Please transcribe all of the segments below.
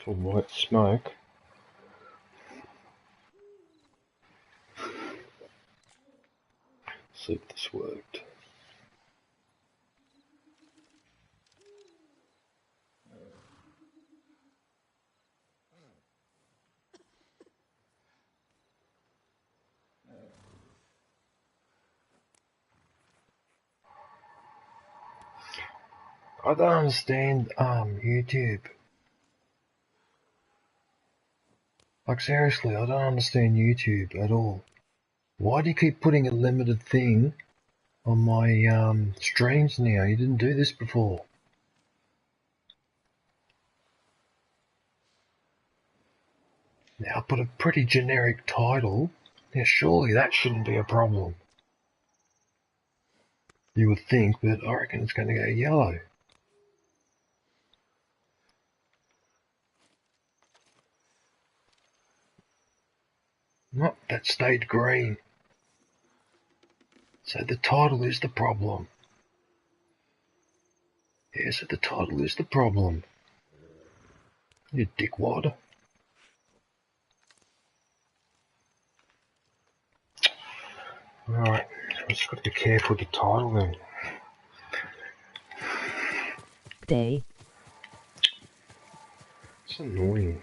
for white smoke. See if this worked. I don't understand YouTube. Like seriously, I don't understand YouTube at all. Why do you keep putting a limited thing on my streams now? You didn't do this before. Now I put a pretty generic title. Now surely that shouldn't be a problem. You would think, but I reckon it's going to go yellow. Nope, that stayed green. So the title is the problem. Yeah, so the title is the problem. You dickwad. Right, I just got to be careful with the title then. Day. It's annoying.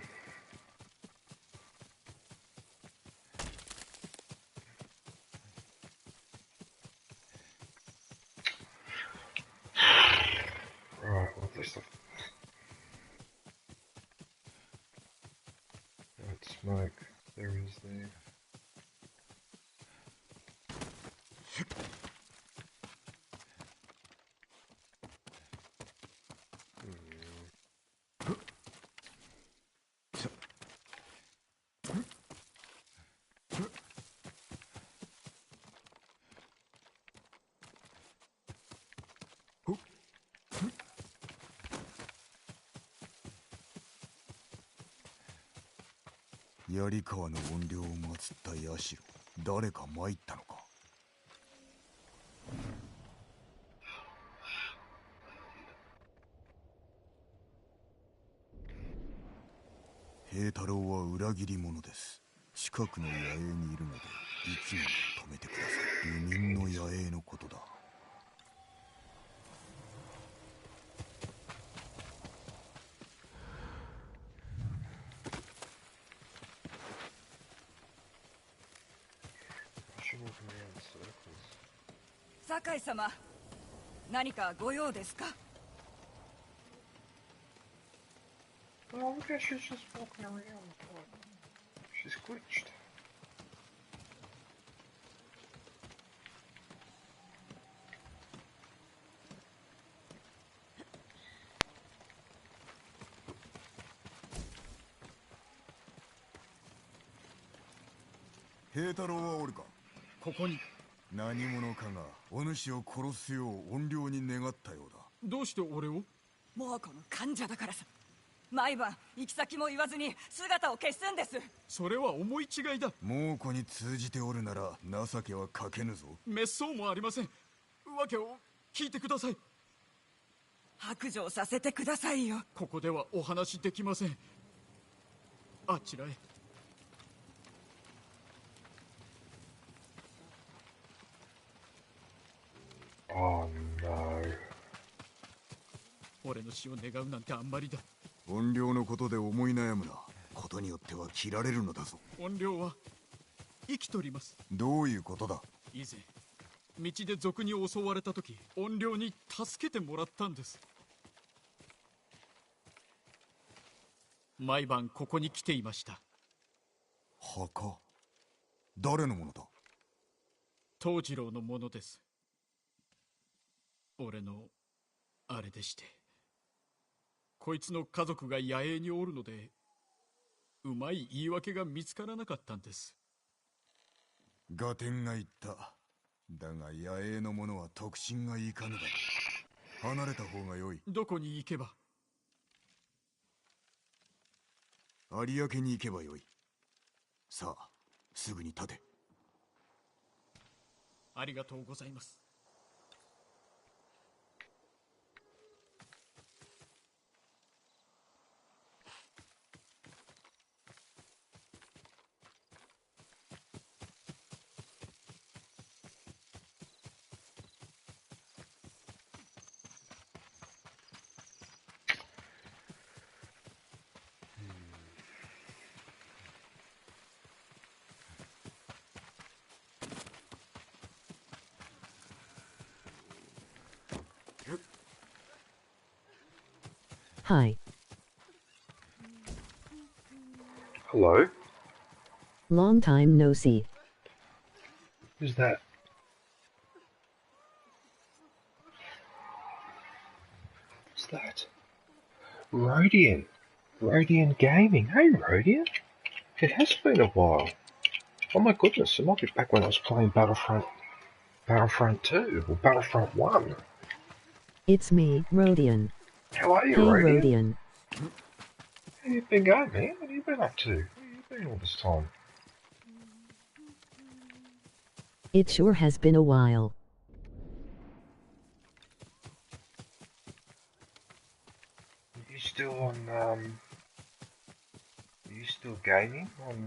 Right, what's this stuff? Right, smoke. There is there.槍川の怨霊を祀った社、誰か参ったのか。平太郎は裏切り者です。近くの野営にいるので、息を止めてください。流民の野営のことだ。酒井様、何かご用ですか? Oh, look at she's just walking around. She's glitched. Heitaroはおるか? ここに。何者かがお主を殺すよう怨霊に願ったようだ。どうして俺を？もうこの患者だからさ。毎晩行き先も言わずに姿を消すんです。それは思い違いだ。猛虎に通じておるなら情けはかけぬぞ。滅相もありません。わけを聞いてください。白状させてくださいよ。ここではお話できません。あちらへ。Oh no. 俺の死を願うなんてあんまりだ。怨霊のことで思い悩むな。ことによっては切られるのだぞ。怨霊は生きとります。どういうことだ？以前道で賊に襲われた時、怨霊に助けてもらったんです。毎晩ここに来ていました。墓？誰のものだ？藤次郎のものです。俺のあれでして、こいつの家族が野営におるので、うまい言い訳が見つからなかったんです。合点が言った。だが野営の者は特進がいかぬだろう。離れた方が良い。どこに行けば？有明に行けばよい。さあ、すぐに立て。ありがとうございます。Hi. Hello? Long time no see. Who's that? What's that? Rodian. Rodian Gaming. Hey, Rodian. It has been a while. Oh my goodness, it might be back when I was playing Battlefront 2 or Battlefront 1. It's me, Rodian. How are you, Hey, Rodian? Rodian. How you been going, man? What have you been up to? Where have you been all this time? It sure has been a while. Are you still on, are you still gaming on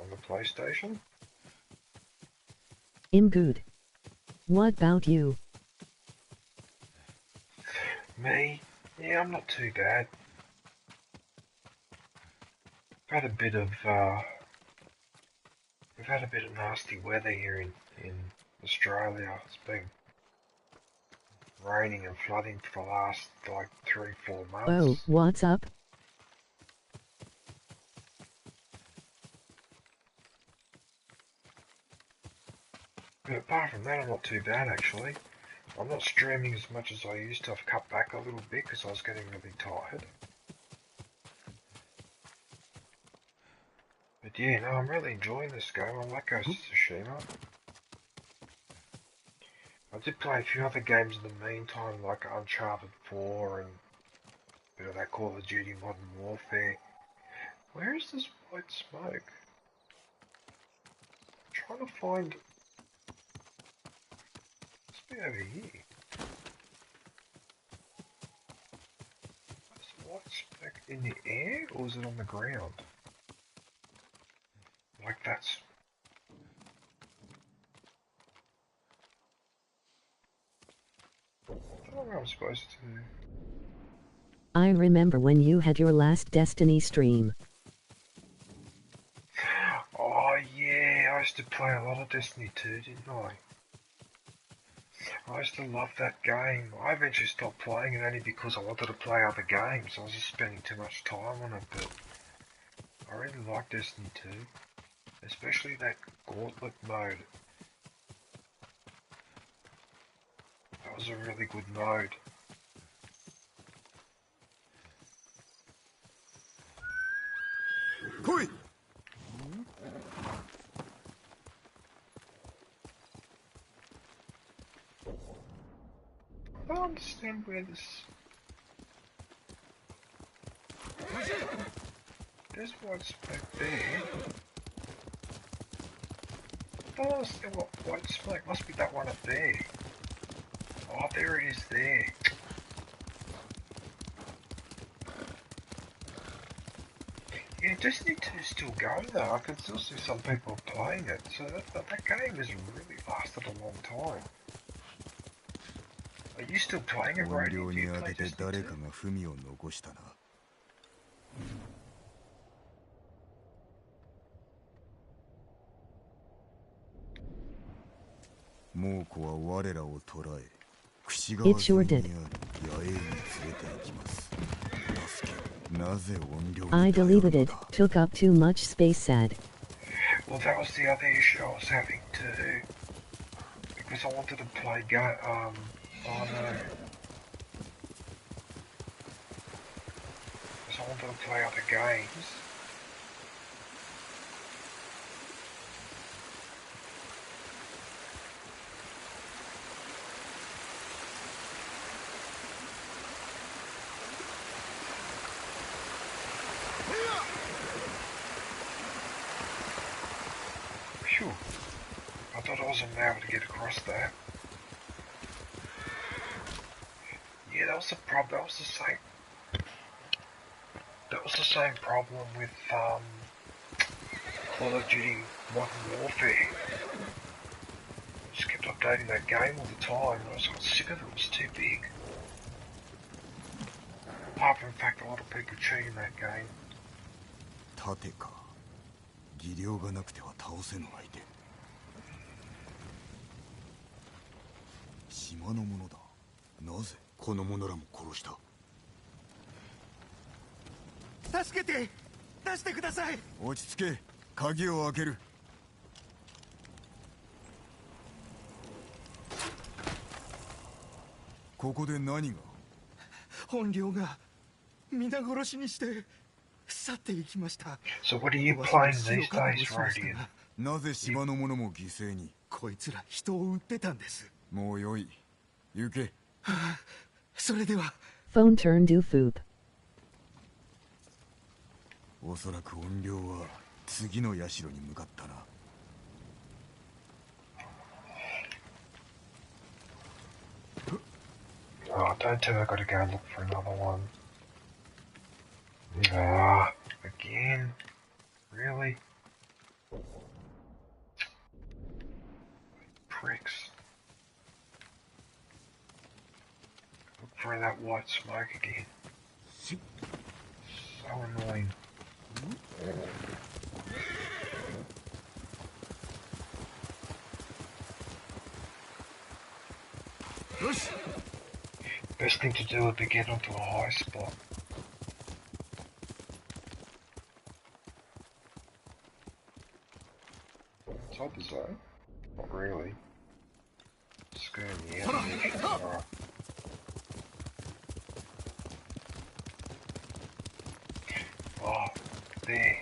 the PlayStation? I'm good. What about you? Me? Yeah, I'm not too bad. We've had a bit of nasty weather here in Australia. It's been raining and flooding for the last like 3-4 months. Oh, what's up? But apart from that, I'm not too bad actually. I'm not streaming as much as I used to. I've cut back a little bit because I was getting really tired. But yeah, no, I'm really enjoying this game. I like Ghost of Tsushima. I did play a few other games in the meantime, like Uncharted 4 and a bit of that Call of Duty Modern Warfare. Where is this white smoke? I'm trying to find... It must be over here. Is white smoke in the air, or is it on the ground? Like that's... I don't know where I'm supposed to... I remember when you had your last Destiny stream. Oh yeah, I used to play a lot of Destiny 2, didn't I? I used to love that game. I eventually stopped playing it only because I wanted to play other games. I was just spending too much time on it, but I really like Destiny 2. Especially that Gauntlet mode. That was a really good mode. Koi! I don't understand where this... There's white smoke there. I don't understand what white smoke... Must be that one up there. Oh, there it is there. Yeah, Destiny 2 is still going though. I can still see some people playing it. So that game has really lasted a long time. Are you still playing it, Brady? Do you play Destiny 2? 猛虎は我らを捕らえ、串 It 川 sure 沿い did. にある野営に連れて行きます。助け、なぜ音量 I に頼る deleted の it, だ。 took up too much space sad. Well, that was the other issue I was having too. Because I wanted to play oh no. Because I wanted to play other games. Phew. I thought I wasn't able to get across that. Yeah, that was the problem. That was the same. That was the same problem with Call of Duty Modern Warfare. I just kept updating that game all the time. I was sick of it. It was too big. Apart from the fact a lot of people cheating that game. 盾か。技量がなくては倒せぬ相手。島の者だ。なぜこの者らも殺した。助けて出してください。落ち着け。鍵を開ける。ここで何が？本領が皆殺しにして去っていきました。 So what are you playing these days, Radiant? なぜ島の者も犠牲に？こいつら人を撃ってたんです。もうよい。行け。それでは。 Phone turn do food. おそらく怨霊は次の社に向かったな。Oh, don't tell me I gotta go and look for another one. Ah, again? Really? Pricks. Look for that white smoke again. So annoying. Best thing to do would be get onto a high spot. Top is that? Not really. Screw me out. Alright. Oh, there.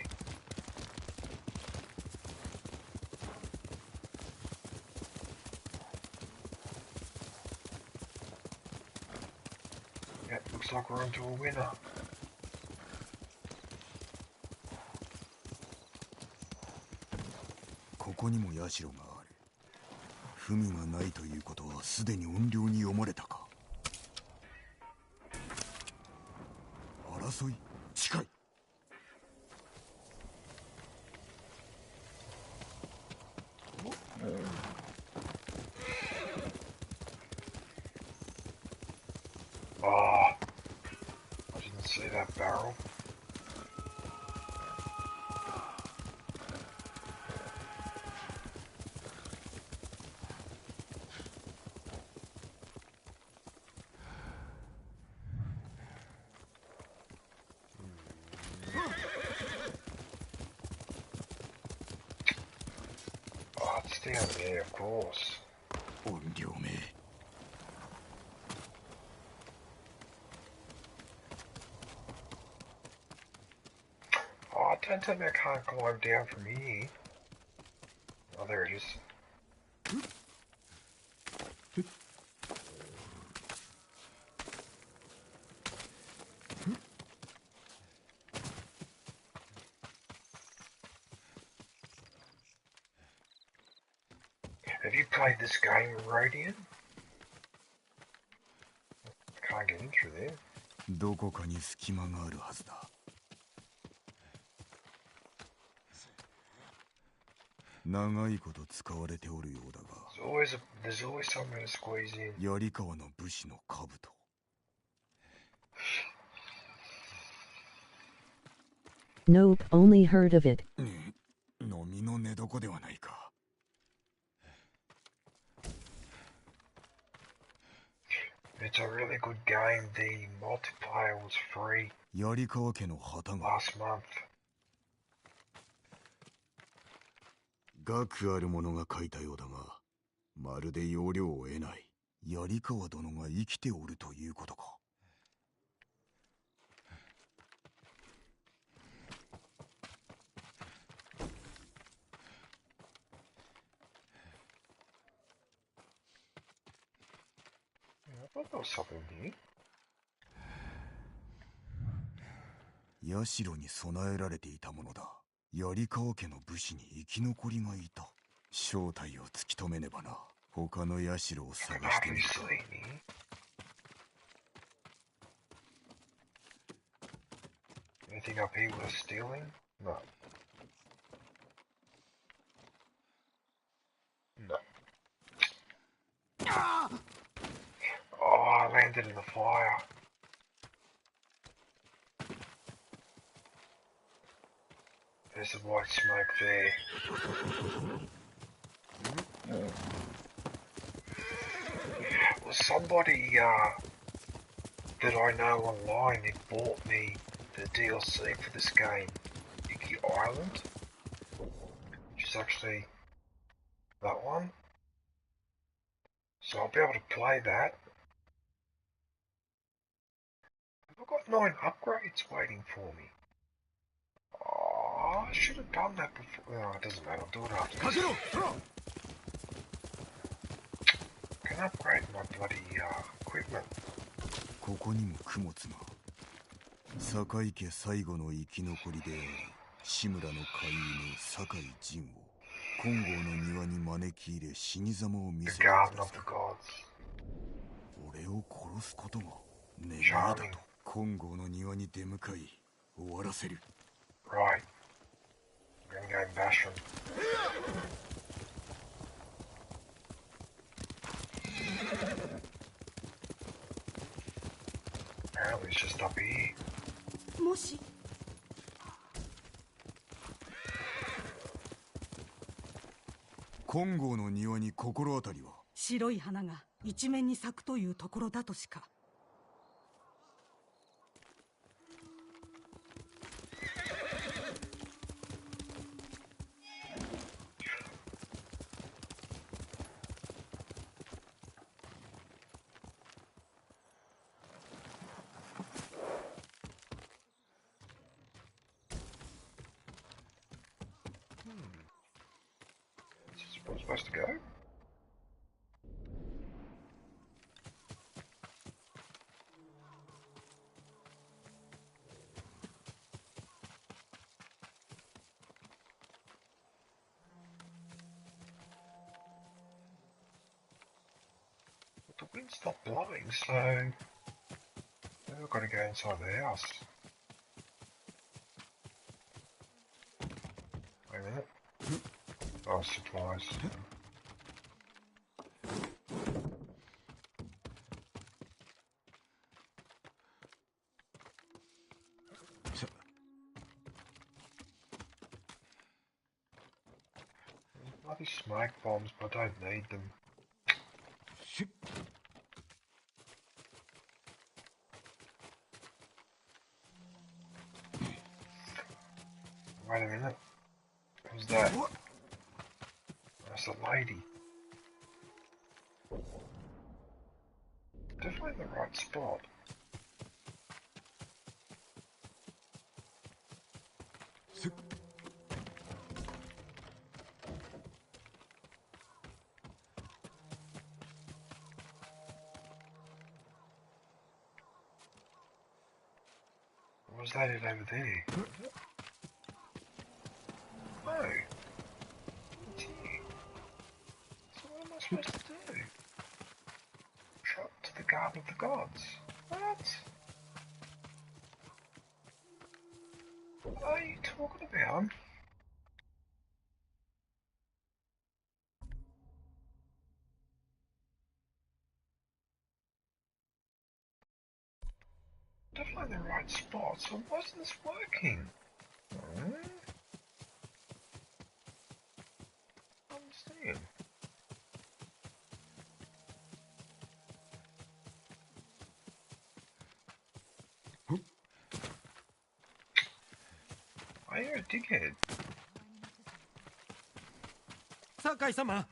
Yep, looks like we're onto a winner. Hereにも社がある。文がないということはすでに怨霊に読まれたか。争い近い。Oh, I didn't see that barrel. Oh, it's down there, of course. 怨霊め。Oh, don't tell me I can't climb down from here. Oh, there it is. Have you played this game, Radiant? Can't get in through there. どこかに隙間があるはずだ。長いこと使われておるようだが。There's always somewhere to squeeze in. 槍川の武士の兜。Nope, only heard of it. 飲みの寝床ではないか。It's a really good game. The multiplayer was free 槍川家の旗が。 last month. 学ある者が書いたようだが、まるで要領を得ない。槍川殿が生きておるということか。I thought there was something here. 社に備えられていたものだ。槍川家の武士に生き残りがいた。正体を突き止めねばな。他の社を探してみるか。Anything up here worth stealing? No. No. Oh, I landed in the fire. There's the white smoke there. Well, somebody that I know online, they bought me the DLC for this game, Iki Island, which is actually that one. So I'll be able to play that. I've got 9 upgrades waiting for me. Oh, I should have done that before. Oh, it doesn't matter. I'll do it after this. I can upgrade my bloody equipment. ここにも供物が。堺家最後の生き残りである志村の飼い犬堺仁を金剛の庭に招き入れ死に様を見せてください。俺を殺すことが願いだと金剛の庭に出向かい終わらせる。Right. I'm gonna go and bash him. Apparently it's just up here. もし金剛の庭に心当たりは？白い花が一面に咲くというところだとしか。I'm supposed to go? But the wind stopped blowing, so we've got to go inside the house. Wait a minute. Oh, supplies. Bloody smoke bombs, but I don't need them. Wait a minute. Who's that? That's a lady. Definitely the right spot. What was that over there? Oh. It's here. So what am I supposed to do? Trot to the Garden of the Gods? What? What are you talking about? Definitely the right spot, so why isn't this working? I understand. Oh, you're a dickhead. 堺様。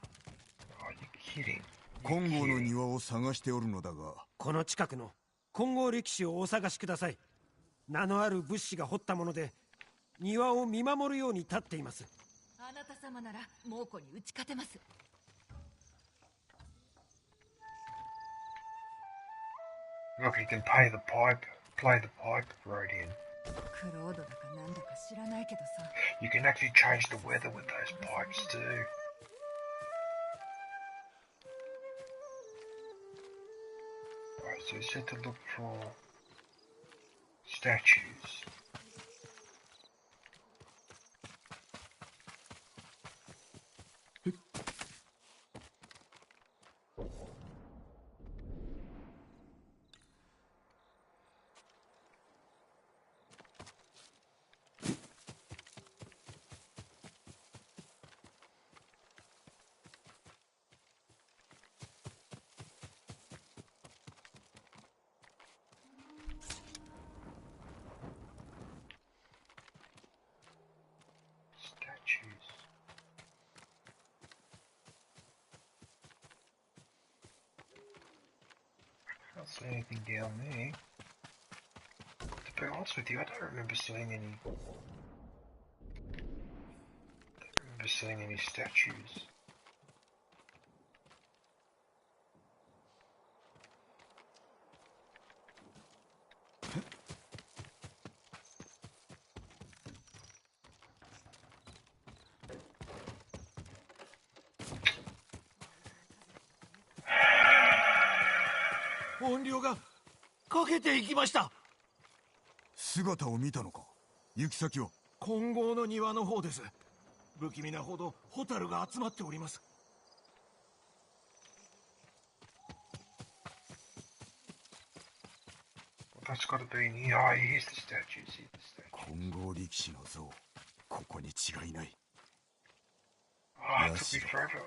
Oh, you're kidding. 金剛の庭を探しておるのだが、この近くの金剛歴史をお探しください。名のある仏師が掘ったもので、庭を見守るように立っています。あなた様なら猛虎に打ち勝てます。 Look, you can play the pipe, Rodian. クロードだかなんだか知らないけどさ。 You can actually change the weather with those pipes too. Right, so you said to look for statues. Can't see anything down there. To be honest with you, I don't remember seeing any. Seeing any statues.音量がかけていきました。姿を見たのか。行き先は金剛の庭の方です。不気味なほどホタルが集まっております。That's gotta be in here. Oh, here's the statues. Here's the statues. 金剛力士の像、ここに違いない。Oh, it took me forever.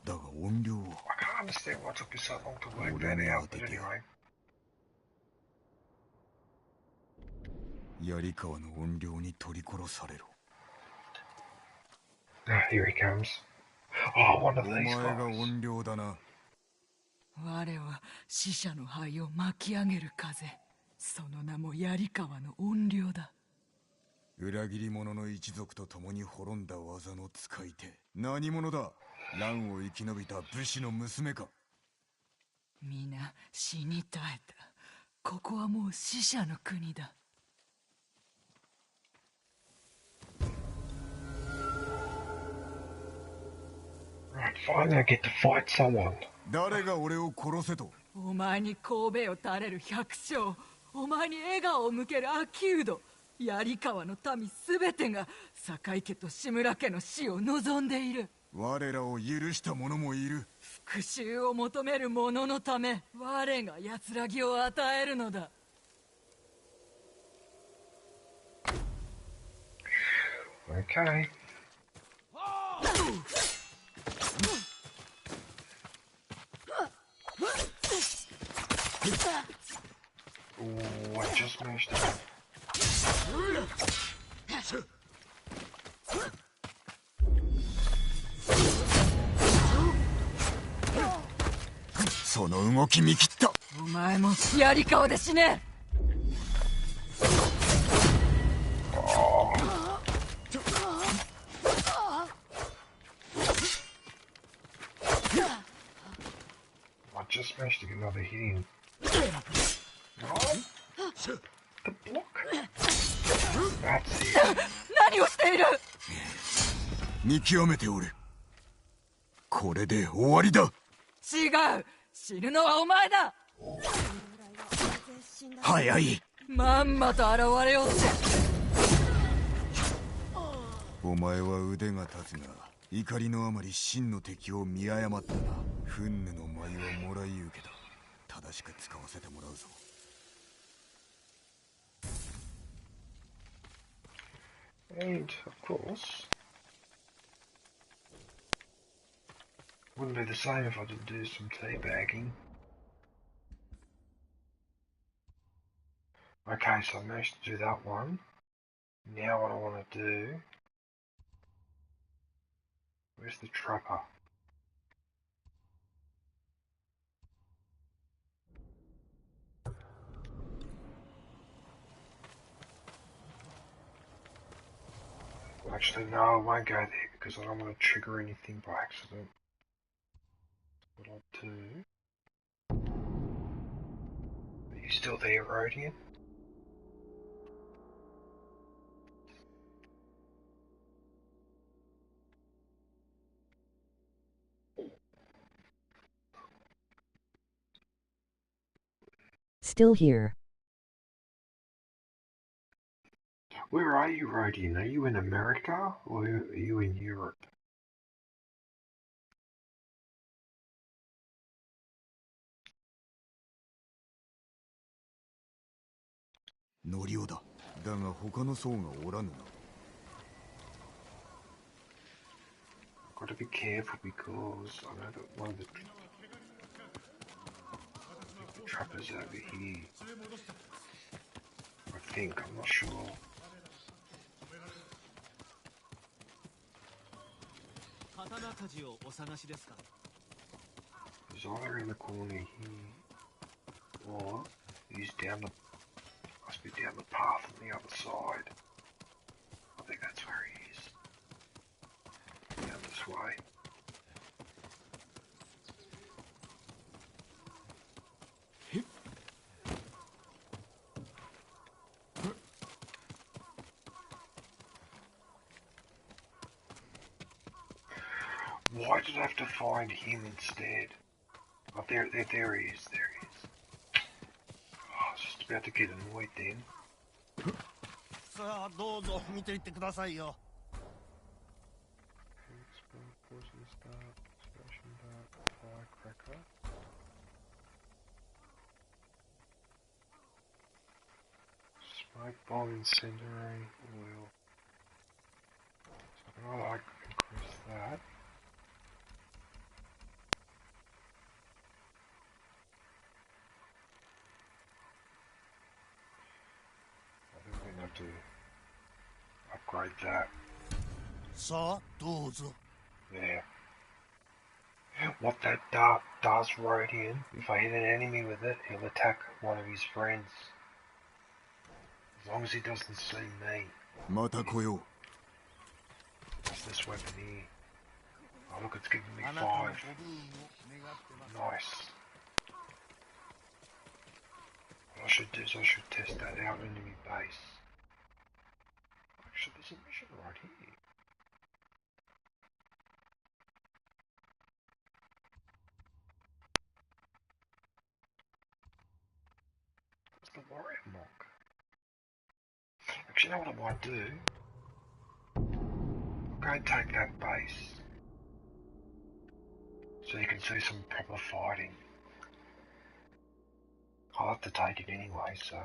だが音量は I can't understand why it took me so long to work that out, but anyway. 槍川の音量に取り殺されろ。Ah, here he comes. Oh, one of お these 前が guys. 音量だな。我は死者の灰を巻き上げる風。その名も槍川の音量だ。裏切り者の一族と共に滅んだ技の使い手。何者だ。乱を生き延びた武士の娘か。皆死に絶えた。ここはもう死者の国だ。Right, finally I get to fight someone. 誰が俺を殺せと。お前に神戸を垂れる百姓、お前に笑顔を向ける秋人、槍川の民すべてが坂井家と志村家の死を望んでいる。我らを許した者もいる。復讐を求める者のため、我が安らぎを与えるのだ。Okay. Oh, I just managed to. その動き見切った。お前も槍川で死ね。I just managed to get another hit in. Oh, the block. That's it. 何をしている。見極めておる。これで終わりだ。違う、死ぬのはお前だ。早い。まんまと現れよって。お前は腕が立つが、怒りのあまり真の敵を見誤ったな。憤怒の舞はもらい受けた。正しく使わせてもらうぞ。And, of course, wouldn't be the same if I didn't do some teabagging. Okay, so I managed to do that one. Now what I want to do... Where's the trapper? Actually, no, I won't go there because I don't want to trigger anything by accident. What I'll do... Are you still there, Rodian? Still here. Where are you, Rodian? Are you in America or are you in Europe? Norioだ。だが他の層がおらぬな。Gotta be careful because I know that one of the trappers over here. I think, I'm not sure. He's either in the corner here. Or he's must be down the path on the other side. I think that's where he is. Down this way. Why did I have to find him instead? Oh, there he is, there he is. Oh, I was just about to get annoyed then. Firecracker. Smoke bomb, incendiary, oil. So I like increase that. I think we're gonna have to upgrade that. Yeah. What that does, Rodian, if I hit an enemy with it, he'll attack one of his friends. As long as he doesn't see me. What's this weapon here? Oh look, it's giving me 5. Nice. What I should do is I should test that out enemy base. Actually, there's a mission right here. That's the warrior monk. Actually, you know what I might do? I'll go and take that base. So you can see some proper fighting. I'll have to take it anyway, so...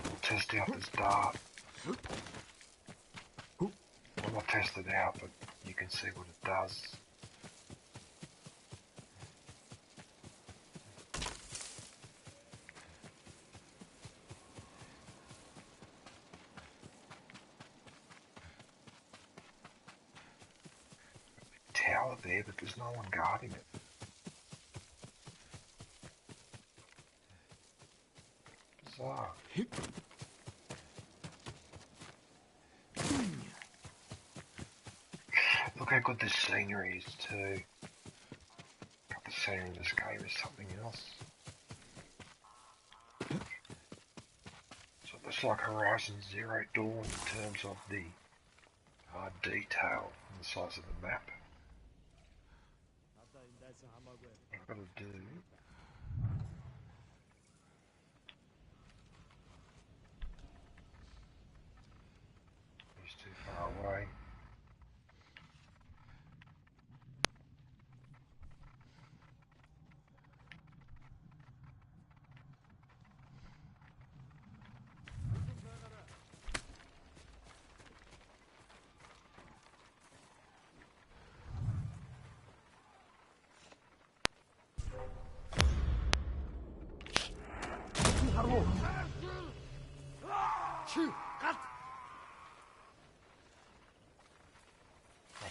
We'll test out this dart. Well, not test it out, but you can see what it does. Tower there, but there's no one guarding it. Bizarre. Look how good this scenery is too. God, the scenery in this game is something else. So it looks like Horizon Zero Dawn in terms of the detail and the size of the map. What I've got to do... He's too far away.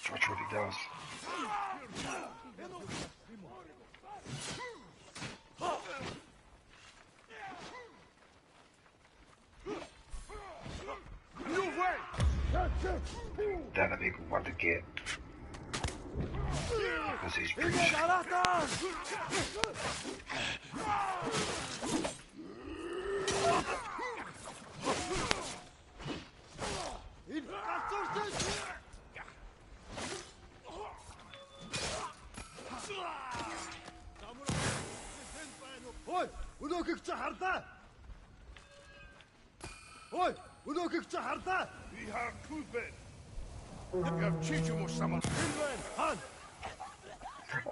Watch what he does. That'd be a good one to get. Because he's British.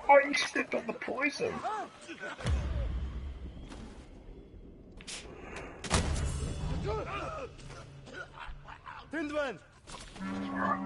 Oh, you stepped on the poison. Alright.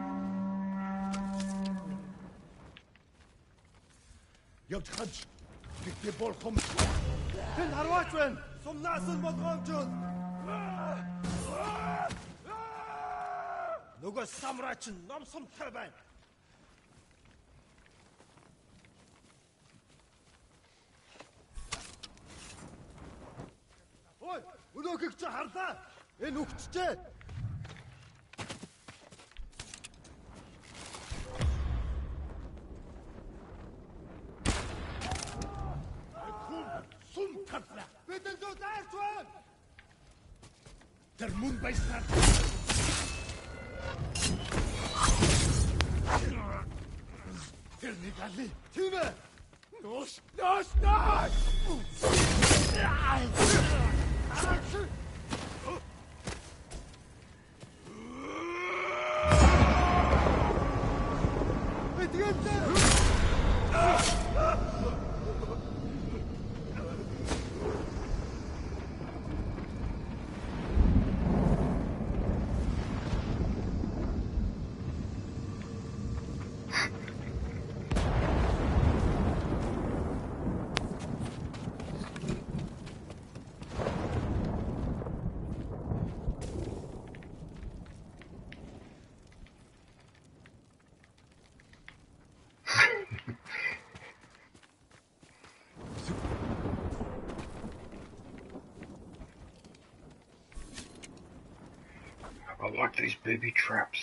I like these booby traps.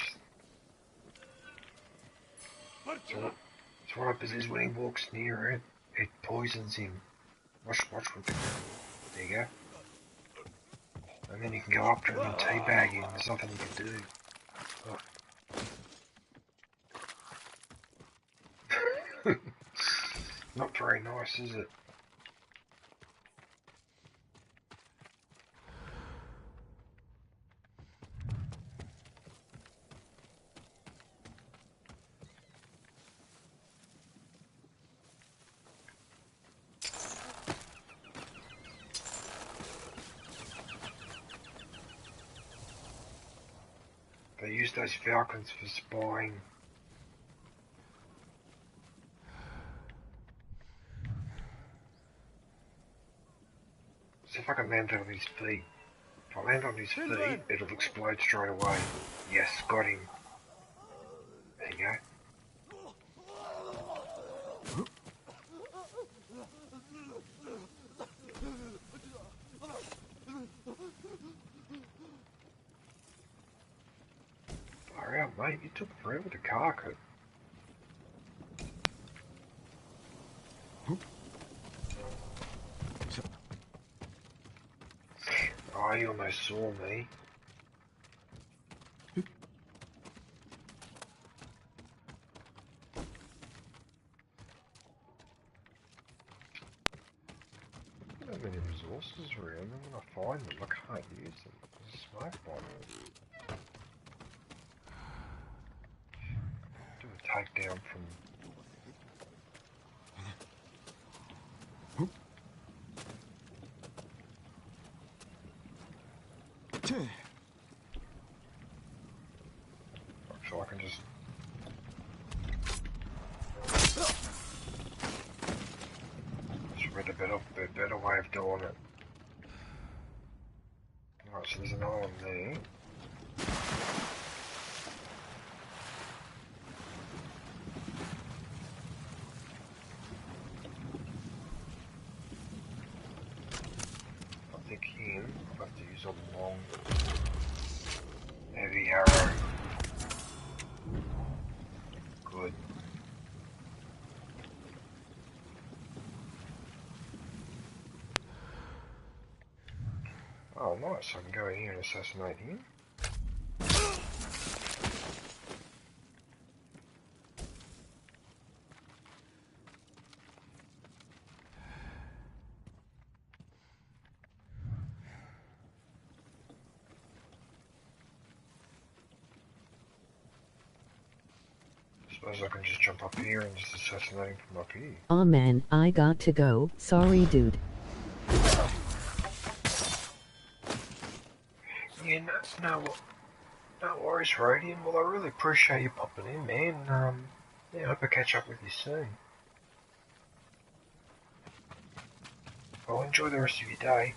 So what happens is when he walks near it, it poisons him. Watch with it. There you go. And then you can go up to him and teabag him. There's nothing you can do. Oh. Not very nice, is it? They use those falcons for spying. See if I can land on his feet. If I land on his feet, it'll explode straight away. Yes, got him. There you go. Far out, mate. You took forever to cark it. Oh, he almost saw me. Not many resources around, and when I find them, I can't use them. There's a smoke bomb. Do a takedown from... So I can just... Just read a better way of doing it. Alright, so there's another one there. I think him, I'll have to use a long, heavy arrow. Good. Oh, nice. I can go in here and assassinate him. Suppose I can just jump up here and just assassinate him from up here. Aw man, I got to go. Sorry dude. Yeah, no worries, Radiant. Well, I really appreciate you popping in, man. Yeah, I hope I catch up with you soon. Well, enjoy the rest of your day.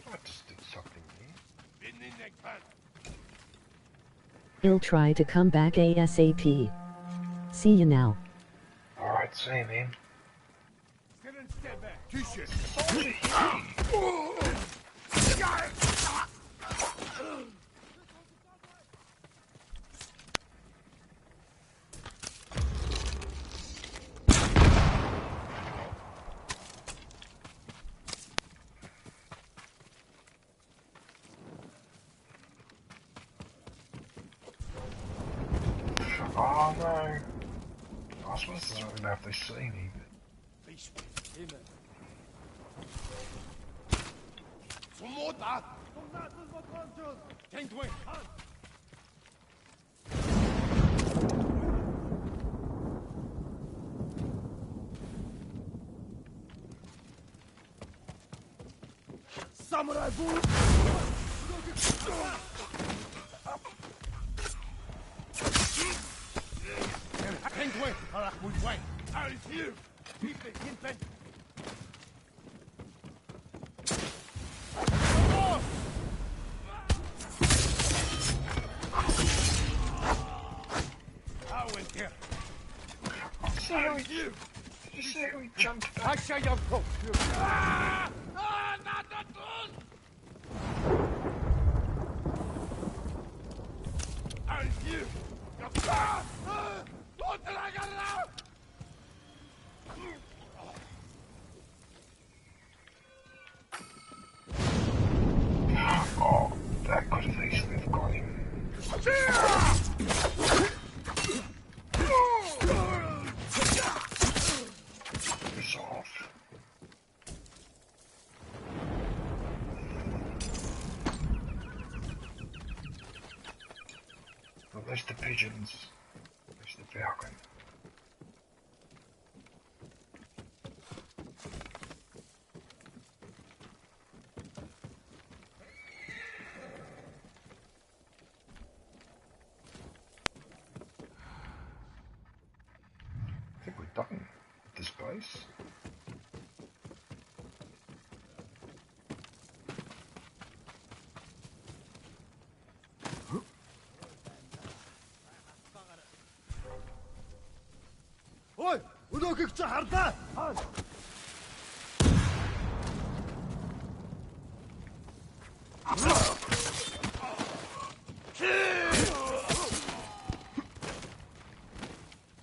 I just did something here. He'll try to come back ASAP. See you now. Alright, see you, man. Oh no. I suppose it doesn't really matter if they see me, but... Samurai bull! You see how he jumped back? Oh, that could have easily have got him. He's off. Well, there's the pigeons. There's the falcon. I think we're done with this place. Oi! Өнөөхийг чи харлаа!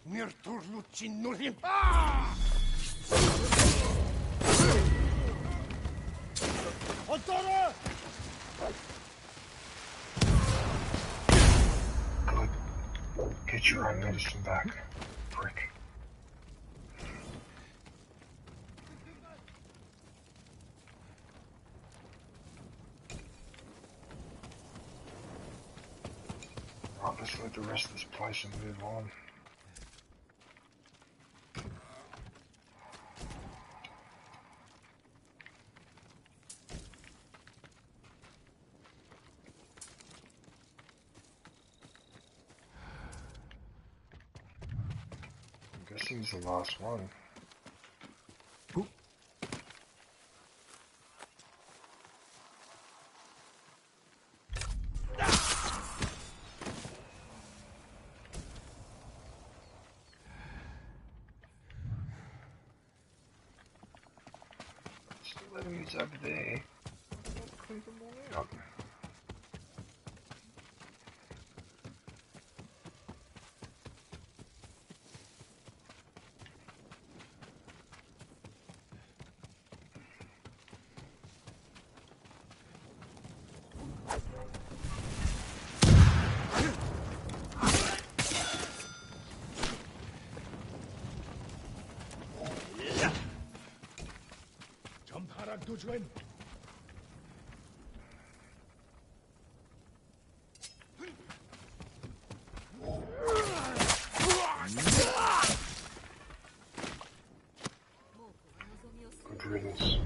Мир турлучин нүрхим. Оттороо! Good. Get your own medicine back, prick. Right, let's loot the rest of this place and move on. I'm guessing it's the last one. Still enemies over there. I'll clear them all out. Good riddance.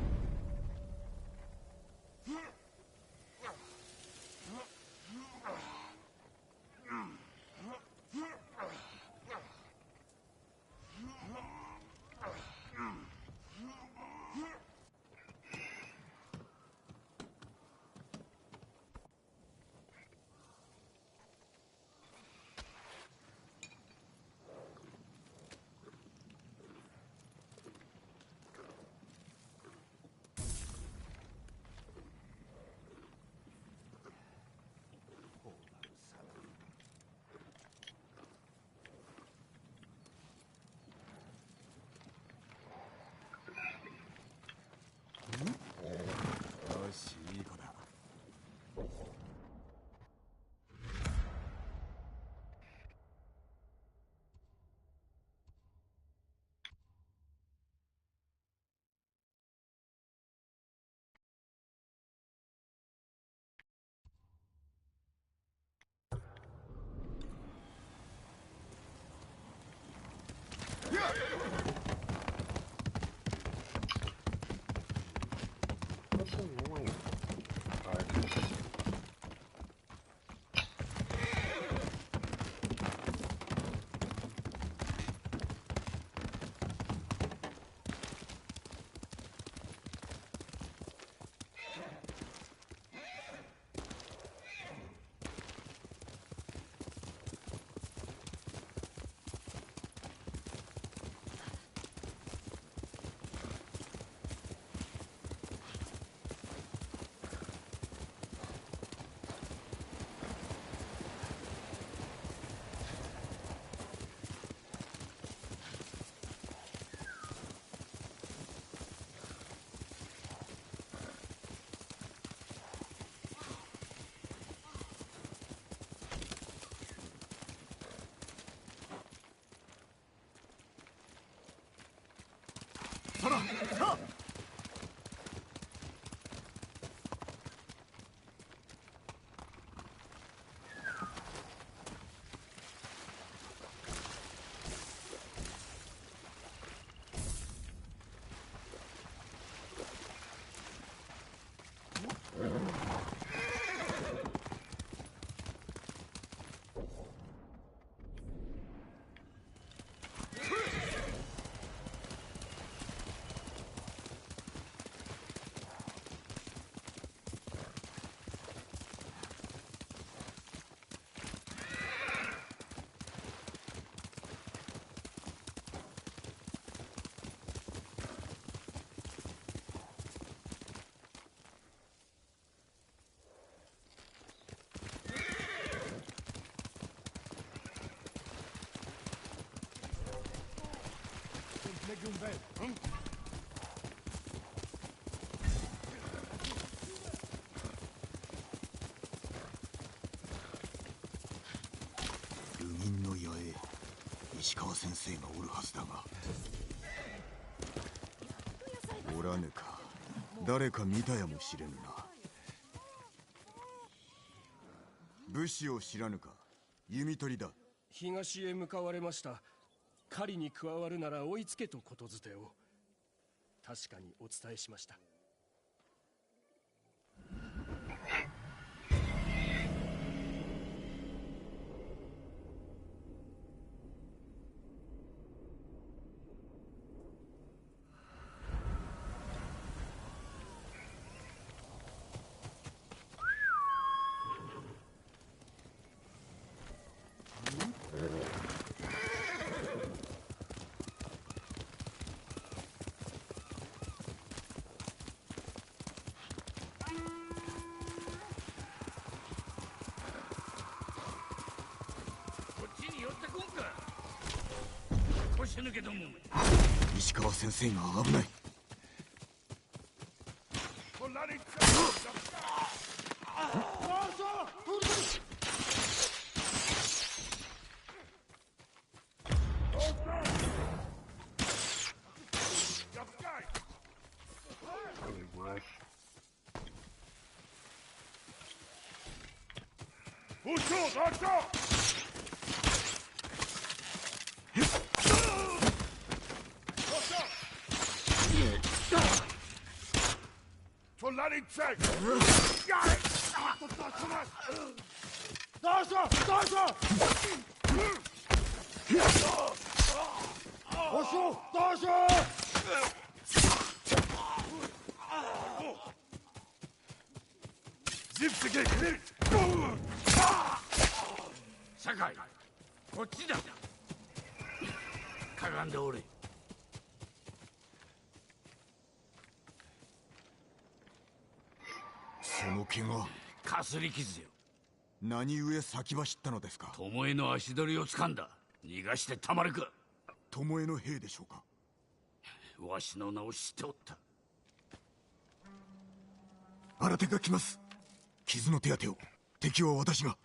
流銀の矢へ石川先生がおるはずだが、おらぬか。誰か見たやもしれぬな。武士を知らぬか。弓取りだ。東へ向かわれました。狩りに加わるなら追いつけとことづてを。確かにお伝えしました。石川先生が危ない。酒井、こっちだ。かがんでおれ。その怪我、かすり傷よ。何故先走ったのですか。巴の足取りを掴んだ。逃がしてたまるか。巴の兵でしょうか。わしの名を知っておった。新手が来ます。傷の手当てを。敵は私が。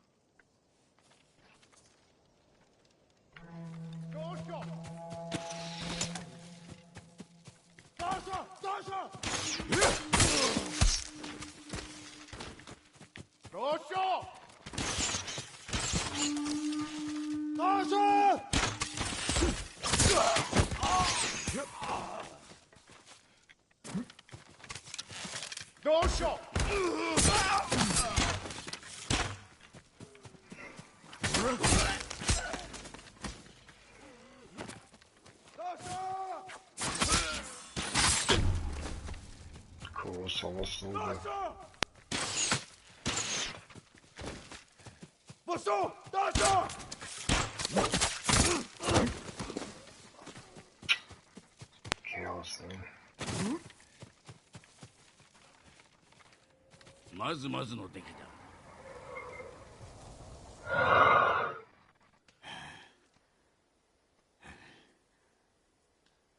まずまずの出来だ。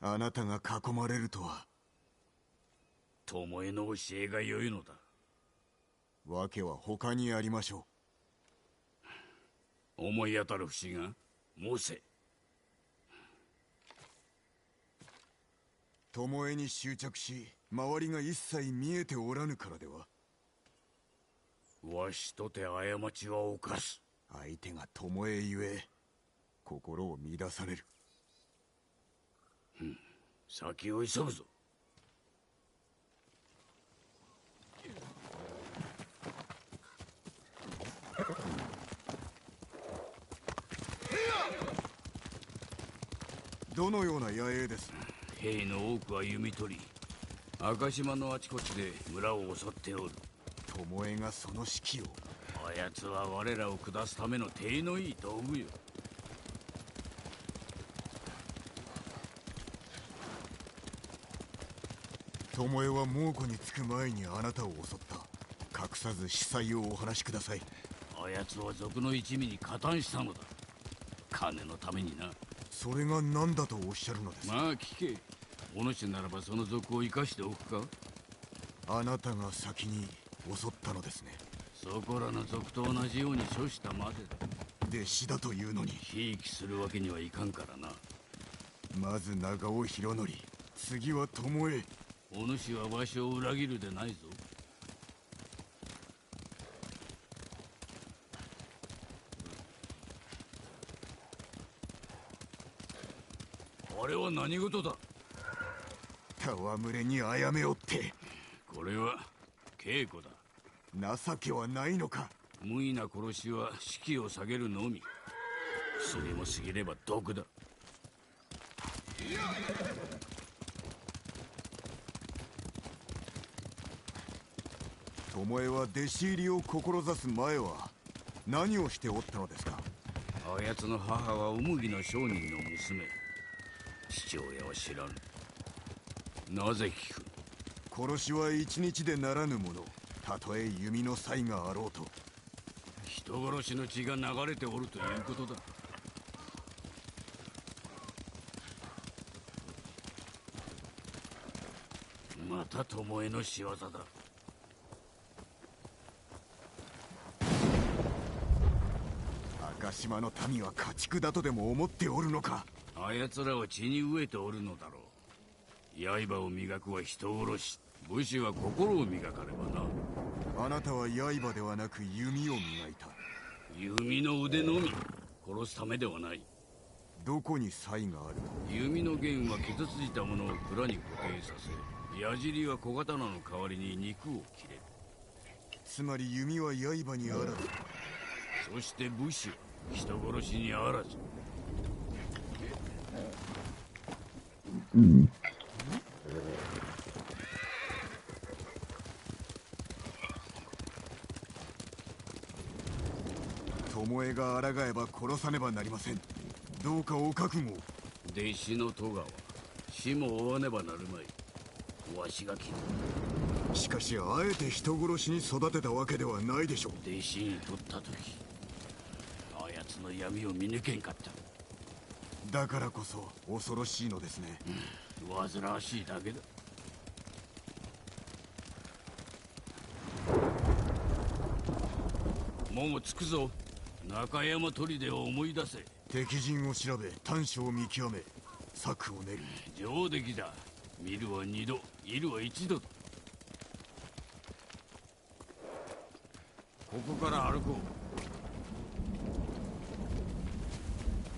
あなたが囲まれるとは。巴の教えが良いのだ。訳は他にありましょう。思い当たる節が申せ。巴に執着し、周りが一切見えておらぬからでは。わしとて過ちは犯す。相手が巴ゆえ、心を乱される。先を急ぐぞ。どのような野営です？兵の多くは弓取り、赤島のあちこちで村を襲っておる。巴がその指揮を。あやつは我らを下すための手のいい道具よ。巴は猛虎につく前にあなたを襲った。隠さず司祭をお話しください。あやつは賊の一味に加担したのだ。金のためにな。それが何だとおっしゃるのです？まあ聞け。お主ならばその賊を生かしておくか。あなたが先に襲ったのですね。そこらの賊と同じように処したまでだ。弟子だというのに。ひいきするわけにはいかんからな。まず長尾博則、次は巴。お主はわしを裏切るでないぞ。あれは何事だ？戯れにあやめおって。これは稽古だ。情けはないのか。無意な殺しは士気を下げるのみ。薬も過ぎれば毒だ。巴は弟子入りを志す前は何をしておったのですか？あやつの母はお麦の商人の娘。父親は知らぬ。なぜ聞く？殺しは一日でならぬもの。たとえ弓の才があろうと。人殺しの血が流れておるということだ。また巴の仕業だ。赤島の民は家畜だとでも思っておるのか。あやつらは血に飢えておるのだろう。刃を磨くは人殺し、武士は心を磨かねばな。あなたは刃ではなく弓を磨いた。弓の腕のみ。殺すためではない。どこに才があると？弓の弦は傷ついたものを蔵に固定させ、矢尻は小刀の代わりに肉を切れる。つまり弓は刃にあらず。そして武士は人殺しにあらず。巴が抗えば殺さねばなりません。どうかお覚悟を。弟子の戸川、死も負わねばなるまい。わしが切る。しかしあえて人殺しに育てたわけではないでしょう。弟子に取った時、あやつの闇を見抜けんかった。だからこそ恐ろしいのですね。煩わしいだけだ。もう着くぞ。中山砦を思い出せ。敵陣を調べ短所を見極め策を練る。上出来だ。見るは二度、いるは一度だ。ここから歩こ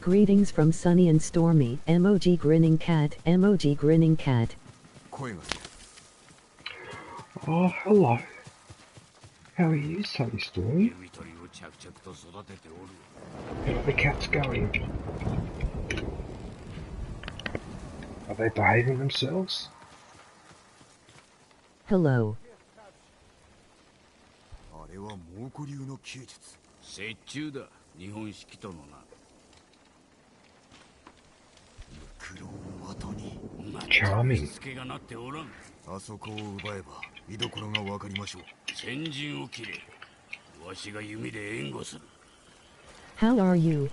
う。Greetings from Sunny and Stormy. Emoji grinning cat. Emoji grinning cat. 声がする。Oh, hello. How are you, Sunny Stormy? 弓取りを着々と育てておる。 How are the cats going? Are they behaving themselves? Hello. あれは猛虎流の弓術。折衷だ。日本式とのな。苦労の後に。Charming. しつけがなっておらん。あそこを奪えば居所がわかりましょう。先陣を切れ。わしが弓で援護する。How are you?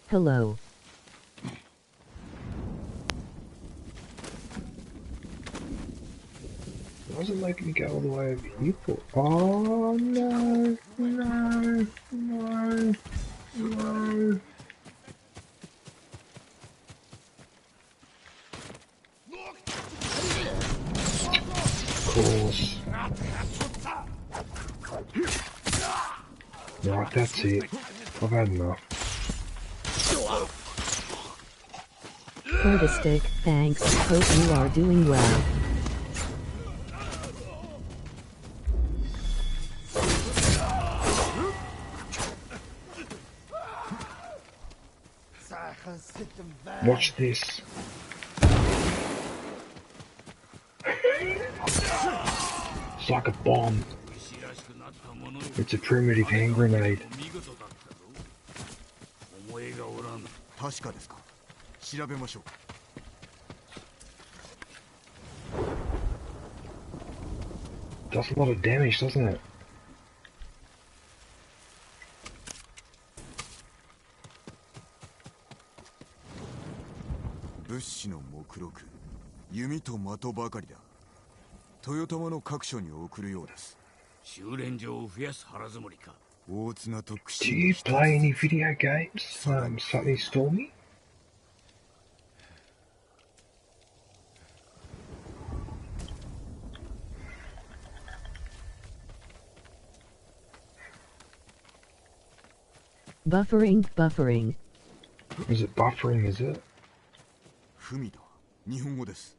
Hello. Why does it make me go all the way over here for? Oh no, no, no, no. Right, that's it. I've had enough. For the stick, thanks. Hope you are doing well. Watch this. It's like a bomb. It's a primitive hand grenade. 確かですか。調べましょう。Does a lot of damage, doesn't it? 物資の目録、弓と的ばかりだ。豊玉の各所に送るようです。修練場を増やす腹積もりか。大綱と Do you play any video games? Something Stormy? Buffering. Is it buffering, is it? 文だ。日本語です。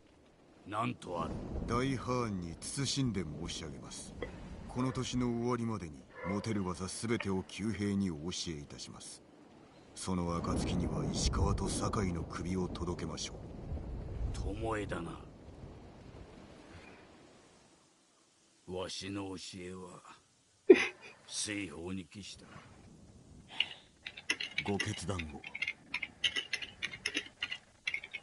なんとある。大藩に慎んで申し上げます。この年の終わりまでに持てる技すべてを旧兵にお教えいたします。その暁には石川と酒井の首を届けましょう。巴だな。わしの教えは西方に帰した。ご決断を。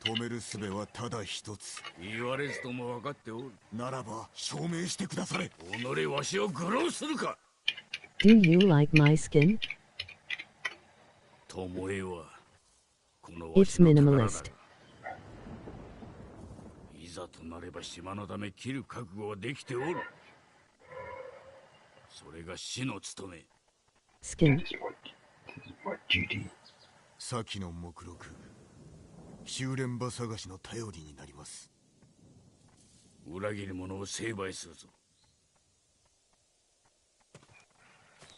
止める術はただ一つ。言われずとも分かっておる。ならば証明してくだされ。己わしを愚弄するか。Do you like my skin? 巴はこのわ It's しの宝だ。 minimalist. いざとなれば島のため切る覚悟はできておる。それが死の務め。 Skin. This is my duty. 先の目録。修練場探しの頼りになります。裏切る者を成敗するぞ。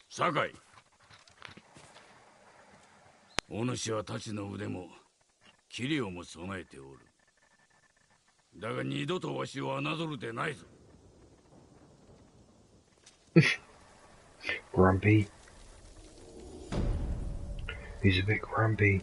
酒井。お主は太刀の腕も器量も備えておる。だが二度とわしを侮るでないぞ。Grumpy. He's a bit grumpy.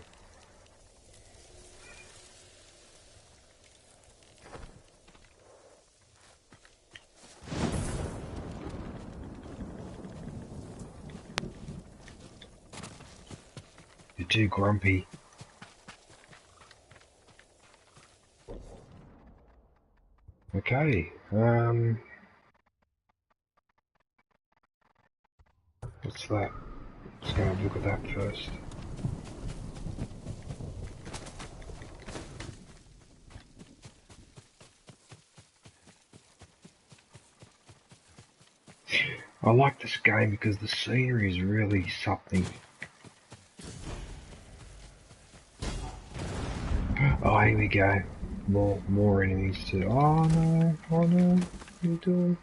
You're too grumpy. Okay, what's that? Just gonna look at that first. I like this game because the scenery is really something. Oh, here we go. More enemies too. Oh no, what are you doing?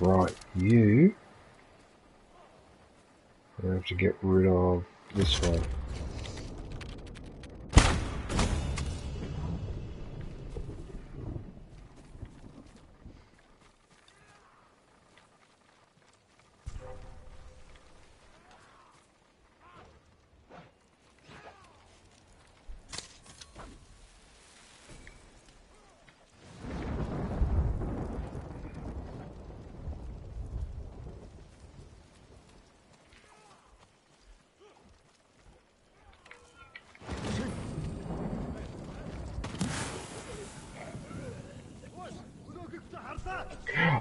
Right, you have to get rid of this one.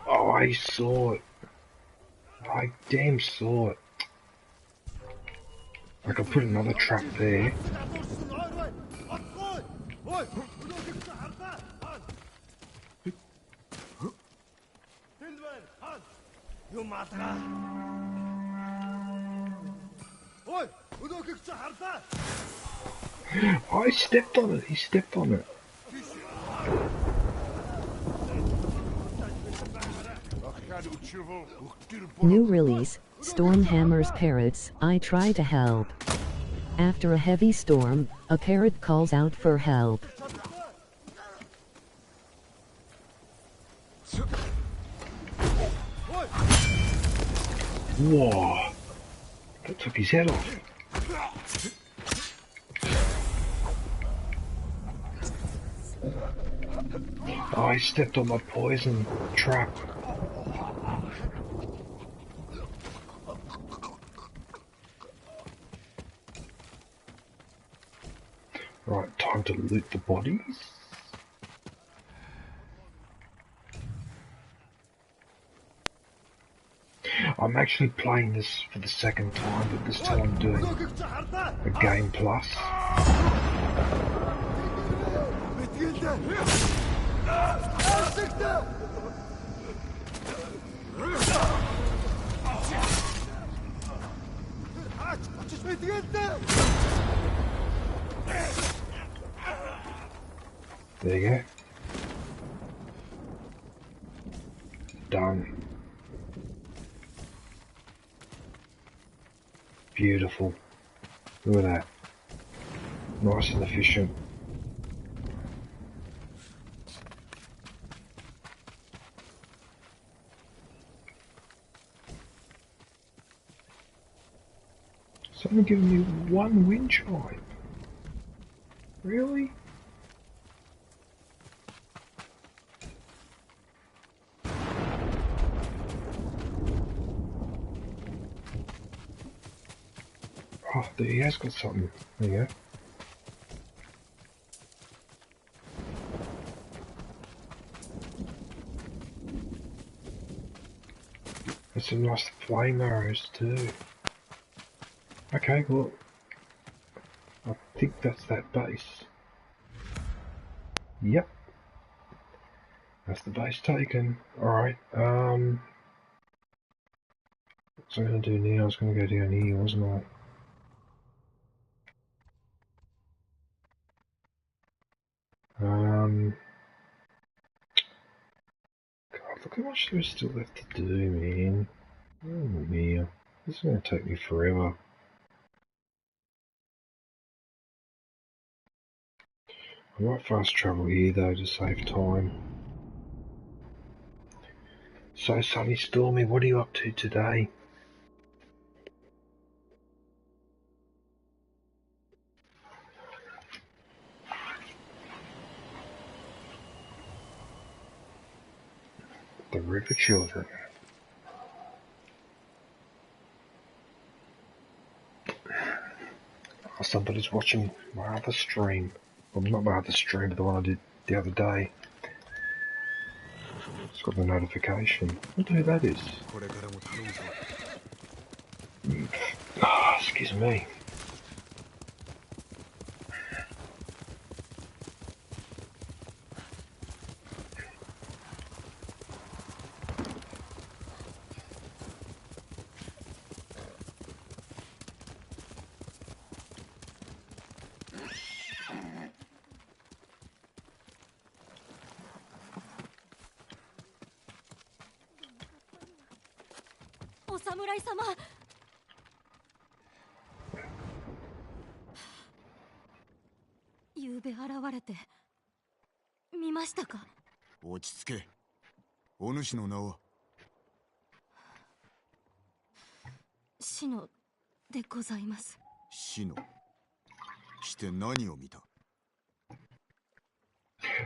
Oh, I saw it. I damn saw it. I could put another trap there. I stepped on it. He stepped on it. New release, Stormhammer's Parrots. I try to help. After a heavy storm, a parrot calls out for help. Whoa! That took his head off. Oh, he stepped on my poison trap. Right, time to loot the bodies. I'm actually playing this for the second time, but this time I'm doing a Game Plus. There you go. Done. Beautiful. Look at that. Nice and efficient. It's only giving me one wind chime. Really? Oh, there he has got something. There you go. There's some nice flame arrows too. Okay, well, I think that's that base. Yep. That's the base taken. Alright, what's I going to do now? I was going to go down here, wasn't I? God, look how much there's still left to do, man. Oh man, this is going to take me forever. I might fast travel here though to save time. So Sunny Stormy, what are you up to today? The River Children. Oh, somebody's watching my other stream. Well, not my other stream, but the one I did the other day. It's got the notification. I wonder who that is. Oh, excuse me.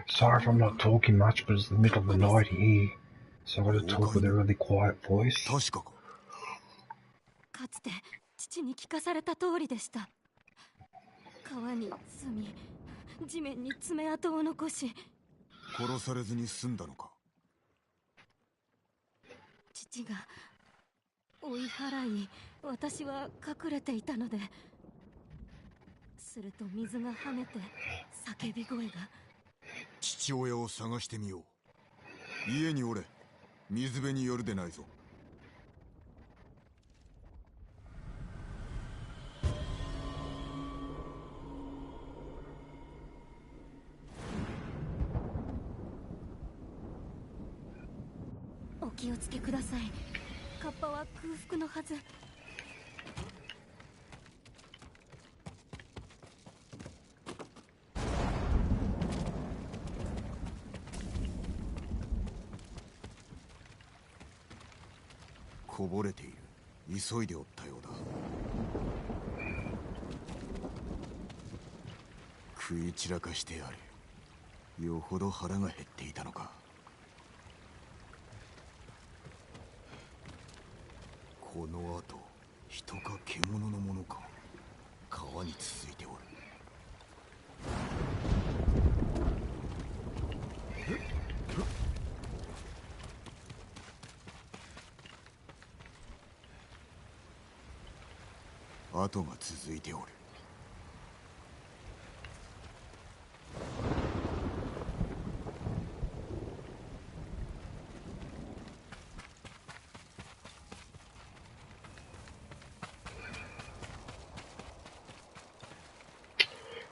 Sorry if I'm not talking much, but it's the middle of the night here, so I've got to talk with a really quiet voice. かつて父に聞かされた通りでした。川に住み、地面に爪痕を残し、殺されずに済んだのか。父が追い払い、私は隠れていたので、すると水が跳ねて叫び声が。父親を探してみよう。家におれ、水辺によるでないぞ。気をつけください。カッパは空腹のはず。こぼれている。急いでおったようだ。食い散らかしてやれ。よほど腹が減っていたのか。この後人か獣のものか。川に続いておる。跡が続いておる。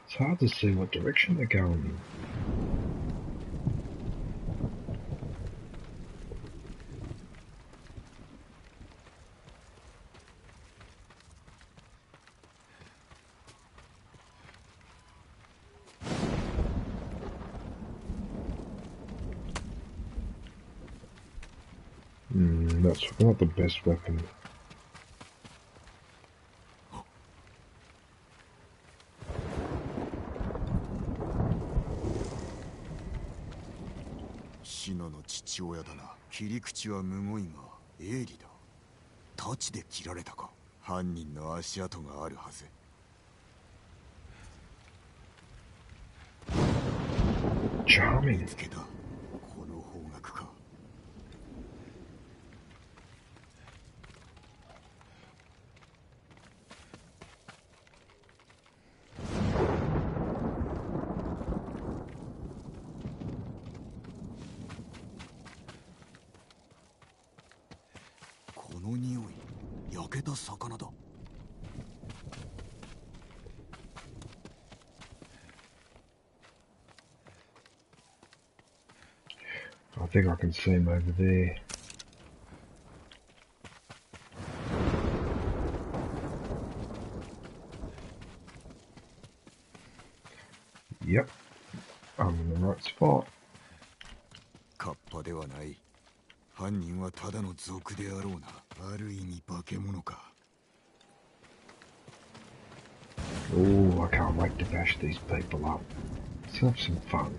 It's hard to see what direction they're going in. That's not the best weapon. シノの父親だな。切り口はむごいが鋭利だ。太刀で切られたか。犯人の足跡があるはず。Charming. 見つけた。この方角か。この匂い、焼けた魚だ。I think I can see him over there. Yep, I'm in the right spot. カッパではない。犯人はただの賊であろうな。ある意味化け物か。Oh, I can't wait to bash these people up. Let's have some fun.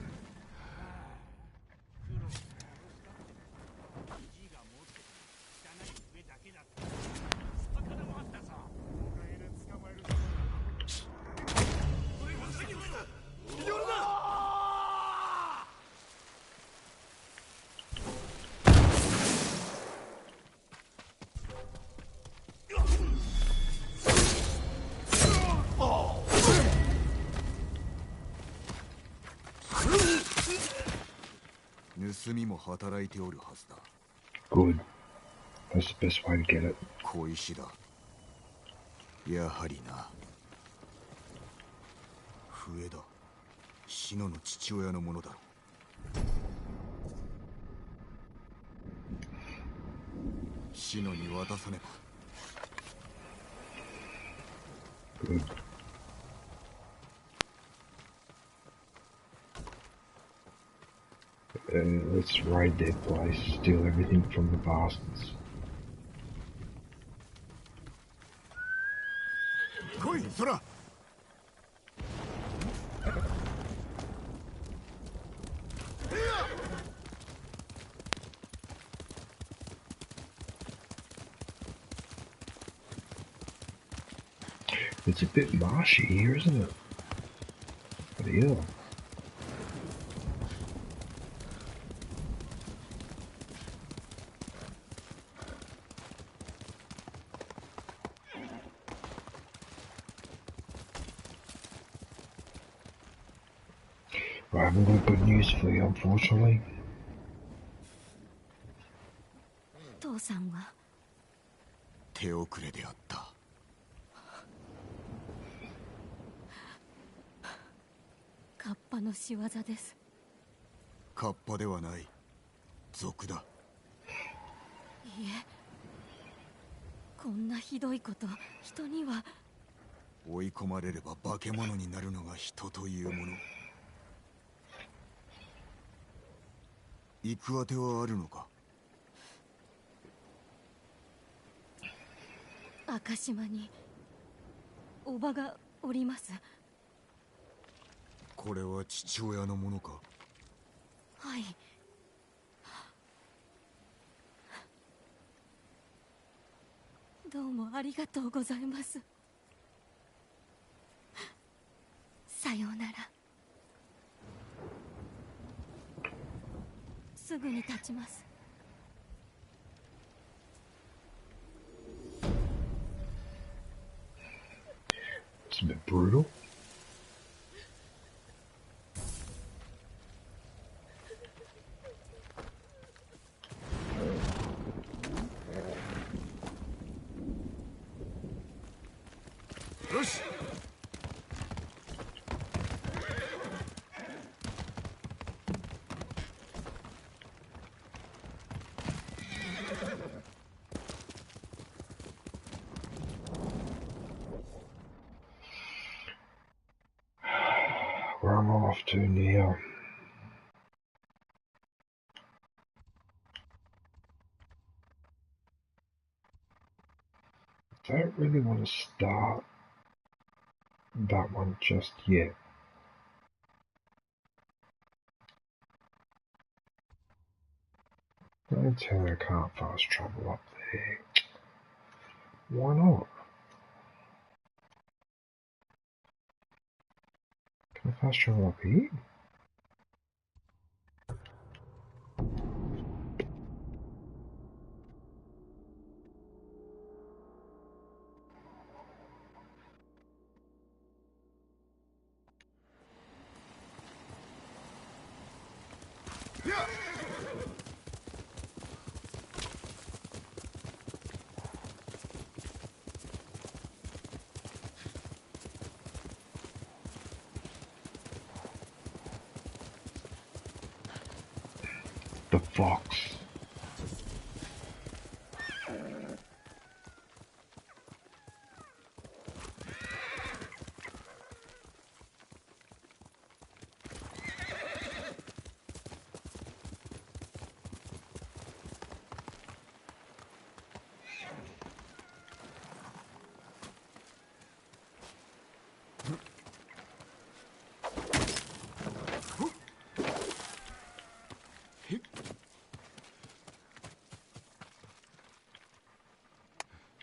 Good. That's the best way to get it. 小石だ。やはりな。笛だ。シノの父親のものだろう。シノに渡さねば。Good. Let's raid their place, steal everything from the bastards. Koi, Sora! It's a bit marshy here, isn't it? Bloody hell. I haven't got good news for you, unfortunately. 父さんは手遅れであった。カッパの仕業です。カッパではない。賊だ。いえ、こんなひどいこと人には。追い込まれれば化け物になるのが人というもの。行く当てはあるのか？赤島におばがおります。これは父親のものか？はい。どうもありがとうございます。さようなら。すぐに立ちます。It's a bit brutal. Where am I off to now? I don't really want to start that one just yet. Don't tell me I can't fast travel up there. Why not? Can I fast travel up here? The fox.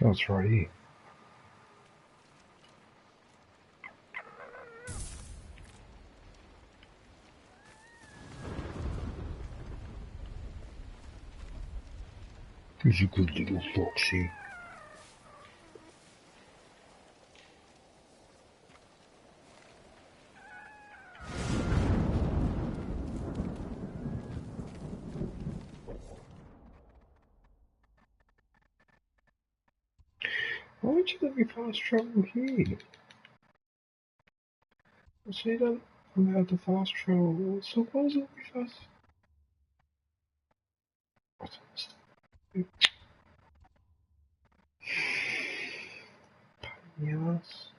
Oh, it's right here. He's a good little foxy. Why would you let me fast travel here? I see that I'm allowed to fast travel, so why does it let me fast? What's this? Yes.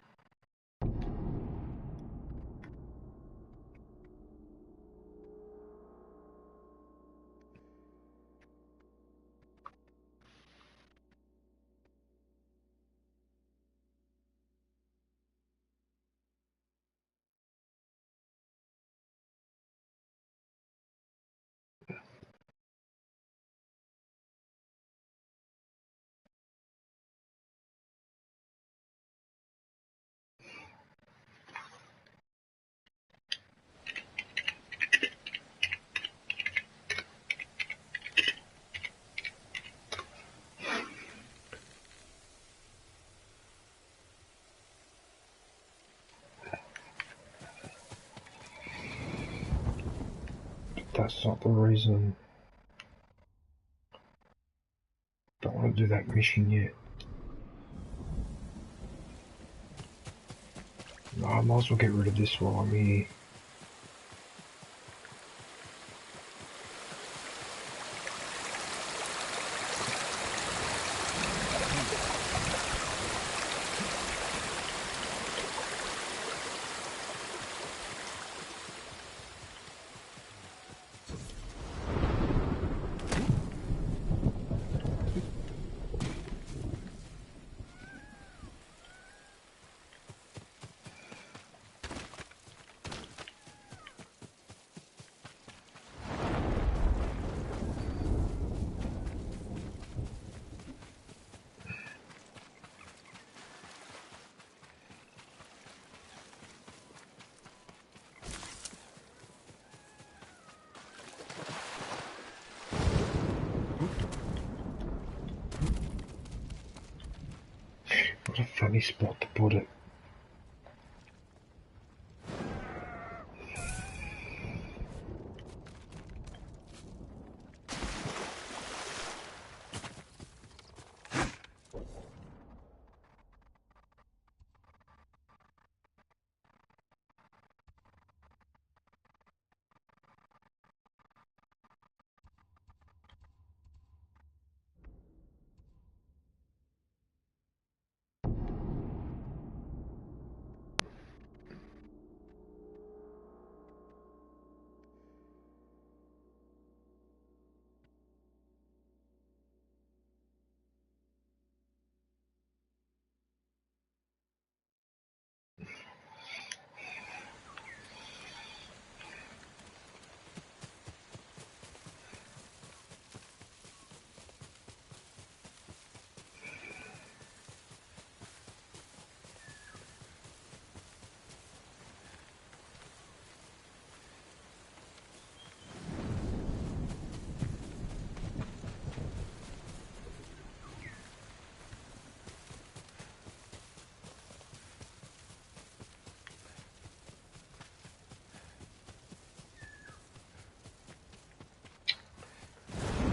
That's not the reason. Don't want to do that mission yet. No, I might as well get rid of this while I'm here. funny spot to put it.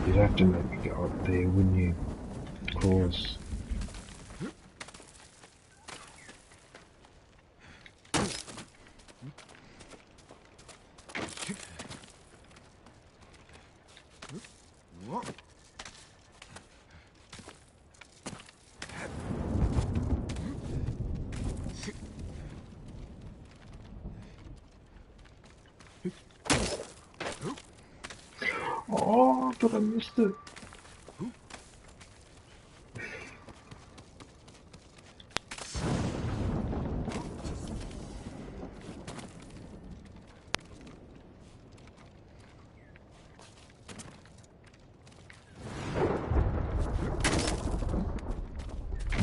You'd have to make me go up there, wouldn't you? Of course. Oh, but I missed it.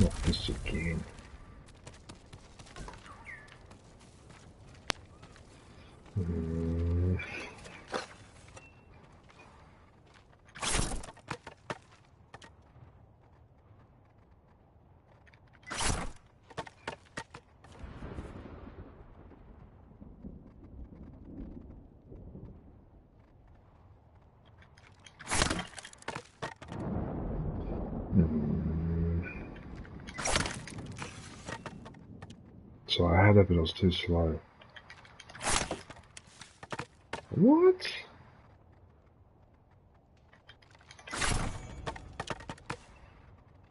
Not this again. So I had it, but it was too slow. What?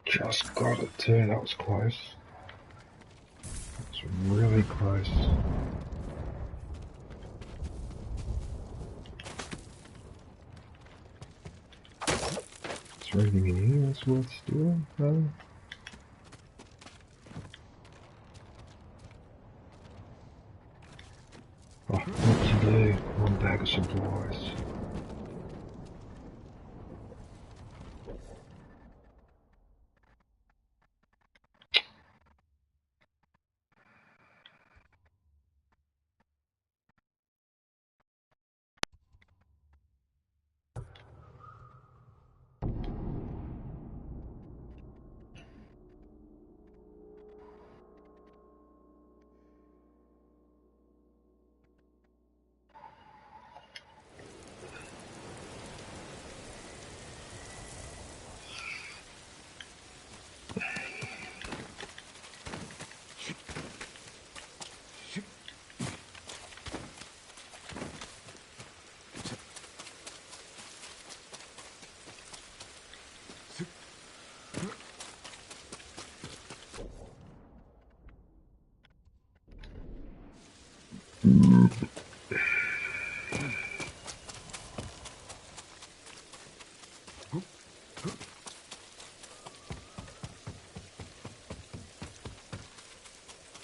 Just got it too, that was close. That's really close. Is there anything in here that's worth stealing? No? Oh, what to do? One bag of supplies.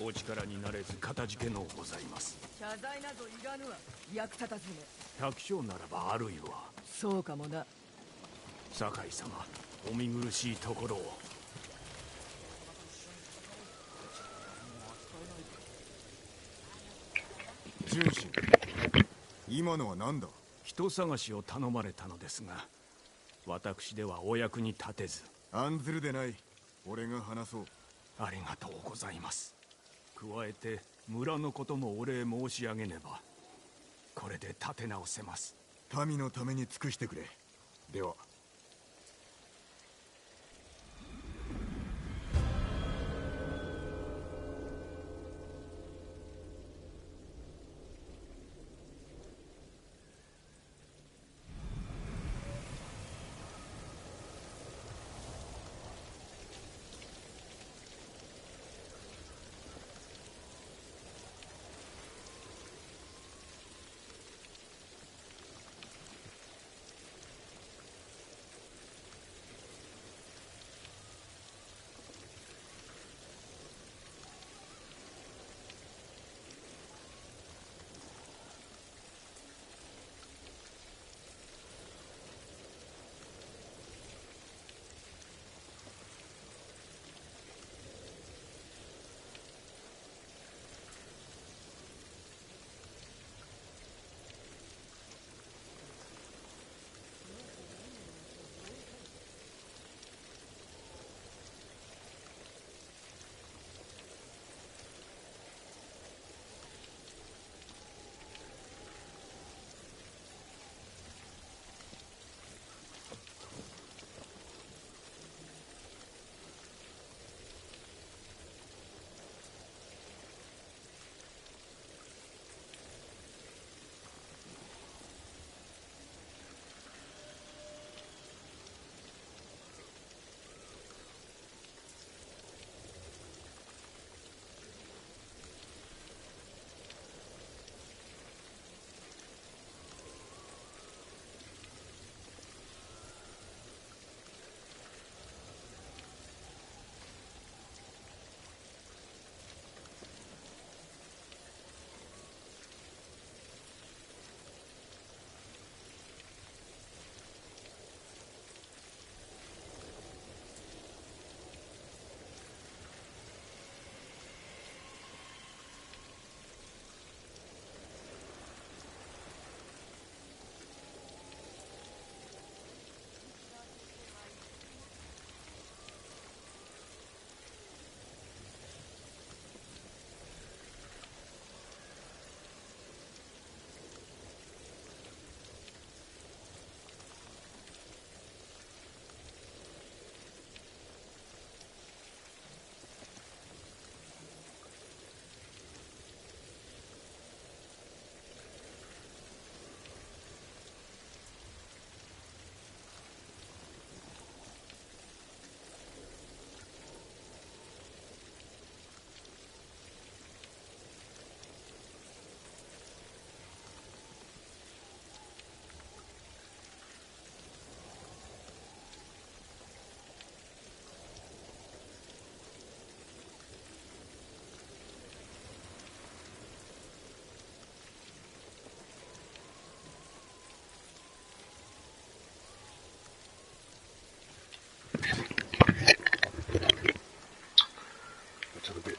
お力になれずかたじけのうございます。謝罪などいらぬわ、役立たずめ。百姓ならばあるいは。そうかもな。酒井様、お見苦しいところを。ジュンシン、今のは何だ？人探しを頼まれたのですが、私ではお役に立てず。案ずるでない。俺が話そう。ありがとうございます。加えて村のこともお礼申し上げねば。これで立て直せます。民のために尽くしてくれ。では。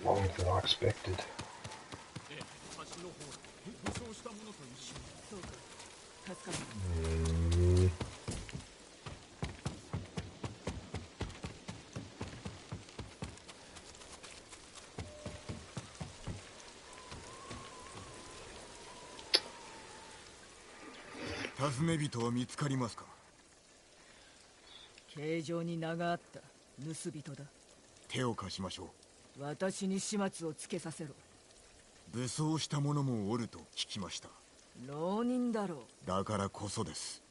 Longer than I expected. 尋ね人は見つかりますか？形状に名があった盗人だ。手を貸しましょう。私に始末をつけさせろ。武装した者もおると聞きました。浪人だろう。だからこそです。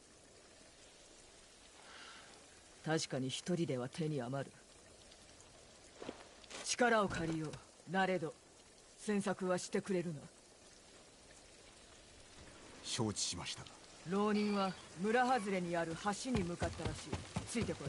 確かに一人では手に余る。力を借りよう。なれど詮索はしてくれるな。承知しました。浪人は村外れにある橋に向かったらしい。ついてこい。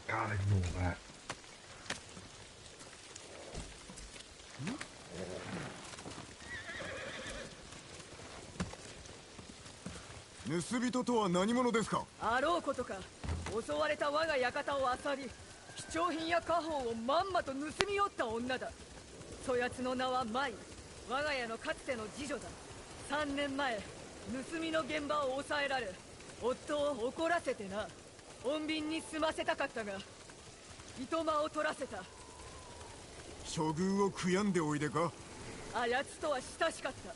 Can't ignore that. 盗人とは何者ですか？あろうことか襲われた我が館を漁り、貴重品や家宝をまんまと盗み寄った女だ。そやつの名は舞。我が家のかつての次女だ。3年前盗みの現場を抑えられ、夫を怒らせてな。穏便に済ませたかったがいとまを取らせた。処遇を悔やんでおいでか？あやつとは親しかった。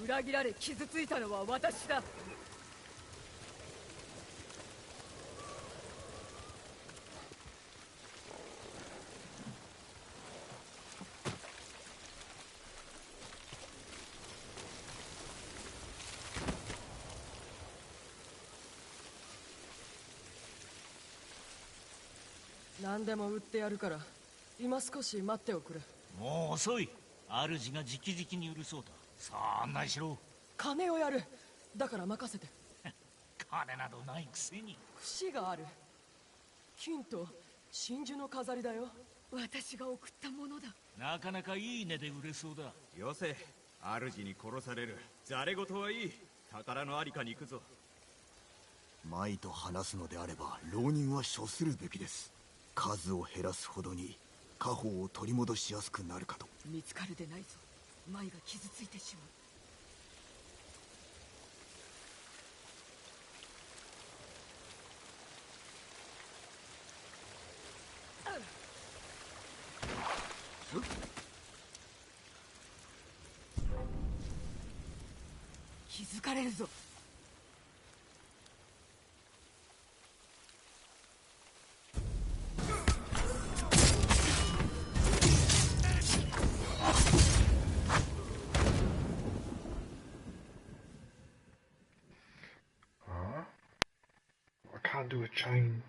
裏切られ傷ついたのは私だ。何でも売ってやるから今少し待っておくれ。もう遅い。主が直々に売るそうだ。さあ案内しろ。金をやる。だから任せて。金などないくせに。節がある。金と真珠の飾りだよ。私が送ったものだ。なかなかいい値で売れそうだ。よせ、主に殺される。ざれ言はいい。宝のありかに行くぞ。舞と話すのであれば浪人は処するべきです。数を減らすほどに家宝を取り戻しやすくなるかと。見つかるでないぞ。舞が傷ついてしまう。気づかれるぞ。I can't do a chain.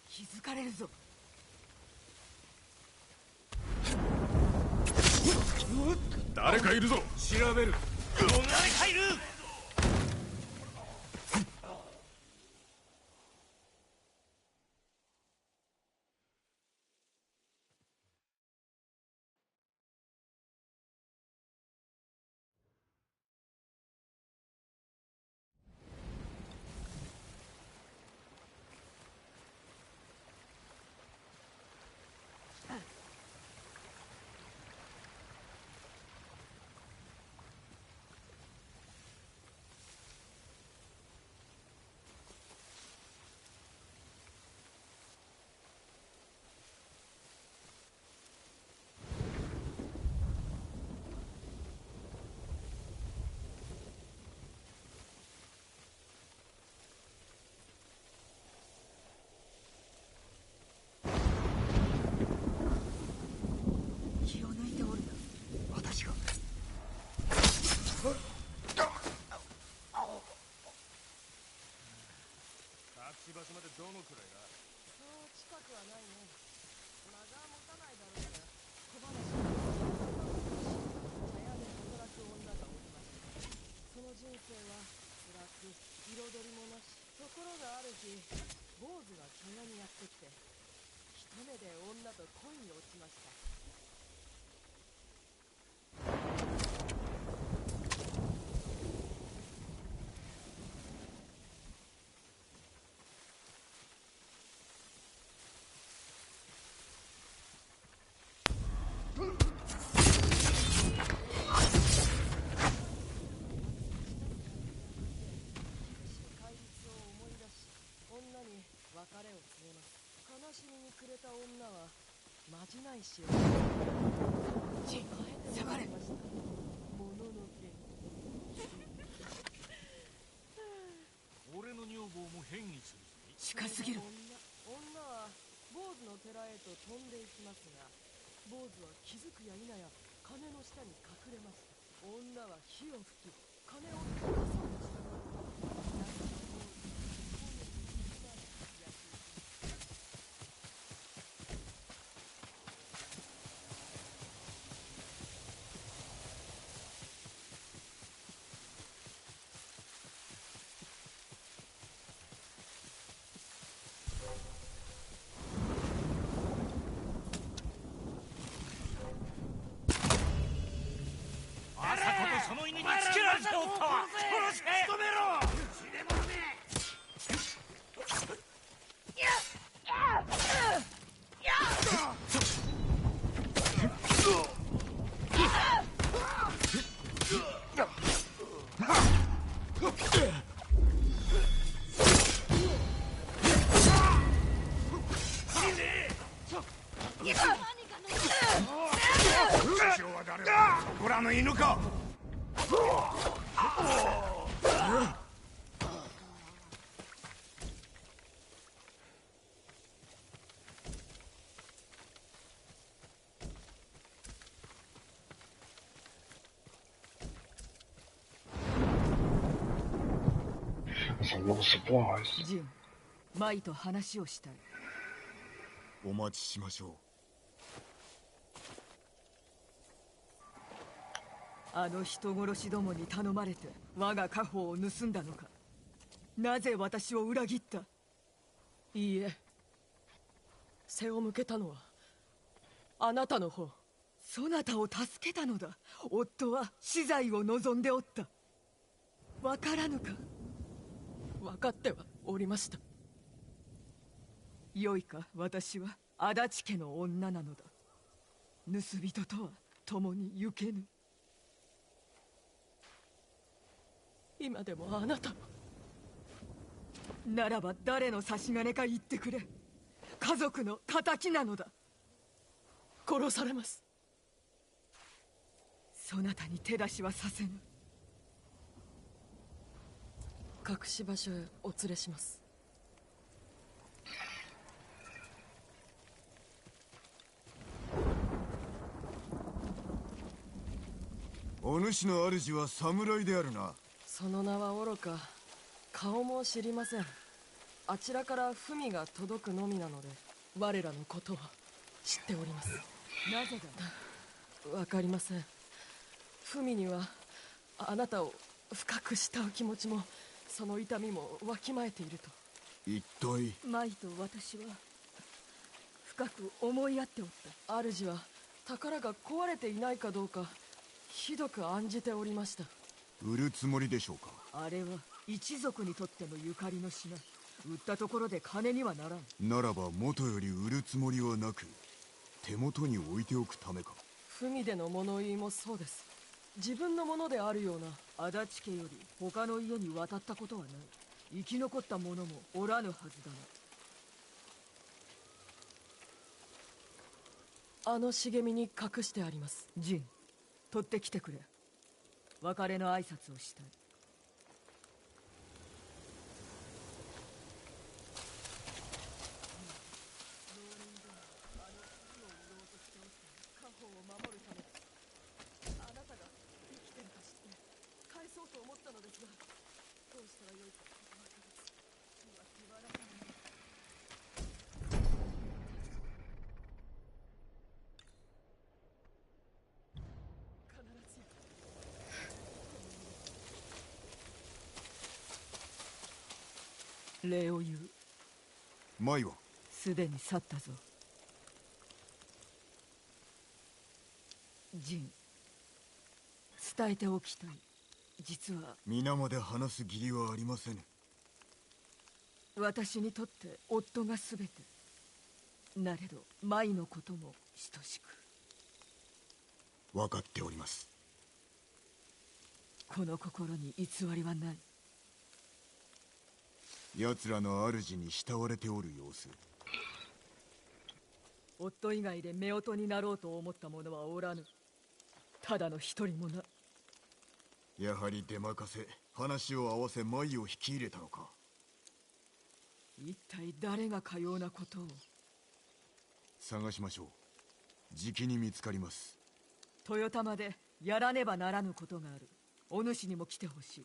気づかれるぞ。誰かいるぞ。調べる。誰かいる。気を抜いておるな。私が。隠し場所までどのくらいだ？そう近くはないね。間が持たないだろうから小話茶屋で働く女がおりました。その人生は辛く彩りもなし。ところがある日坊主が茶屋にやってきて一目で女と恋に落ちました。別れを告げます。悲しみに暮れた女はまじないしを下がれました。もののけ俺の女房も変異する。近すぎる。女は坊主の寺へと飛んでいきますが、坊主は気づくや否や鐘の下に隠れました。女は火を吹き鐘を溶かそうとしたのです。こらの犬か。That's a lot of supplies. ジン、マイと話をしたい。お待ちしましょう。あの人殺しどもに頼まれて我が家宝を盗んだのか。なぜ私を裏切った。いいえ、背を向けたのはあなたの方。そなたを助けたのだ。夫は死罪を望んでおった。わからぬか。分かってはおりました。よいか、私は足立家の女なのだ。盗人とは共に行けぬ。今でもあなたは。ならば誰の差し金か言ってくれ。家族の仇なのだ。殺されます。そなたに手出しはさせぬ。隠し場所へお連れします。お主の主は侍であるな。その名はおろか顔も知りません。あちらから文が届くのみなので我らのことは知っております。なぜだ。わかりません。文にはあなたを深く慕う気持ちもその痛みもわきまえていると。一体。マイと私は深く思い合っておった。主は宝が壊れていないかどうかひどく案じておりました。売るつもりでしょうか。あれは一族にとってのゆかりの品。売ったところで金にはならん。ならば元より売るつもりはなく手元に置いておくためか。文での物言いもそうです。自分のものであるような。足立家より他の家に渡ったことはない。生き残った者もおらぬはずだな。あの茂みに隠してあります。ジン、取ってきてくれ。別れの挨拶をしたい。礼を言う。舞はすでに去ったぞ。ジン、伝えておきたい。実は皆まで話す義理はありませぬ。私にとって夫が全て。なれど舞のことも等しく。分かっております。この心に偽りはない。奴らの主に慕われておる様子。夫以外で夫婦になろうと思った者はおらぬ。ただの一人もな。やはり出任せ話を合わせ舞を引き入れたのか。一体誰がかようなことを。探しましょう。じきに見つかります。豊玉でやらねばならぬことがある。お主にも来てほしい。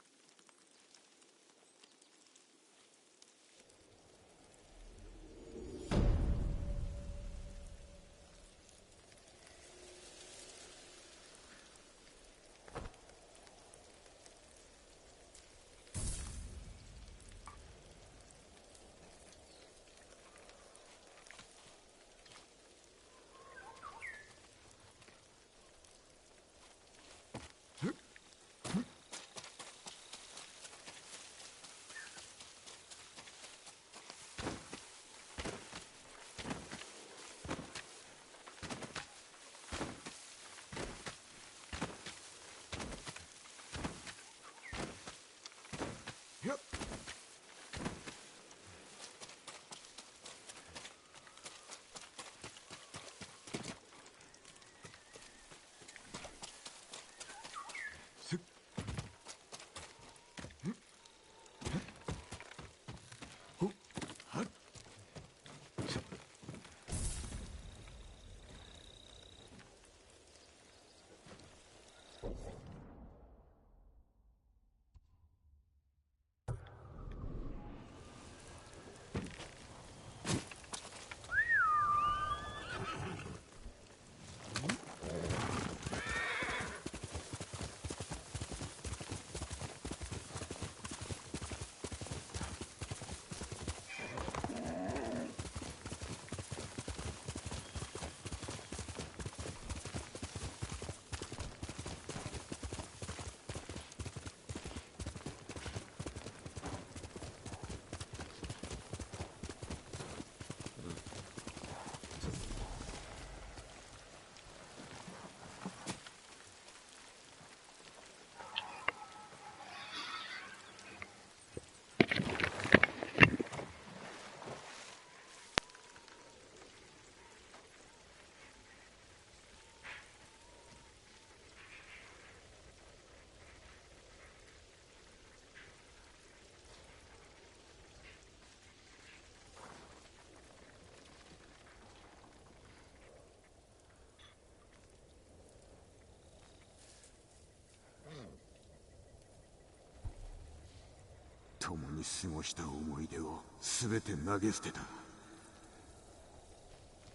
共に過ごした思い出を全て投げ捨てた。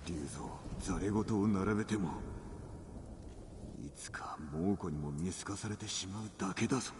竜像、ざれ言を並べてもいつか猛虎にも見透かされてしまうだけだぞ。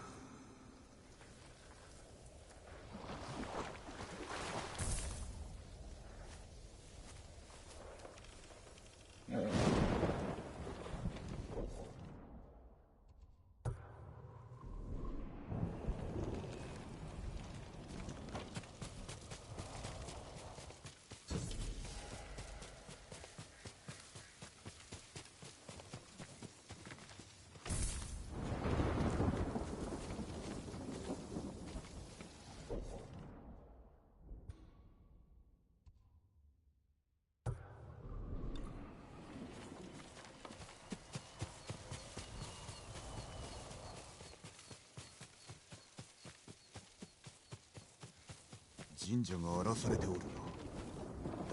神社が荒らされておるな。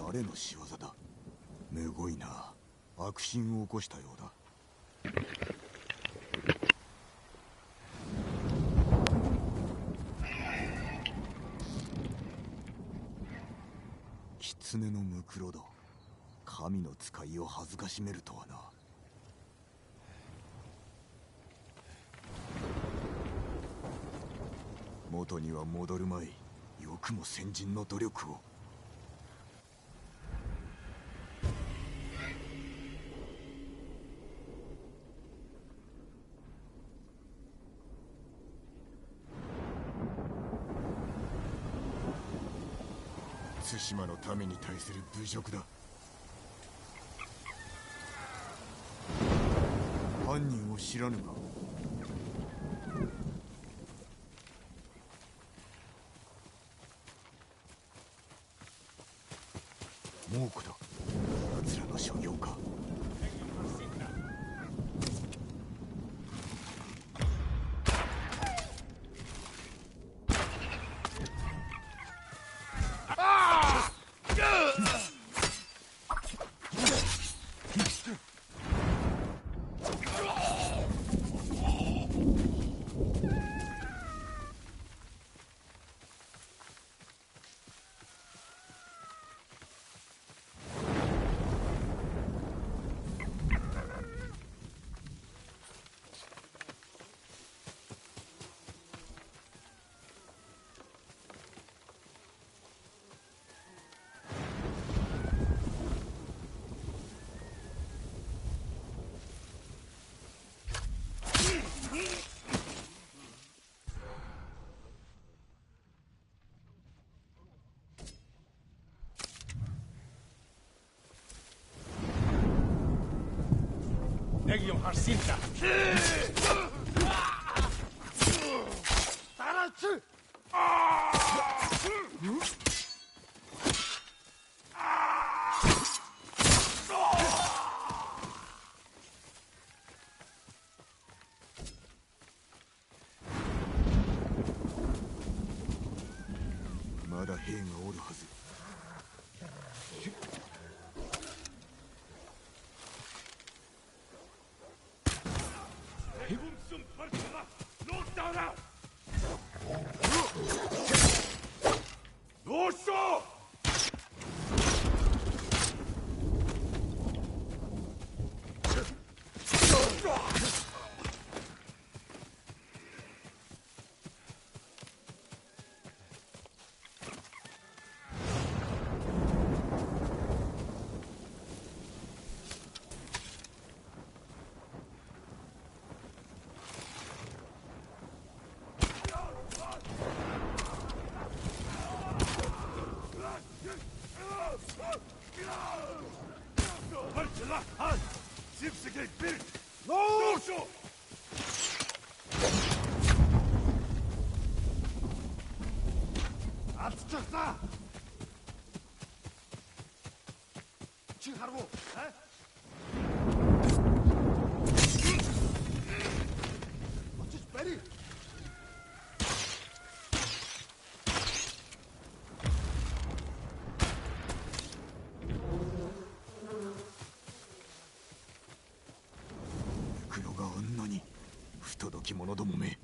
誰の仕業だ。むごいな。悪心を起こしたようだ。狐のムクロだ。神の使いを恥ずかしめるとはな。元には戻るまい。よくも先人の努力を。対馬のために対する侮辱だ。犯人を知らぬか。猛虎だ。奴らの所業か。Legion Harsinta. Taratsu! まだ兵がおるはず。不届き者どもめ。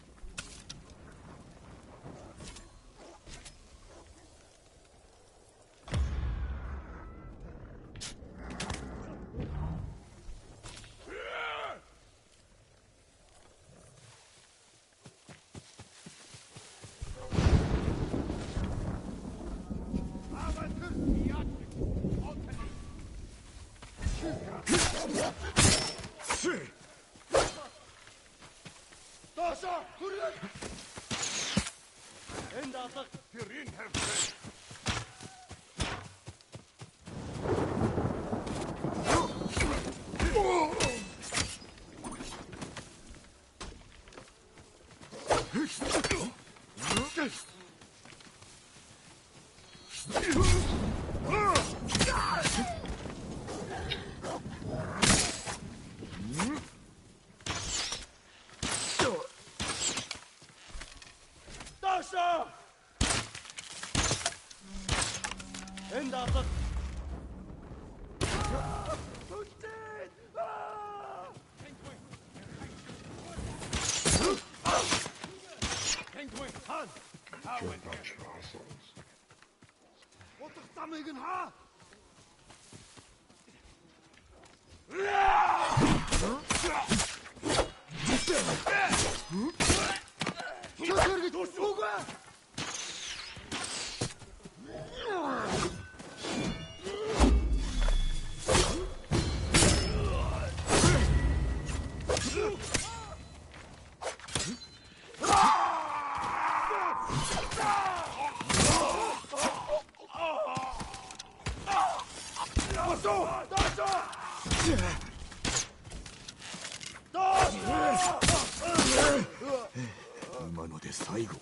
今ので最後。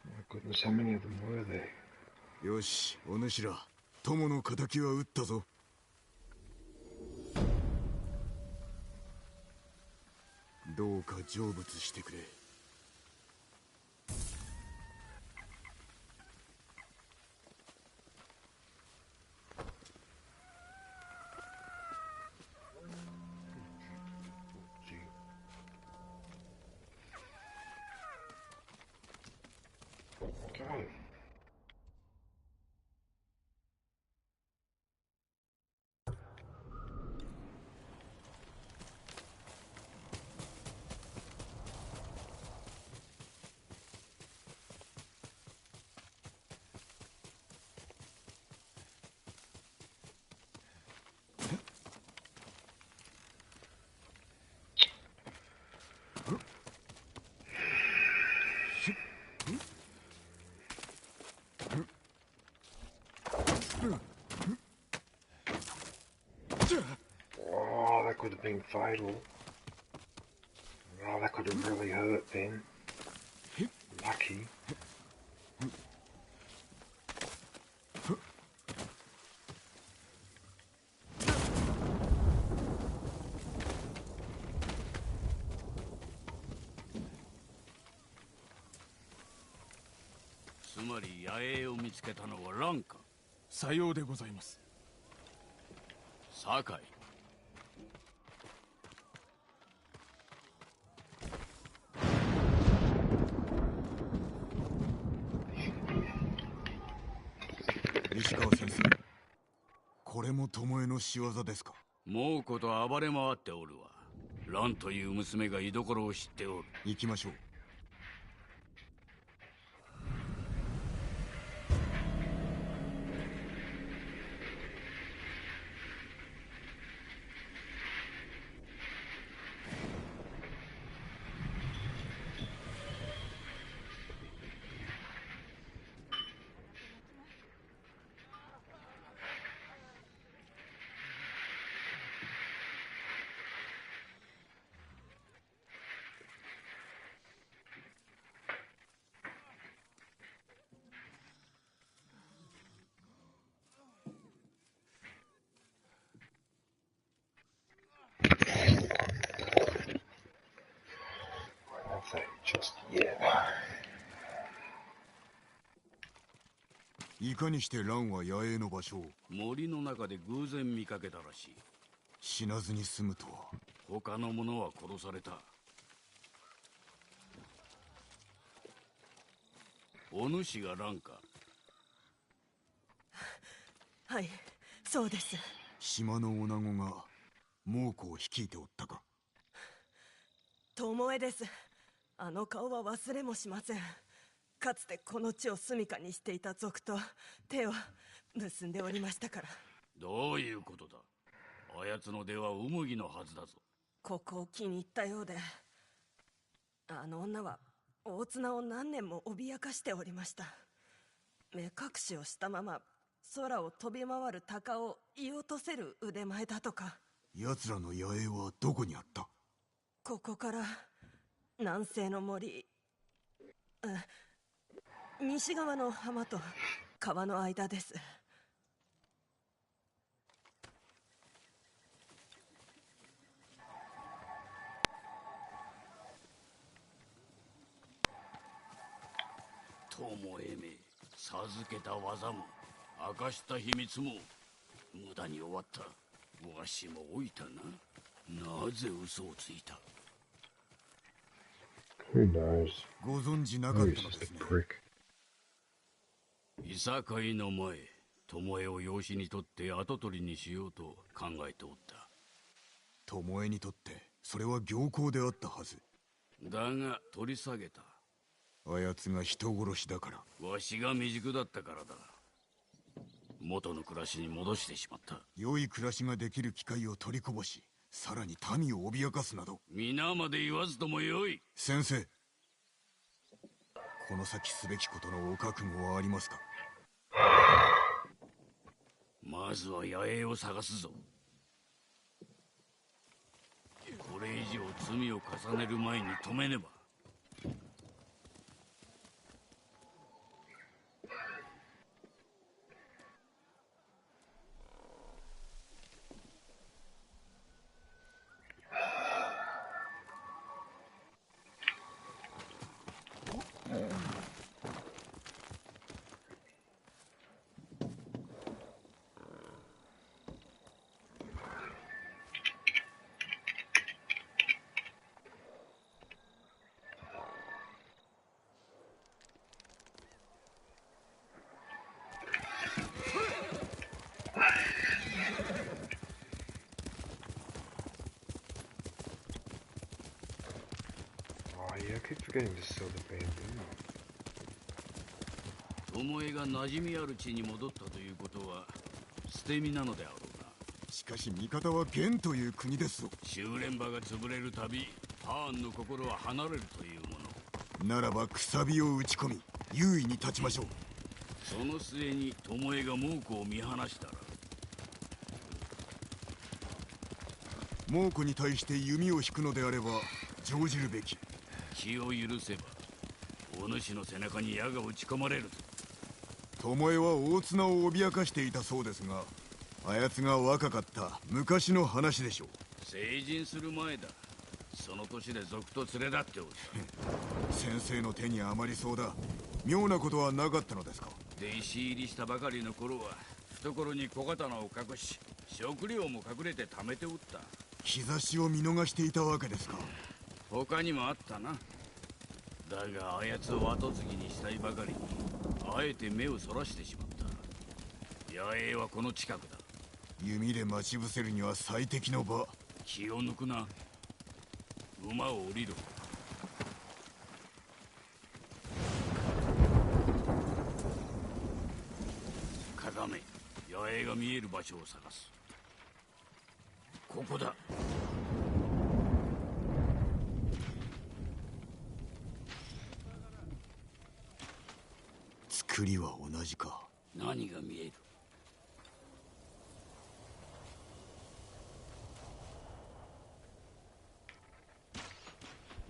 My goodness, how many of them were there? よし、お主ら、友の敵は撃ったぞ。どうか成仏してくれ。Oh, that could have been fatal. Oh, that could have really hurt then. Lucky. Sumari, 野営を見つけたのはランか。さようでございます。酒井。西川先生、これも巴の仕業ですか？猛虎と暴れ回っておるわ。ランという娘が居所を知っておる。行きましょう。いかにしてランは野営の場所を？森の中で偶然見かけたらしい。死なずに済むとは。他の者は殺された。お主がランか？はい、そうです。島の女子が猛虎を率いておったか？巴です。あの顔は忘れもしません。かつてこの地を住処にしていた族と手を結んでおりましたから。どういうことだ？あやつの出はウムギのはずだぞ。ここを気に入ったようで。あの女は大綱を何年も脅かしておりました。目隠しをしたまま空を飛び回る鷹を射落とせる腕前だとか。奴らの野営はどこにあった？ここから南西の森、西側の浜と川の間です。友えめ、授けた技も明かした秘密も無駄に終わった。わしも老いたな。なぜ嘘をついた？ Who knows? ご存知なかったのですね。いさかいの前、巴を養子にとって跡取りにしようと考えておった。巴にとってそれは行幸であったはず。だが取り下げた。あやつが人殺しだから？わしが未熟だったからだ。元の暮らしに戻してしまった。良い暮らしができる機会を取りこぼし、さらに民を脅かすなど。皆まで言わずともよい。先生、この先すべきことのお覚悟はありますか？まずは野営を探すぞ。これ以上罪を重ねる前に止めねば。Yeah, I keep forgetting to sell the bamboo. 巴が馴染みある地に戻ったということは捨て身なのであろうな。しかし味方は元という国ですぞ。修練場が潰れるたびハーンの心は離れるというものならばくさびを打ち込み優位に立ちましょう。その末に巴が猛虎を見放したら、猛虎に対して弓を引くのであれば乗じるべき。気を許せばお主の背中に矢が撃ち込まれるぞ。巴は大綱を脅かしていたそうですが、あやつが若かった昔の話でしょう。成人する前だ。その年で賊と連れ立っておる。先生の手に余りそうだ。妙なことはなかったのですか？弟子入りしたばかりの頃は懐に小刀を隠し食料も隠れて貯めておった。兆しを見逃していたわけですか？他にもあったな。だがあやつを後継ぎにしたいばかりにあえて目をそらしてしまった。野営はこの近くだ。弓で待ち伏せるには最適の場。気を抜くな。馬を降りろ。固め、野営が見える場所を探す。ここだ。作りは同じか。何が見える？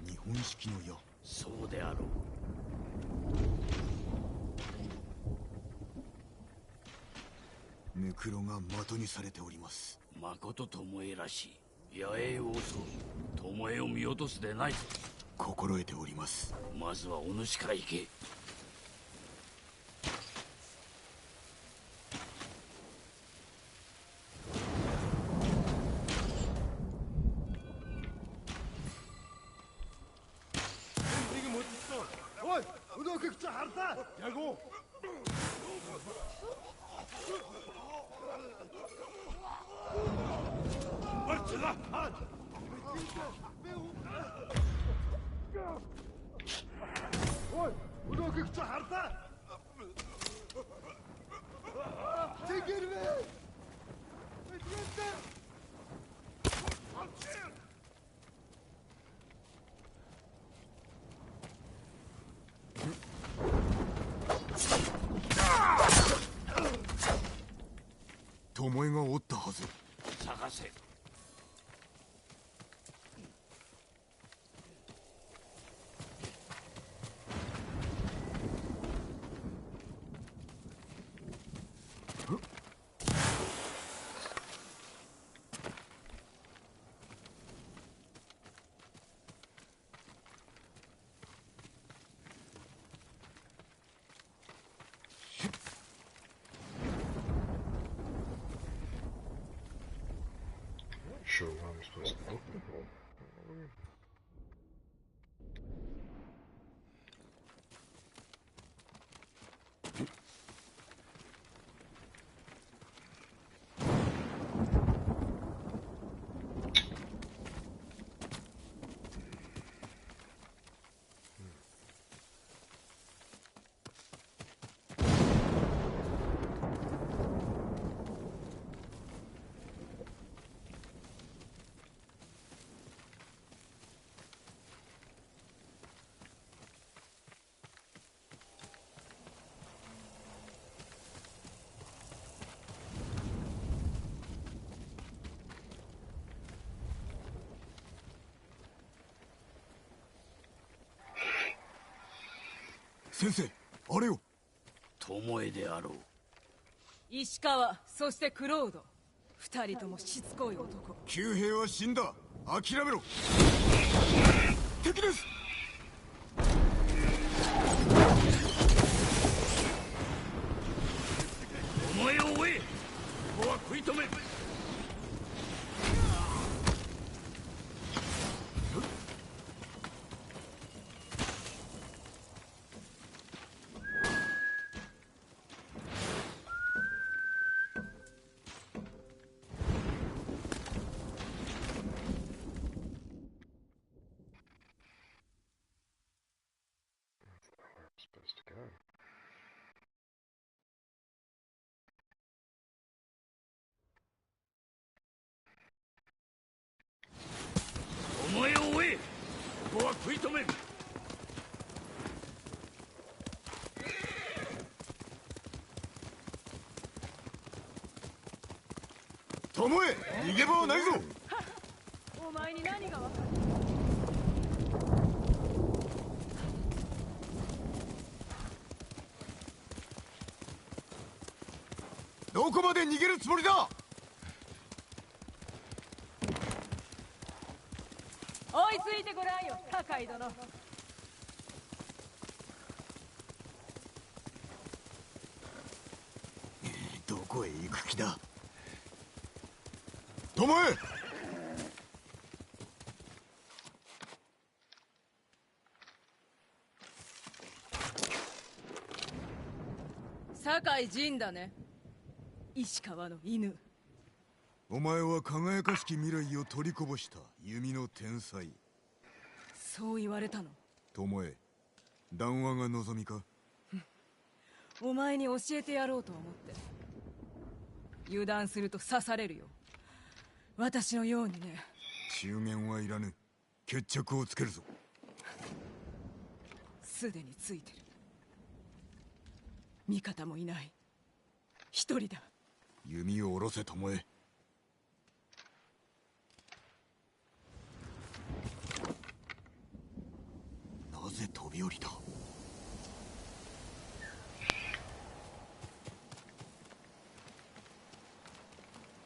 日本式の矢。そうであろう。ムクロが的にされております。まこと巴らしい。野営を襲う。巴を見落とすでないぞ。心得ております。まずはお主から行け。巴がおったはず。探せ。Sure, I'm supposed to open it.先生、あれよ。巴であろう。石川、そしてクロード、二人ともしつこい男。旧兵は死んだ。諦めろ。敵です。巴を追え。ここは食い止め。Supposed to go. 巴を追え。ここは食い止める。巴、逃げ場はないぞ。お前に何がわかる。どこまで逃げるつもりだ。追いついてごらんよ、高井殿。どこへ行く気だ。巴。酒井仁だね。石川の犬。お前は輝かしき未来を取りこぼした弓の天才。そう言われたの。巴、談話が望みか。お前に教えてやろうと思って。油断すると刺されるよ。私のようにね。中言はいらぬ。決着をつけるぞ。すでについてる。味方もいない。一人だ。弓を下ろせ、巴。なぜ飛び降りた。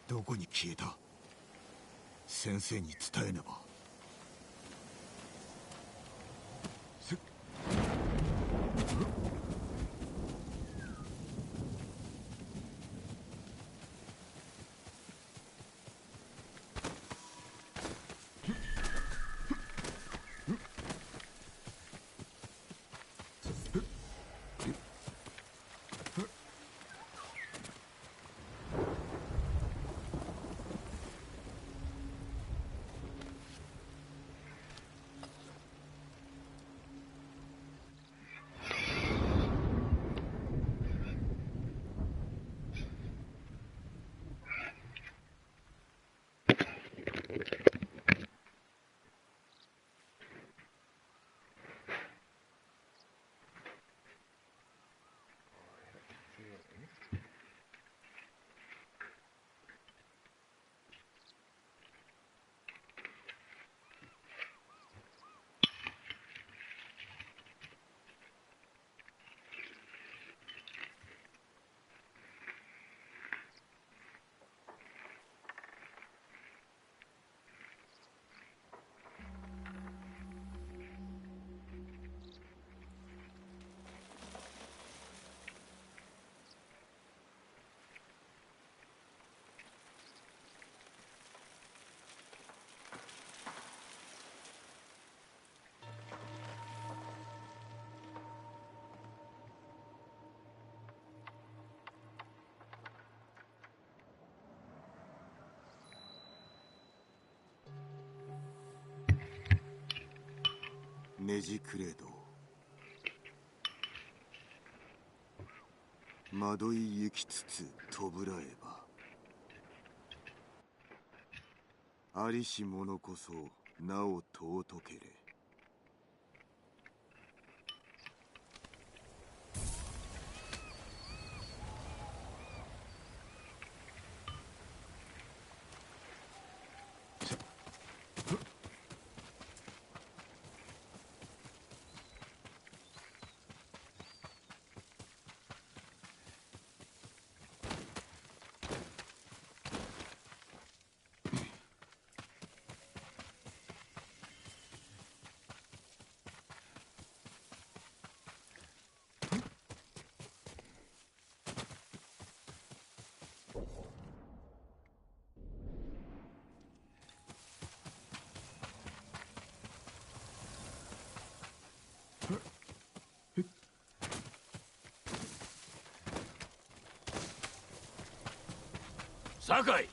どこに消えた。先生に伝えねば。ネジクレード、惑い行きつつ弔えば、ありし者こそなお尊けれ。酒井、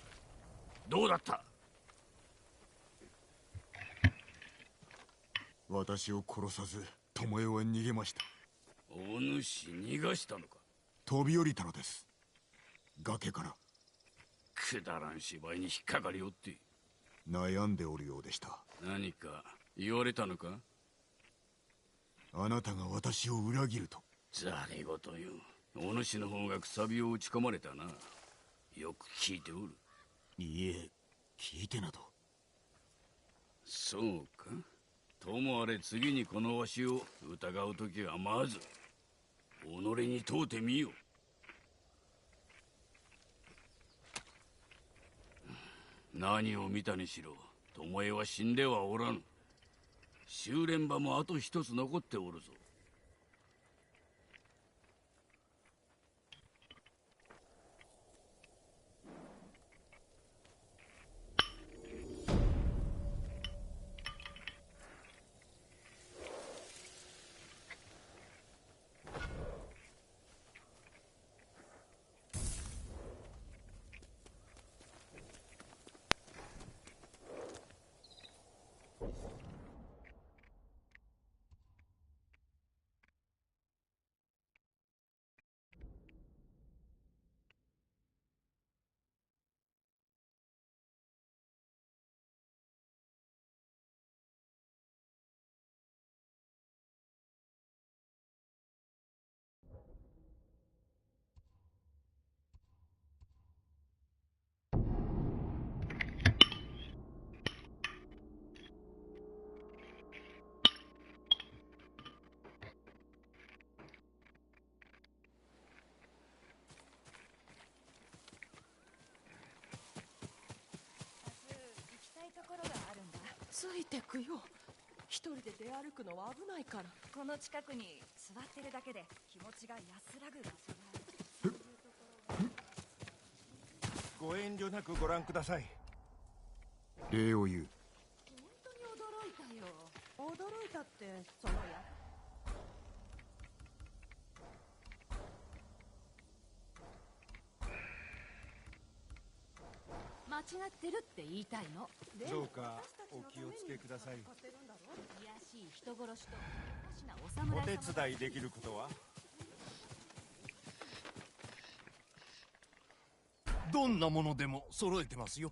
どうだった？私を殺さず巴は逃げました。お主逃がしたのか？飛び降りたのです、崖から。くだらん芝居に引っかかりおって。悩んでおるようでした。何か言われたのか？あなたが私を裏切ると。ざれ言よ。お主の方がくさびを打ち込まれたな。よく聞いておる。いえ、聞いてなど。そうか。ともあれ次にこのわしを疑うときはまず己に問うてみよ。何を見たにしろ巴は死んではおらぬ。修練場もあと一つ残っておるぞ。ついてくよ。一人で出歩くのは危ないから。この近くに座ってるだけで気持ちが安らぐ場所が。ご遠慮なくご覧ください。礼を言う。本当に驚いたよ。驚いたってそのや。間違ってるって言いたいの。どうかお気をつけください。卑しい人殺しとおかしなお侍様。お手伝いできることは？どんなものでも揃えてますよ。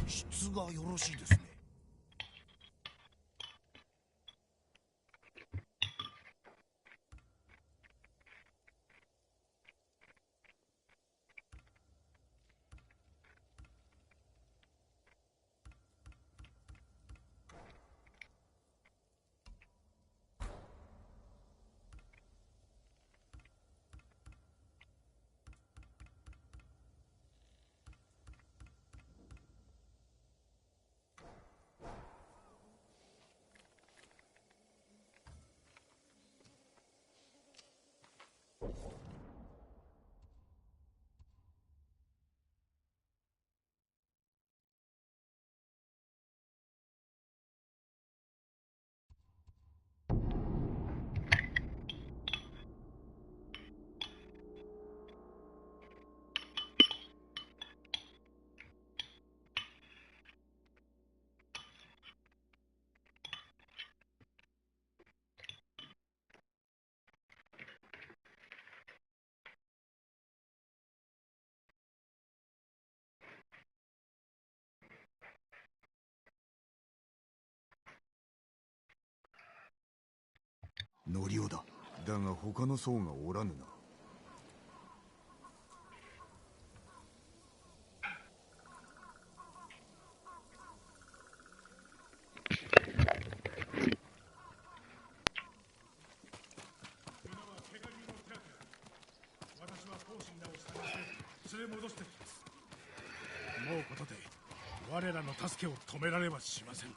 質がよろしいですね。ノリオだ。だが他の僧がおらぬな。連れ戻してきます。もうことで我らの助けを止められはしません。う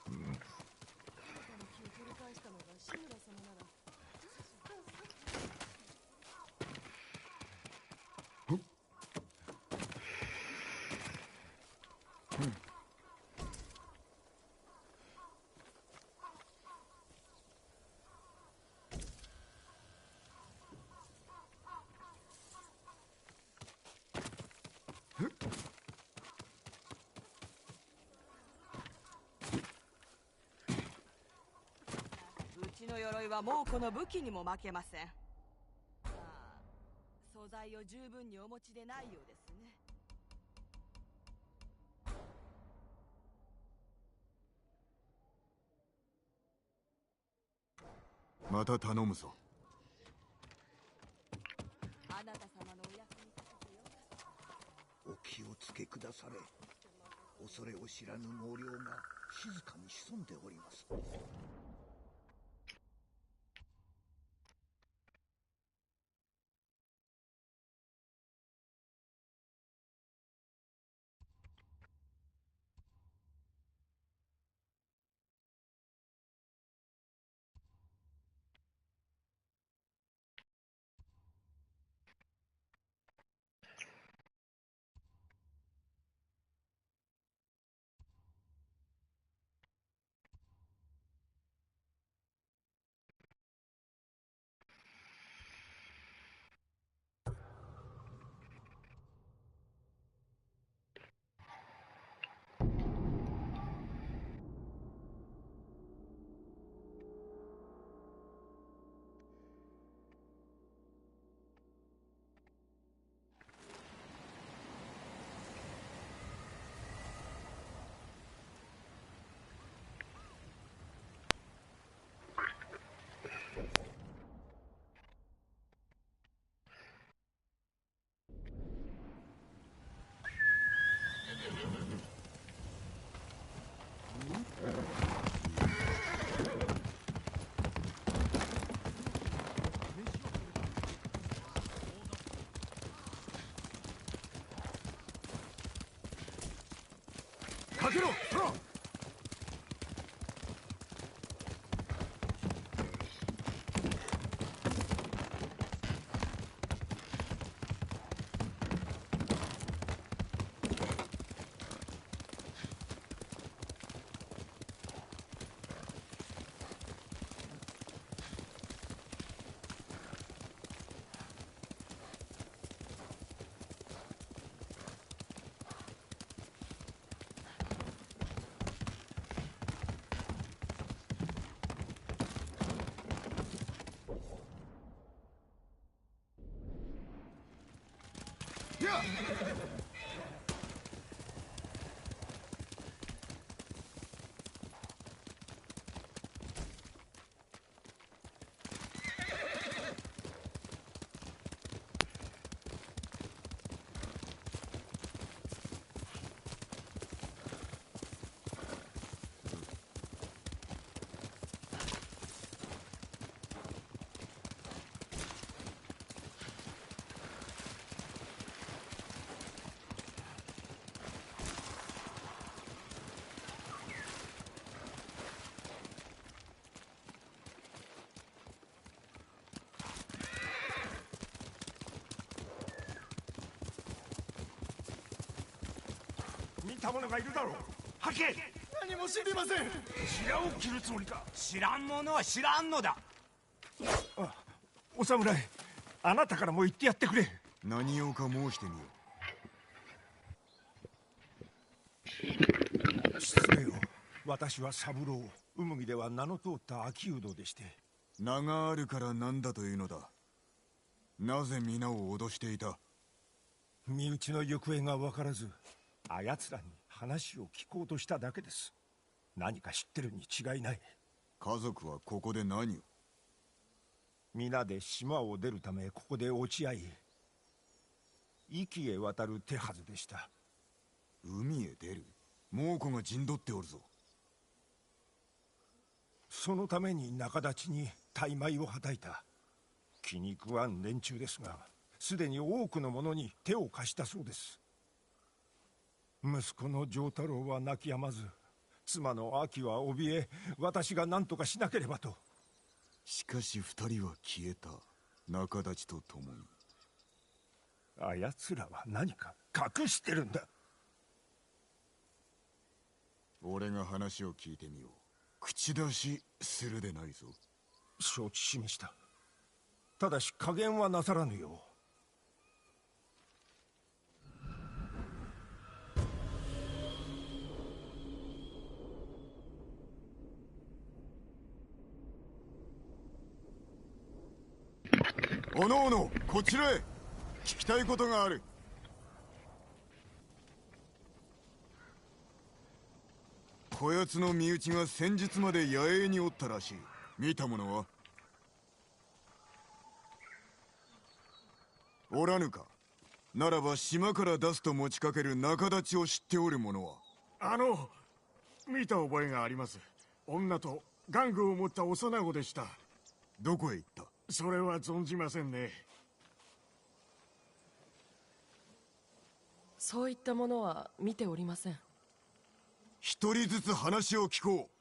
ちの鎧はもうこの武器にも負けません。まあ、素材を十分にお持ちでないようですね。また頼むぞ。あなた様のお役に立ててよかった。お気をつけくだされ。恐れを知らぬ猛量が静かに潜んでおります。かけろ、トラ！見た者がいるだろう。吐け。何も知りません。白を切るつもりか。知らん者は知らんのだ。お侍、あなたからも言ってやってくれ。何用か申してみよう。失礼を。私は三郎。うむぎでは名の通った秋うどでして。名があるから何だというのだ。なぜ皆を脅していた。身内の行方が分からず、あやつらに話を聞こうとしただけです。何か知ってるに違いない。家族はここで何を。皆で島を出るためここで落ち合い、壱岐へ渡る手はずでした。海へ出る？猛虎が陣取っておるぞ。そのために仲立ちに大枚をはたいた。気に食わん連中ですが、すでに多くの者に手を貸したそうです。息子の丈太郎は泣き止まず、妻の秋は怯え、私が何とかしなければと。しかし二人は消えた。仲立ちと共に。あやつらは何か隠してるんだ。俺が話を聞いてみよう。口出しするでないぞ。承知しました。ただし加減はなさらぬよう。おのおのこちらへ。聞きたいことがある。こやつの身内が先日まで野営におったらしい。見た者はおらぬか。ならば島から出すと持ちかける仲立ちを知っておる者は。見た覚えがあります。女と玩具を持った幼子でした。どこへ行った？それは存じませんね。そういったものは見ておりません。一人ずつ話を聞こう。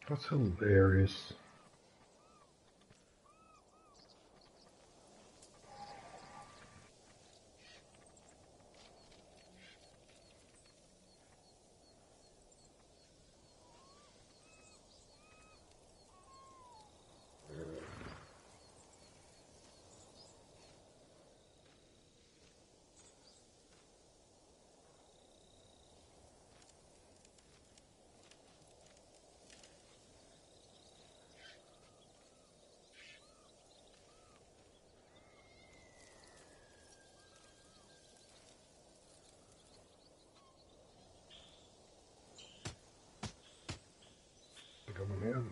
That's hilarious. Coming out.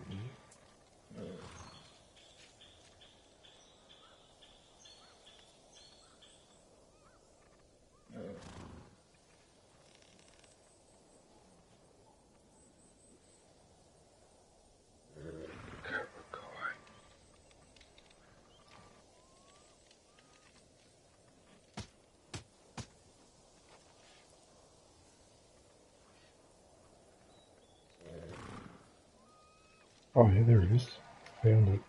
Oh yeah, there it is. Found it.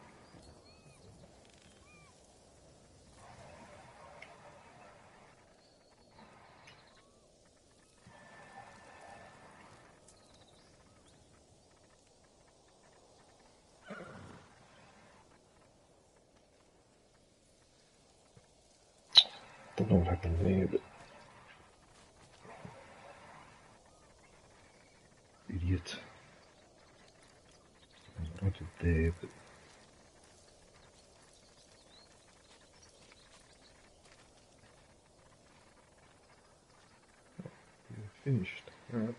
Don't know what happened there, but idiot. I don't know what I did there, but finished. Alright.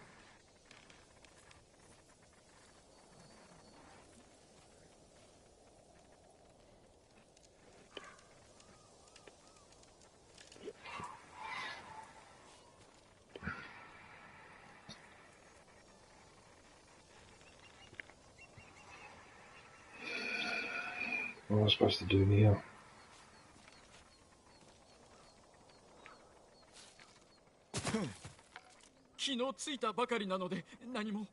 What am I supposed to do now? 昨日着いたばかりなので何も。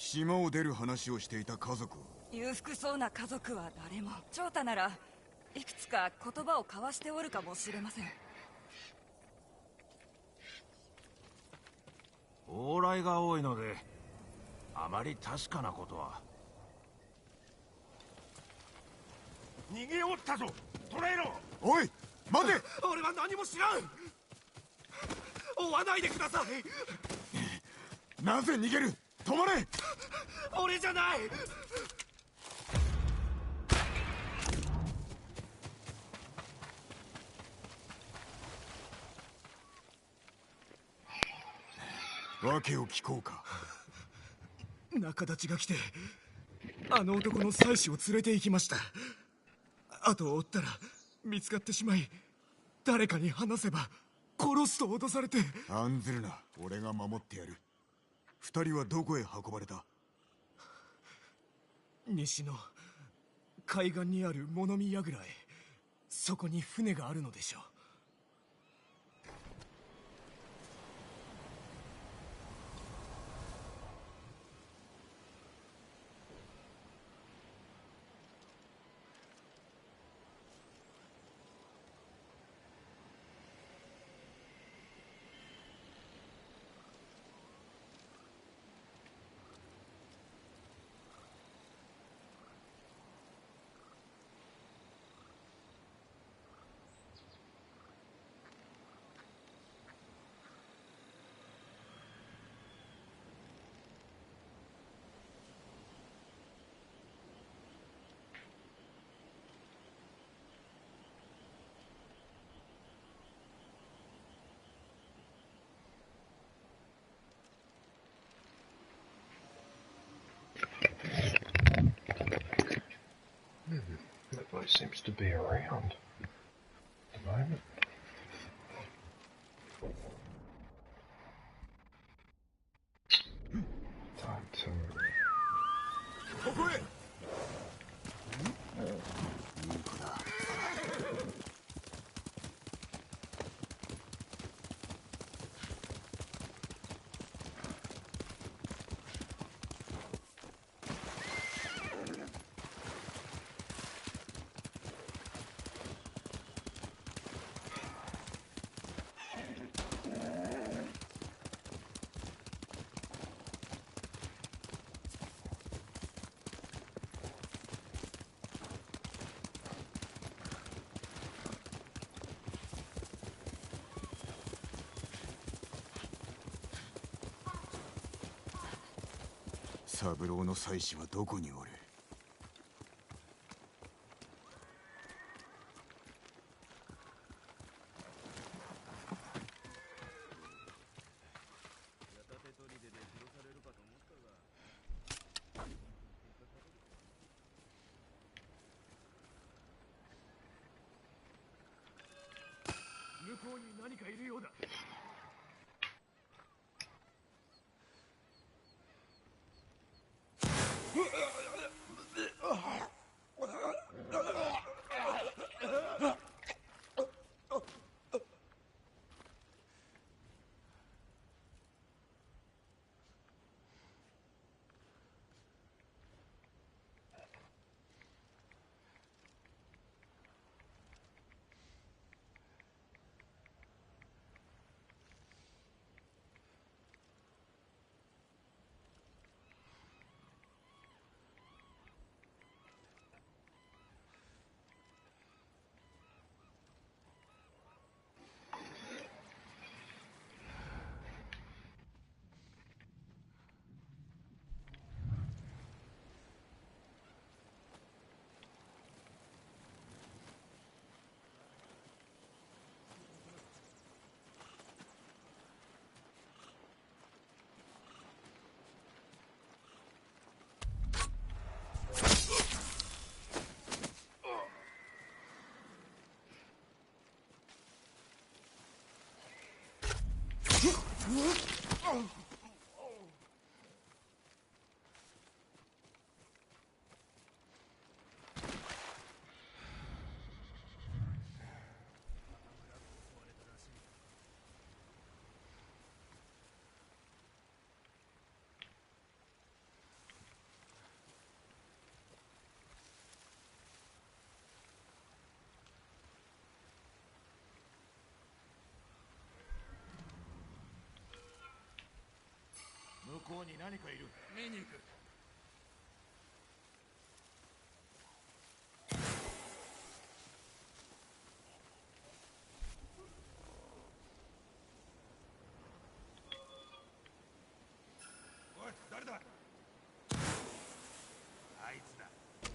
島を出る話をしていた家族。裕福そうな家族は誰も。長太ならいくつか言葉を交わしておるかもしれません。往来が多いのであまり確かなことは。逃げおったぞ、捕らえろ。おい待て。俺は何も知らん。追わないでください。なぜ逃げる。止まれ。俺じゃない。訳を聞こうか。仲立ちが来てあの男の妻子を連れて行きました。後を追ったら見つかってしまい、誰かに話せば殺すと脅されて。案ずるな、俺が守ってやる。二人はどこへ運ばれた。西の海岸にある物見櫓へ。そこに船があるのでしょう。Nobody seems to be around at the moment. Time to... ここへ。三郎の妻子はどこにおる。向こうに何かいるようだ。こうに何かいる。見に行く。おい、誰だ。あいつだ。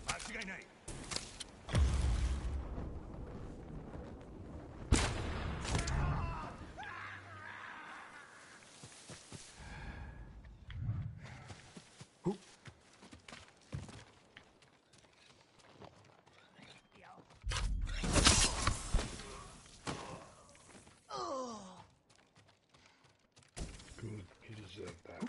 間違いない。Good, you deserve that.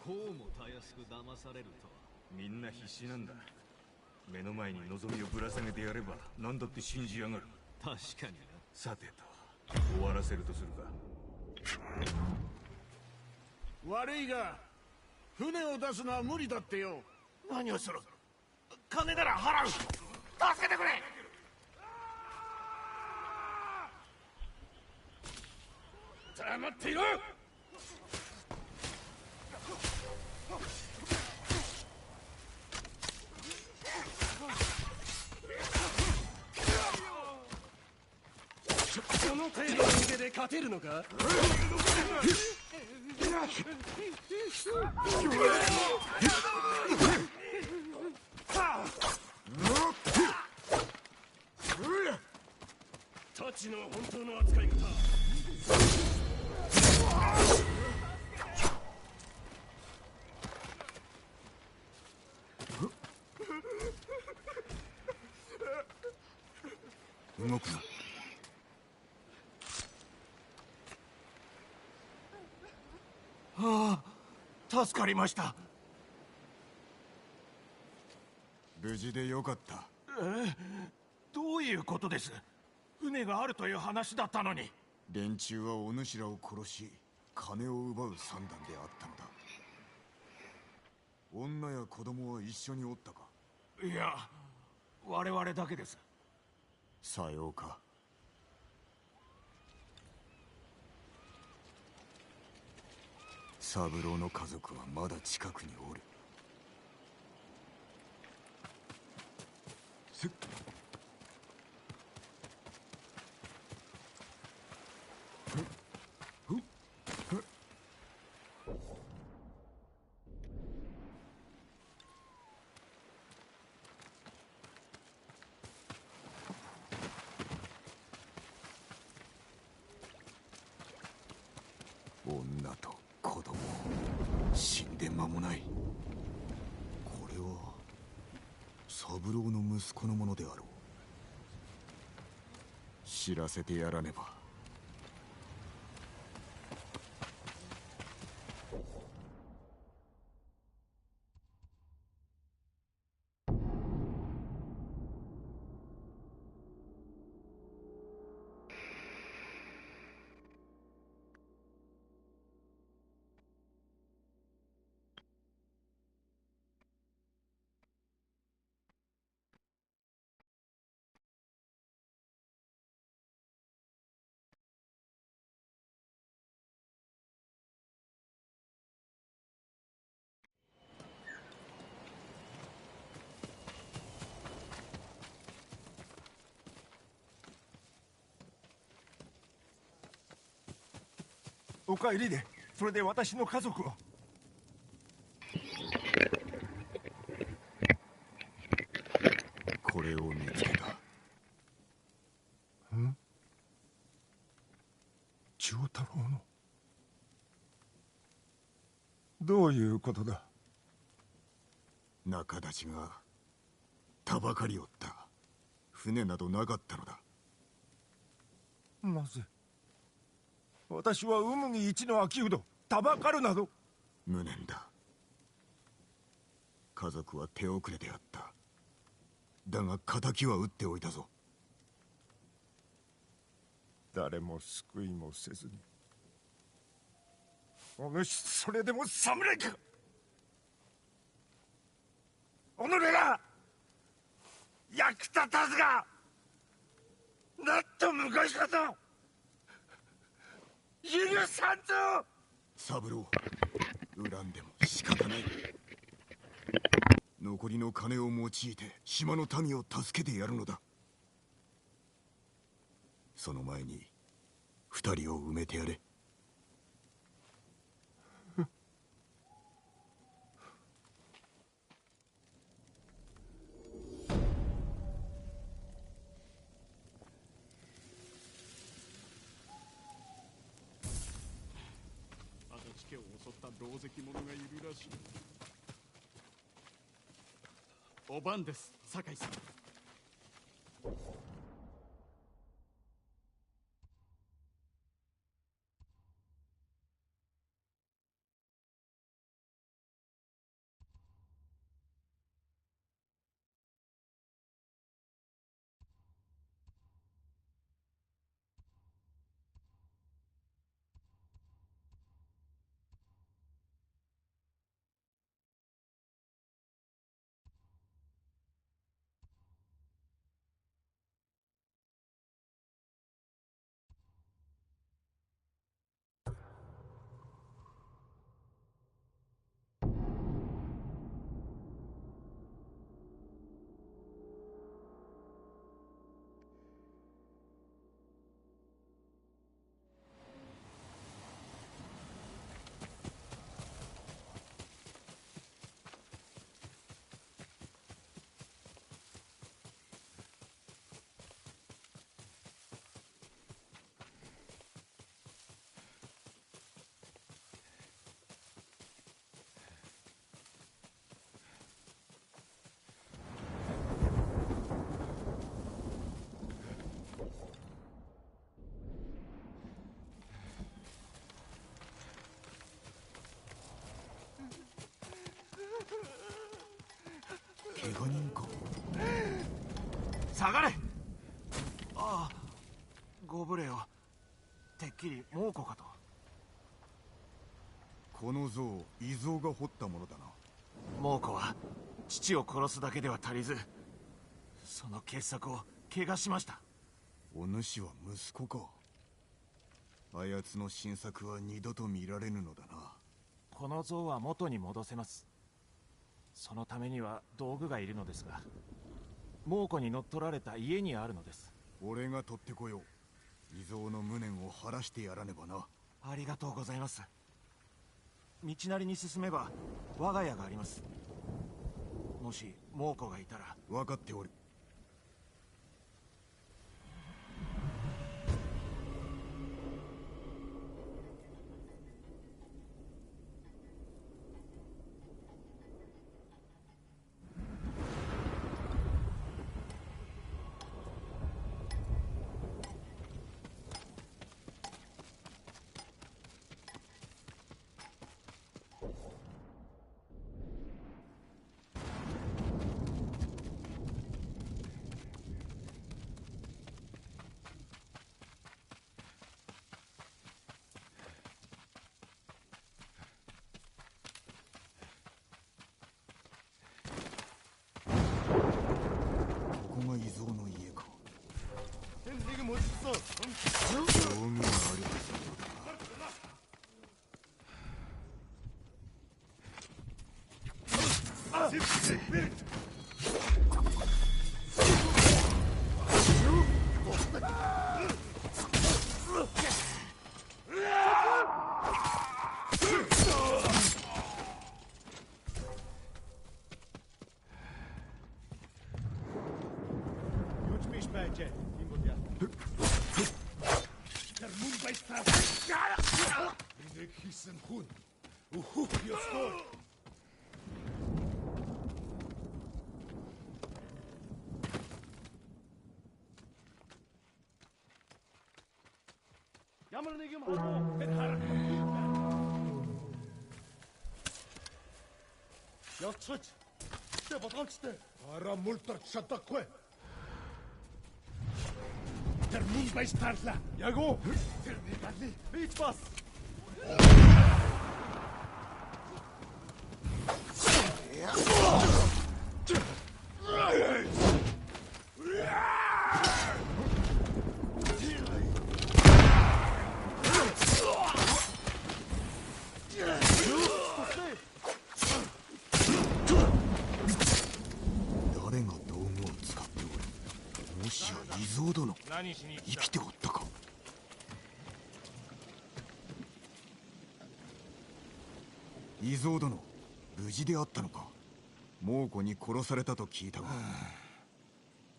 こうもたやすく騙されるとは。みんな必死なんだ。目の前に望みをぶら下げてやれば何だって信じやがる。確かにな。さてと終わらせるとするか。悪いが船を出すのは無理だってよ。何をする。金なら払う。助けてくれ。黙っていろ。この程度の腕で勝てるのか。タチの本当の扱い方。動くな。ああ、助かりました。無事でよかった。どういうことです。船があるという話だったのに。連中はお主らを殺し金を奪う算段であったのだ。女や子供は一緒におったか。いや、我々だけです。さようか。三郎の家族はまだ近くにおる。女と子供死んで間もない。これは三郎の息子のものであろう。知らせてやらねば。お帰りで。それで私の家族は。これを見つけた。ん？長太郎の。どういうことだ。仲立ちがたばかりおった。船などなかったのだ。なぜ。私は海に一の秋うど、たばかるなど。無念だ。家族は手遅れであった。だが仇は撃っておいたぞ。誰も救いもせずに。お主それでも侍か。己ら役立たずがなんとむごいこと許さんぞ。三郎、恨んでも仕方ない。残りの金を用いて島の民を助けてやるのだ。その前に二人を埋めてやれ。足立家を襲った同石者がいるらしい。お番です、酒井さん。怪我人か。下がれ。ああ、ご無礼を。てっきり猛虎かと。この像、異蔵が彫ったものだな。猛虎は父を殺すだけでは足りず、その傑作を怪我しました。お主は息子か。あやつの新作は二度と見られぬのだな。この像は元に戻せます。そのためには道具がいるのですが、猛虎に乗っ取られた家にあるのです。俺が取ってこよう。異蔵の無念を晴らしてやらねばな。ありがとうございます。道なりに進めば我が家があります。もし猛虎がいたら。分かっておる。Forse potreste. Ara multa chatakwe. Termin bei startla. Jago. Termin badli. Hiç bas.生きておったか。伊蔵殿、無事であったのか。猛虎に殺されたと聞いたが。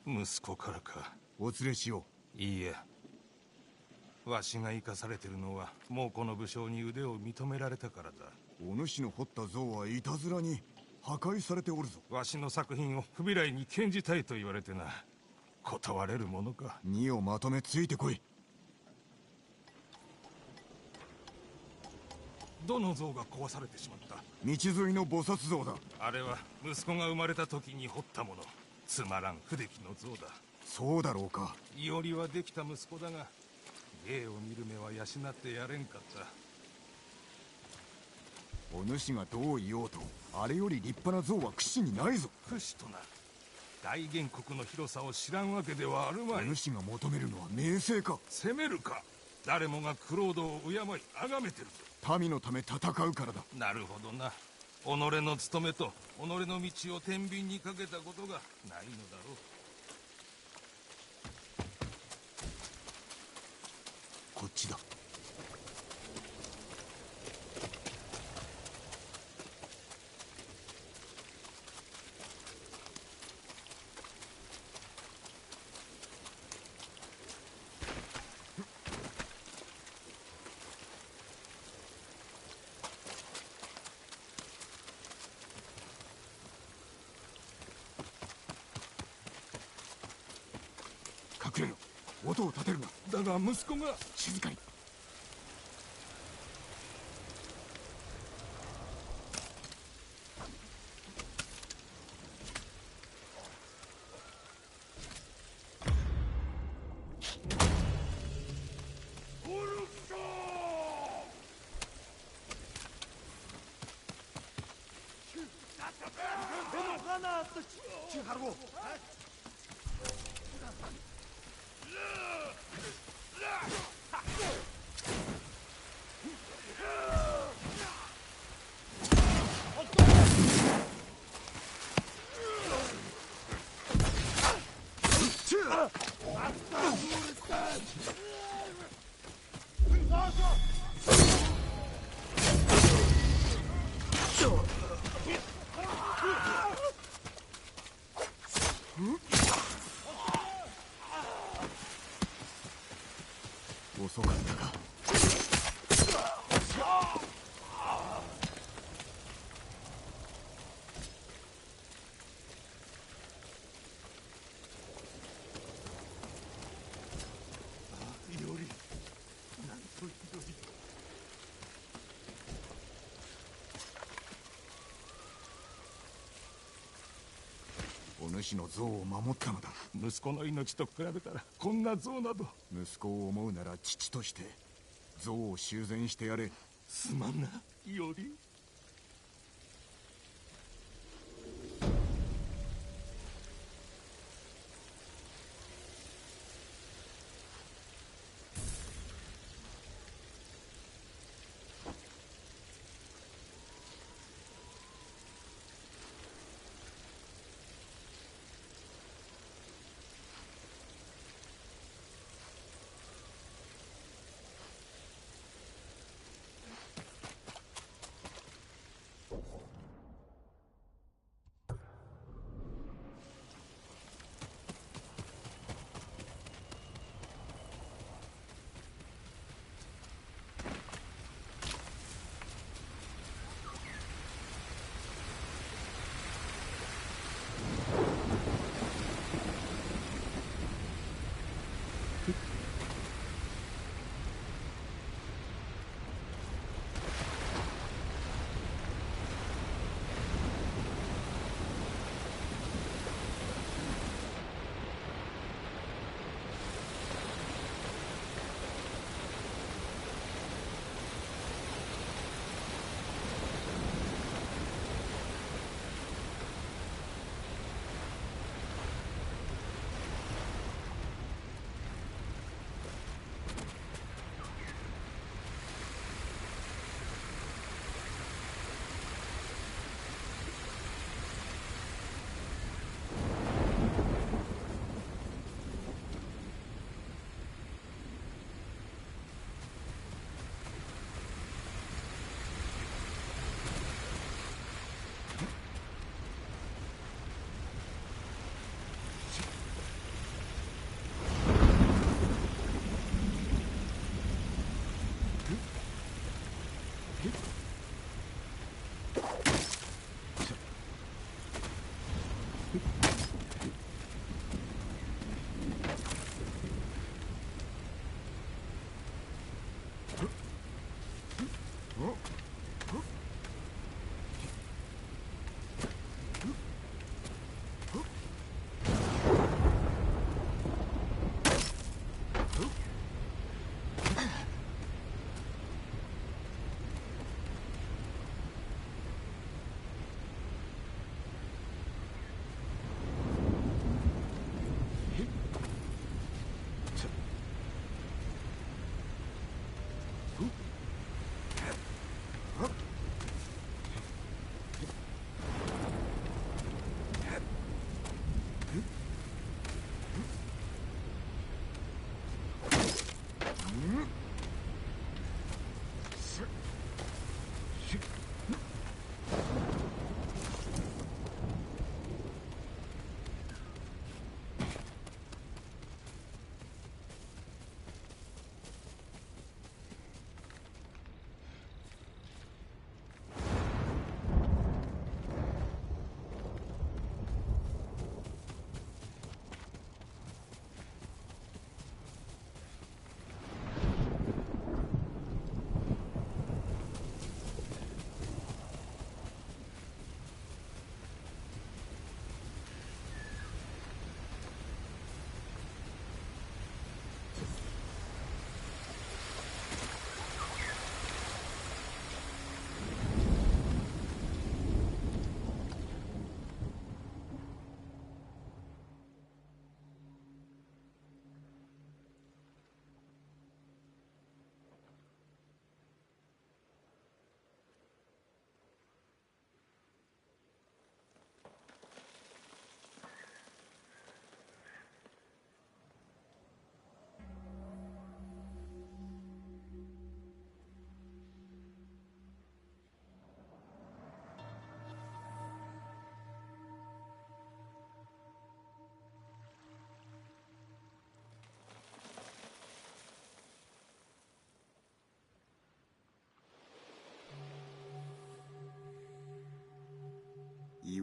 息子からか。お連れしよう。いいえ、わしが生かされてるのは猛虎の武将に腕を認められたからだ。お主の彫った像はいたずらに破壊されておるぞ。わしの作品を不備来に献じたいと言われてな。断れるものか。荷をまとめついてこい。どの像が壊されてしまった。道沿いの菩薩像だ。あれは息子が生まれた時に彫ったもの。つまらん不出来の像だ。そうだろうか。いおりはできた息子だが、芸を見る目は養ってやれんかった。お主がどう言おうと、あれより立派な像は櫛にないぞ。櫛とな。大原国の広さを知らんわけではあるまい。お主が求めるのは名声か。攻めるか。誰もがクロードを敬い崇めてるぞ。民のため戦うからだ。なるほどな。己の務めと己の道を天秤にかけたことがないのだろう。こっちだ。隠れろ。音を立てるな。だが息子が。静かに。遅かったか。お主の像を守ったのだ。息子の命と比べたらこんな像など。息子を思うなら父として像を修繕してやれ。すまんな、いおり。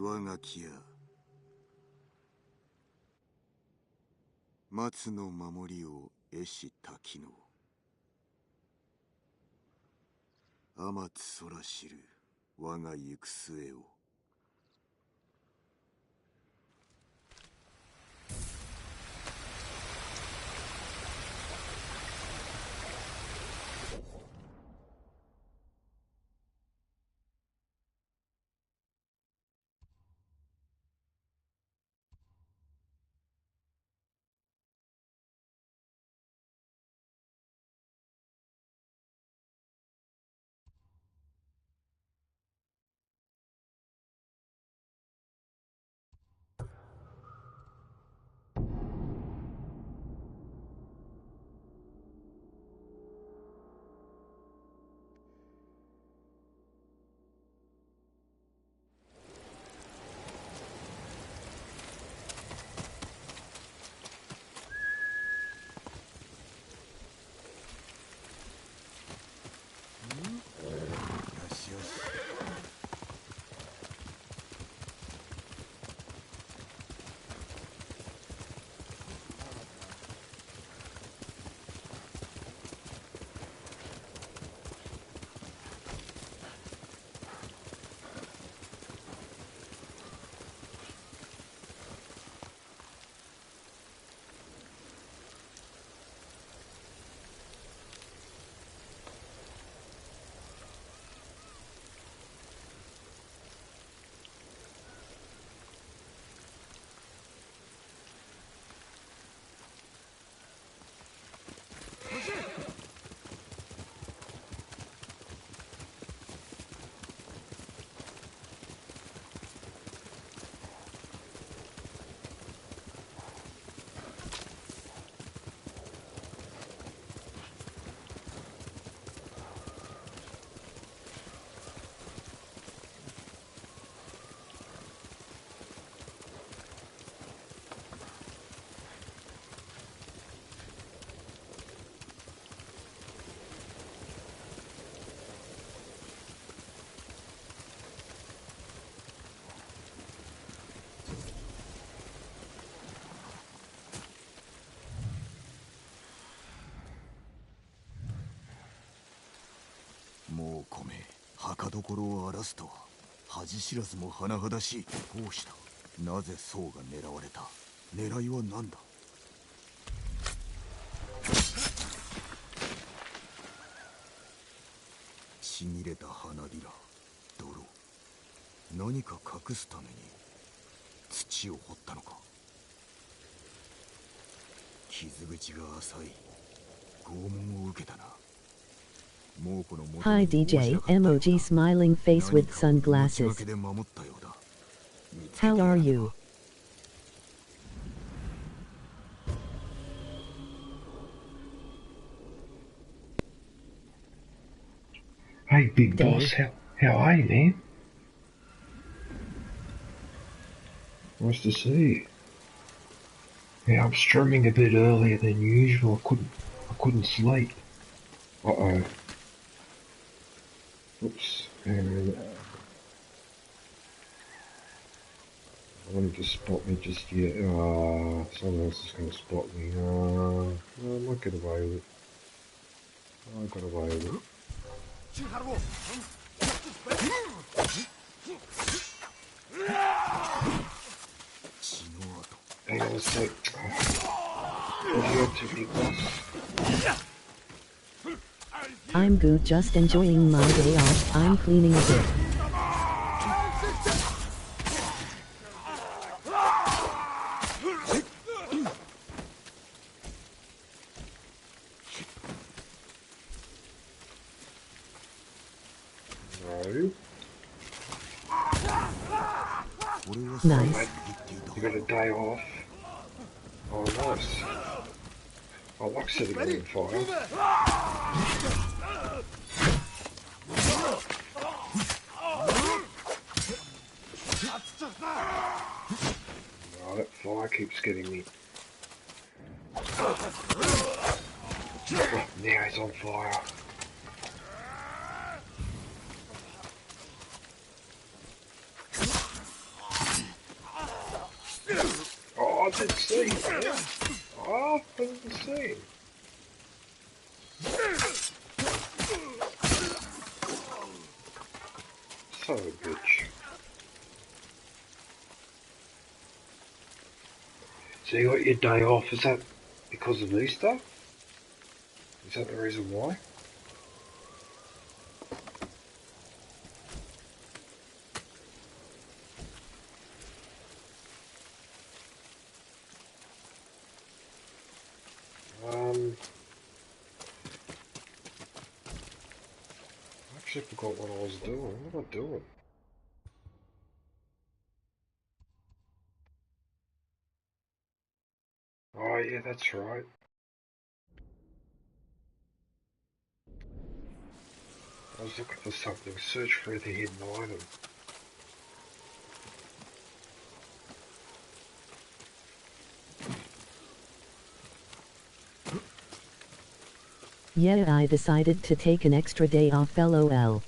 岩垣や松の守りを絵し滝の天津空知る我が行く末を。もう米墓所を荒らすとは恥知らずも甚だしい。どうした。なぜ宋が狙われた。狙いは何だ。ちぎれた花びら、泥、何か隠すために土を掘ったのか。傷口が浅い。拷問を受けたな。Hi DJ, emoji smiling face with sunglasses. How are you? Hey big boss, how are you, man? Nice to see you. Yeah, I'm streaming a bit earlier than usual. I couldn't sleep. Uh-oh. Oops, hang on a minute. I wanted to spot me just yet. Someone else is going to spot me. No, I might get away with it. I got away with it. Hang on a sec. What are you up to, big boss? I'm good, just enjoying my day off. I'm cleaning a bit. No. Nice. You got a day off. Oh, nice. I like setting them on fire. Oh, that fire keeps getting me. Oh, now he's on fire. didn't see him. Oh, I didn't see him. Son of a bitch. So you got your day off, is that because of Easter? Is that the reason why? I actually forgot what I was doing. What am I doing? Oh yeah, that's right. I was looking for something. Search for the hidden item. Yeah, I decided to take an extra day off, lol.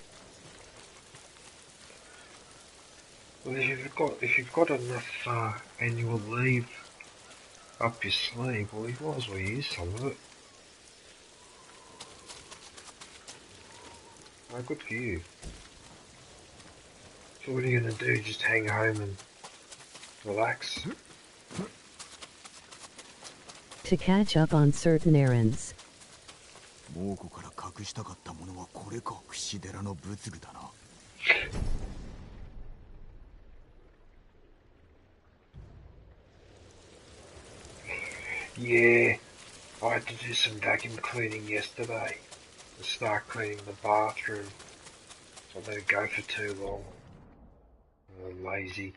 Well, if you've got enough annual leave up your sleeve, well, you might as well use some of it. Oh, good for you. So what are you gonna do? Just hang home and relax? To catch up on certain errands. 猛虎から隠したかったものはこれか。櫛寺の仏具だな。Yeah, I had to do some vacuum cleaning yesterday. I start cleaning the bathroom. So I let it go for too long. I'm lazy.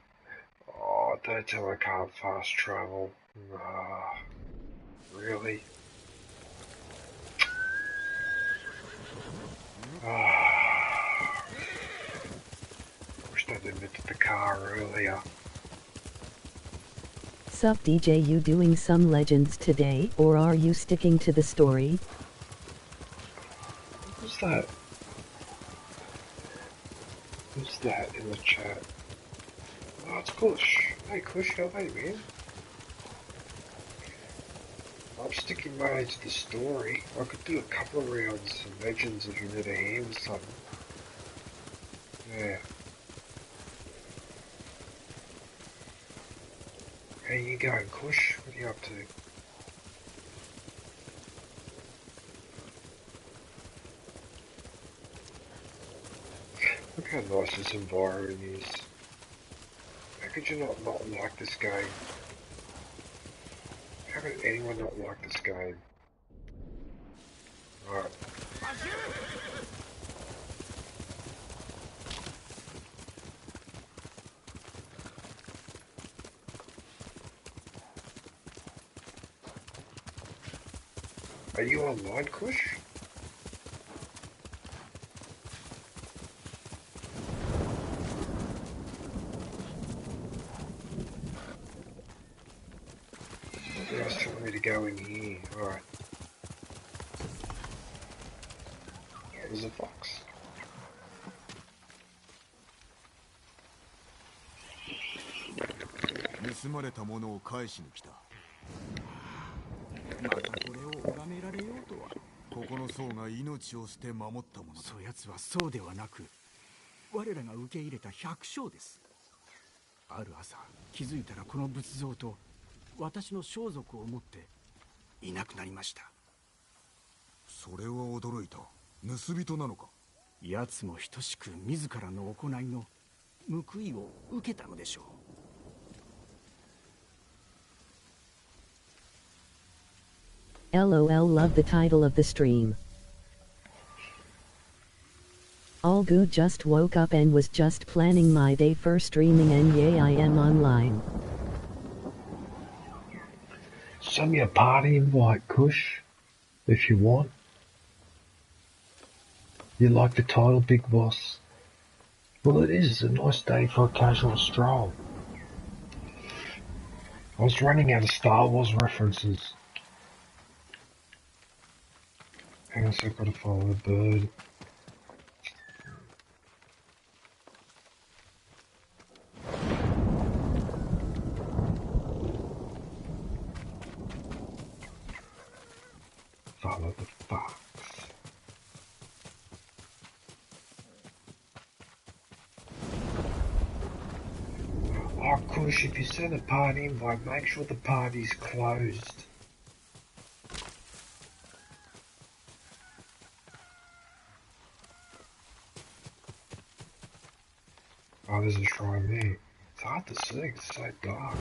Oh, don't tell me I can't fast travel. Ah, really? Ah, wish they'd invented the car earlier. Sup DJ, you doing some legends today, or are you sticking to the story? Who's that? Who's that in the chat? Oh, it's Kush. Hey Kush, how are you, man? I'm sticking mainly to the story. I could do a couple of rounds of legends if you need a hand with something. Yeah. How you going, Kush? What are you up to? Look how nice this environment is. How could you not like this game? How could anyone not like this game? Alright. Are you online, Kush? Somebody else telling me to go in here. Alright. There's a fox.盗まれたものを返しに来た。またこれを拝められようとは。ここの僧が命を捨て守ったものだ。そやつはそうではなく、我らが受け入れた百姓です。ある朝気づいたらこの仏像と私の装束を持っていなくなりました。それは驚いた。盗人なのか。奴も等しく自らの行いの報いを受けたのでしょう。LOL, love the title of the stream. All good, just woke up and was just planning my day for streaming, and yay, I am online. Send me a party invite, Kush, if you want. You like the title, Big Boss? Well, it is. It's a nice day for a casual stroll. I was running out of Star Wars references. Hang on a sec, I've got to follow the bird. Kush, if you send a party invite, make sure the party's closed. Oh, there's a shrine there. It's hard to see, it's so dark.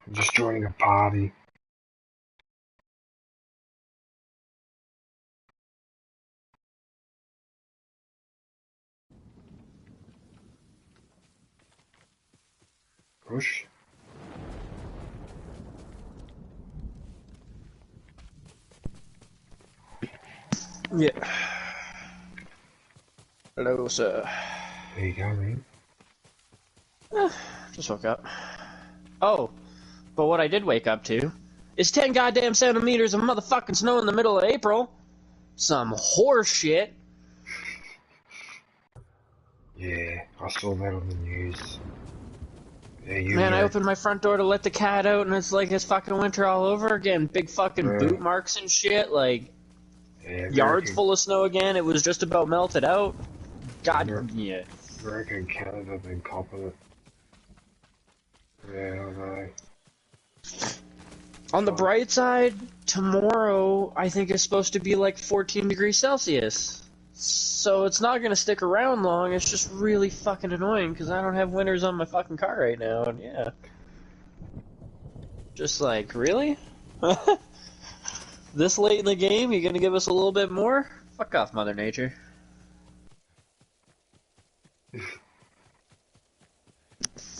I'm just joining a party. Kush? Yeah. Hello, sir. There you go, man. Just woke up. Oh, but what I did wake up to is 10 goddamn centimeters of motherfucking snow in the middle of April. Some horse shit. Yeah, I saw that on the news. Yeah, Man, I opened my front door to let the cat out, and it's like it's fucking winter all over again. Big fucking boot marks and shit, like yards full of snow again. It was just about melted out. God, yeah. America and Canada have been copping it. Yeah, I know. On the bright side, tomorrow I think is supposed to be like 14 degrees Celsius. So it's not gonna stick around long. It's just really fucking annoying because I don't have winters on my fucking car right now, and yeah. Just like, really? This late in the game, you gonna give us a little bit more? Fuck off, Mother Nature.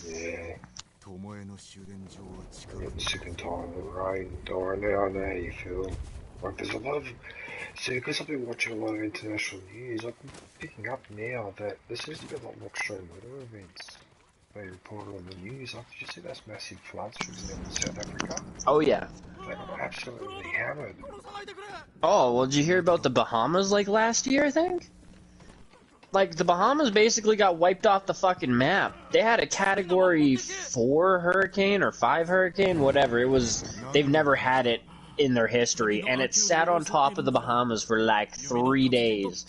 Yeah. I'm getting sick and tired of the rain, Dora. Now I know how you feel. Like, there's a lot of... See, because I've been watching a lot of international news, I've been picking up now that there seems to be a lot more extreme weather events being reported on the news. Like, did you see those massive floods, for example, in South Africa? Oh, yeah. They got absolutely hammered. Oh, well, did you hear about the Bahamas, like, last year, I think? Like, the Bahamas basically got wiped off the fucking map. They had a Category 4 hurricane, or 5 hurricane, whatever. It was... They've never had it in their history, and it sat on top of the Bahamas for, like, 3 days.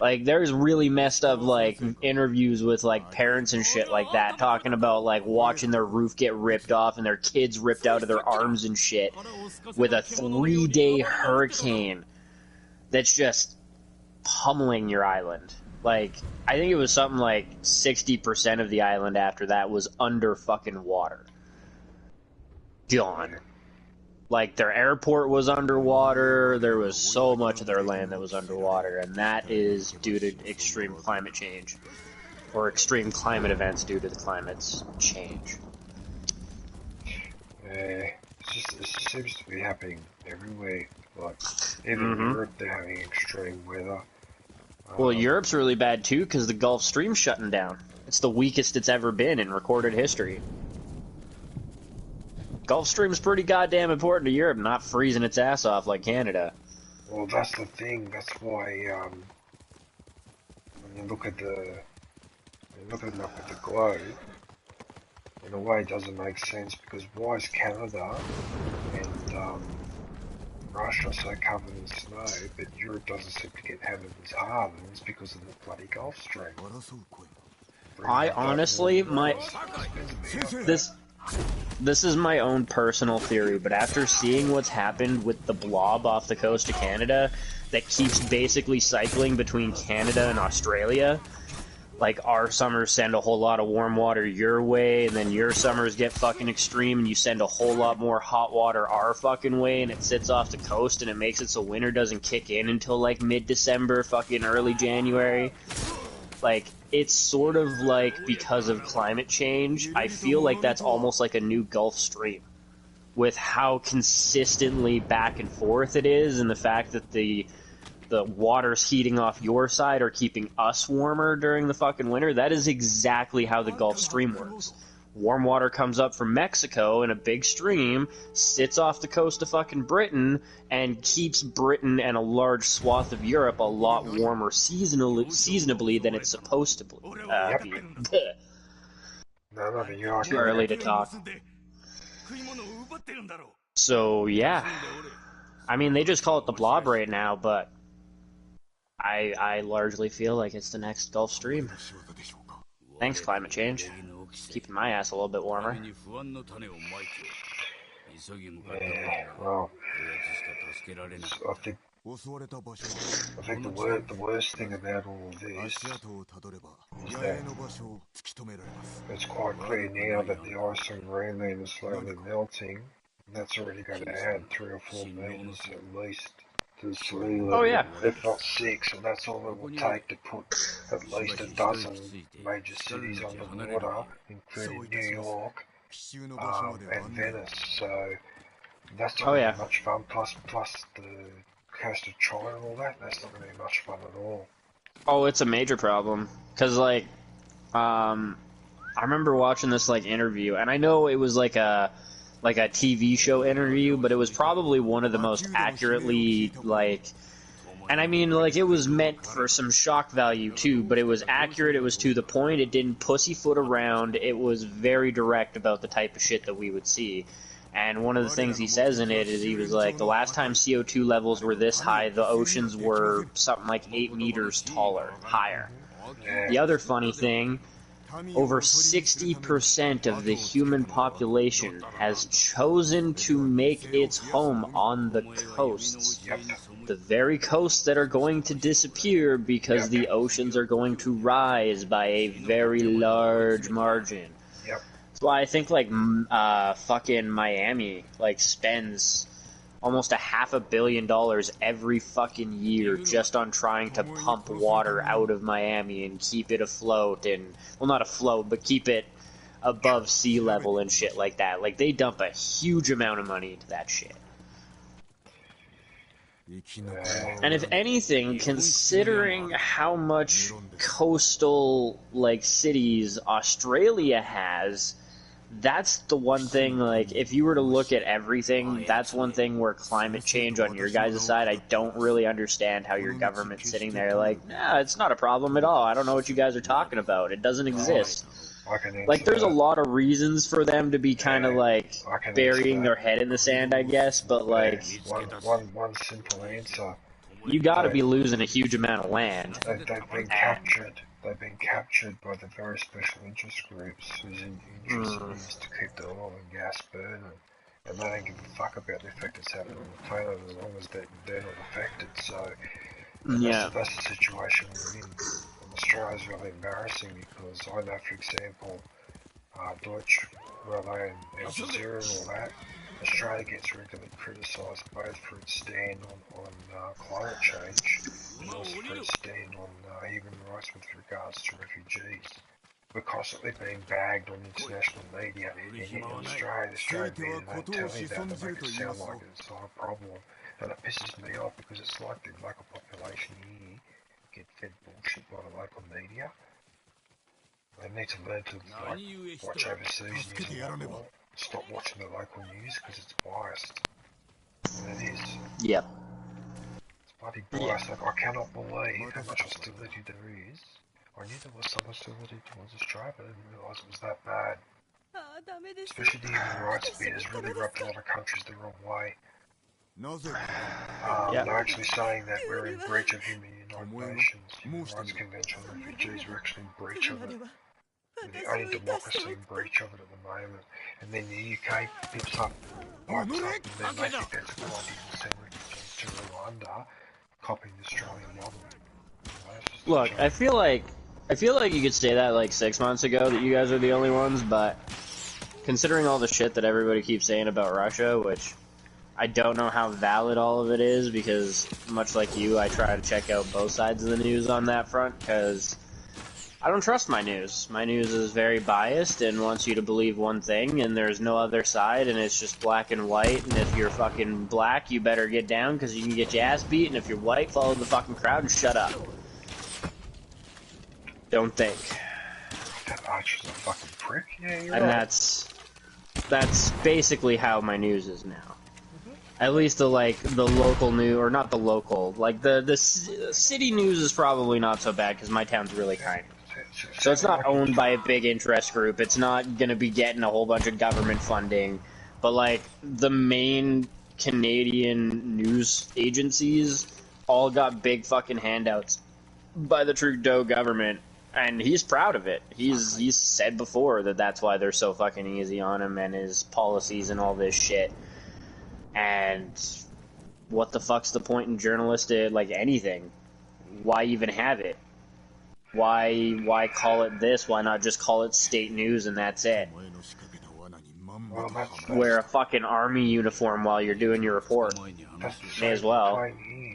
Like, there's really messed up, like, interviews with, like, parents and shit like that, talking about, like, watching their roof get ripped off and their kids ripped out of their arms and shit with a 3-day hurricane that's just pummeling your island. Like, I think it was something like 60% of the island after that was under fucking water. Gone. Like, their airport was underwater, there was so much of their land that was underwater, and that is due to extreme climate change. Or extreme climate events due to the climate's change. It just seems to be happening everywhere. Like, even in Europe, they're having extreme weather. Well, Europe's really bad too because the Gulf Stream's shutting down. It's the weakest it's ever been in recorded history. Gulf Stream's pretty goddamn important to Europe, not freezing its ass off like Canada. Well, that's the thing. That's why when you look at the map of the globe, in a way, it doesn't make sense because why is Canada and Russia so covered in snow, but Europe doesn't seem to get hammered as hard, and it's because of the bloody Gulf Stream. I honestly, this is my own personal theory, but after seeing what's happened with the blob off the coast of Canada, that keeps basically cycling between Canada and Australia, like our summers send a whole lot of warm water your way, and then your summers get fucking extreme, and you send a whole lot more hot water our fucking way, and it sits off the coast, and it makes it so winter doesn't kick in until like mid-December, fucking early January. Like, it's sort of like because of climate change, I feel like that's almost like a new Gulf Stream. With how consistently back and forth it is, and the fact that the water's heating off your side or keeping us warmer during the fucking winter, that is exactly how the Gulf Stream works. Warm water comes up from Mexico in a big stream, sits off the coast of fucking Britain, and keeps Britain and a large swath of Europe a lot warmer seasonably than it's supposed to be. Too early to talk. So, yeah. I mean, they just call it the blob right now, but I largely feel like it's the next Gulf Stream. Thanks, climate change. Keeping my ass a little bit warmer. Yeah, well, I think the worst thing about all of this is that it's quite clear now that the ice on Greenland is slowly melting, and that's already going to add 3 or 4 meters at least to the sea level, if not 6, and that's all it will take to put at least a dozen major cities under water, including New York and Venice. So that's not going to be much fun. Plus the coast of China and all that. That's not going to be much fun at all. Oh, it's a major problem. Cause like, I remember watching this like interview, and I know it was like a TV show interview, but it was probably one of the most accurately like. And I mean, like, it was meant for some shock value, too, but it was accurate, it was to the point, it didn't pussyfoot around, it was very direct about the type of shit that we would see. And one of the things he says in it is he was like, the last time CO2 levels were this high, the oceans were something like 8 meters higher. The other funny thing, over 60% of the human population has chosen to make its home on the coasts. The very coasts that are going to disappear because the oceans are going to rise by a very large margin. That's why I think like fucking Miami like spends almost $500 million every fucking year just on trying to pump water out of Miami and keep it afloat, and well, not afloat, but keep it above sea level and shit like that. Like, they dump a huge amount of money into that shit. And if anything, considering how much coastal like cities Australia has, that's the one thing, like, if you were to look at everything, that's one thing where climate change on your guys' side, I don't really understand how your government's sitting there like, nah, it's not a problem at all. I don't know what you guys are talking about. It doesn't exist. Like, there's a lot of reasons for them to be kind of, like, burying their head in the sand, I guess, but, like... One simple answer. You gotta be losing a huge amount of land. They've been captured. They've been captured by the very special interest groups whose interest is to keep the oil and gas burning. And they don't give a fuck about the effect it's having on the planet as long as they're not affected. So, that's the situation we're in. And Australia's really embarrassing because I know, for example, Deutsche Welle and Al Jazeera and all that, Australia gets regularly criticised both for its stand on climate change and also for its stand on human rights with regards to refugees. We're constantly being bagged on international media, and yet in Australia, the Australian media don't tell you that, they make it sound like it's not a problem. And it pisses me off because it's like the local population here get fed bullshit by the local media. They need to learn to watch overseas news and more. Stop watching the local news because it's biased. And it is. Yep. It's bloody biased. Like, I cannot believe how much hostility there is. I knew there was some hostility towards Australia, but I didn't realise it was that bad. Especially the human rights bit has really rubbed a lot of countries the wrong way. They're actually saying that we're in breach of United Nations Human Rights Convention on Refugees. We're actually in breach of it. We're the only democracy in breach of it at the moment. And then the UK picks up, pipes up, and then they think that's a good idea to send refugees to Rwanda, copying the Australian model. Look, I feel like you could say that like 6 months ago that you guys are the only ones, but considering all the shit that everybody keeps saying about Russia, which I don't know how valid all of it is, because much like you, I try to check out both sides of the news on that front, because I don't trust my news. My news is very biased and wants you to believe one thing, and there's no other side, and it's just black and white, and if you're fucking black, you better get down, because you can get your ass beat, and if you're white, follow the fucking crowd and shut up. Don't think. That Archer's a fucking prick. Yeah, you're and right. that's basically how my news is now. At least the local news, or not the local, like the city news is probably not so bad because my town's really tiny. So it's not owned by a big interest group. It's not gonna be getting a whole bunch of government funding, but like the main Canadian news agencies all got big fucking handouts by the Trudeau government, and he's proud of it. He's said before that that's why they're so fucking easy on him and his policies and all this shit. And what the fuck's the point in journalistic, like, anything? Why even have it? Why call it this? Why not just call it state news and that's it? Well, Wear a fucking army uniform while you're doing your report. May as well.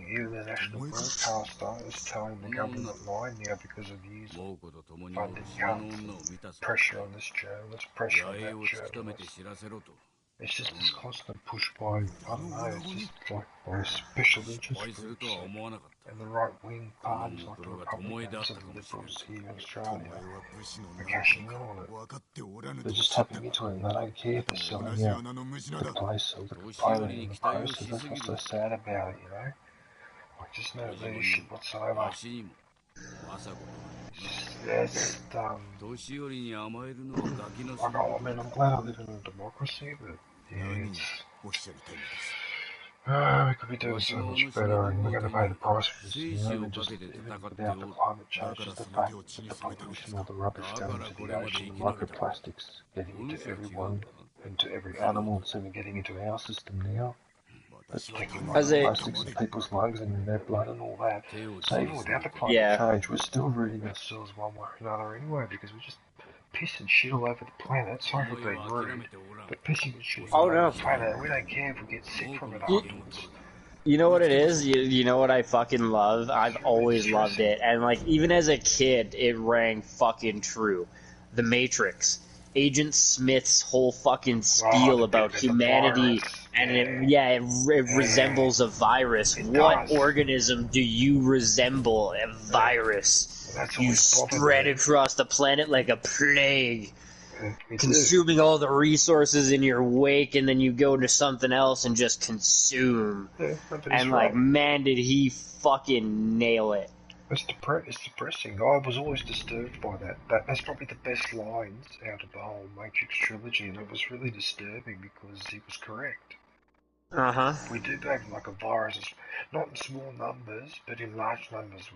Even the national broadcaster is telling the government lie now because of years of funding cuts, pressure on this journalist, pressure on that journalist. It's just this constant push by, I don't know, it's just like by special interest groups and the right-wing parties like the Republicans and the Liberals here in Australia are cashing in on it. They're just tapping into it and they don't care if they're selling out the place or the component in the posters. That's what's so sad about it, you know? Like, just no leadership whatsoever. It's I mean, I'm glad I live in a democracy, but yeah, we could be doing so much better, and we're going to pay the price for this, you know, just even without the climate change, just the fact that the pollution, all the rubbish going into the ocean, the microplastics getting into everyone, into every animal, it's even getting into our system now. It's taking microplastics in people's lungs and in their blood and all that. So even without the climate change, we're still ruining ourselves one way or another anyway, because we just piss and shit all over the planet. Sorry for being rude, but pissing and shit all over the planet, we don't care if we get sick from it afterwards. You know what it is? You know what I fucking love? I've always loved it. And, like, even as a kid, it rang fucking true. The Matrix. Agent Smith's whole fucking spiel about humanity, and it resembles a virus. What organism do you resemble? A virus. You spread across the planet like a plague, consuming all the resources in your wake, and then you go to something else and just consume. And, like, man, did he fucking nail it. It's depressing. I was always disturbed by that. That's probably the best lines out of the whole Matrix trilogy, and it was really disturbing because he was correct. We do have like a virus, not in small numbers, but in large numbers.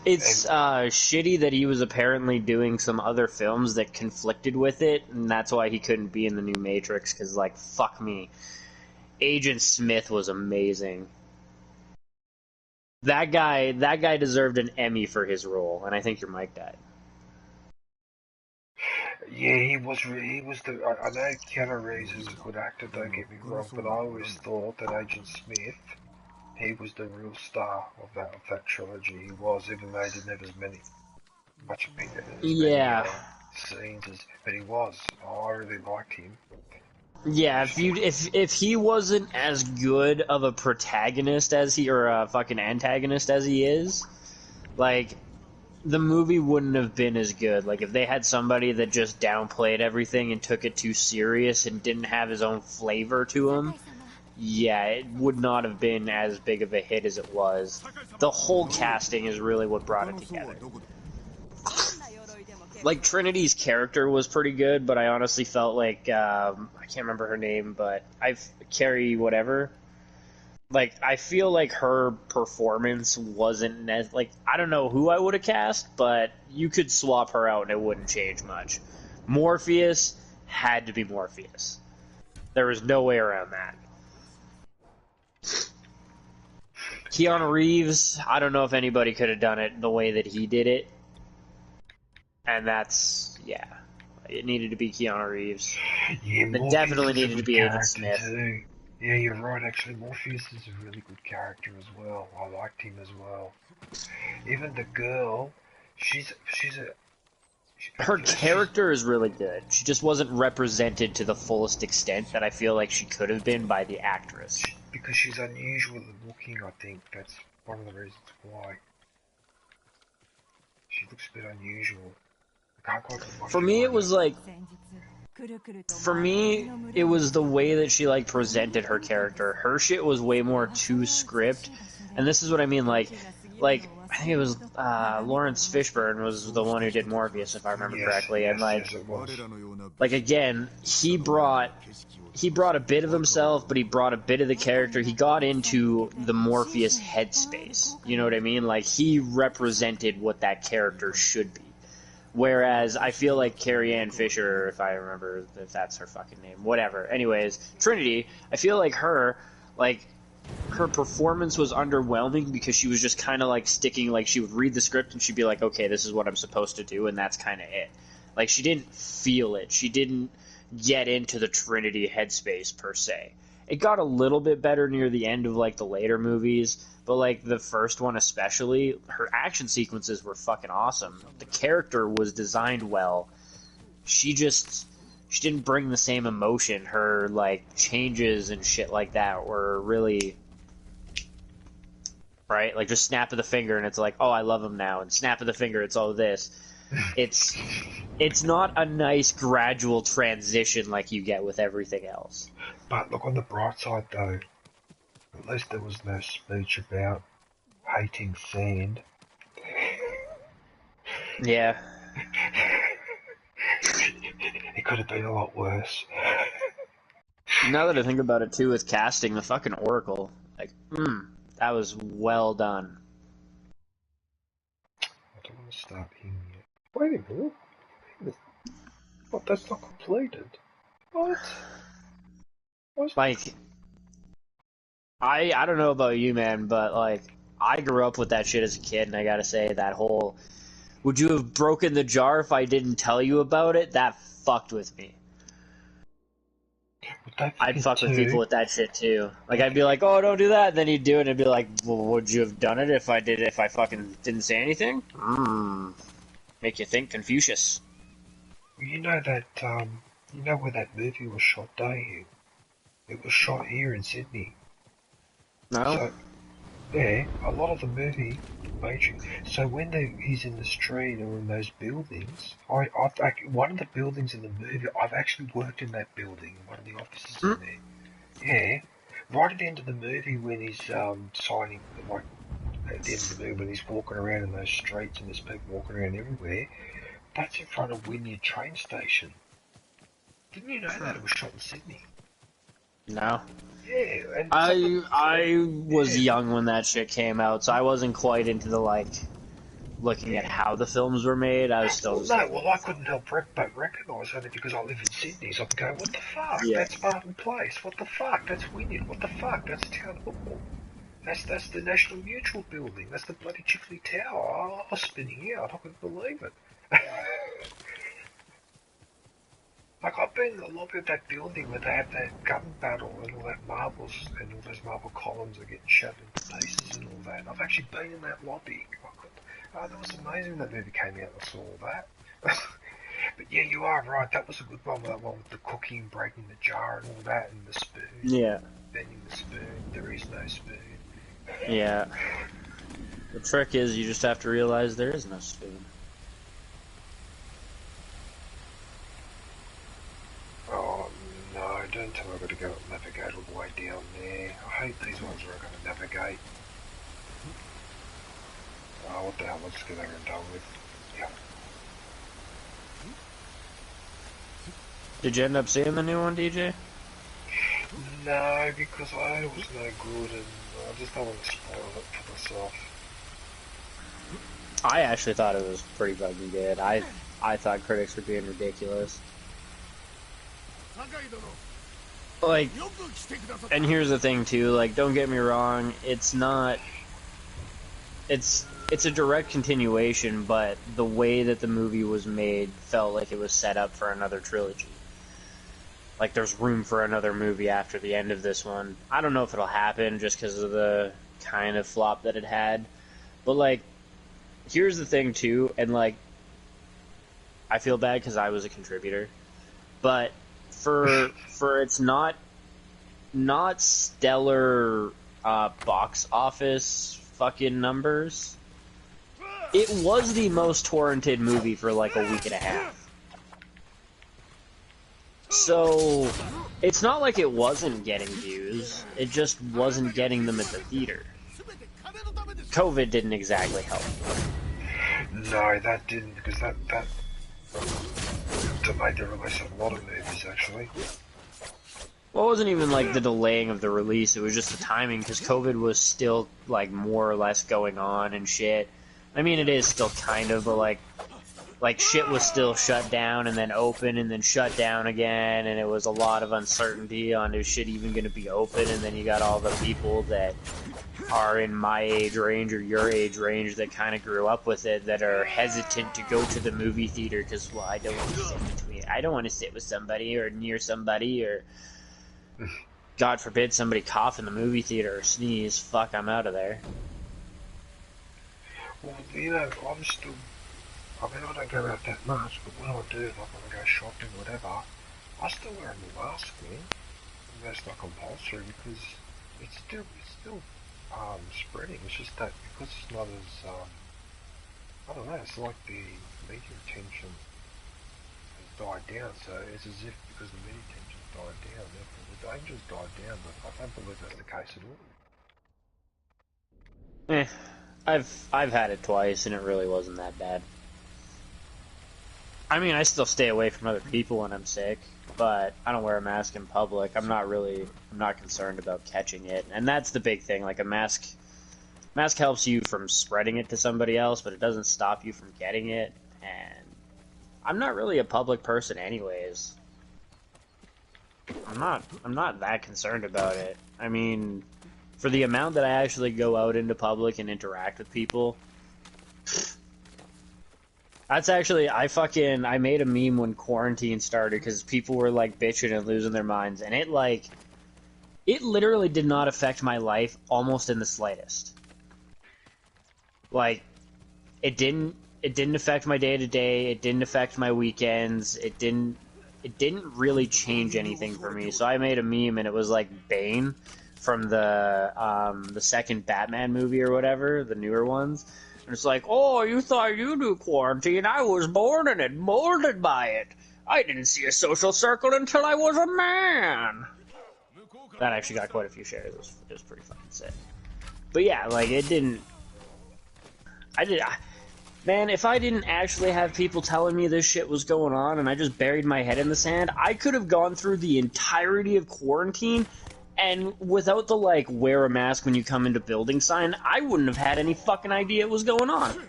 It's shitty that he was apparently doing some other films that conflicted with it, and that's why he couldn't be in the new Matrix. Because, like, fuck me, Agent Smith was amazing. That guy deserved an Emmy for his role, and I think your mic died. Yeah, he was the. I know Keanu Reeves is a good actor, don't get me wrong, but I always thought that Agent Smith, he was the real star of that trilogy. He was, even though he didn't have as many scenes but he was. I really liked him. Yeah, if he wasn't as good of a protagonist as he, or a fucking antagonist as he is, like, the movie wouldn't have been as good. Like, if they had somebody that just downplayed everything and took it too serious and didn't have his own flavor to him, yeah, it would not have been as big of a hit as it was. The whole casting is really what brought it together. Like, Trinity's character was pretty good, but I honestly felt like, I can't remember her name, but Carrie whatever. Like, I feel like her performance wasn't, like, I don't know who I would have cast, but you could swap her out and it wouldn't change much. Morpheus had to be Morpheus. There was no way around that. Keanu Reeves, I don't know if anybody could have done it the way that he did it. And that's, yeah, it needed to be Keanu Reeves. Yeah, it definitely needed to be Agent Smith. Too. Yeah, you're right, actually. Morpheus is a really good character as well. I liked him as well. Even the girl, her character is really good. She just wasn't represented to the fullest extent that I feel like she could have been by the actress. Because she's unusual looking, I think. That's one of the reasons why. She looks a bit unusual. For me, it was like, for me, it was the way that she, like, presented her character. Her shit was way more to script, and this is what I mean, like, I think it was, Lawrence Fishburne was the one who did Morpheus, if I remember correctly, and, like, again, he brought he brought a bit of himself, but he brought a bit of the character. He got into the Morpheus headspace. You know what I mean? Like, he represented what that character should be. Whereas I feel like Carrie Ann Fisher, if I remember if that's her fucking name, whatever. Anyways, Trinity, I feel like her performance was underwhelming because she was just kind of like sticking, like she would read the script and she'd be like, okay, this is what I'm supposed to do, and that's kind of it. Like, she didn't feel it. She didn't get into the Trinity headspace per se. It got a little bit better near the end of like the later movies, but like the first one especially, her action sequences were fucking awesome. The character was designed well. She didn't bring the same emotion. Her like changes and shit like that were really right, like just snap of the finger and it's like, oh, I love him now, and snap of the finger, it's all this. It's not a nice gradual transition like you get with everything else. But look, on the bright side though, at least there was no speech about hating sand. Yeah. It could have been a lot worse. Now that I think about it too, with casting, the fucking Oracle, like, that was well done. I don't want to start him yet. Wait a minute. What? That's not completed. What? Like, I don't know about you, man, but like, I grew up with that shit as a kid, and I gotta say, that whole, would you have broken the jar if I didn't tell you about it? That fucked with me. I'd fuck with people with that shit too. Like, I'd be like, oh, don't do that, and then he'd do it, and I'd be like, well, would you have done it if I fucking didn't say anything? Make you think, Confucius. You know that, you know where that movie was shot, don't you? It was shot here in Sydney. No? So, yeah, a lot of the movie, so when he's in the street or in those buildings, one of the buildings in the movie, I've actually worked in that building, one of the offices in there. Yeah, right at the end of the movie when he's signing, like, at the end of the movie when he's walking around in those streets and there's people walking around everywhere, that's in front of Wynyard train station. Didn't you know that it was shot in Sydney? No. Yeah, and I was young when that shit came out, so I wasn't quite into the, like, looking at how the films were made. I was still just I couldn't help but recognise that because I live in Sydney, so I'm going, what the fuck? Yeah. That's Martin Place. What the fuck? That's Wynyard. What the fuck? That's Town Hall. That's the National Mutual building. That's the bloody Chifley Tower. I was spinning out. I couldn't believe it. Like, I've been in the lobby of that building where they have that gun battle and all that marbles and all those marble columns are getting shoved into pieces and all that. I've actually been in that lobby. That was amazing when that movie came out and I saw all that. But yeah, you are right. That was a good one. That one with the cooking, breaking the jar and all that, and the spoon. Yeah. Bending the spoon. There is no spoon. Yeah. The trick is you just have to realize there is no spoon. Oh no, don't tell me I've got to go and navigate all the way down there. I hate these ones where I've got to navigate. Oh, what the hell, let's get over and done with. Yeah. Did you end up seeing the new one, DJ? No, because I heard it was no good and I just don't want to spoil it for myself. I actually thought it was pretty fucking good. I thought critics were being ridiculous. Like, and here's the thing too, like, don't get me wrong, it's not, it's a direct continuation, but the way that the movie was made felt like it was set up for another trilogy. Like, there's room for another movie after the end of this one. I don't know if it'll happen just because of the kind of flop that it had, but like, here's the thing too, and like, I feel bad because I was a contributor, but for its not stellar box office fucking numbers, it was the most torrented movie for like a week and a half. So it's not like it wasn't getting views, it just wasn't getting them at the theater. COVID didn't exactly help. No, that didn't, because that delayed the release of a lot of movies, actually. Well, it wasn't even like the delaying of the release, it was just the timing, because COVID was still like more or less going on and shit. I mean, it is still kind of, but like shit was still shut down and then open and then shut down again, and it was a lot of uncertainty on is shit even going to be open, and then you got all the people that are in my age range or your age range that kind of grew up with it that are hesitant to go to the movie theater because, well, I don't want to sit with somebody or near somebody, or God forbid somebody cough in the movie theater or sneeze. Fuck, I'm out of there. Well, you know, I'm still, I mean, I don't go out that much, but when I do, like when I go shopping or whatever, I still wear a mask, man. And that's not compulsory because it's still spreading. It's just that because it's not as, I don't know, it's like the media attention has died down, so it's as if because the media attention's died down, therefore the danger's died down, but I don't believe that's the case at all. I've had it twice and it really wasn't that bad. I mean, I still stay away from other people when I'm sick, but I don't wear a mask in public. I'm not concerned about catching it. And that's the big thing, like a mask helps you from spreading it to somebody else, but it doesn't stop you from getting it. And I'm not really a public person anyways. I'm not that concerned about it. I mean, for the amount that I actually go out into public and interact with people, that's actually, I made a meme when quarantine started because people were like bitching and losing their minds, and it literally did not affect my life almost in the slightest. Like, it didn't affect my day-to-day, it didn't affect my weekends, it didn't really change anything for me. So I made a meme and it was like Bane from the second Batman movie or whatever, the newer ones. And it's like, oh, you thought you knew quarantine. I was born in it, molded by it. I didn't see a social circle until I was a man. That actually got quite a few shares. It was pretty fucking sick. But yeah, like, it didn't... Man, if I didn't actually have people telling me this shit was going on and I just buried my head in the sand, I could have gone through the entirety of quarantine, and without the, like, wear a mask when you come into building sign, I wouldn't have had any fucking idea what was going on.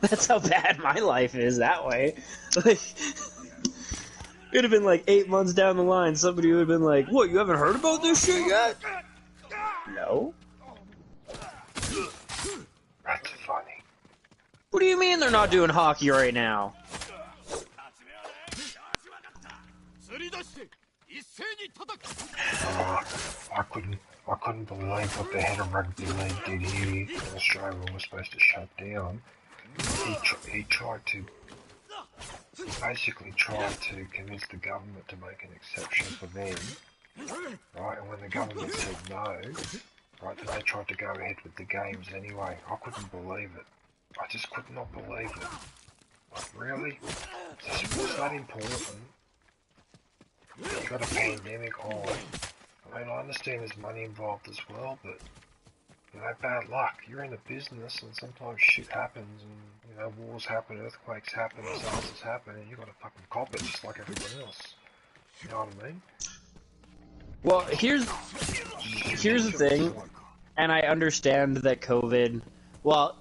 That's how bad my life is that way. Like, it'd have been like 8 months down the line, somebody would have been like, what, you haven't heard about this shit yet? No. That's funny. What do you mean they're not doing hockey right now? I couldn't believe what the head of rugby league did here in Australia when we're supposed to shut down. He basically tried to convince the government to make an exception for them, right? And when the government said no, right, then they tried to go ahead with the games anyway. I couldn't believe it. I just could not believe it. Like, really? Was that important? You got a pandemic on. I mean, I understand there's money involved as well, but, you know, bad luck. You're in a business and sometimes shit happens and, you know, wars happen, earthquakes happen, disasters happen, and you gotta fucking cop it just like everyone else. You know what I mean? Well, here's the thing, and I understand that COVID, well,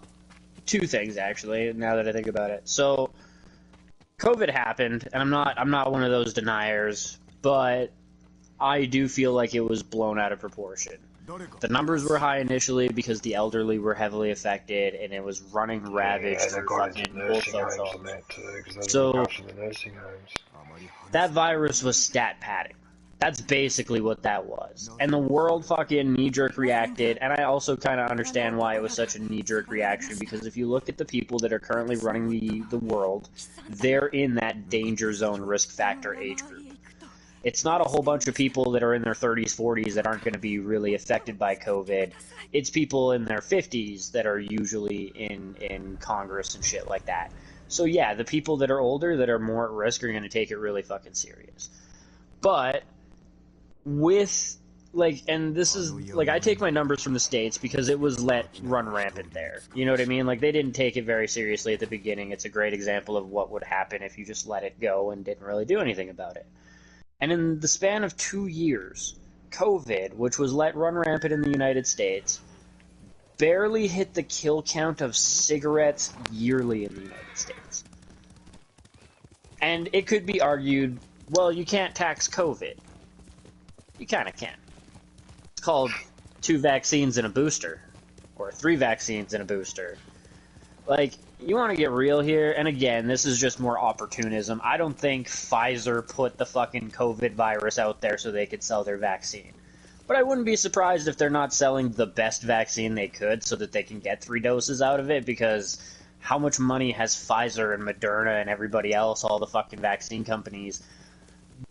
two things actually, now that I think about it. So, COVID happened, and I'm not one of those deniers, but I do feel like it was blown out of proportion. The numbers were high initially because the elderly were heavily affected, and it was running ravage through fucking both cell phones. So, that virus was stat padding. That's basically what that was. And the world fucking knee-jerk reacted, and I also kind of understand why it was such a knee-jerk reaction, because if you look at the people that are currently running the world, they're in that danger zone risk factor age group. It's not a whole bunch of people that are in their 30s, 40s that aren't going to be really affected by COVID. It's people in their 50s that are usually in Congress and shit like that. So yeah, the people that are older, that are more at risk, are going to take it really fucking serious. But with, like, and this is, like, I take my numbers from the States because it was run rampant there. You know what I mean? Like, they didn't take it very seriously at the beginning. It's a great example of what would happen if you just let it go and didn't really do anything about it. And in the span of 2 years, COVID, which was let run rampant in the United States, barely hit the kill count of cigarettes yearly in the United States. And it could be argued, well, you can't tax COVID. You kind of can. It's called 2 vaccines and a booster. Or 3 vaccines and a booster. Like, you want to get real here, and again, this is just more opportunism. I don't think Pfizer put the fucking COVID virus out there so they could sell their vaccine. But I wouldn't be surprised if they're not selling the best vaccine they could so that they can get 3 doses out of it, because how much money has Pfizer and Moderna and everybody else, all the fucking vaccine companies,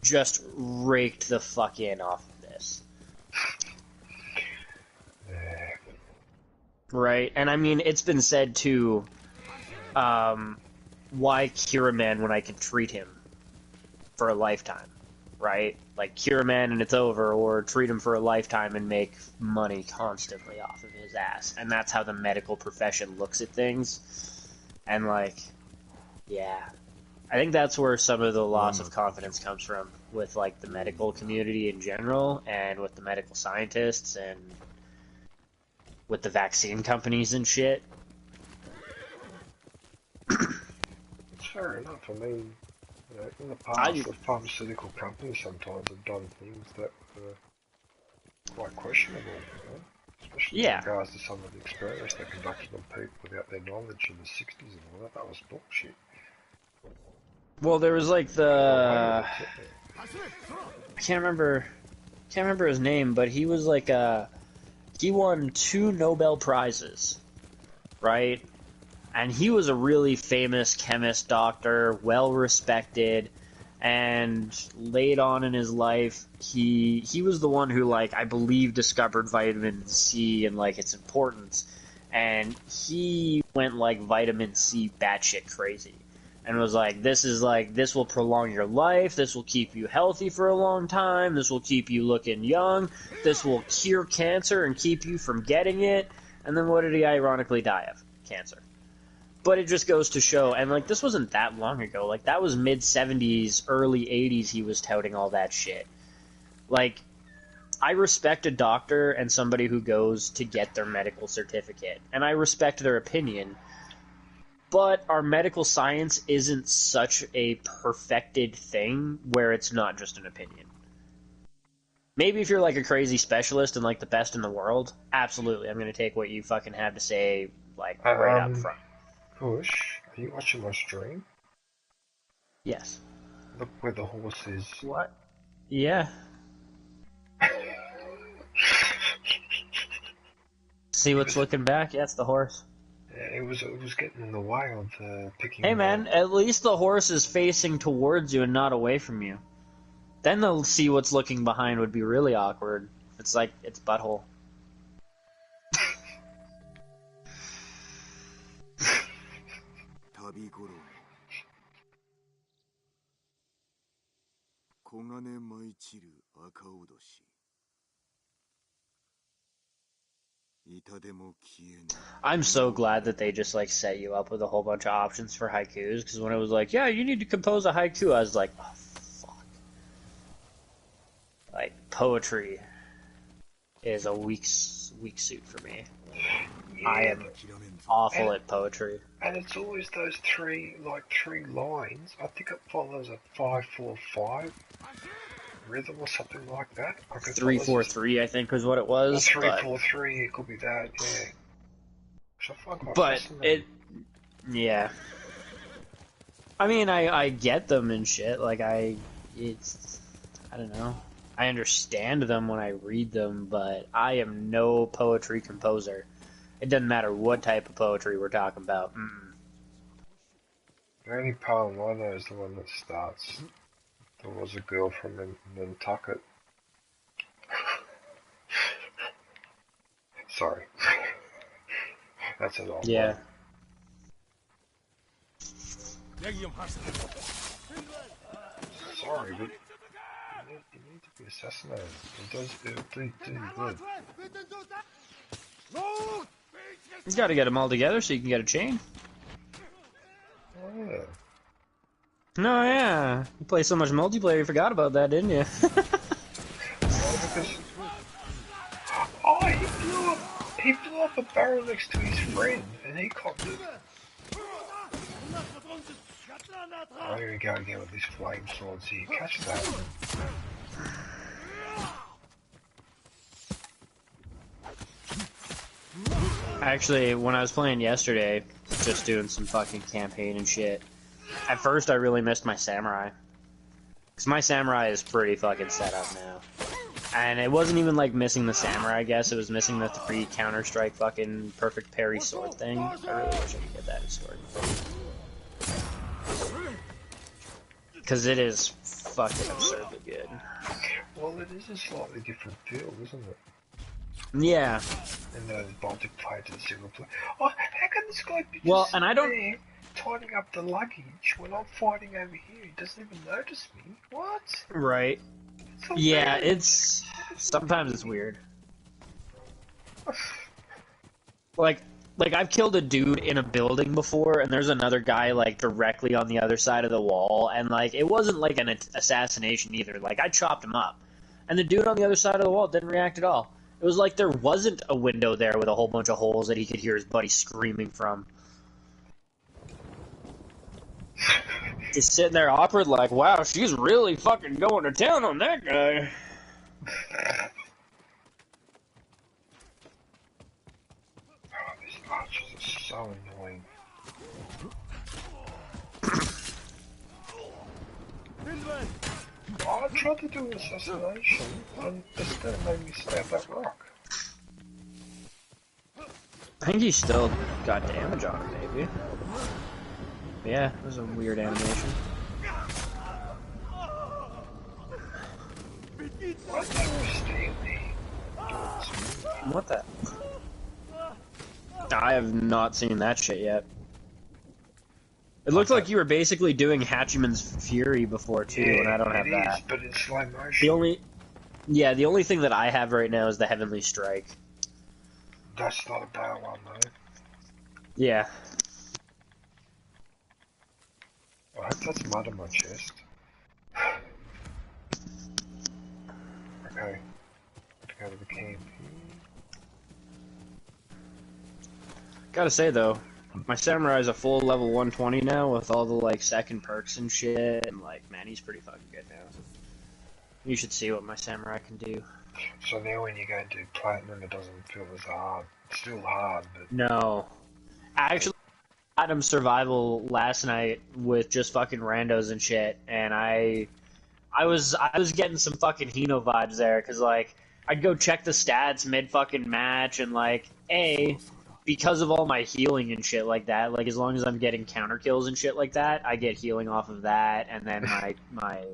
just raked the fuck in off of this? Right, and I mean, it's been said too, why cure a man when I can treat him for a lifetime, right? Like, cure a man and it's over, or treat him for a lifetime and make money constantly off of his ass. And that's how the medical profession looks at things. And, like, yeah. I think that's where some of the loss of confidence comes from, with, like, the medical community in general, and with the medical scientists, and with the vaccine companies and shit. It's fair enough. I mean, you know, in the past, the pharmaceutical companies sometimes have done things that were quite questionable, you know? Especially in regards to some of the experiments they conducted on people without their knowledge in the 60s and all that. That was bullshit. Well, there was like the... I can't remember his name, but he was like he won 2 Nobel Prizes, right? And he was a really famous chemist, doctor, well respected, and late on in his life, he was the one who, like, I believe discovered vitamin C and, like, its importance, and he went, like, vitamin C batshit crazy, and was like, this will prolong your life, this will keep you healthy for a long time, this will keep you looking young, this will cure cancer and keep you from getting it. And then what did he ironically die of? Cancer. But it just goes to show, and, like, this wasn't that long ago, like, that was mid-70s, early 80s he was touting all that shit. Like, I respect a doctor and somebody who goes to get their medical certificate, and I respect their opinion, but our medical science isn't such a perfected thing where it's not just an opinion. Maybe if you're, like, a crazy specialist and, like, the best in the world, absolutely, I'm gonna take what you fucking have to say, like, right up front. Push, are you watching my stream? Yes. Look where the horse is. What? Yeah. See what's looking back? Yeah, it's the horse. Yeah, it was getting in the way of picking. Hey man, at least the horse is facing towards you and not away from you. Then they'll see what's looking behind would be really awkward. It's like its butthole. I'm so glad that they just, like, set you up with a whole bunch of options for haikus, because when it was like, yeah, you need to compose a haiku, I was like, oh, fuck. Like, poetry is a weak suit for me. Yeah, I am awful at poetry. And it's always those three lines. I think it follows a 5-4-5 rhythm or something like that. 3-4-3, I think, was what it was. 3-4-3, it could be that, yeah. But it, yeah. I mean, I get them and shit. Like, I don't know. I understand them when I read them, but I am no poetry composer. It doesn't matter what type of poetry we're talking about. The only poem I know is the one that starts, "There was a girl from Nantucket." Sorry. That's an old one. Sorry, but you need to be assassinated. It do you good. You gotta get them all together so you can get a chain. Oh, yeah. No, yeah. You play so much multiplayer, you forgot about that, didn't you? Oh, he blew up a barrel next to his friend, and he cocked it. Oh, here we go again with this flame sword, so you catch that. Actually, when I was playing yesterday, just doing some fucking campaign and shit, at first I really missed my samurai. Because my samurai is pretty fucking set up now. And it wasn't even like missing the samurai, I guess, it was missing the 3 Counter-Strike fucking perfect parry sword thing. I really wish I could get that in sword. Because it is fucking absurdly good. Well, it is a slightly different feel, isn't it? Yeah. And the Baltic player to the single player. Oh, how can this guy be well, just and I don't... there tidying up the luggage when I'm fighting over here? He doesn't even notice me. What? Right. So yeah, weird. it's... Sometimes it's weird. Like I've killed a dude in a building before, and there's another guy, like, directly on the other side of the wall, and, like, it wasn't, like, an assassination either. Like, I chopped him up. And the dude on the other side of the wall didn't react at all. It was like there wasn't a window there with a whole bunch of holes that he could hear his buddy screaming from. Just sitting there awkward like, wow, she's really fucking going to town on that guy. Oh, these archers are so annoying. Oh, I tried to do an assassination, and this thing made me stab that rock. I think he still got damage on him, maybe. Yeah, it was a weird animation. What the? I have not seen that shit yet. It looked like you were basically doing Hachiman's Fury before too, and I don't have that. But in slow motion. The only thing that I have right now is the Heavenly Strike. That's not a bad one, though. Yeah. I hope that's mud on my chest. Okay. Go to the camp. Gotta say though, my samurai is a full level 120 now with all the like second perks and shit, and like, man, he's pretty fucking good now. You should see what my samurai can do. So now when you go and do platinum, it doesn't feel as hard. It's still hard, but... No. Actually, I had him survival last night with just fucking randos and shit, and I was getting some fucking Hino vibes there, because like, I'd go check the stats mid fucking match, and like, because of all my healing and shit like that, like, as long as I'm getting counter kills and shit like that, I get healing off of that, and then my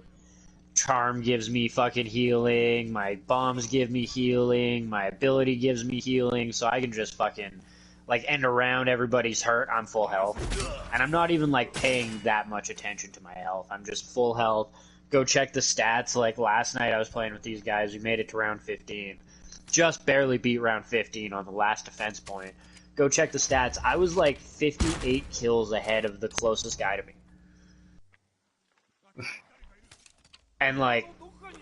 charm gives me fucking healing, my bombs give me healing, my ability gives me healing, so I can just fucking, like, end around everybody's hurt, I'm full health. And I'm not even, like, paying that much attention to my health, I'm just full health. Go check the stats, like, last night I was playing with these guys, we made it to round 15. Just barely beat round 15 on the last defense point. Go check the stats. I was like 58 kills ahead of the closest guy to me. And like,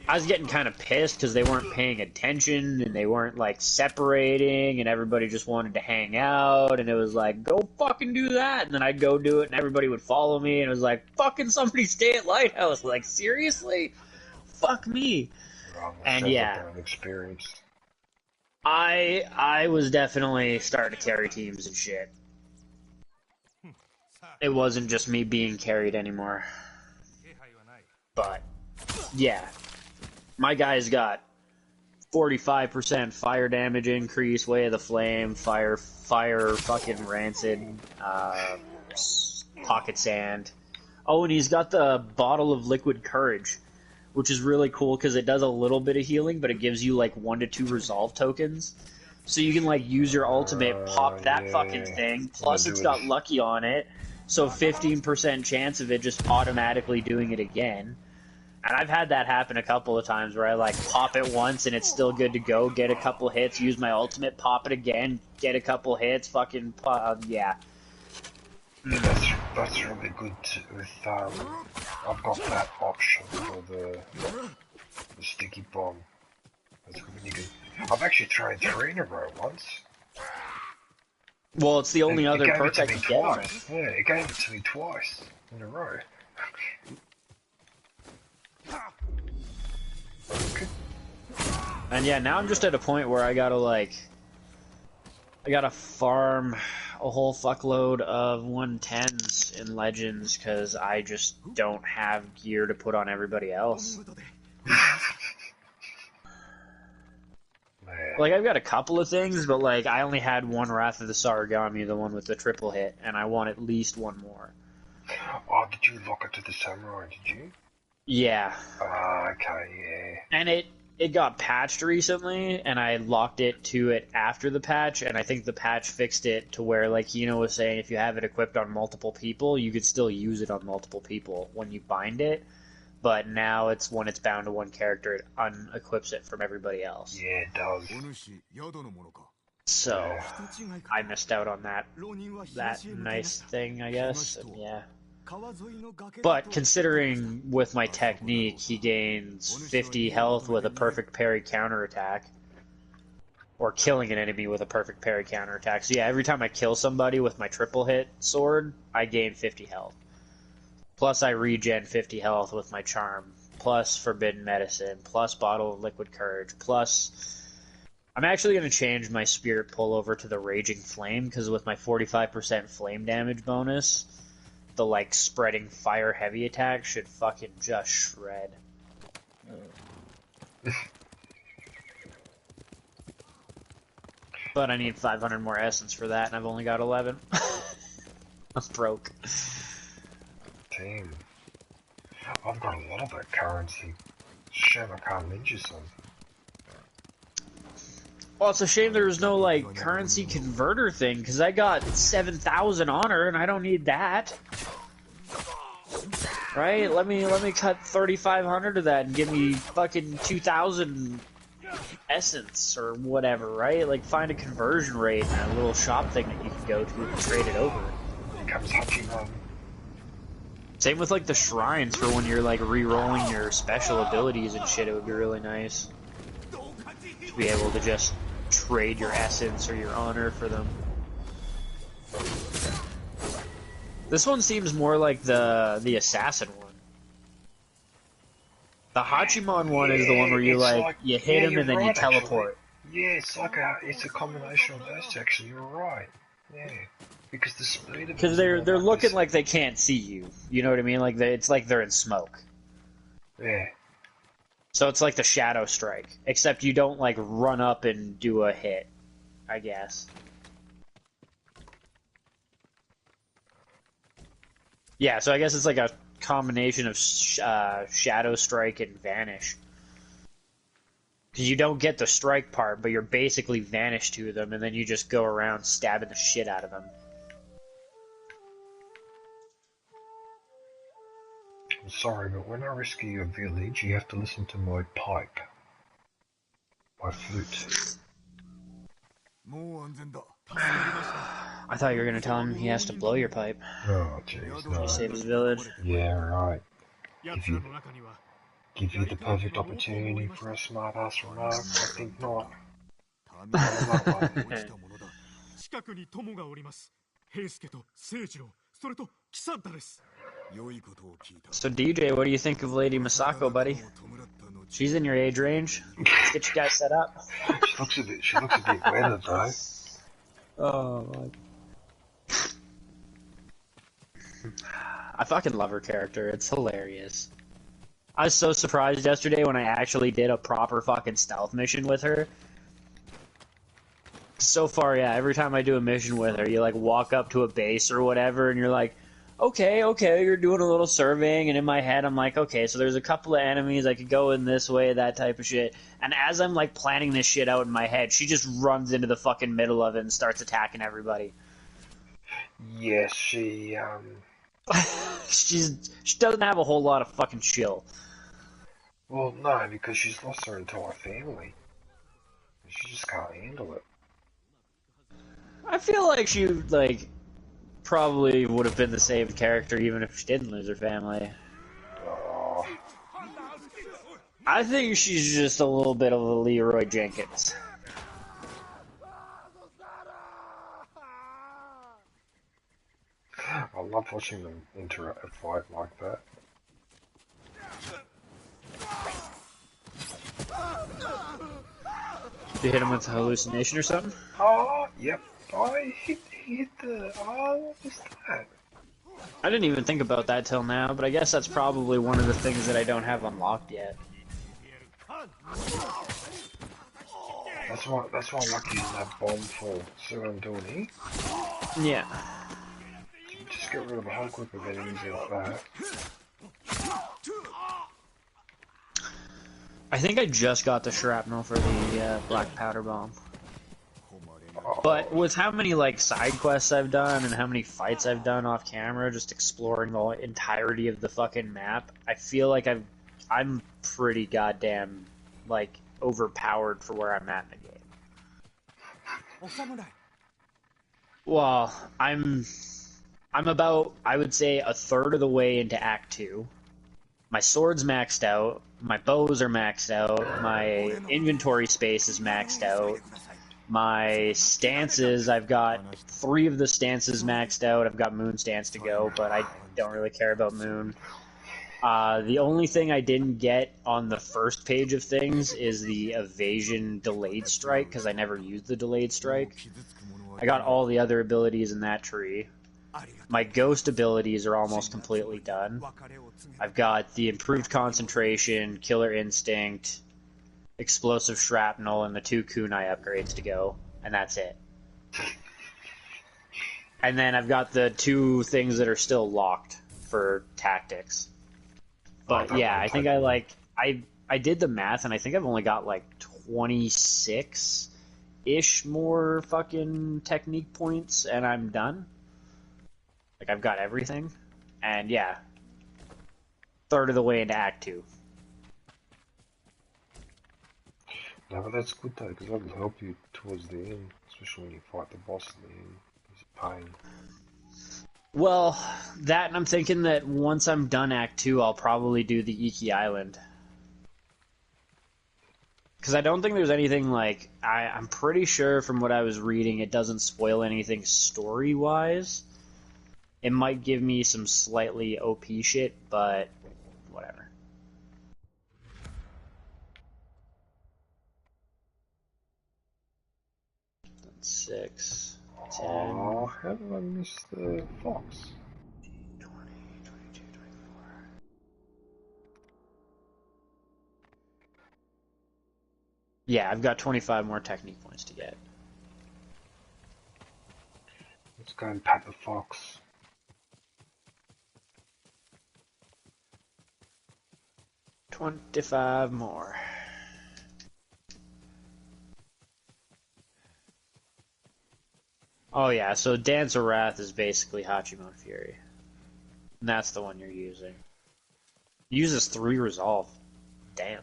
I was getting kind of pissed because they weren't paying attention and they weren't like separating and everybody just wanted to hang out and it was like, go fucking do that. And then I'd go do it and everybody would follow me and it was like, fucking somebody stay at Lighthouse. Like, seriously? Fuck me. And yeah. Experienced. I was definitely starting to carry teams and shit. It wasn't just me being carried anymore. But, yeah. My guy's got 45% fire damage increase, Way of the Flame, fire fucking rancid, pocket sand. Oh, and he's got the bottle of liquid courage, which is really cool because it does a little bit of healing, but it gives you like 1 to 2 resolve tokens. So you can like use your ultimate, pop that fucking thing, plus it's got lucky on it, so 15% chance of it just automatically doing it again. And I've had that happen a couple of times where I like pop it once and it's still good to go, get a couple hits, use my ultimate, pop it again, get a couple hits, fucking, yeah. Yeah, that's really good with I've got that option for the sticky bomb. That's good when you can. I've actually tried 3 in a row once. Well, it's the only other gave perk it I to me can get on it. twice. Yeah, it gave it to me twice in a row. And yeah, now I'm just at a point where I gotta farm a whole fuckload of 110s in Legends because I just don't have gear to put on everybody else. Like, I've got a couple of things, but like, I only had one Wrath of the Sarigami, the one with the triple hit, and I want at least one more. Oh, did you lock it to the samurai, did you? Yeah. Okay, yeah. And it got patched recently, and I locked it to it after the patch, and I think the patch fixed it to where, like Hino was saying, if you have it equipped on multiple people, you could still use it on multiple people when you bind it, but now it's when it's bound to one character, it unequips it from everybody else. Yeah, it does. So, I missed out on that nice thing, I guess, and yeah. But considering with my technique, he gains 50 health with a perfect parry counterattack. Or killing an enemy with a perfect parry counterattack. So yeah, every time I kill somebody with my triple hit sword, I gain 50 health. Plus I regen 50 health with my charm. Plus forbidden medicine. Plus bottle of liquid courage. Plus... I'm actually going to change my spirit pull over to the raging flame, because with my 45% flame damage bonus... the, like, spreading fire heavy attack should fucking just shred. But I need 500 more essence for that, and I've only got 11. I'm broke. Damn. I've got a lot of that currency. Shame I can't lend you some. Well, it's a shame there was no, like, currency converter thing, because I got 7,000 honor, and I don't need that. Right? Let me cut 3,500 of that and give me fucking 2,000 essence, or whatever, right? Like, find a conversion rate and a little shop thing that you can go to and trade it over. Comes Hachiman. Same with, like, the shrines for when you're, like, re-rolling your special abilities and shit, it would be really nice. To be able to just trade your essence or your honor for them. This one seems more like the assassin one. The Hachiman one is the one where you you hit him and then you teleport. Actually. Yeah, it's a combination of those two, actually. You're right. Yeah, because the speed of because they're looking like they can't see you. You know what I mean? Like it's like they're in smoke. Yeah. So it's like the Shadow Strike, except you don't like run up and do a hit, I guess. Yeah, so I guess it's like a combination of Shadow Strike and Vanish. Because you don't get the strike part, but you're basically Vanish to them, and then you just go around stabbing the shit out of them. I'm sorry, but when I rescue your village, you have to listen to my pipe. My flute. I thought you were gonna tell him he has to blow your pipe. Oh, jeez, no. To save his village. Yeah, right. Give you the perfect opportunity for a smart-ass remark. I think not. So DJ, what do you think of Lady Masako, buddy? She's in your age range. Let's get you guys set up. She looks a bit weathered, though. Oh my. I fucking love her character. It's hilarious. I was so surprised yesterday when I actually did a proper fucking stealth mission with her. So far, yeah, every time I do a mission with her, you like walk up to a base or whatever, and you're like, okay, you're doing a little surveying, and in my head I'm like, okay, so there's a couple of enemies, I could go in this way, that type of shit. And as I'm like planning this shit out in my head, she just runs into the fucking middle of it and starts attacking everybody. Yes, she doesn't have a whole lot of fucking chill. Well, no, because she's lost her entire family. She just can't handle it. I feel like she, like, probably would have been the same character even if she didn't lose her family. I think she's just a little bit of a Leroy Jenkins. I love watching them interact and fight like that. You hit him with a hallucination or something? Oh, yep. He hit the... Oh, what was that? I didn't even think about that till now, but I guess that's probably one of the things that I don't have unlocked yet. That's why I like using that bomb for. See what I'm doing here? Yeah. Just get rid of a whole group of enemies like that. I think I just got the shrapnel for the black powder bomb. But with how many like side quests I've done and how many fights I've done off camera, just exploring the entirety of the fucking map, I feel like I'm pretty goddamn like overpowered for where I'm at in the game. Well, I'm about, I would say, a third of the way into Act 2. My sword's maxed out, my bows are maxed out, my inventory space is maxed out, my stances, I've got 3 of the stances maxed out. I've got Moon stance to go, but I don't really care about Moon. The only thing I didn't get on the first page of things is the evasion delayed strike, because I never used the delayed strike. I got all the other abilities in that tree. My ghost abilities are almost completely done. I've got the improved concentration, killer instinct, explosive shrapnel, and the 2 kunai upgrades to go, and that's it. And then I've got the 2 things that are still locked for tactics. But yeah, I think I did the math, and I think I've only got like 26-ish more fucking technique points, and I'm done. Like, I've got everything. And yeah, third of the way into Act 2. No, but that's good though, because that'll help you towards the end, especially when you fight the boss at the end. It's a pain. Well, that, and I'm thinking that once I'm done Act 2, I'll probably do the Iki Island. Because I don't think there's anything, like, I'm pretty sure from what I was reading, it doesn't spoil anything story-wise. It might give me some slightly OP shit, but whatever. That's 6, 10... Oh, how did I miss the fox? 20, 22, 24... Yeah, I've got 25 more technique points to get. Let's go and pat the fox. $25 more. Oh yeah, so Dance of Wrath is basically Hachimon Fury. And that's the one you're using. Uses 3 resolve. Damn.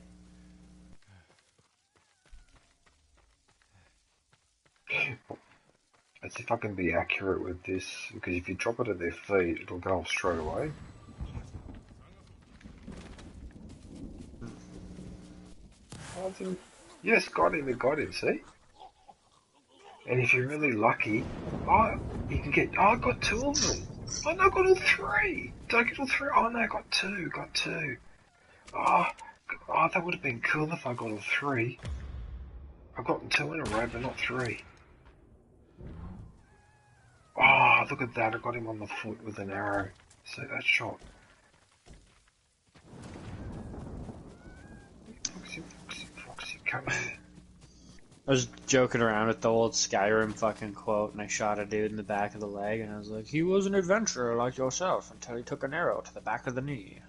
Let's see if I can be accurate with this, because if you drop it at their feet, it'll go off straight away. Yes, got him, see? And if you're really lucky, you can get, I got 2 of them. Oh no, I got all 3. Did I get all 3? Oh no, I got 2, Oh, that would have been cool if I got all 3. I've gotten 2 in a row, but not 3. Oh, look at that, I got him on the foot with an arrow. See that shot? Foxy, come here. I was joking around with the old Skyrim fucking quote, and I shot a dude in the back of the leg, and I was like, he was an adventurer like yourself until he took an arrow to the back of the knee.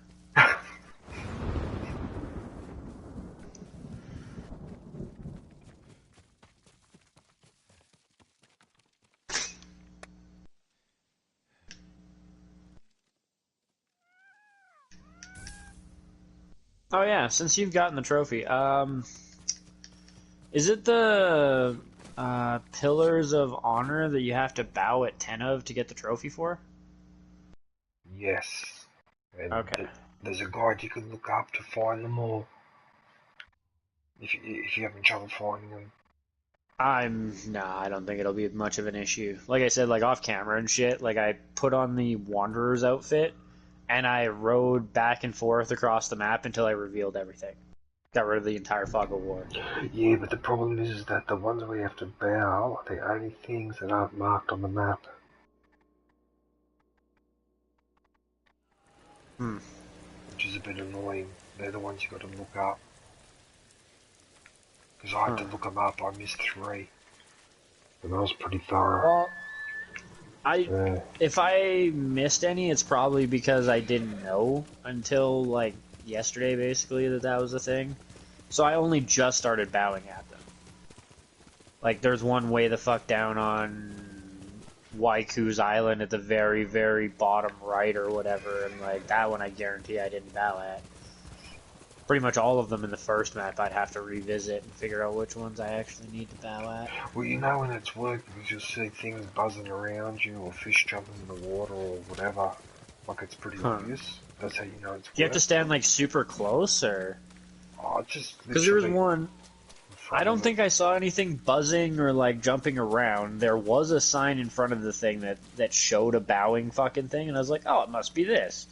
Oh yeah, since you've gotten the trophy, is it the Pillars of Honor that you have to bow at 10 of to get the trophy for? Yes. And okay. There's a guide you can look up to find them all. If you're having trouble finding them. Nah, I don't think it'll be much of an issue. Like I said, like off camera and shit, like I put on the Wanderer's outfit and I rode back and forth across the map until I revealed everything. Got rid of the entire fog of war. Yeah, but the problem is that the ones we have to bow are the only things that aren't marked on the map. Which is a bit annoying. They're the ones you got to look up. Because I had to look them up, I missed 3. And that was pretty thorough. Well, if I missed any, it's probably because I didn't know until, like, yesterday, basically, that was a thing. So I only just started bowing at them. Like, there's one way the fuck down on Waiku's Island at the very, very bottom right or whatever, and, like, that one I guarantee I didn't bow at. Pretty much all of them in the first map I'd have to revisit and figure out which ones I actually need to bow at. Well, you know when it's work because you'll see things buzzing around you or fish jumping in the water or whatever. Like it's pretty obvious. That's how you know it's work. Do you have to stand like super close or? Oh, just because there was one. I don't think I saw anything buzzing or like jumping around. There was a sign in front of the thing that showed a bowing fucking thing, and I was like, oh, it must be this.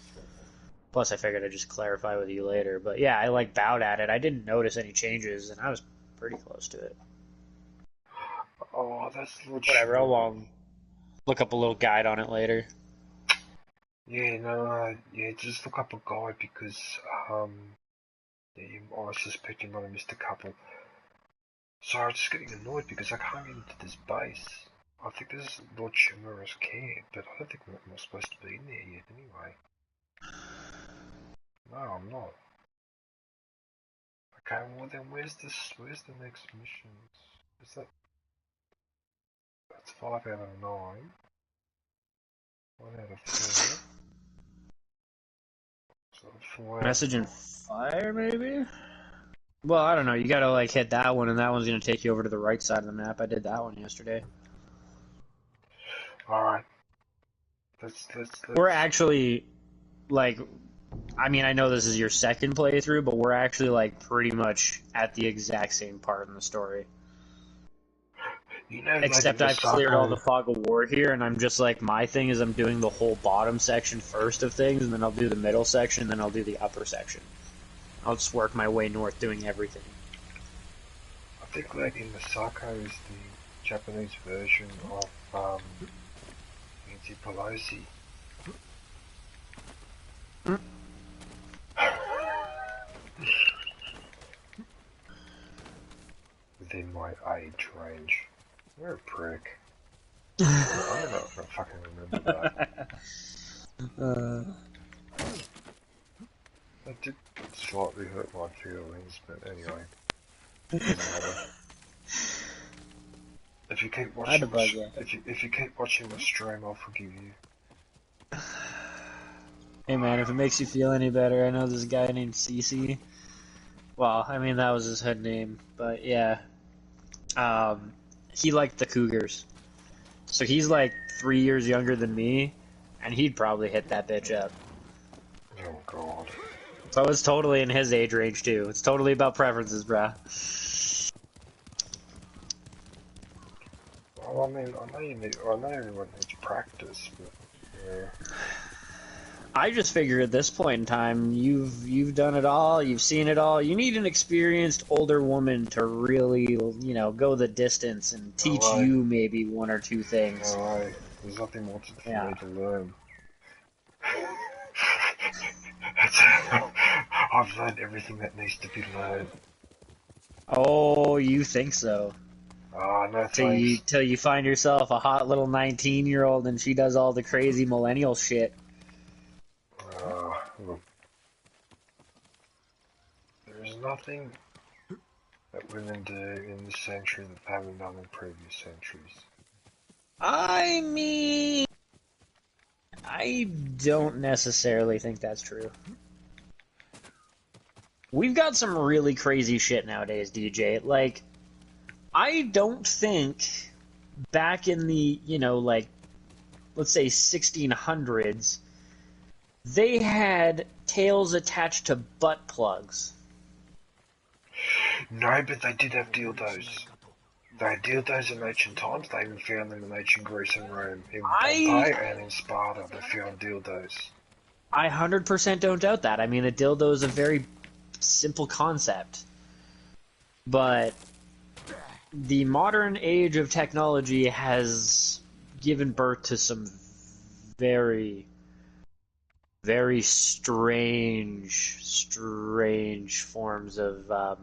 Plus, I figured I'd just clarify with you later. But yeah, I like bowed at it. I didn't notice any changes, and I was pretty close to it. Oh, that's legit. Whatever, I'll look up a little guide on it later. Yeah, no, yeah, just look up a guide because, yeah, I suspect you might have missed a couple. So I'm just getting annoyed because I can't get into this base. I think this is Lord Shimura's camp, but I don't think I'm supposed to be in there yet anyway. No, I'm not. Okay, well then where's the next mission? Is that... That's 5 out of 9. 1 out of 4. So 4 out Message and Fire, maybe? Well, I don't know. You gotta like hit that one, and that one's gonna take you over to the right side of the map. I did that one yesterday. Alright. Let's... We're actually, like... I mean, I know this is your second playthrough, but we're actually, like, pretty much at the exact same part in the story. You know, except I've cleared all the fog of war here, and I'm just, like, my thing is I'm doing the whole bottom section first of things, and then I'll do the middle section, and then I'll do the upper section. I'll just work my way north doing everything. I think, like, in Masako is the Japanese version of, Nancy Pelosi. Within my age range. You're a prick. I don't fucking remember that. That did slightly hurt my feelings, but anyway. Doesn't matter. If you keep watching if you keep watching the stream, I'll forgive you. Hey man, if it makes you feel any better, I know this guy named Cece. Well, I mean that was his hood name, but yeah. He liked the Cougars. So he's like 3 years younger than me, and he'd probably hit that bitch up. Oh god. So it's totally in his age range too. It's totally about preferences, bruh. Well, I mean, I know everyone needs practice, but yeah. I just figure at this point in time, you've done it all, you've seen it all. You need an experienced older woman to really, you know, go the distance and teach you maybe 1 or 2 things. Alright, there's nothing more for me to learn. I've learned everything that needs to be learned. Oh, you think so? Oh, no thanks. Till you find yourself a hot little 19-year-old and she does all the crazy millennial shit. Look. There's nothing that women do in this century that they haven't done in previous centuries. I mean, I don't necessarily think that's true. We've got some really crazy shit nowadays, DJ. Like, I don't think back in the, you know, like, let's say 1600s, they had tails attached to butt plugs. No, but they did have dildos. They had dildos in ancient times. They even found them in ancient Greece and Rome. In Pompeii and in Sparta, they found dildos. I 100% don't doubt that. I mean, a dildo is a very simple concept. But the modern age of technology has given birth to some very, very strange forms of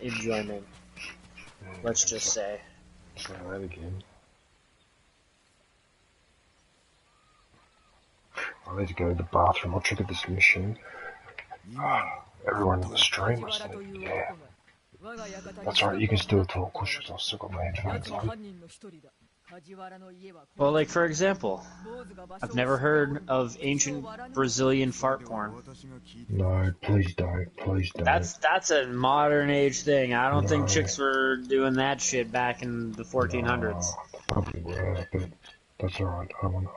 enjoyment. Let's just say. Try that again. I need to go to the bathroom. I'll trigger this mission. Everyone in the stream was saying, yeah. That's right, you can still talk, because I've still got my headphones on. Well, like, for example, I've never heard of ancient Brazilian fart porn. No, please don't. Please don't. That's a modern age thing. I don't think chicks were doing that shit back in the 1400s. Probably were, but that's alright. I don't know.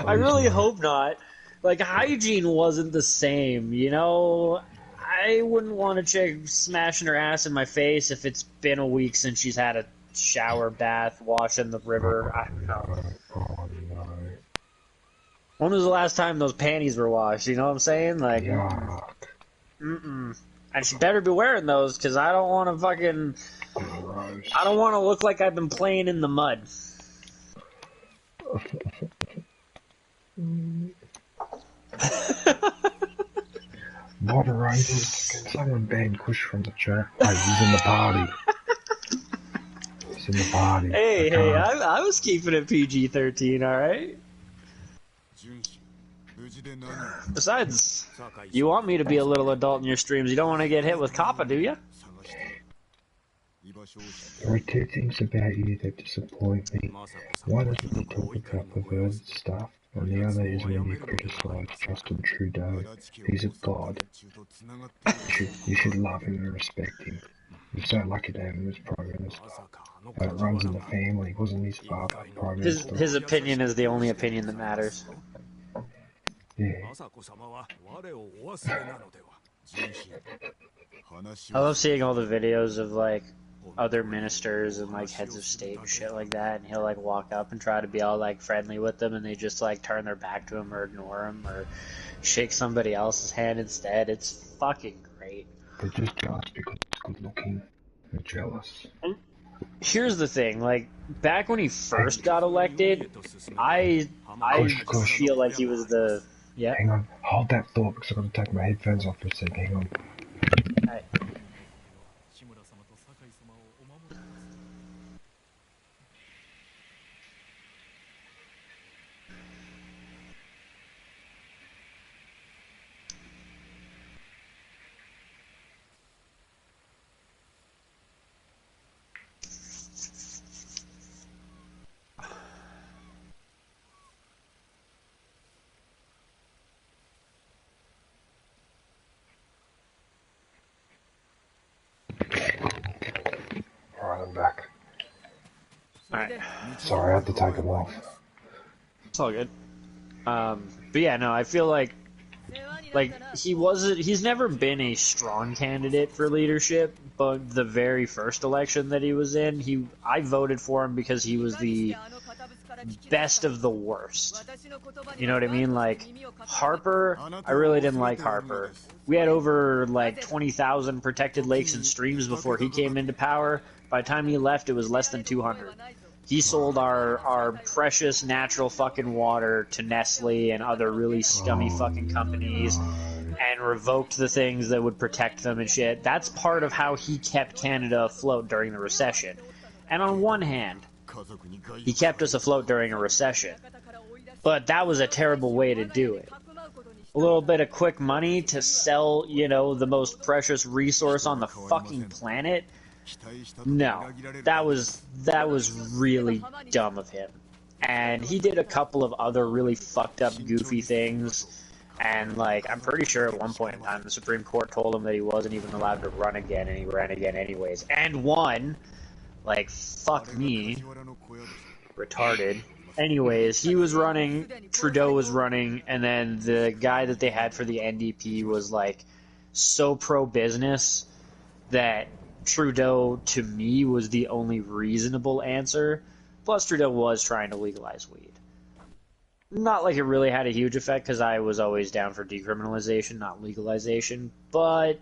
I really hope not. Like, hygiene wasn't the same, you know? I wouldn't want a chick smashing her ass in my face if it's been a week since she's had a shower, bath, wash in the river. I don't know. Oh, no. When was the last time those panties were washed? You know what I'm saying? Like, Yuck. And she better be wearing those, because I don't want to fucking... Gross. I don't want to look like I've been playing in the mud. Moderators, can someone ban Kush from the chat? Hey, he's in the party. He's in the party. Hey, I was keeping it PG-13, alright? Besides, you want me to be a little adult in your streams. You don't want to get hit with COPPA, do you? There are two things about you that disappoint me. One is when you talk about perverted stuff, and the other is when you criticise Justin Trudeau. He's a god. You should love him and respect him. You're so lucky to have him as Prime Minister. It runs in the family. Wasn't his father Prime Minister? His opinion is the only opinion that matters. Yeah. I love seeing all the videos of, like, other ministers and, like, heads of state and shit like that, and he'll, like, walk up and try to be all, like, friendly with them, and they just, like, turn their back to him or ignore him or shake somebody else's hand instead. It's fucking great. They're just jealous because it's good looking. They're jealous. And here's the thing, like, back when he first got elected, I feel like he was the... Yeah? Hang on, hold that thought because I've got to take my headphones off for a sec. Hang on. Right. Alright, I'm back. Alright. Sorry, I had to take them off. It's all good. But yeah, no, I feel like he's never been a strong candidate for leadership, but the very first election that he was in, I voted for him because he was the best of the worst. You know what I mean? Like, Harper, I really didn't like Harper. We had over, like, 20,000 protected lakes and streams before he came into power. By the time he left, it was less than 200. He sold our precious natural fucking water to Nestle and other really scummy fucking companies and revoked the things that would protect them and shit. That's part of how he kept Canada afloat during the recession. And on one hand, he kept us afloat during a recession. But that was a terrible way to do it. A little bit of quick money to sell, you know, the most precious resource on the fucking planet? No, that was really dumb of him. And he did a couple of other really fucked up, goofy things. And, like, I'm pretty sure at one point in time the Supreme Court told him that he wasn't even allowed to run again, and he ran again anyways. And won! Like, fuck me. Retarded. Anyways, he was running, Trudeau was running, and then the guy that they had for the NDP was, like, so pro-business that Trudeau, to me, was the only reasonable answer. Plus, Trudeau was trying to legalize weed. Not like it really had a huge effect, because I was always down for decriminalization, not legalization, but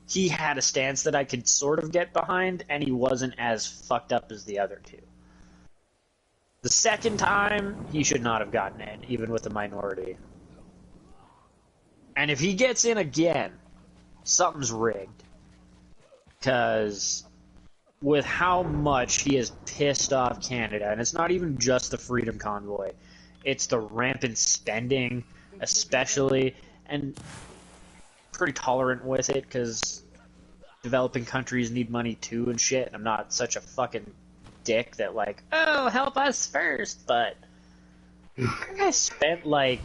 he had a stance that I could sort of get behind, and he wasn't as fucked up as the other two. The second time, he should not have gotten in, even with the minority. And if he gets in again, something's rigged. Because with how much he has pissed off Canada, and it's not even just the Freedom Convoy, it's the rampant spending, especially, and pretty tolerant with it, because developing countries need money too and shit. I'm not such a fucking dick that like, oh, help us first, but I spent like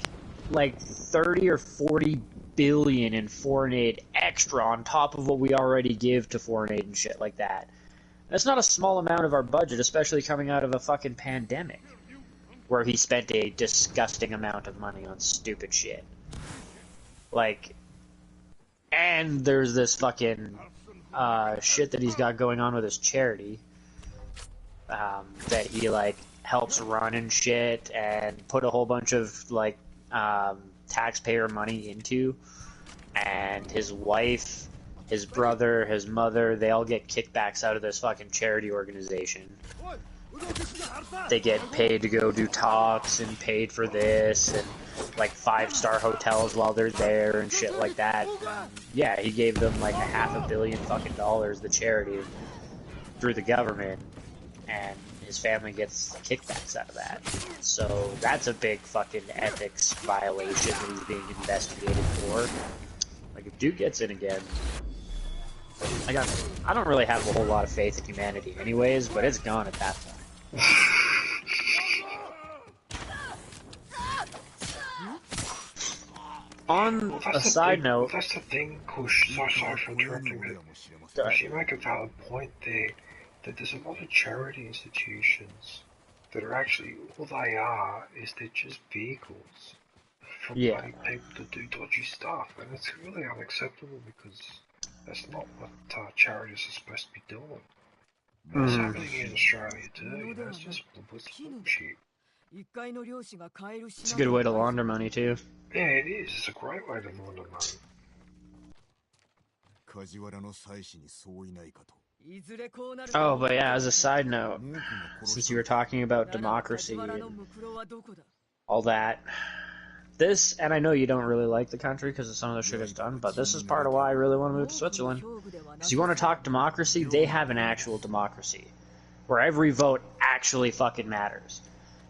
30 or 40 billion in foreign aid extra on top of what we already give to foreign aid and shit like that. That's not a small amount of our budget, especially coming out of a fucking pandemic, where he spent a disgusting amount of money on stupid shit. Like, and there's this fucking shit that he's got going on with his charity that he like helps run and shit and put a whole bunch of like taxpayer money into, and his wife, his brother, his mother, they all get kickbacks out of this fucking charity organization. They get paid to go do talks and paid for this and like 5-star hotels while they're there and shit like that. And yeah, he gave them like $500 million fucking dollars, the charity, through the government, and his family gets kickbacks out of that. So that's a big fucking ethics violation that he's being investigated for. Like, if Duke gets in again, I don't really have a whole lot of faith in humanity anyways, but it's gone at that point. On a side note... That's the thing, Kush, sorry for interrupting you. You make a valid point there, that there's a lot of charity institutions that are actually, all they are is they're just vehicles for bloody people to do dodgy stuff, and it's really unacceptable because that's not what charities are supposed to be doing. It's happening in Australia too, you know, it's just bullshit. It's a good way to launder money too. Yeah, it is. It's a great way to launder money. Oh, but yeah, as a side note, since you were talking about democracy and all that, this, and I know you don't really like the country because of some of the shit it's done, but this is part of why I really want to move to Switzerland. Because you want to talk democracy, they have an actual democracy, where every vote actually fucking matters.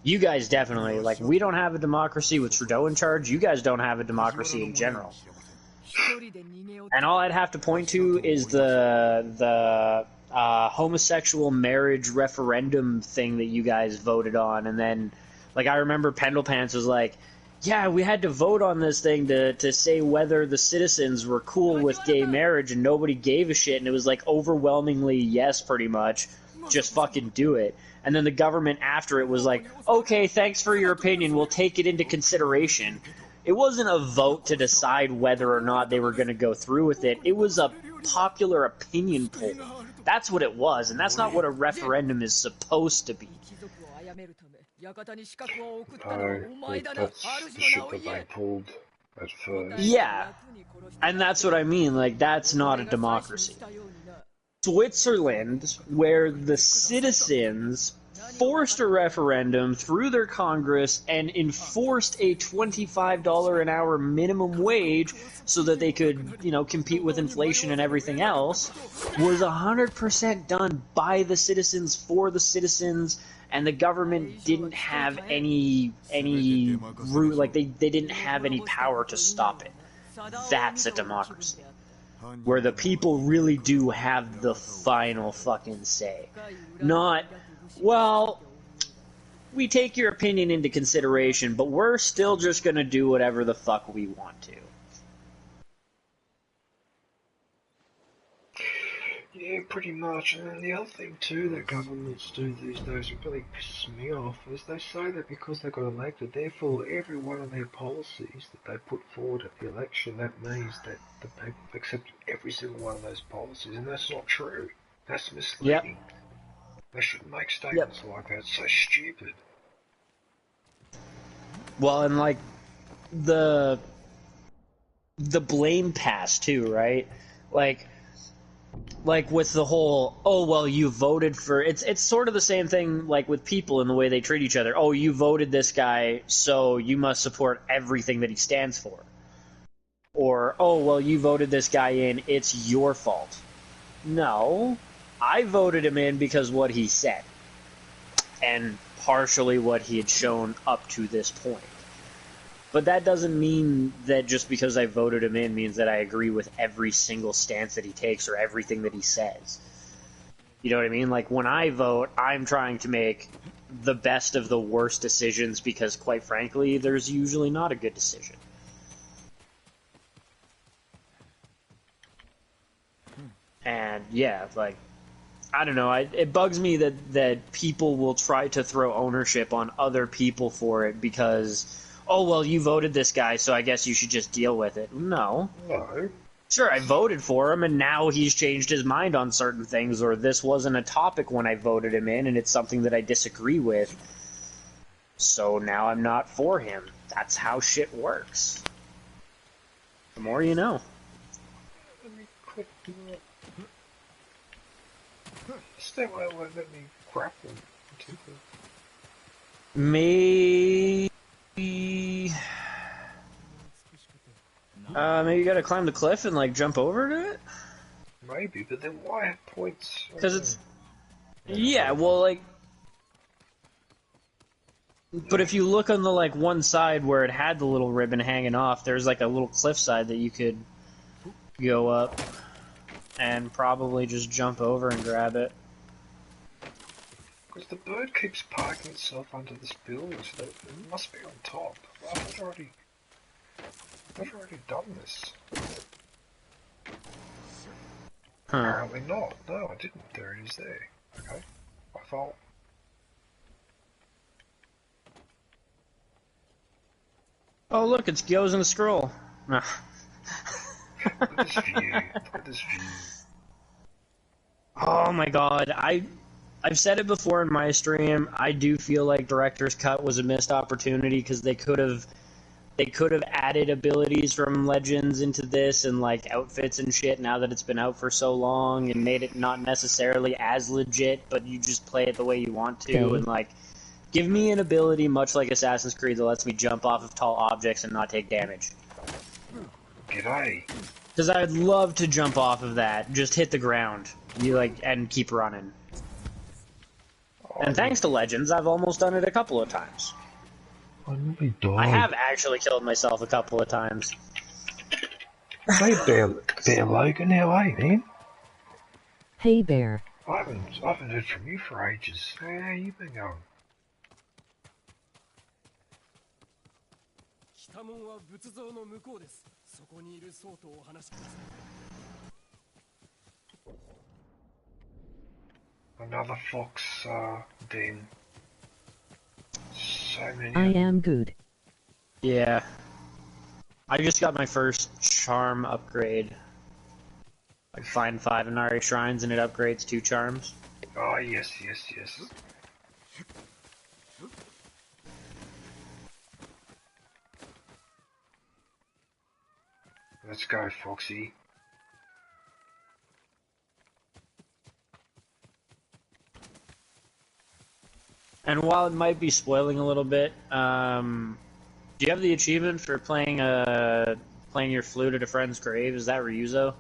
You guys definitely, like, we don't have a democracy with Trudeau in charge, you guys don't have a democracy in general. And all I'd have to point to is the homosexual marriage referendum thing that you guys voted on, and then, like, I remember Pendlepants was like, yeah, we had to vote on this thing to say whether the citizens were cool with gay marriage, and nobody gave a shit, and it was like overwhelmingly yes, pretty much, just fucking do it. And then the government after it was like, okay, thanks for your opinion, we'll take it into consideration. It wasn't a vote to decide whether or not they were going to go through with it. It was a popular opinion poll. That's what it was, and that's not what a referendum is supposed to be. No, that's the shit that they pulled at first. Yeah, and that's what I mean, like, that's not a democracy. Switzerland, where the citizens forced a referendum through their Congress and enforced a $25 an hour minimum wage so that they could, you know, compete with inflation and everything else, was 100% done by the citizens, for the citizens, and the government didn't have any root, like, they didn't have any power to stop it. That's a democracy, where the people really do have the final fucking say. Not, well, we take your opinion into consideration, but we're still just gonna do whatever the fuck we want to. Yeah, pretty much. And then the other thing too that governments do these days, what really pisses me off, is they say that because they got elected, therefore every one of their policies that they put forward at the election, that means that the people have accepted every single one of those policies, and that's not true. That's misleading. They shouldn't make statements like that. It's so stupid. Well, and like the blame pass too, right? Like with the whole, oh well, you voted for it's sort of the same thing like with people in the way they treat each other. Oh, you voted this guy, so you must support everything that he stands for. Or, oh well, you voted this guy in, it's your fault. No, I voted him in because what he said, and partially what he had shown up to this point. But that doesn't mean that just because I voted him in means that I agree with every single stance that he takes or everything that he says. You know what I mean? Like, when I vote, I'm trying to make the best of the worst decisions because, quite frankly, there's usually not a good decision. And, yeah, like, I don't know, it bugs me that people will try to throw ownership on other people for it because, oh, well, you voted this guy, so I guess you should just deal with it. No. No. Sure, I voted for him, and now he's changed his mind on certain things, or this wasn't a topic when I voted him in, and it's something that I disagree with. So now I'm not for him. That's how shit works. The more you know. Let me click that. Stay away, let me grapple. Maybe you gotta climb the cliff and, like, jump over to it? Maybe, but then why have points? Because it's... Yeah, well, like... But if you look on the, like, one side where it had the little ribbon hanging off, there's, like, a little cliffside that you could go up and probably just jump over and grab it. Because the bird keeps parking itself under this building, so it must be on top. I've already done this. Apparently not. No, I didn't. There it is there. Okay. My fault. Oh look, it's Gyo's in the scroll. Look at this view. Look at this view. Oh my god, I've said it before in my stream, I do feel like Director's Cut was a missed opportunity because they could have added abilities from Legends into this and like outfits and shit now that it's been out for so long and made it not necessarily as legit, but you just play it the way you want to and like give me an ability much like Assassin's Creed that lets me jump off of tall objects and not take damage. G'day. Because I'd love to jump off of that, just hit the ground, and keep running. And thanks to Legends, I've almost done it a couple of times. I nearly died. I have actually killed myself a couple of times. Hey, Bear Logan, how are you, man? Hey, Bear. I haven't heard from you for ages. How you been going? Another fox, den. So many. I am good. Yeah. I just got my first charm upgrade. Like find 5 Inari shrines and it upgrades 2 charms. Oh, yes. Let's go, Foxy. And while it might be spoiling a little bit, do you have the achievement for playing your flute at a friend's grave? Is that Ryuzo?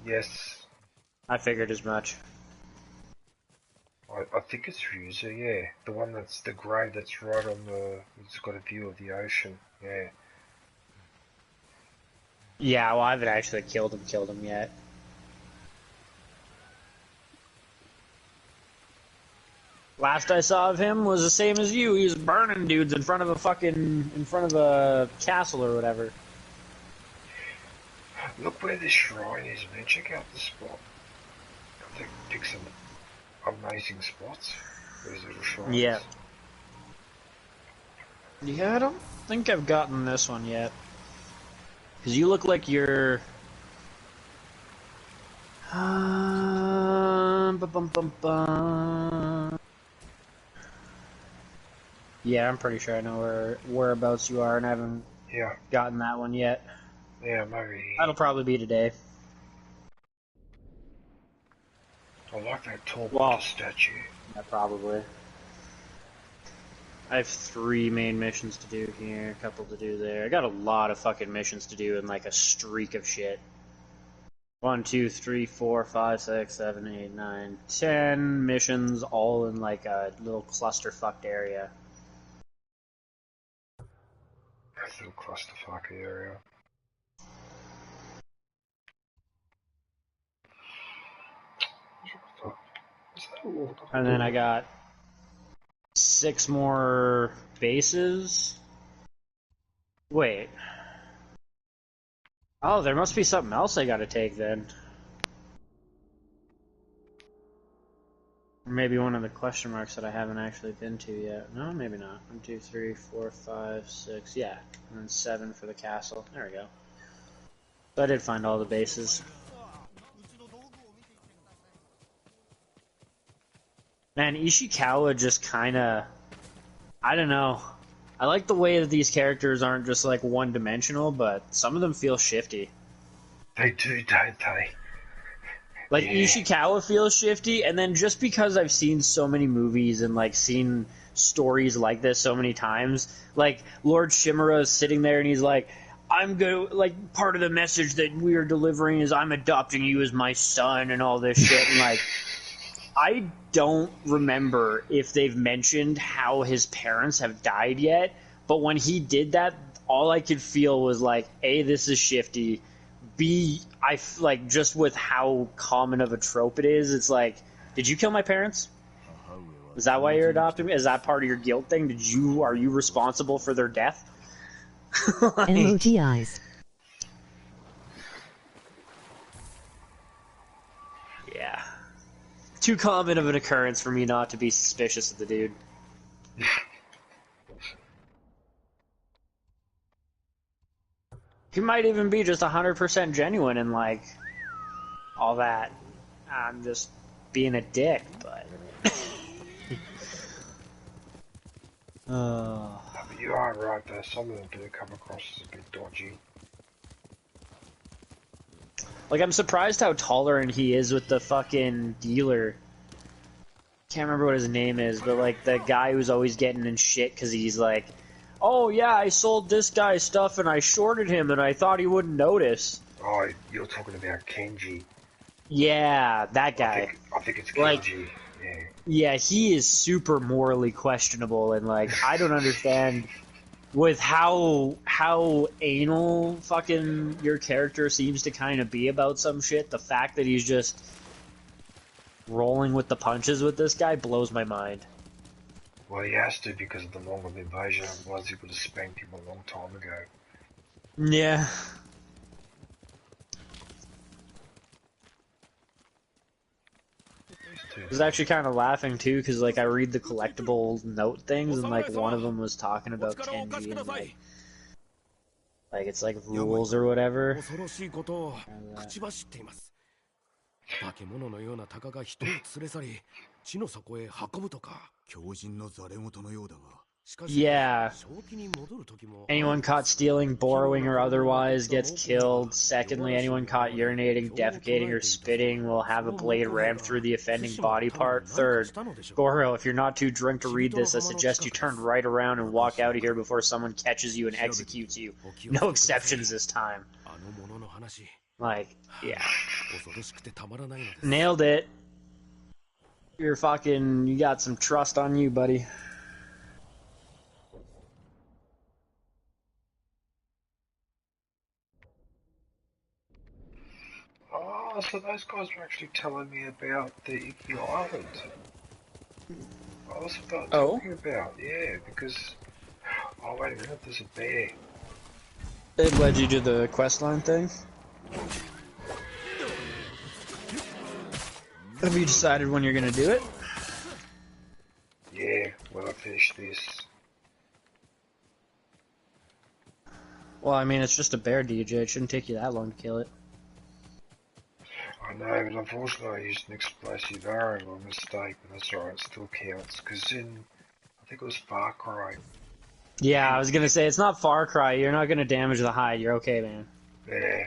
Yes. I figured as much. I think it's Ryuzo, yeah. The one that's the grave that's right on the... It's got a view of the ocean, yeah. Yeah, well, I haven't actually killed him yet. Last I saw of him was the same as you. He was burning dudes in front of a castle or whatever. Look where this shrine is, man. Check out the spot. They pick some amazing spots. These little shrines. Yeah. Yeah, I don't think I've gotten this one yet. Because you look like you're... Yeah, I'm pretty sure I know whereabouts you are, and I haven't gotten that one yet. Yeah, maybe. That'll probably be today. I like that tall Buddha statue. Yeah, probably. I have 3 main missions to do here, a couple to do there. I got a lot of fucking missions to do in like a streak of shit. 1, 2, 3, 4, 5, 6, 7, 8, 9, 10 missions, all in like a little cluster-fucked area. That little clusterfuck area. And then I got 6 more bases. Wait. Oh, there must be something else I gotta take then. Or maybe one of the question marks that I haven't actually been to yet. No, maybe not. 1, 2, 3, 4, 5, 6. Yeah. And then 7 for the castle. There we go. So I did find all the bases. Man, Ishikawa just kinda... I don't know. I like the way that these characters aren't just like one-dimensional, but some of them feel shifty. They do, don't they? Like, Ishikawa feels shifty, and then just because I've seen so many movies and like seen stories like this so many times, like Lord Shimura is sitting there and he's like, I'm going to, like, part of the message that we are delivering is I'm adopting you as my son and all this shit, and like, I don't remember if they've mentioned how his parents have died yet, but when he did that, all I could feel was like, A, this is shifty, B, like, just with how common of a trope it is, it's like, did you kill my parents? Is that why you're adopting me? Is that part of your guilt thing? Are you responsible for their death? Like, MOTIs. Yeah. Too common of an occurrence for me not to be suspicious of the dude. He might even be just 100% genuine and like all that. I'm just being a dick, but But you are right though, some of them do come across as a bit dodgy. like, I'm surprised how tolerant he is with the fucking dealer. Can't remember what his name is, but like the guy who's always getting in shit because he's like, oh yeah, I sold this guy stuff and I shorted him and I thought he wouldn't notice. Oh, you're talking about Kenji. Yeah, that guy. I think it's Kenji. Like, yeah. Yeah, he is super morally questionable, and like I don't understand with how anal fucking your character seems to kind of be about some shit. The fact that he's just rolling with the punches with this guy blows my mind. Well, he has to because of the Mongol invasion, otherwise he would have spanked him a long time ago. Yeah. I was actually kind of laughing too, because like I read the collectible note things, and like one of them was talking about Kenji and like it's like rules or whatever. 化け物のような鷹が人を連れ去り、地の底へ運ぶとか。狂人のざれ言のようだが。Yeah. Anyone caught stealing, borrowing, or otherwise gets killed. Secondly, anyone caught urinating, defecating, or spitting will have a blade rammed through the offending body part. Third, Goro, if you're not too drunk to read this, I suggest you turn right around and walk out of here before someone catches you and executes you. No exceptions this time. Like, yeah. Nailed it. You got some trust on you, buddy. Oh, so those guys were actually telling me about the Iki Island. I was talking about, yeah, because... Oh, wait a minute, there's a bear. It led you to the questline thing? Have you decided when you're gonna do it? Yeah, when I finish this. Well, I mean, it's just a bear, DJ. It shouldn't take you that long to kill it. I know, but unfortunately I used an explosive arrow by mistake, but that's alright, it still counts, because in, I think it was Farcry. Yeah, I was gonna say, it's not Far Cry. You're not gonna damage the hide. You're okay, man. Yeah.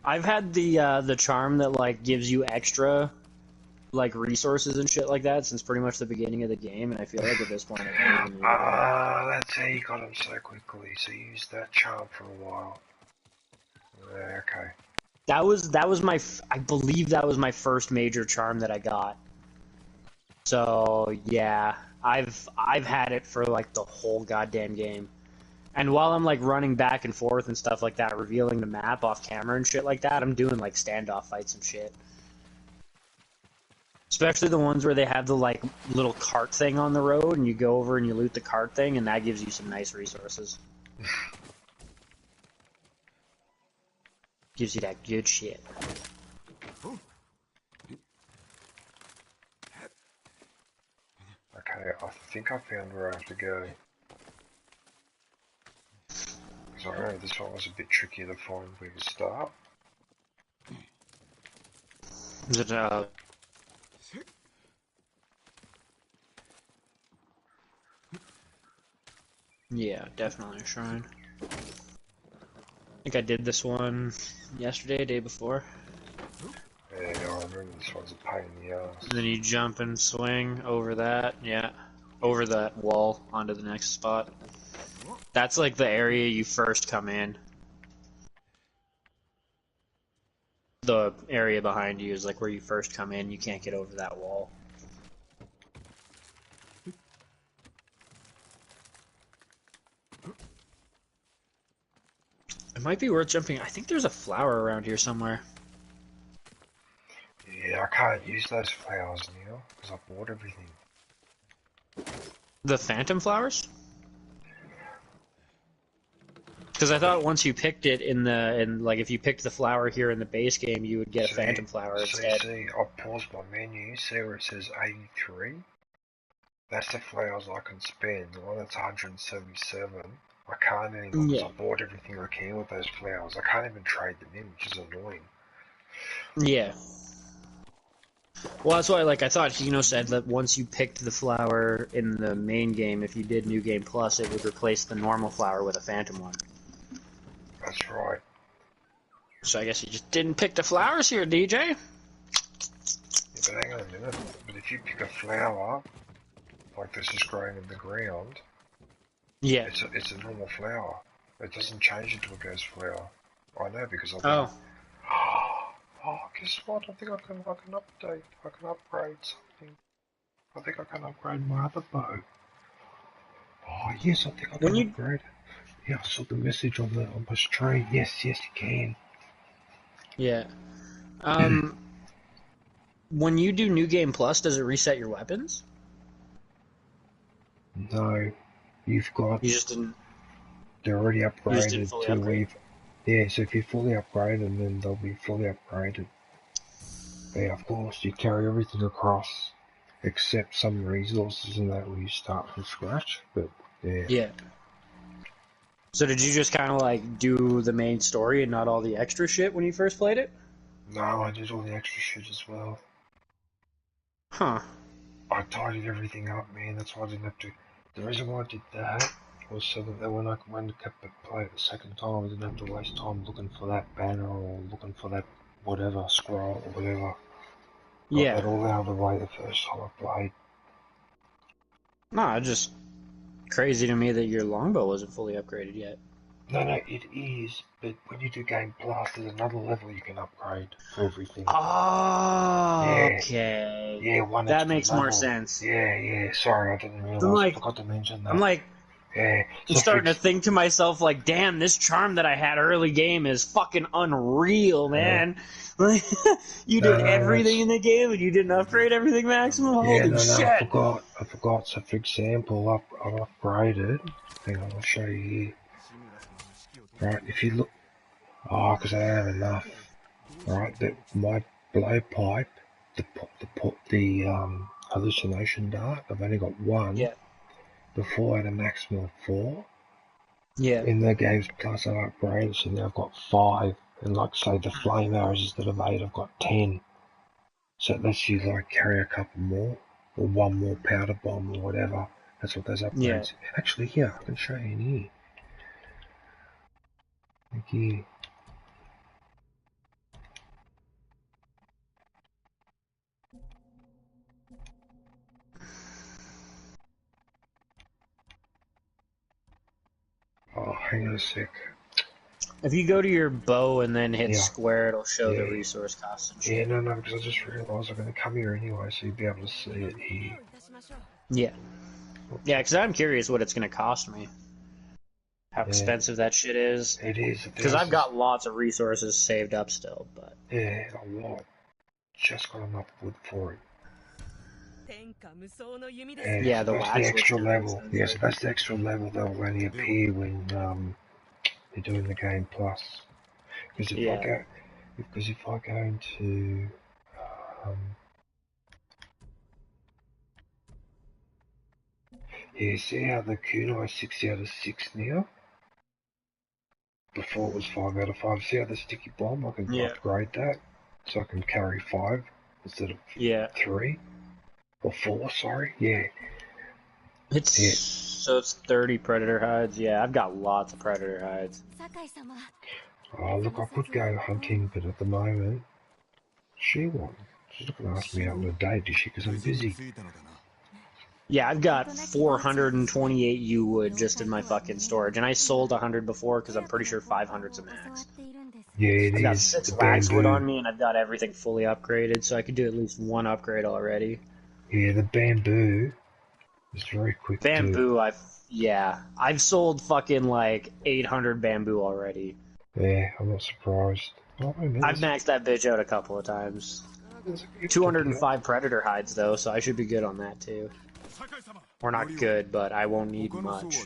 I've had the charm that, like, gives you extra, like, resources and shit like that since pretty much the beginning of the game, and I feel like at this point I don't even need it. That's how you got him so quickly, so you used that charm for a while. Yeah, okay. That was my, I believe that was my first major charm that I got. So, yeah, I've had it for, like, the whole goddamn game. And while I'm, like, running back and forth and stuff like that, revealing the map off camera and shit like that, I'm doing, like, standoff fights and shit. Especially the ones where they have the, like, little cart thing on the road, and you go over and you loot the cart thing, and that gives you some nice resources. Gives you that good shit. Okay, I think I found where I have to go. Because I know this one was a bit trickier to find where to start. Is it, yeah, definitely a shrine. I think I did this one yesterday, day before. Yeah, I remember this one's a pain in the ass. And then you jump and swing over that, yeah. Over that wall onto the next spot. That's like the area you first come in. The area behind you is like where you first come in, you can't get over that wall. It might be worth jumping. I think there's a flower around here somewhere. Yeah, I can't use those flowers now, because I bought everything. The phantom flowers? Because I thought once you picked it like if you picked the flower here in the base game, you would get a phantom flower instead. See, I paused my menu, see where it says 83? That's the flowers I can spend. The one that's 177, I can't anymore because I bought everything I can with those flowers. I can't even trade them in, which is annoying. Yeah. Well, that's why, like, I thought Hino said that once you picked the flower in the main game, if you did New Game Plus, it would replace the normal flower with a phantom one. That's right. So I guess you just didn't pick the flowers here, DJ? Yeah, but hang on a minute. But if you pick a flower, like this is growing in the ground, yeah, it's a normal flower. It doesn't change into a ghost flower. I know because I've Oh. Oh, guess what? I think I can update. I can upgrade something. I think I can upgrade my other bow. Oh yes, I think I can upgrade. Yeah, I saw the message on my stream. Yes, you can. Yeah. When you do New Game Plus, does it reset your weapons? No, you've got. You just didn't. They're already upgraded fully to upgrade? Yeah, so if you fully upgrade them, then they'll be fully upgraded. Yeah, of course, you carry everything across, except some resources and that where you start from scratch. But yeah. Yeah. So did you just kind of like do the main story and not all the extra shit when you first played it? No, I did all the extra shit as well. Huh. I tidied everything up, man. That's why I didn't have to. The reason why I did that was so that when I kept play it the second time, I didn't have to waste time looking for that banner or looking for that whatever scroll or whatever. Yeah. Got that all out of the way the first time I played. No, just crazy to me that your longbow wasn't fully upgraded yet. No, it is, but when you do Game Plus, there's another level you can upgrade for everything. Oh, okay. Yeah, one that extra makes level. more sense. Yeah, sorry, I didn't realise. I forgot to mention that. I'm like, yeah. I'm starting to think to myself, like, damn, this charm that I had early game is fucking unreal, man. Like, you did everything in the game and you didn't upgrade everything maximum? Holy shit! I forgot. So, for example, I've upgraded. Hang on, I'll show you here. Right, if you look. Oh, because I don't have enough. Right, that my blowpipe, the hallucination dart, I've only got one. Yeah. Before I had a maximum of 4. Yeah. In the games plus I've upgraded, so now I've got 5. And like say the flame arrows instead of 8, I've got 10. So it lets you like carry a couple more, or one more powder bomb or whatever. That's what those upgrades. Yeah. Actually, here I can show you in here. Thank you. Oh, hang on a sec. If you go to your bow and then hit square, it'll show the resource cost and shit. Yeah, no, because I just realised I'm going to come here anyway, so you'll be able to see it here. Yeah. Yeah, because I'm curious what it's going to cost me. How expensive that shit is. It is. Because I've got lots of resources saved up still, but... Yeah, a lot. Just got enough wood for it. Yeah, that's the extra level. Yes, yeah, so that's the extra level that will only appear when you're doing the game plus. Because if I go into see how the kunai is 6 out of 6 now? Before it was 5 out of 5. See how the sticky bomb? I can upgrade that, so I can carry 5 instead of 3 or 4. Sorry, So it's 30 predator hides. Yeah, I've got lots of predator hides. Oh look, I could go hunting, but at the moment, she's not going to ask me out on a date, is she? Because I'm busy. Yeah, I've got 428 yew wood just in my fucking storage, and I sold 100 before because I'm pretty sure 500's a max. Yeah, it is. I've got 6 waxwood on me, and I've got everything fully upgraded, so I could do at least 1 upgrade already. Yeah, the bamboo is very quick. Bamboo, I've sold fucking like 800 bamboo already. Yeah, I'm not surprised. I've maxed that bitch out a couple of times. 205 predator hides though, so I should be good on that too. Or not good, but I won't need much.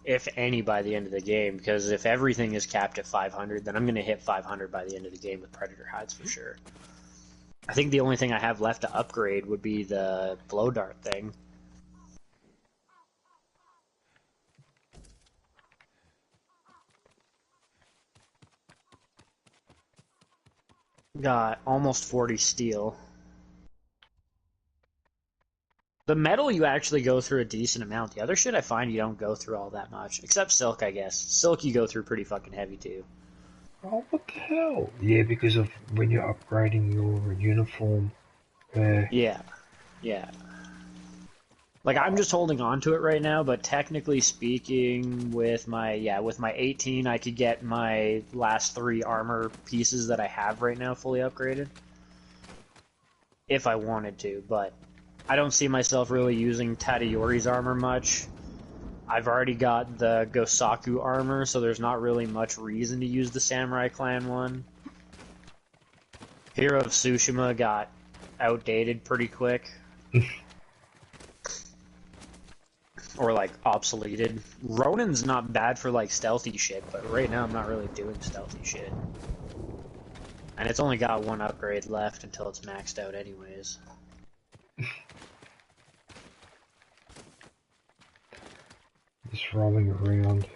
If any by the end of the game, because if everything is capped at 500, then I'm going to hit 500 by the end of the game with predator hides for sure. I think the only thing I have left to upgrade would be the blow dart thing. Got almost 40 steel. The metal you actually go through a decent amount. The other shit I find you don't go through all that much. Except silk, I guess. Silk you go through pretty fucking heavy too. Oh, what the hell? Yeah, because of when you're upgrading your uniform. Yeah. Like, I'm just holding on to it right now, but technically speaking, with my 18, I could get my last 3 armor pieces that I have right now fully upgraded. If I wanted to, but I don't see myself really using Tadayori's armor much. I've already got the Gosaku armor, so there's not really much reason to use the Samurai Clan one. Hero of Tsushima got outdated pretty quick. Or, like, obsoleted. Ronin's not bad for, like, stealthy shit, but right now I'm not really doing stealthy shit. And it's only got 1 upgrade left until it's maxed out anyways. Just rolling around.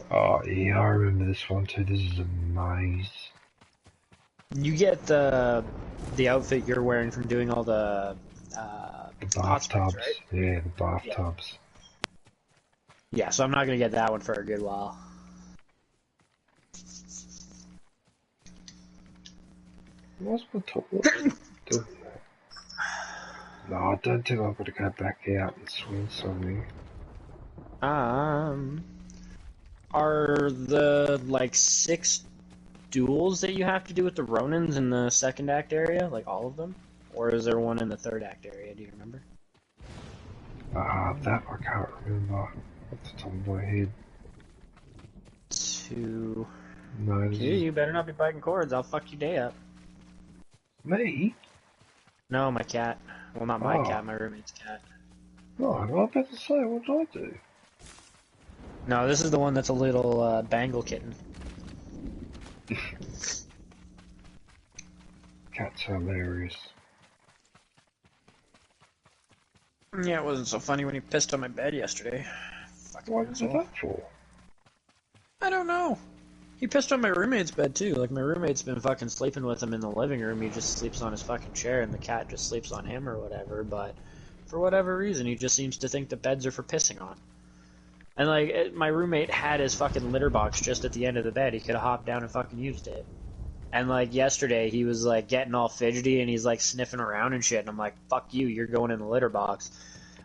Oh, yeah, I remember this one too. This is a maze. You get the outfit you're wearing from doing all the bathtubs, right? Yeah, the bathtubs. Yeah, so I'm not gonna get that one for a good while. What's my top? No, I don't think I've got to go back out and swing something. Are the, like, 6 duels that you have to do with the Ronins in the second act area, like all of them? Or is there one in the third act area, do you remember? That I can't remember off the top of my head. 2... No, you better not be biting cords, I'll fuck your day up. Me? No, my cat. Well, not my cat, my roommate's cat. No, I was about to say, what did I do? No, this is the one that's a little Bengal kitten. Cat's hilarious. Yeah, it wasn't so funny when he pissed on my bed yesterday. Fucking What was asshole. that for? I don't know. He pissed on my roommate's bed too. Like, my roommate's been fucking sleeping with him in the living room. He just sleeps on his fucking chair, and the cat just sleeps on him or whatever. But for whatever reason, he just seems to think the beds are for pissing on. And like, my roommate had his fucking litter box just at the end of the bed. He could have hopped down and fucking used it. And like yesterday, he was like getting all fidgety and he's like sniffing around and shit. And I'm like, "Fuck you! You're going in the litter box."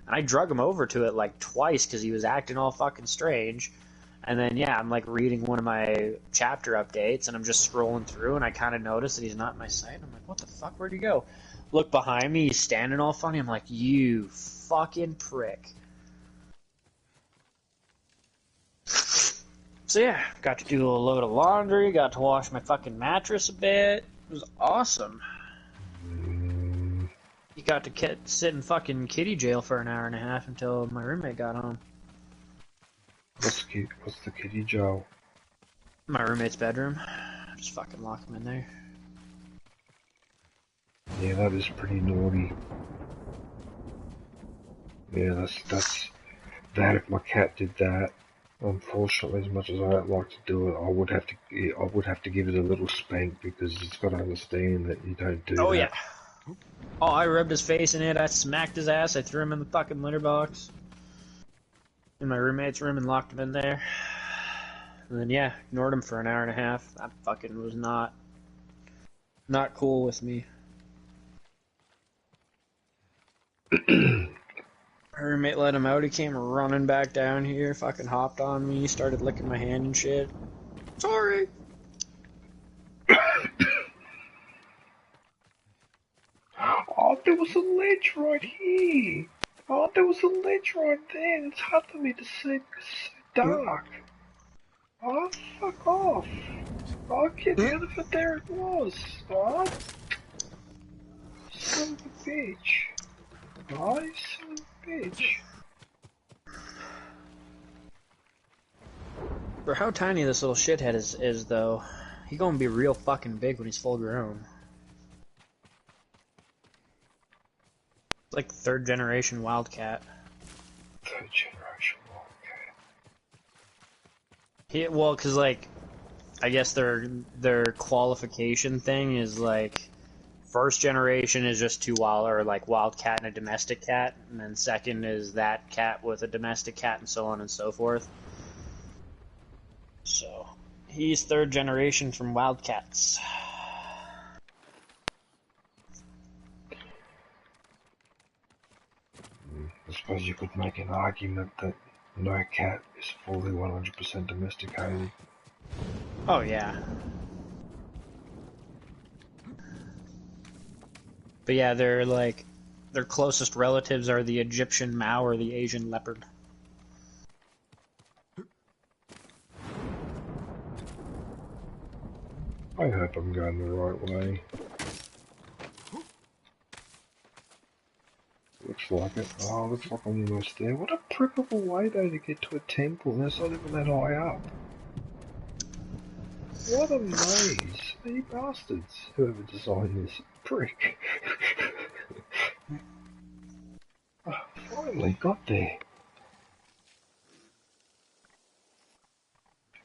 And I drug him over to it like twice because he was acting all fucking strange. And then yeah, I'm like reading one of my chapter updates and I'm just scrolling through and I kind of notice that he's not in my sight. And I'm like, "What the fuck? Where'd he go?" Look behind me. He's standing all funny. I'm like, "You fucking prick." So yeah, got to do a load of laundry, got to wash my fucking mattress a bit. It was awesome. You got to sit in fucking kitty jail for an hour and a half until my roommate got home. What's the kitty jail? My roommate's bedroom. Just fucking lock him in there. Yeah, that is pretty naughty. Yeah, that's that. If my cat did that, unfortunately, as much as I'd like to do it, I would have to give it a little spank because it's got to understand that you don't do that. Oh yeah. Oh, I rubbed his face in it. I smacked his ass. I threw him in the fucking litter box in my roommate's room and locked him in there. And then yeah, ignored him for an hour and a half. That fucking was not cool with me. My roommate let him out. He came running back down here, fucking hopped on me, started licking my hand and shit. Sorry. Oh, there was a ledge right here. Oh, there was a ledge right there. It's hard for me to see because it's so dark. Oh, fuck off. Oh, get out of it. There it was. Oh, son of a bitch. Oh, you son of a bitch. For how tiny this little shithead is though, he gonna be real fucking big when he's full grown. It's like third generation wildcat. Third generation wildcat. Well, cause like, I guess their qualification thing is like, first generation is just two wildcat and a domestic cat, and then second is that cat with a domestic cat, and so on and so forth. So, he's third generation from wildcats. I suppose you could make an argument that no cat is fully 100% domesticated. Oh yeah. But yeah, their closest relatives are the Egyptian Mao or the Asian leopard. I hope I'm going the right way. Looks like it. Oh, looks like I'm almost there. What a prick of a way though to get to a temple, and it's not even that high up. What a maze. You bastards. Whoever designed this. Prick. Oh, finally got there.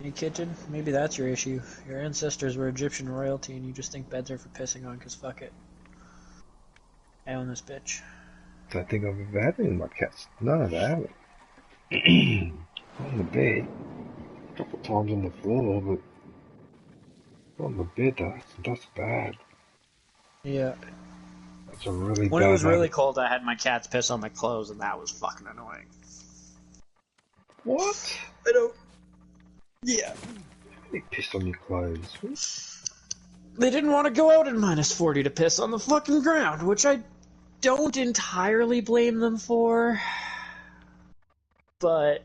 Hey Kitchen, maybe that's your issue. Your ancestors were Egyptian royalty and you just think beds are for pissing on because fuck it. I own this bitch. Don't think I've ever had any of my cats. No, they haven't. On the bed. A couple of times on the floor, but on the bed that's bad. Yeah. That's a really bad When it was really habit. cold, I had my cats piss on my clothes and that was fucking annoying. What? I don't... Yeah. They pissed on your clothes. They didn't want to go out in -40 to piss on the fucking ground, which I don't entirely blame them for. But...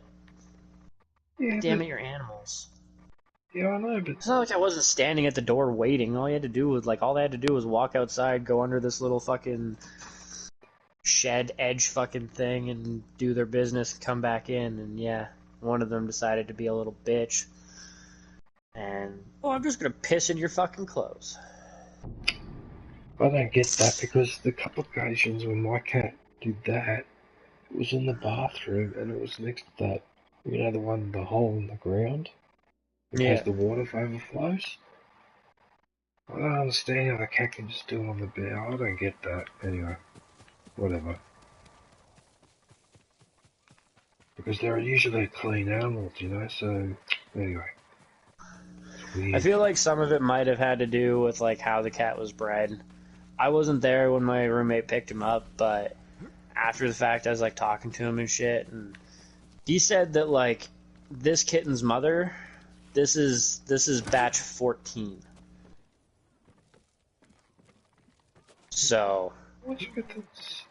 Yeah, damn it, you're animals. Yeah, I know, but... It's not like I wasn't standing at the door waiting. All they had to do was walk outside, go under this little fucking shed edge fucking thing and do their business, come back in, and yeah, one of them decided to be a little bitch. And, well, I'm just gonna piss in your fucking clothes. I don't get that because the couple of occasions when my cat did that, it was in the bathroom and it was next to that, you know, the hole in the ground, in case the water overflows. I don't understand how the cat can just do it on the bed. I don't get that. Anyway, whatever. Because they're usually clean animals, you know, so, anyway. I feel like some of it might have had to do with, like, how the cat was bred. I wasn't there when my roommate picked him up, but after the fact, I was, like, talking to him and shit, and he said that, like, this kitten's mother, this is batch 14. So... Why'd you get this?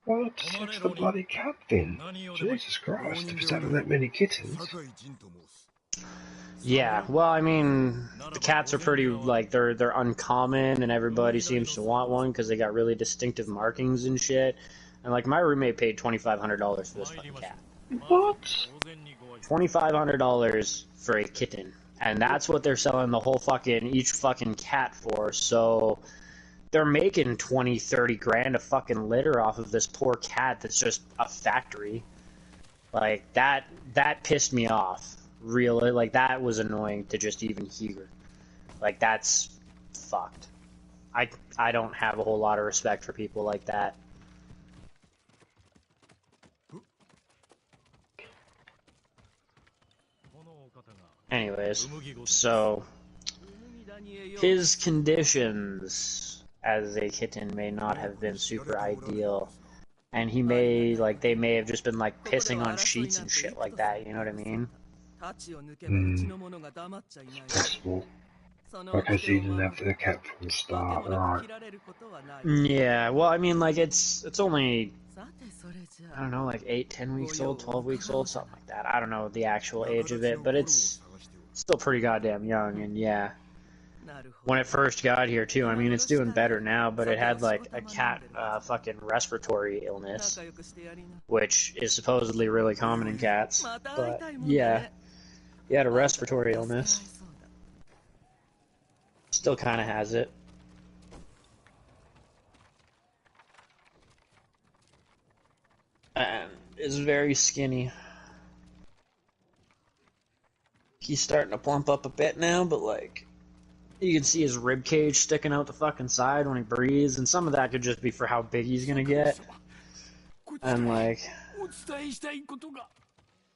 Why not just fix the bloody cat then? Jesus Christ, if it's having that many kittens. Yeah, well, I mean, the cats are pretty, like, they're uncommon, and everybody seems to want one because they got really distinctive markings and shit. And, like, my roommate paid $2,500 for this fucking cat. What? $2,500 for a kitten. And that's what they're selling the whole fucking, each fucking cat for, so... They're making 20, 30 grand a fucking litter off of this poor cat that's just a factory. Like, that pissed me off. Really, like, that was annoying to just even hear. Like, that's fucked. I don't have a whole lot of respect for people like that. Anyways, so his conditions as a kitten may not have been super ideal, and he may, like, they may have just been, like, pissing on sheets and shit like that, you know what I mean? Possible. Like I said, you didn't have the cat from the start, right? Yeah, well, I mean, like, it's only, I don't know, like 8, 10 weeks old, 12 weeks old, something like that. I don't know the actual age of it, but it's still pretty goddamn young, and yeah. When it first got here, too, I mean, it's doing better now, but it had, like, a cat fucking respiratory illness, which is supposedly really common in cats, but, yeah, he had a respiratory illness. Still kind of has it. And is very skinny. He's starting to plump up a bit now, but, like, you can see his rib cage sticking out the fucking side when he breathes, and some of that could just be for how big he's gonna get. And, like, you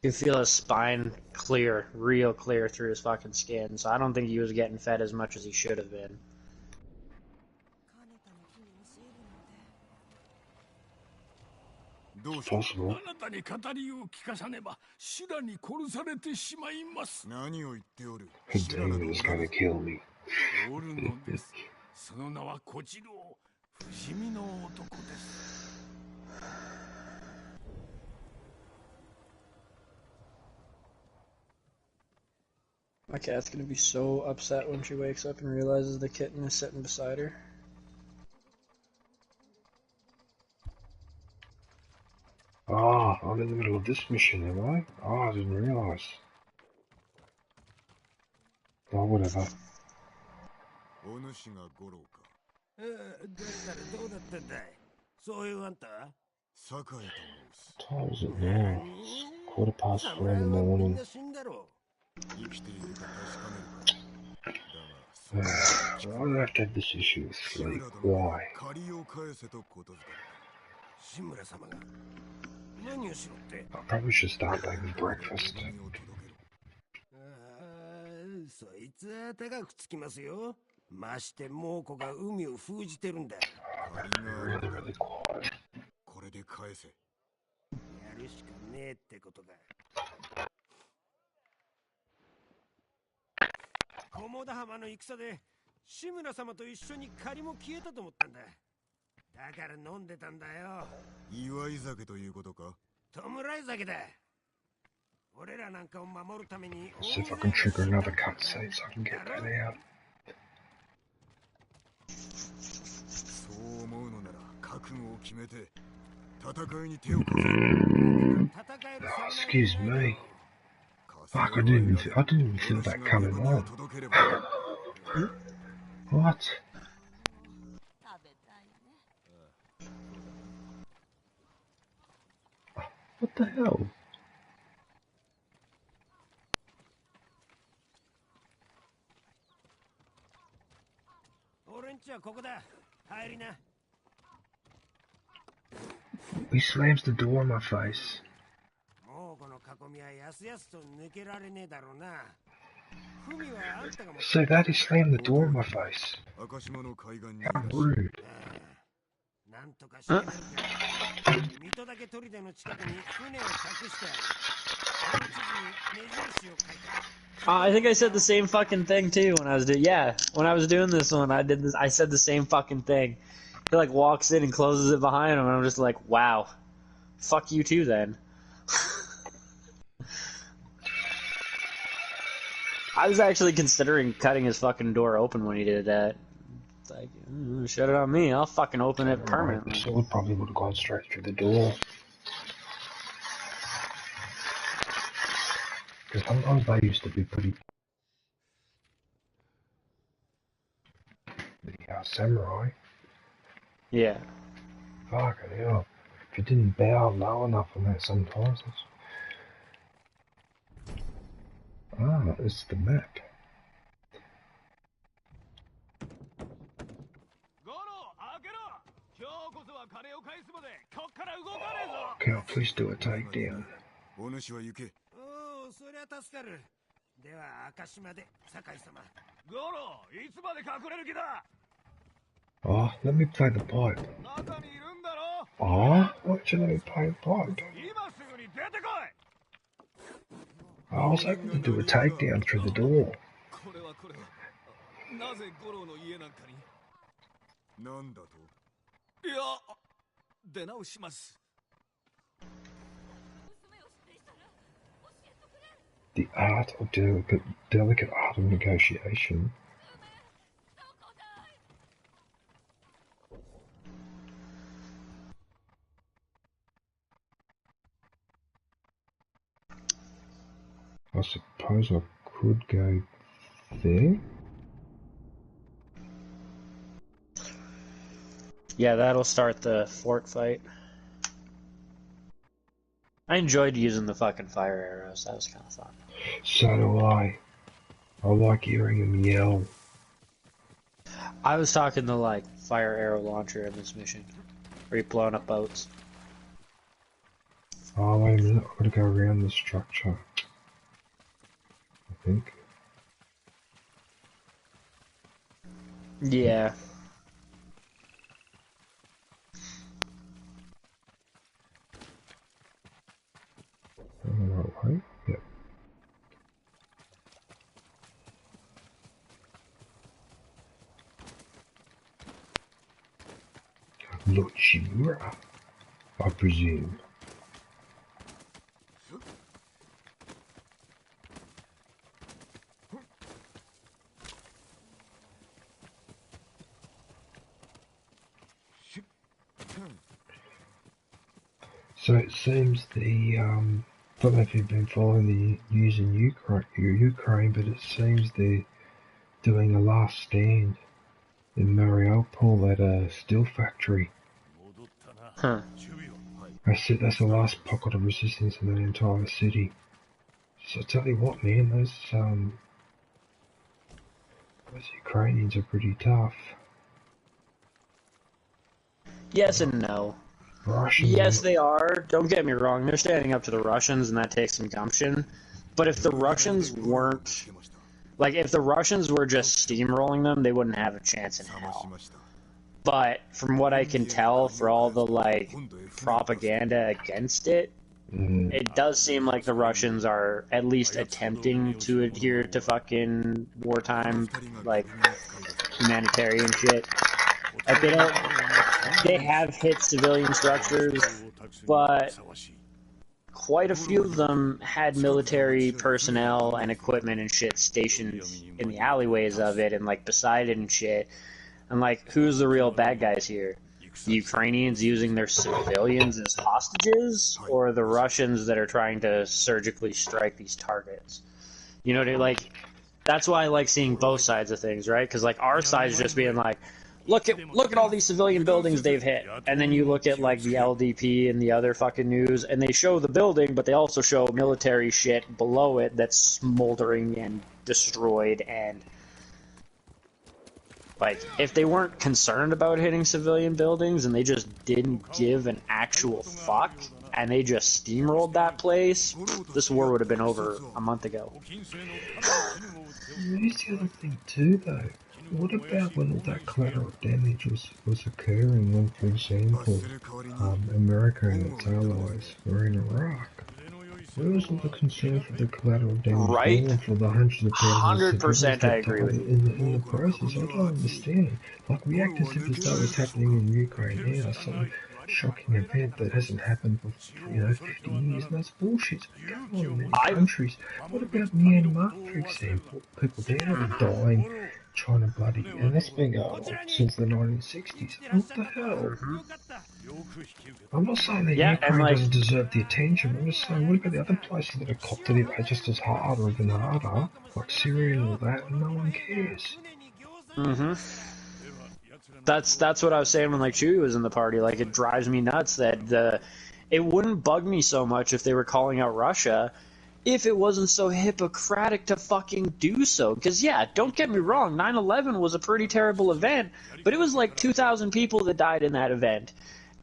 can feel his spine clear, real clear through his fucking skin, so I don't think he was getting fed as much as he should have been. Possible. Demon is gonna kill me. My cat's gonna be so upset when she wakes up and realizes the kitten is sitting beside her. Ah, I'm in the middle of this mission, am I? Oh, I didn't realise. Oh, whatever. What time is it now? It's 4:15 in the morning. Why do I have to have this issue with sleep? Why? I probably should start making breakfast. そいつは高くつきますよ。まして猛虎が海を封じてるんだ。Really quiet. これで返せ。やるしかねえってことだ。菰田浜の戦で志村様と一緒に借りも消えたと思ったんだ。だから飲んでたんだよ。祝い酒ということか？弔い酒だ。俺らなんかを守るために。Let's see if I can trigger another cutscene so I can get that out. そう思うのなら覚悟を決めて戦いに手を貸せ。 Excuse me. Fuck, I didn't even feel that coming on. What? What the hell? He slams the door in my face. So that he slammed the door in my face. How rude. I think I said the same fucking thing too when I was when I was doing this one. I said the same fucking thing. He like walks in and closes it behind him, and I'm just like, wow, fuck you too then. I was actually considering cutting his fucking door open when he did that. It's like, shut it on me, I'll fucking open it permanently. The sword probably would have gone straight through the door. Because sometimes they used to be pretty... The samurai. Yeah. Fucking hell. If you didn't bow low enough on that sometimes, it's... Ah, it's the map. Okay, please do a takedown. Oh, let me play the pipe. Oh, why don't you let me play the pipe? I was hoping to do a takedown through the door. The art of delicate art of negotiation. I suppose I could go there. Yeah, that'll start the fort fight. I enjoyed using the fucking fire arrows. That was kind of fun. So do I. I like hearing him yell. I was talking the like fire arrow launcher in this mission, where you're blowing up boats. Oh wait a minute, I've got to go around the structure. I think. Yeah. Right way? Yep. Lord Shimura, I presume. So it seems the, I don't know if you've been following the news in Ukraine, but it seems they're doing a last stand in Mariupol at a steel factory. Huh. That's the last pocket of resistance in the entire city. So I tell you what, man, those Ukrainians are pretty tough. Yes and no. Russians. Yes, they are. Don't get me wrong. They're standing up to the Russians, and that takes some gumption. But if the Russians weren't... Like, if the Russians were just steamrolling them, they wouldn't have a chance in hell. But from what I can tell, for all the, like, propaganda against it, it does seem like the Russians are at least attempting to adhere to fucking wartime, like, humanitarian shit. Like, they have hit civilian structures, but quite a few of them had military personnel and equipment and shit stationed in the alleyways of it and, like, beside it and shit. And, like, who's the real bad guys here? The Ukrainians using their civilians as hostages, or the Russians that are trying to surgically strike these targets? You know, like, that's why I like seeing both sides of things, right? Because, like, our side is just being like, look at all these civilian buildings they've hit. And then you look at, like, the LDP and the other fucking news, and they show the building, but they also show military shit below it that's smoldering and destroyed. And, like, if they weren't concerned about hitting civilian buildings and they just didn't give an actual fuck, and they just steamrolled that place, this war would have been over a month ago. Here's the other thing too, though. What about when all that collateral damage was occurring when, for example, America and its allies were in Iraq? Where was all the concern for the collateral damage right? for the hundreds of thousands 100% I agree with you. in the process? I don't understand. Like, we act as if it's though it's happening in Ukraine now, some shocking event that hasn't happened for 50 years, and that's bullshit. Come on, in many countries. What about Myanmar, for example? People there are dying, trying to bloody, and that's been going on since the 1960s. What the hell? I'm not saying that Ukraine doesn't deserve the attention. I'm just saying, what about the other places that have copped it just as hard or even harder, like Syria and all that, and no one cares? That's what I was saying when, like, Chewie was in the party. Like, it drives me nuts that it wouldn't bug me so much if they were calling out Russia if it wasn't so Hippocratic to fucking do so. Because, yeah, don't get me wrong, 9/11 was a pretty terrible event, but it was like 2,000 people that died in that event.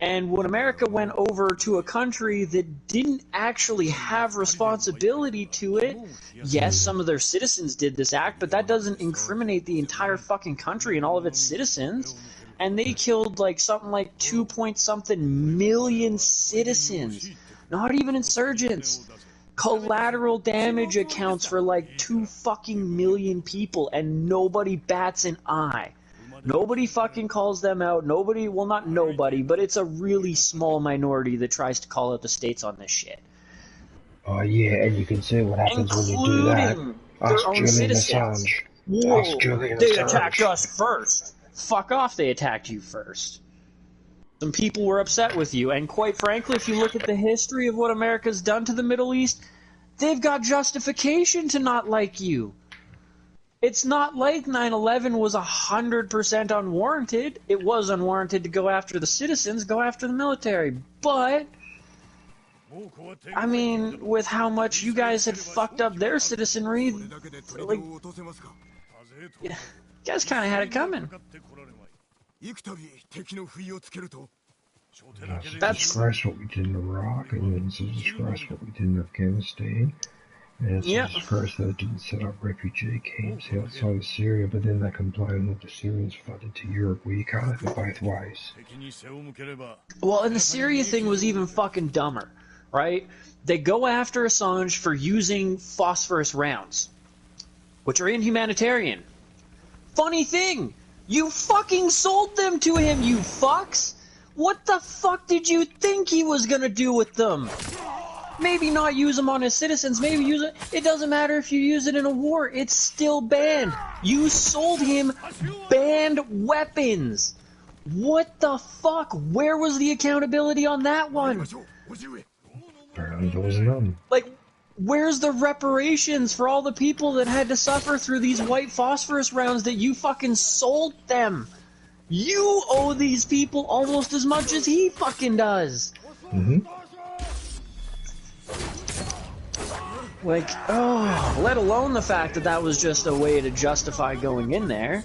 And when America went over to a country that didn't actually have responsibility to it, yes, some of their citizens did this act, but that doesn't incriminate the entire fucking country and all of its citizens. And they killed like something like 2-point-something million citizens, not even insurgents. Collateral damage accounts for like 2 fucking million people, and nobody bats an eye. Nobody fucking calls them out. Nobody, well, not nobody, but it's a really small minority that tries to call out the states on this shit. Oh yeah, and you can see what happens when you do that. Ask Julian Assange. Ask Julian Assange. They attacked us first. Fuck off, they attacked you first. Some people were upset with you, and quite frankly, if you look at the history of what America's done to the Middle East, they've got justification to not like you. It's not like 9/11 was 100% unwarranted. It was unwarranted to go after the citizens, go after the military. But, I mean, with how much you guys had fucked up their citizenry, like, you guys kind of had it coming. It's a disgrace what we did in Iraq, and it's a disgrace what we did in Afghanistan. And it's a disgrace that they didn't set up refugee camps outside of Syria, but then they complain that the Syrians flooded to Europe. Well, you can't have it both ways. Well, and the Syria thing was even fucking dumber, right? They go after Assange for using phosphorus rounds, which are inhumanitarian. Funny thing, you fucking sold them to him, you fucks! What the fuck did you think he was gonna do with them? Maybe not use them on his citizens, maybe use it. It doesn't matter if you use it in a war, it's still banned. You sold him banned weapons. What the fuck? Where was the accountability on that one? Apparently there was none. Like, where's the reparations for all the people that had to suffer through these white phosphorus rounds that you fucking sold them? You owe these people almost as much as he fucking does. Like, oh, let alone the fact that that was just a way to justify going in there.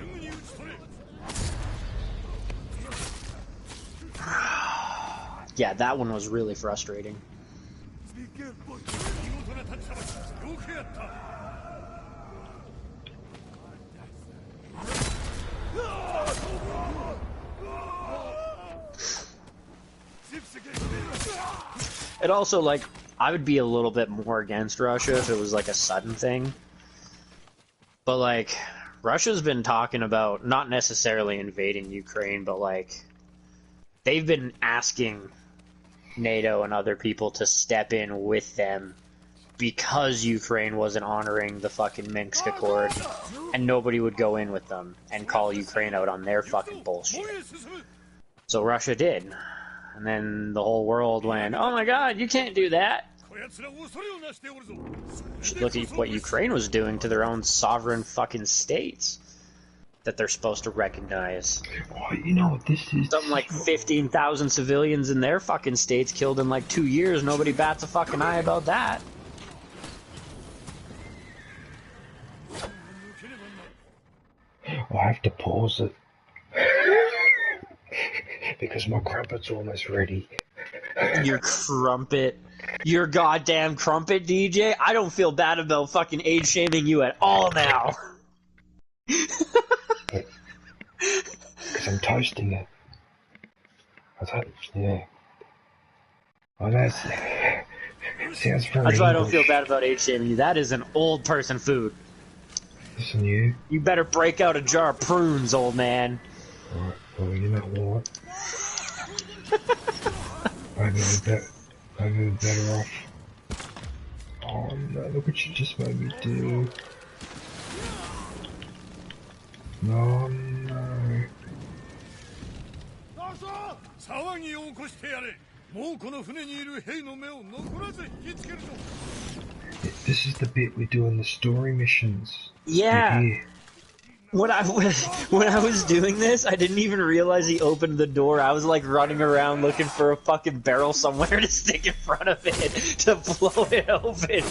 Yeah, that one was really frustrating. It also, like, I would be a little bit more against Russia if it was like a sudden thing. But, like, Russia's been talking about not necessarily invading Ukraine, but, like, they've been asking NATO and other people to step in with them because Ukraine wasn't honoring the fucking Minsk Accord, and nobody would go in with them and call Ukraine out on their fucking bullshit. So Russia did. And then the whole world went, oh my god, you can't do that. Just look at what Ukraine was doing to their own sovereign fucking states that they're supposed to recognize. Oh, you know what this is? Something like 15,000 civilians in their fucking states killed in like 2 years. Nobody bats a fucking eye about that. I have to pause it. Because my crumpet's almost ready. Your crumpet. Your goddamn crumpet, DJ? I don't feel bad about fucking age shaming you at all now. Because I'm toasting it. Yeah. Oh, that sounds very That's why I don't English. feel bad about age shaming you. That is an old person food. Listen, you. You better break out a jar of prunes, old man. Alright, well, you know what? Maybe we're better off. Oh no, look what you just made me do. No, no. This is the bit we do in the story missions. Yeah. When I was doing this, I didn't even realize he opened the door. I was like running around looking for a fucking barrel somewhere to stick in front of it to blow it open.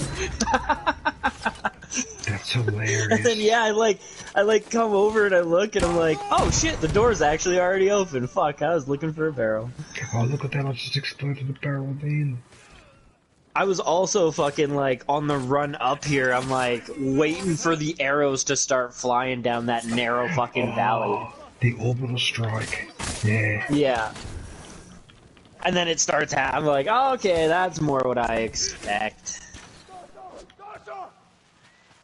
That's hilarious. And then yeah, I come over and I look and I'm like, oh shit, the door's actually already open. Fuck, I was looking for a barrel. Oh, look at that! I just exploded a barrel then. I was also fucking like on the run up here. I'm like waiting for the arrows to start flying down that narrow fucking valley. The orbital strike. Yeah. Yeah. And then it starts I'm like, oh, okay, that's more what I expect.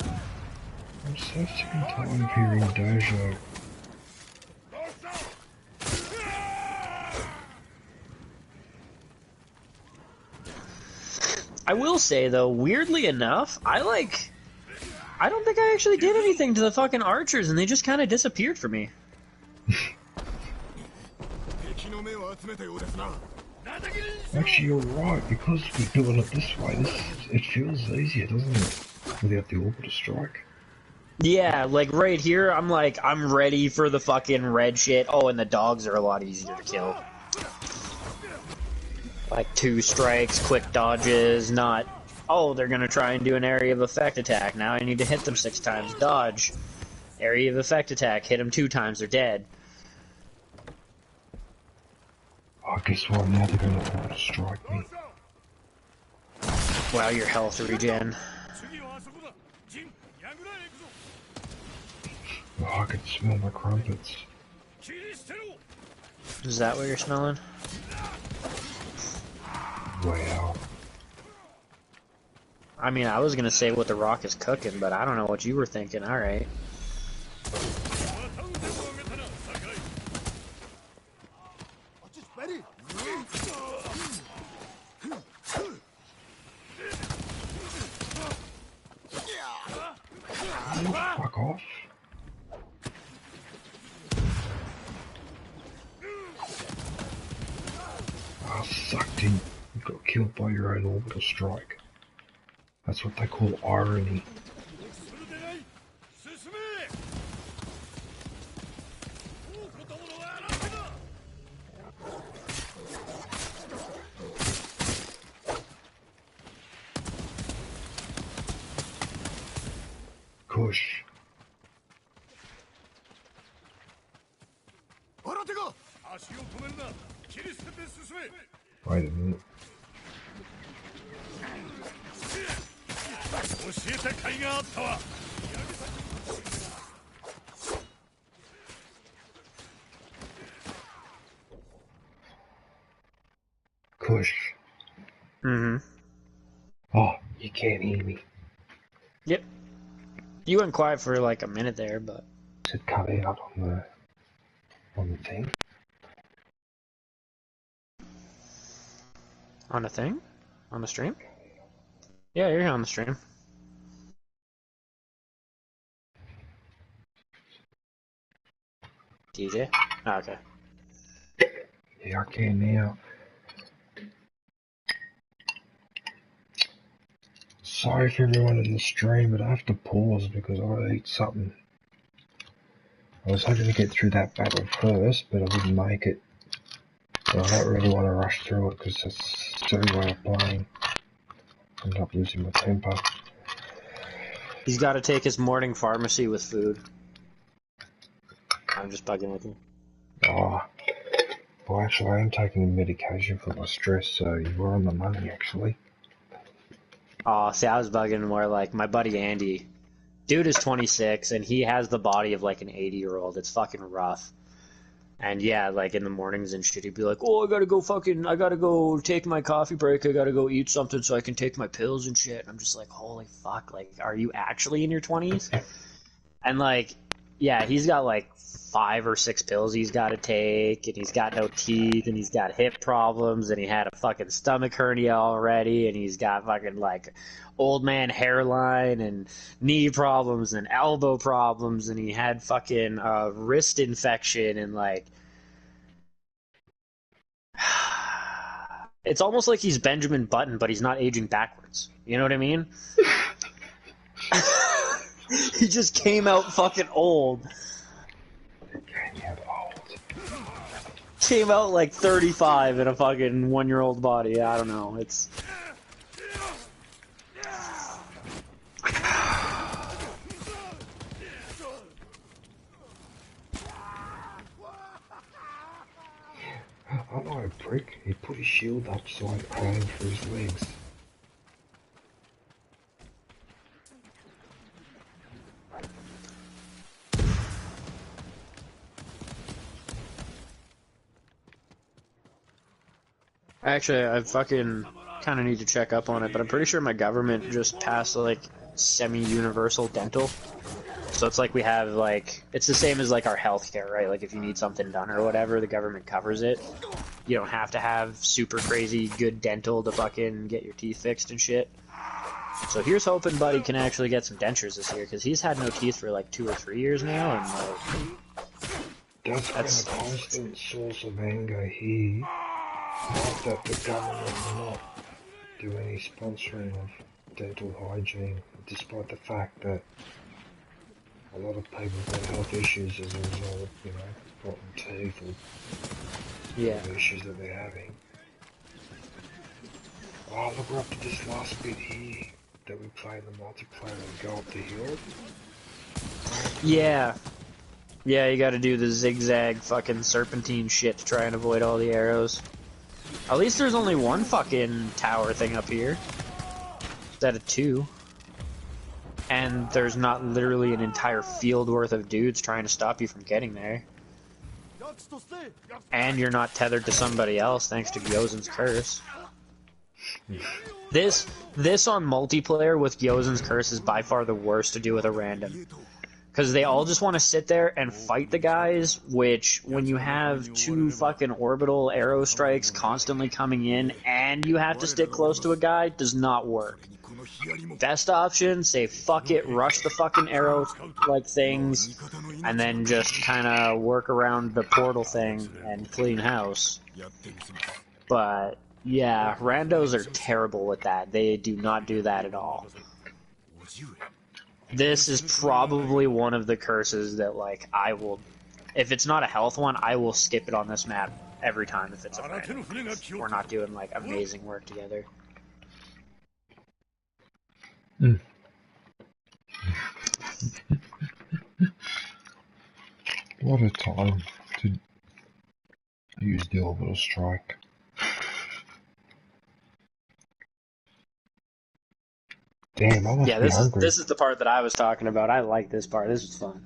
I'm so sick and tired of hearing Dojo. I will say though, weirdly enough, I don't think I actually did anything to the fucking archers and they just kind of disappeared for me. Actually, you're right, because we're doing it this way, it feels easier, doesn't it? Without the orbital strike. Yeah, like right here, I'm ready for the fucking red shit. Oh, and the dogs are a lot easier to kill. Like 2 strikes, quick dodges, not, oh, they're gonna try and do an area of effect attack. Now I need to hit them 6 times. Dodge. Area of effect attack. Hit them 2 times, they're dead. Oh, guess what? Now they're gonna orbital strike me. Wow, your health regen. Oh, I can smell my crumpets. Is that what you're smelling? Wow. I mean, I was gonna say what the rock is cooking, but I don't know what you were thinking. Alright. Fuck off. Ah, sucked in. You got killed by your own orbital strike. That's what they call irony. Kush. Wait a minute. Kush. Mm-hmm. Oh, you can't hear me. Yep. You went quiet for like a minute there, but... It cut out on the thing. On the thing? On the stream? Yeah, you're on the stream. DJ? Oh, okay. Yeah, I can now. Sorry for everyone in the stream, but I have to pause because I gotta eat something. I was hoping to get through that battle first, but I didn't make it. So I don't really want to rush through it because it's a silly way of playing. I end up losing my temper. He's got to take his morning pharmacy with food. I'm just bugging with you. Oh, well, actually, I am taking medication for my stress, so you were on the money, actually. Oh, see, I was bugging more like my buddy Andy. Dude is 26, and he has the body of like an 80-year-old. It's fucking rough. And yeah, like in the mornings and shit, he'd be like, oh, I gotta go take my coffee break. I gotta go eat something so I can take my pills and shit. And I'm just like, holy fuck, like, are you actually in your 20s? And like, yeah, he's got like 5 or 6 pills he's got to take, and he's got no teeth, and he's got hip problems, and he had a fucking stomach hernia already, and he's got fucking like old man hairline and knee problems and elbow problems, and he had fucking wrist infection, and like it's almost like he's Benjamin Button, but he's not aging backwards. You know what I mean? He just came out fucking old. Came out like 35 in a fucking 1-year-old body. I don't know. It's... I'm not a prick. He put his shield up so I could aim for his legs. Actually, I fucking kind of need to check up on it, but I'm pretty sure my government just passed like semi-universal dental. So it's like we have like, it's the same as like our healthcare, right? Like if you need something done or whatever, the government covers it. You don't have to have super crazy good dental to fucking get your teeth fixed and shit. So here's hoping Buddy can actually get some dentures this year, because he's had no teeth for like 2 or 3 years now, and like... That's been a constant source of anger here. Not that the government will not do any sponsoring of dental hygiene, despite the fact that a lot of people have health issues as a result of, you know, rotten teeth or the issues that they're having. Oh, look, we're up to this last bit here that we play the multiplayer and go up the hill. Yeah. Yeah, you gotta do the zigzag fucking serpentine shit to try and avoid all the arrows. At least there's only one fucking tower thing up here instead of 2. And there's not literally an entire field worth of dudes trying to stop you from getting there. And you're not tethered to somebody else thanks to Gyozen's curse. This on multiplayer with Gyozen's curse is by far the worst to do with a random. Because they all just want to sit there and fight the guys, which, when you have 2 fucking orbital arrow strikes constantly coming in, and you have to stick close to a guy, does not work. Best option, say fuck it, rush the fucking arrow, like, things, and then just kinda work around the portal thing and clean house. But, yeah, randos are terrible with that. They do not do that at all. This is probably one of the curses that, like, I will... If it's not a health one, I will skip it on this map every time if it's a random. We're not doing, like, amazing work together. What a time to use the orbital strike. Damn, I must be hungry. This is the part that I was talking about. I like this part. This is fun.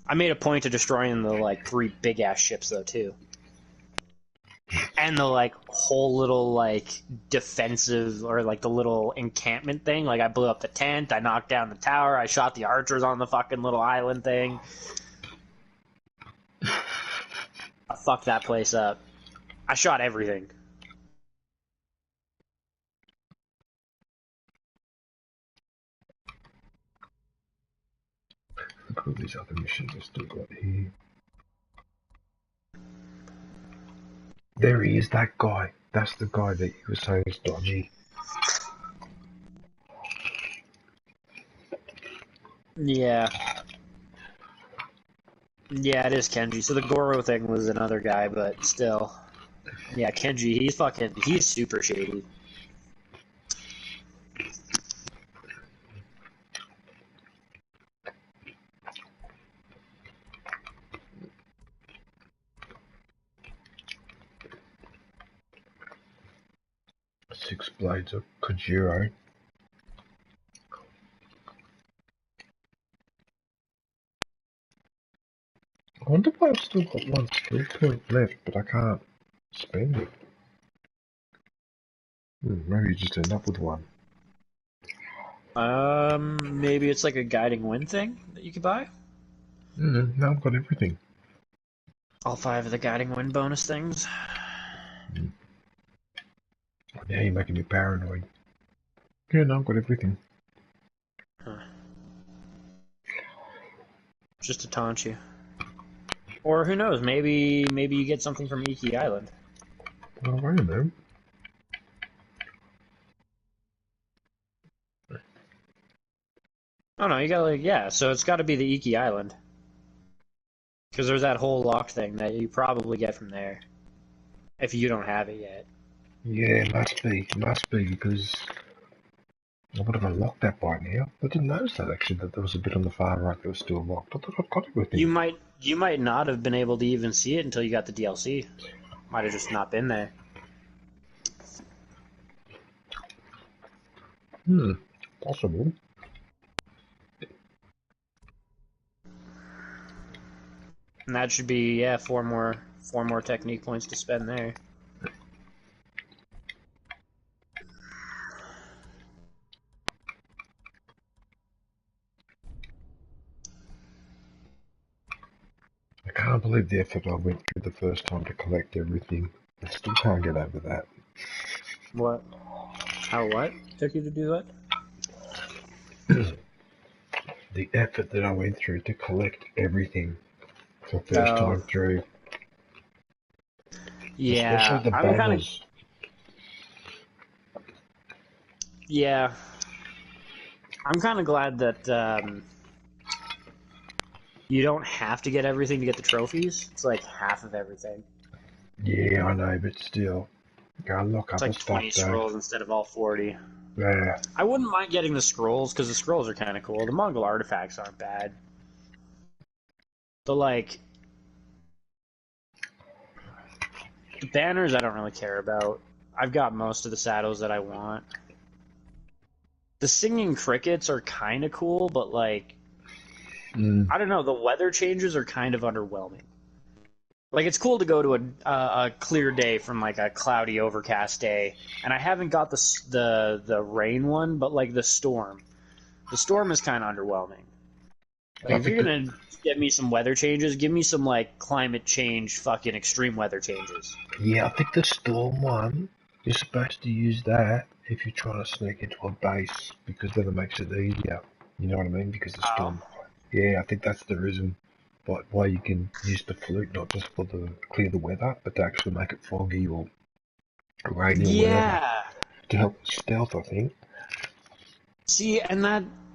I made a point of destroying the, like, 3 big-ass ships, though, too. And the, like, whole little, like, defensive, or, like, the little encampment thing. Like, I blew up the tent, I knocked down the tower, I shot the archers on the fucking little island thing. I fucked that place up. I shot everything. Look at all these other missions I still got here. There he is, that guy. That's the guy that you were saying is dodgy. Yeah. Yeah, it is Kenji. So the Goro thing was another guy, but still. Yeah, Kenji, he's super shady. Six Blades of Kojiro. I wonder why I've still got one skill point left, but I can't spend it. Maybe you just end up with one. Maybe it's like a guiding wind thing that you could buy? No, I've got everything. All 5 of the guiding wind bonus things? Yeah, you're making me paranoid. Yeah, no, I've got everything. Huh. Just to taunt you. Or who knows, maybe you get something from Iki Island. Well, wait a minute. Oh no, you got yeah, so it's gotta be the Iki Island. Because there's that whole lock thing that you probably get from there. If you don't have it yet. Yeah, it must be, because I would have unlocked that by now. I didn't notice that actually, that there was a bit on the far right that was still locked. I thought I'd got everything. You might not have been able to even see it until you got the DLC. Might have just not been there. Possible. And that should be, yeah, four more technique points to spend there. I can't believe the effort I went through the first time to collect everything. I still can't get over that. What? How what? Took you to do what? The effort that I went through to collect everything for the first time through. Yeah, especially the banners. Yeah. I'm kind of glad that you don't have to get everything to get the trophies. It's like half of everything. Yeah, I know, but still. Gotta lock up it's like 20 scrolls instead of all 40. Yeah. I wouldn't mind getting the scrolls, because the scrolls are kind of cool. The Mongol artifacts aren't bad. But, like, the banners I don't really care about. I've got most of the saddles that I want. The singing crickets are kind of cool, but, like, I don't know, the weather changes are kind of underwhelming. Like, it's cool to go to a clear day from, like, a cloudy, overcast day, and I haven't got the rain one, but, like, the storm. The storm is kind of underwhelming. Like, if you're gonna get me some weather changes, give me some, like, climate change fucking extreme weather changes. Yeah, I think the storm one, you're supposed to use that if you're trying to sneak into a base, because then it makes it easier. You know what I mean? Because the storm. Yeah, I think that's the reason why you can use the flute, not just for the clear the weather, but to actually make it foggy or rainy or whatever. To help stealth, I think. See, and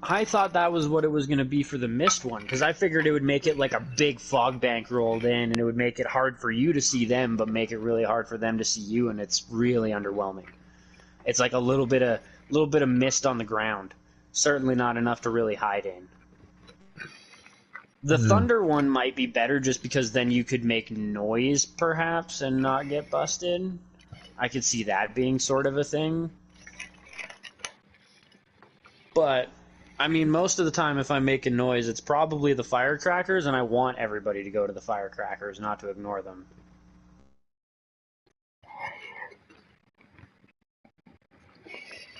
I thought that was what it was going to be for the mist one, because I figured it would make it like a big fog bank rolled in, and it would make it hard for you to see them, but make it really hard for them to see you, and it's really underwhelming. It's like a little bit of mist on the ground. Certainly not enough to really hide in. The thunder one might be better just because then you could make noise, perhaps, and not get busted. I could see that being sort of a thing. But, I mean, most of the time if I'm making noise, it's probably the firecrackers, and I want everybody to go to the firecrackers, not to ignore them.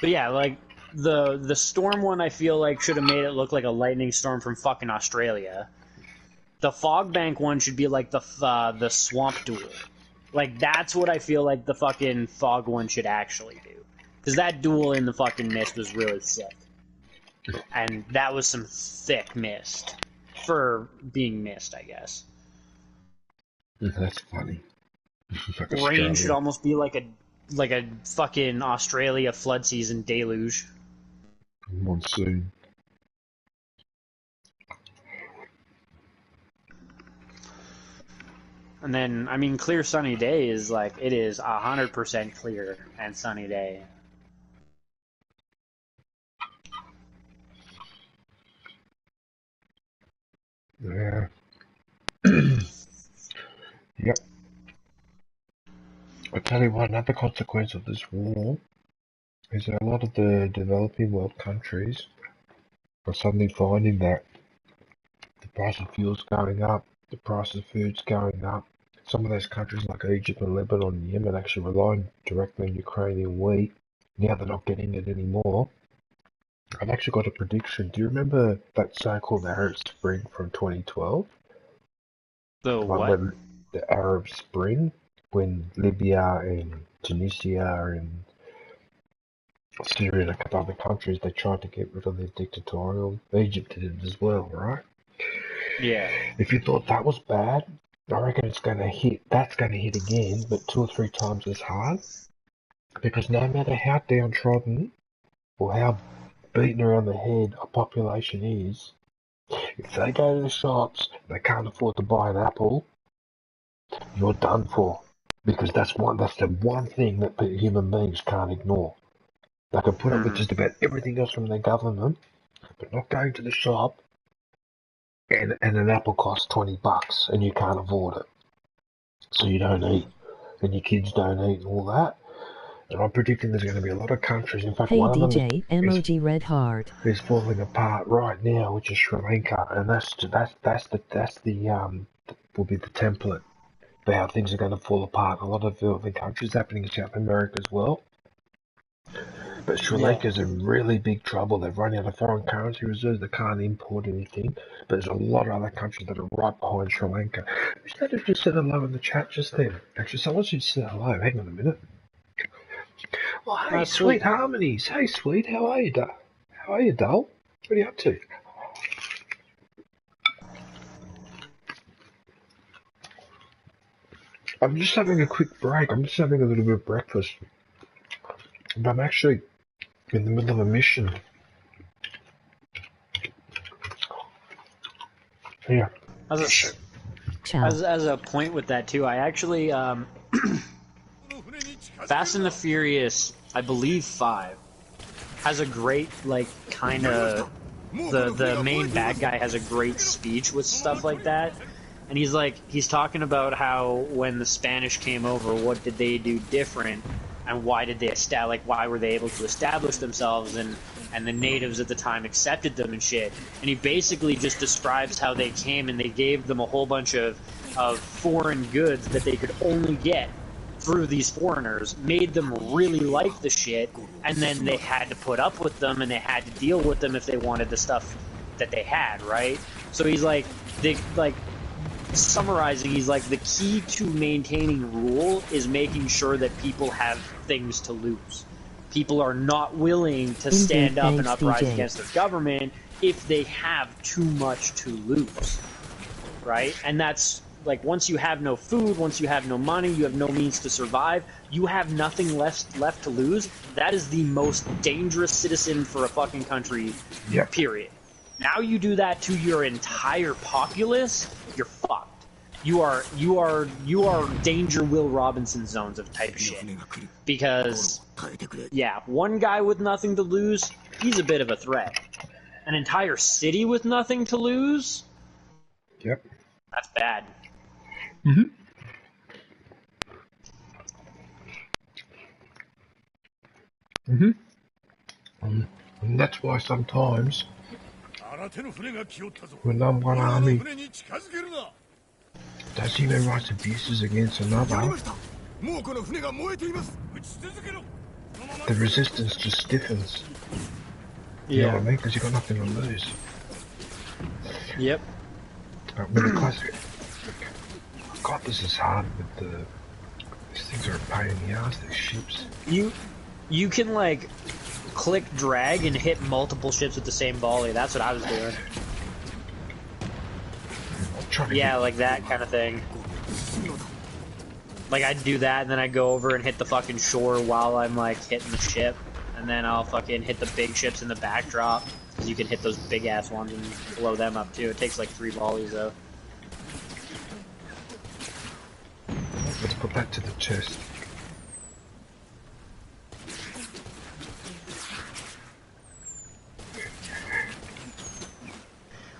But yeah, like, the storm one I feel like should have made it look like a lightning storm from fucking Australia. The fog bank one should be like the swamp duel. Like, that's what I feel like the fucking fog one should actually do. Because that duel in the fucking mist was really sick. And that was some thick mist. For being mist, I guess. That's funny. Like Rain should Australia. almost be like a fucking Australia flood season deluge. Monsoon. And then, I mean, clear sunny day is like, it is 100% clear and sunny day. Yeah. Yep. I tell you what, another consequence of this war is that a lot of the developing world countries are suddenly finding that the price of fuel's going up, the price of food's going up. Some of those countries like Egypt and Lebanon and Yemen actually relying directly on Ukrainian wheat. Now they're not getting it anymore. I've actually got a prediction. Do you remember that so-called Arab Spring from 2012? The Like what? when the Arab Spring, when Libya and Tunisia and Syria and a couple other countries, they tried to get rid of their dictatorial. Egypt did it as well, right? Yeah. If you thought that was bad, I reckon it's going to hit. That's going to hit again, but 2 or 3 times as hard. Because no matter how downtrodden or how beaten around the head a population is, if they go to the shops and they can't afford to buy an apple, you're done for. Because that's the one thing that human beings can't ignore. They can put up with just about everything else from their government, but not going to the shop and an apple costs $20 and you can't afford it. So you don't eat. And your kids don't eat and all that. And I'm predicting there's going to be a lot of countries. In fact, Hey one of them DJ, emoji red heart. is falling apart right now, which is Sri Lanka, and that's will be the template for how things are going to fall apart. A lot of developing countries happening in South America as well. But Sri Lanka's in really big trouble. They've run out of foreign currency reserves. They can't import anything. But there's a lot of other countries that are right behind Sri Lanka. Who's that who just said hello in the chat just then? Actually, someone should say hello. Hang on a minute. Oh, hey, Sweet Harmonies. Hey, Sweet. How are you, How are you, Dull? What are you up to? I'm just having a quick break. I'm just having a little bit of breakfast. But I'm actually in the middle of a mission. Yeah. As a point with that too, I actually Fast and the Furious, I believe 5, has a great kind of the main bad guy has a great speech with stuff like that, and he's talking about how when the Spanish came over, what did they do different, and why did they why were they able to establish themselves, and the natives at the time accepted them and shit. And he basically just describes how they came and they gave them a whole bunch of foreign goods that they could only get through these foreigners, made them really like the shit, and then they had to put up with them and they had to deal with them if they wanted the stuff that they had, right? So he's summarizing, he's like, the key to maintaining rule is making sure that people have things to lose. People are not willing to stand up and uprise against their government if they have too much to lose, right? And that's once you have no food, once you have no money, you have no means to survive, you have nothing left to lose. That is the most dangerous citizen for a fucking country, period. Now you do that to your entire populace, you're fucked. You are danger Will Robinson zones of type shit. Because, yeah, one guy with nothing to lose, he's a bit of a threat. An entire city with nothing to lose? Yep. That's bad. And that's why sometimes when one army does human rights abuses against another, the resistance just stiffens. You know what I mean? Because you've got nothing to lose. Yep. With the classic, God, this is hard with these things are a pain in the ass, these ships. You can click drag and hit multiple ships with the same volley. That's what I was doing. Yeah, like that kind of thing. Like, I'd do that, and then I'd go over and hit the fucking shore while I'm, like, hitting the ship. And then I'll fucking hit the big ships in the backdrop. Because you can hit those big-ass ones and blow them up, too. It takes, like, 3 volleys, though. Let's put that to the chest.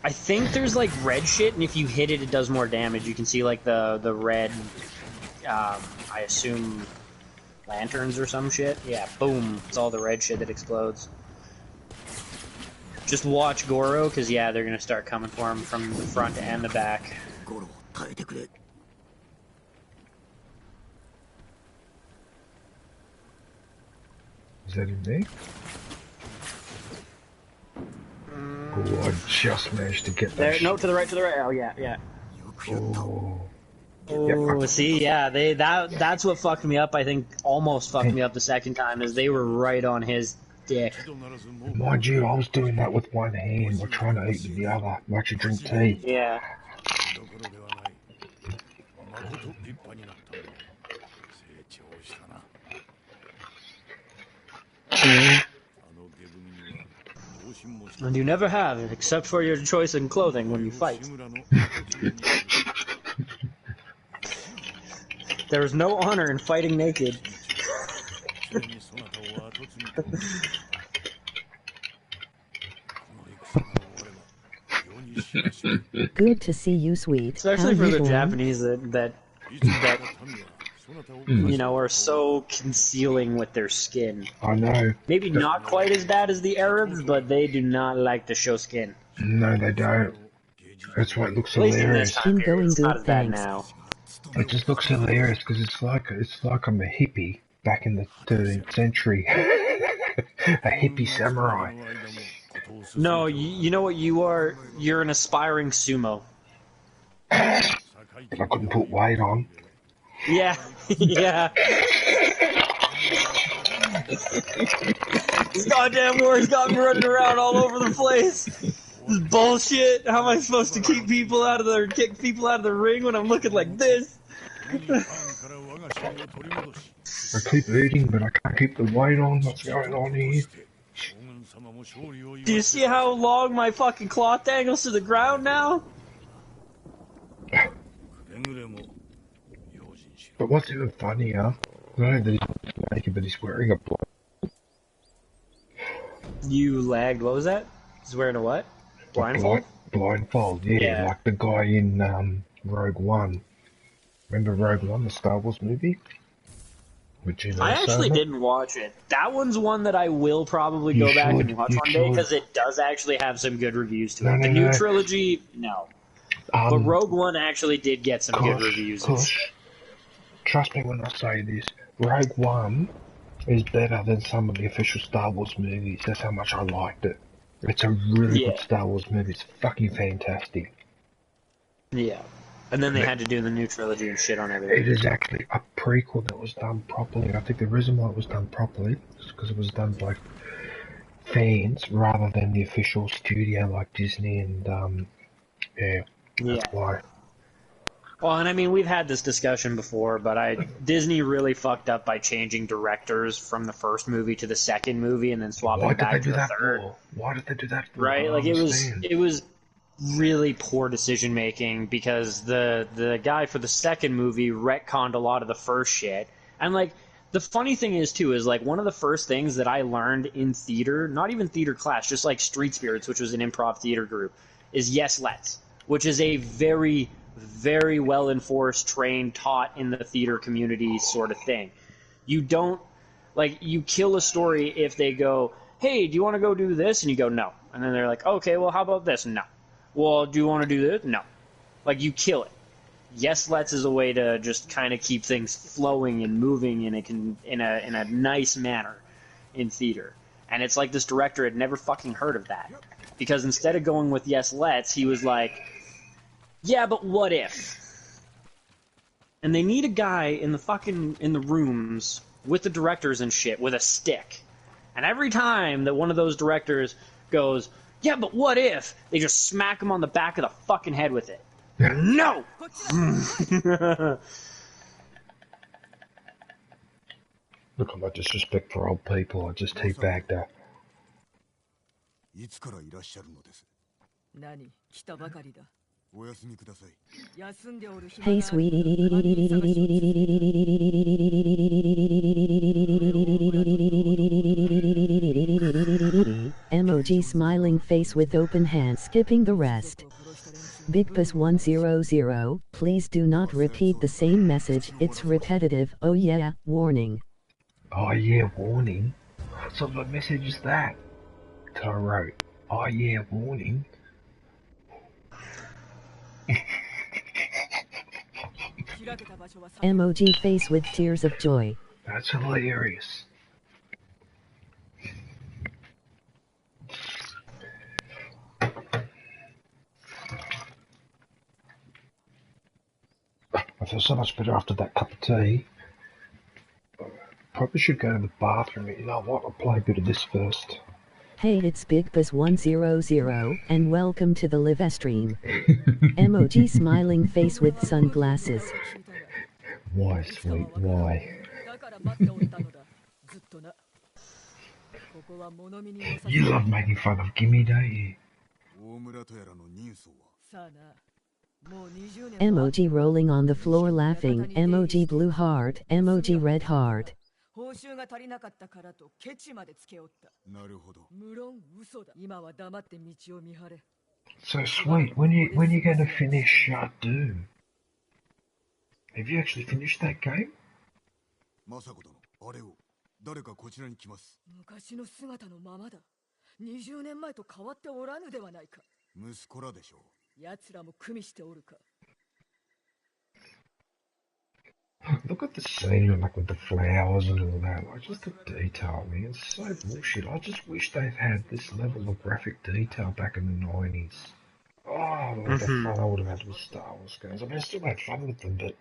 I think there's like red shit, and if you hit it, it does more damage. You can see like the red, I assume, lanterns or some shit. Yeah, boom. It's all the red shit that explodes. Just watch Goro, because yeah, they're going to start coming for him from the front and the back. Is that in there? Oh, I just managed to get that. There, no, to the right, Oh, yeah, yeah. Oh. Oh, Yep. See, yeah, that's what fucked me up. I think almost fucked me up the second time, is they were right on his dick. Mind you, I was doing that with one hand, or trying to eat with the other, like you drink tea. Yeah. And you never have, except for your choice in clothing when you fight. There is no honor in fighting naked. Good to see you, sweet. Especially How for you the doing? Japanese that you know, are so concealing with their skin. I know. Maybe not quite as bad as the Arabs, but they do not like to show skin. No, they don't. That's why it looks At least in this hilarious. time period, it's not as bad now. It just looks hilarious because it's like I'm a hippie back in the 13th century. A hippie samurai. No, you know what you are? You're an aspiring sumo. If I couldn't put weight on. Yeah, yeah. This goddamn war's got me running around all over the place. This is bullshit. How am I supposed to kick people out of the ring when I'm looking like this? I keep eating, but I can't keep the weight on. What's going on here? Do you see how long my fucking cloth dangles to the ground now? But what's even funnier, not only that he's naked, but he's wearing a You lagged. What was that? He's wearing a what? Blindfold? Blindfold, yeah, like the guy in Rogue One. Remember Rogue One, the Star Wars movie? I actually didn't watch it. That one's one that I will probably go back and watch one day, because it does actually have some good reviews to it. The new trilogy, no. But Rogue One actually did get some good reviews. Trust me when I say this, Rogue One is better than some of the official Star Wars movies. That's how much I liked it. It's a really good Star Wars movie. It's fucking fantastic. Yeah. And then they had to do the new trilogy and shit on everything. It is actually a prequel that was done properly. I think the reason why it was done properly is because it was done by fans rather than the official studio like Disney and, that's why. Well, and I mean, we've had this discussion before, but Disney really fucked up by changing directors from the first movie to the second movie and then swapping back to the third. Why did they do that for? Right? Like, it was really poor decision making, because the guy for the second movie retconned a lot of the first shit. And like, the funny thing is too, is like, one of the first things that I learned in theater, not even theater class, just like Street Spirits, which was an improv theater group, is yes, let's, which is a very, very well enforced, trained, taught in the theater community sort of thing. You don't, like, you kill a story if they go, hey, do you want to go do this? And you go, no. And then they're like, okay, well, how about this? No. Well, do you want to do this? No. Like, you kill it. Yes, let's is a way to just kind of keep things flowing and moving in a nice manner in theater. And it's like this director had never fucking heard of that. Because instead of going with yes, let's, he was like, yeah, but what if? And they need a guy in the rooms with the directors and shit with a stick. And every time that one of those directors goes, yeah, but what if? They just smack him on the back of the fucking head with it. No! Look at my disrespect for old people. I just teabagged her. いつからいらっしゃるのです。何、来たばかりだ。お休みください。休んでおる暇 Hey があるなら犯人探しを Emoji smiling face with open hand skipping the rest. BigBus100, please do not repeat the same message, it's repetitive, oh yeah, warning. Oh yeah, warning? What sort of a message is that? I wrote, oh yeah, warning. Emoji face with tears of joy. That's hilarious. I feel so much better after that cup of tea. Probably should go to the bathroom. You know what? I'll play a bit of this first. Hey, it's BigBus100, and welcome to the live stream. Emoji smiling face with sunglasses. Why, sweet, why? You love making fun of Gimme, don't you? Emoji rolling on the floor laughing, emoji blue heart, emoji red heart. 報酬が足りなかったからとケチまでつけおった。なるほど。無論嘘だ。今は黙って道を見張れ。So sweet, when you going to finish Doom? Have you actually finished that game? まさこ殿、あれを誰かこちらに来ます。昔の姿のままだ。20年前と変わっておらぬではないか。息子らでしょう。奴らも組みしておるか。Look at the scenery, like with the flowers and all that. Like, just the detail, man. It's so bullshit. I just wish they'd had this level of graphic detail back in the 90s. Oh, what the fun I would have had with Star Wars games. I mean, I still had fun with them, but...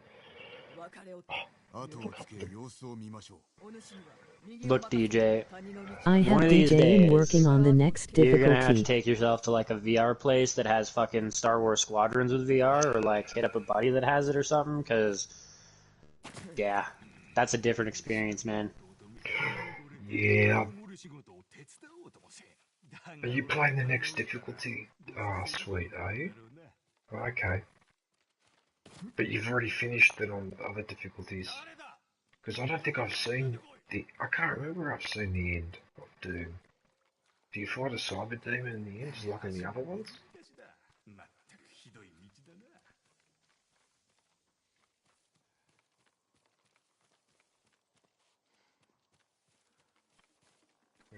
Look, DJ. I have DJ working on the next difficulty. You're gonna have to take yourself to like a VR place that has fucking Star Wars Squadrons with VR, or like hit up a buddy that has it or something, because... Yeah, that's a different experience, man. Yeah. Are you playing the next difficulty? Oh, sweet, are you? Okay. But you've already finished it on other difficulties. Because I don't think I've seen the... I can't remember I've seen the end of Doom. Do you fight a cyber demon in the end, just like in the other ones?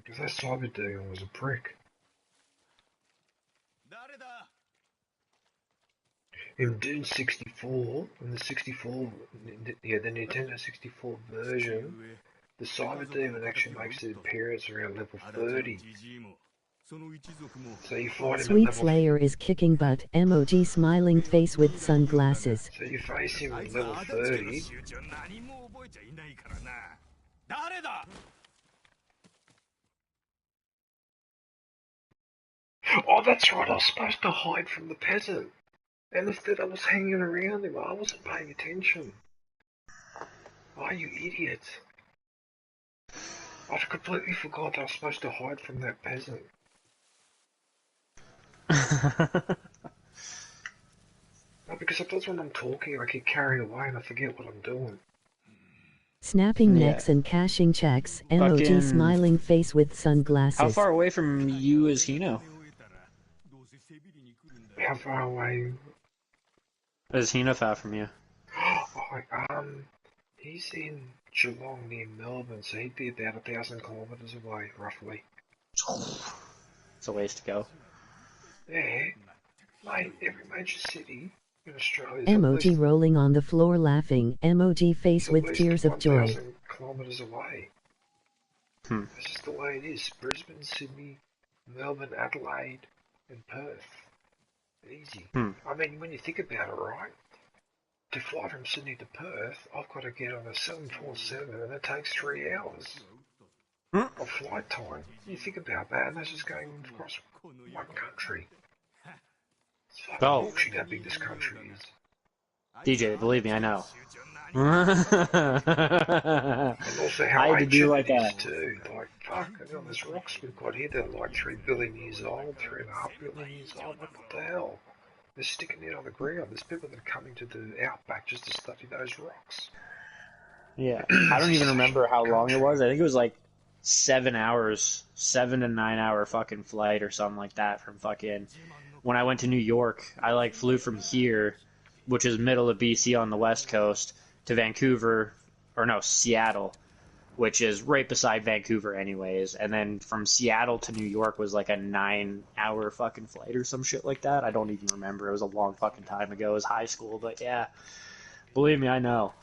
Because that cyber demon was a prick. In Doom 64, in the 64, yeah, the Nintendo 64 version, the cyber demon actually makes an appearance around level 30. So you fight him Sweet Slayer is kicking butt, emoji smiling face with sunglasses. So you face him at level 30. Oh, that's right, I was supposed to hide from the peasant. And instead I was hanging around him, I wasn't paying attention. Oh, you idiot. I completely forgot I was supposed to hide from that peasant. No, because sometimes when I'm talking I get carried away and I forget what I'm doing. Snapping necks and cashing checks, emoji smiling face with sunglasses. How far away from you is Hino? How far away? Is Hino far from you? Oh, he's in Geelong near Melbourne, so he'd be about 1,000 kilometres away, roughly. It's a ways to go. Yeah, mate, every major city in Australia is Emoji rolling on the floor laughing, emoji face with tears of joy. 1,000 kilometres away. That's just the way it is. Brisbane, Sydney, Melbourne, Adelaide, and Perth. Easy. I mean, when you think about it, right? To fly from Sydney to Perth, I've got to get on a 747 and it takes 3 hours of flight time. You think about that, and that's just going across one country. It's fucking bullshit how big this country is. DJ, believe me, I know. And also how I had to do ancient like it a is too. Like, fuck, you know, there's rocks we've got here that are like 3 billion years old, 3.5 billion years old. Like, what the hell? They're sticking it on the ground. There's people that are coming to the outback just to study those rocks. yeah. I don't even remember how long it was. I think it was like 7 hours, 7 to 9 hour fucking flight or something like that from fucking. When I went to New York, I like flew from here, which is middle of BC on the west coast, to Vancouver, or no, Seattle, which is right beside Vancouver anyways. And then from Seattle to New York was like a 9 hour fucking flight or some shit like that. I don't even remember. It was a long fucking time ago. It was high school, but yeah. Believe me, I know.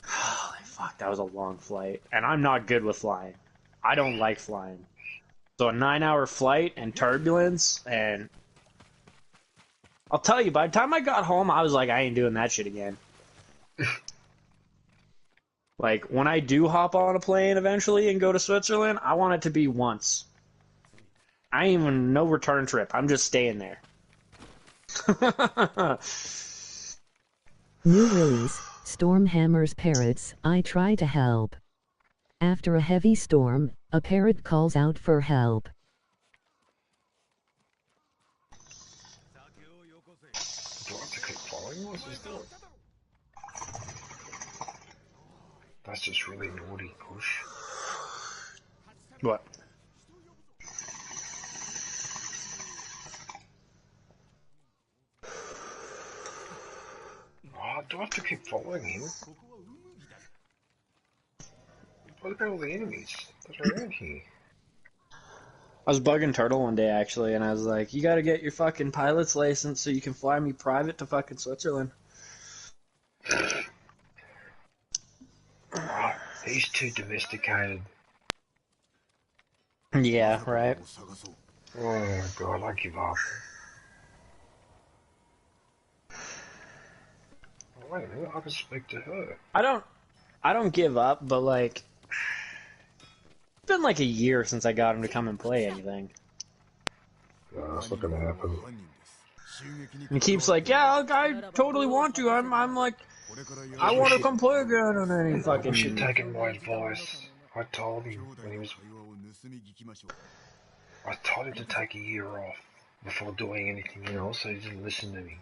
Holy fuck, that was a long flight. And I'm not good with flying. I don't like flying. So a 9 hour flight and turbulence, and I'll tell you, by the time I got home, I was like, I ain't doing that shit again. Like, when I do hop on a plane eventually and go to Switzerland, I want it to be once. I ain't even no return trip. I'm just staying there. New release, Stormhammer's Parrots, I try to help. After a heavy storm, a parrot calls out for help. Do I have to keep following? What's this doing? That's just really naughty, Kush. What? Oh, do I have to keep following him? What about all the enemies that are around here? I was bugging Turtle one day, actually, and I was like, you gotta get your fucking pilot's license so you can fly me private to fucking Switzerland. Oh, he's too domesticated. Yeah, right. Oh god, I give up. Oh, wait a minute, I can speak to her. I don't give up, but like, it's been like a year since I got him to come and play anything. No, that's not gonna happen. And he keeps like, yeah, I totally want to. I'm like, I want to come play again, and then he fucking. I wish he'd taken my advice. I told him when he was. I told him to take a year off before doing anything else, so he didn't listen to me.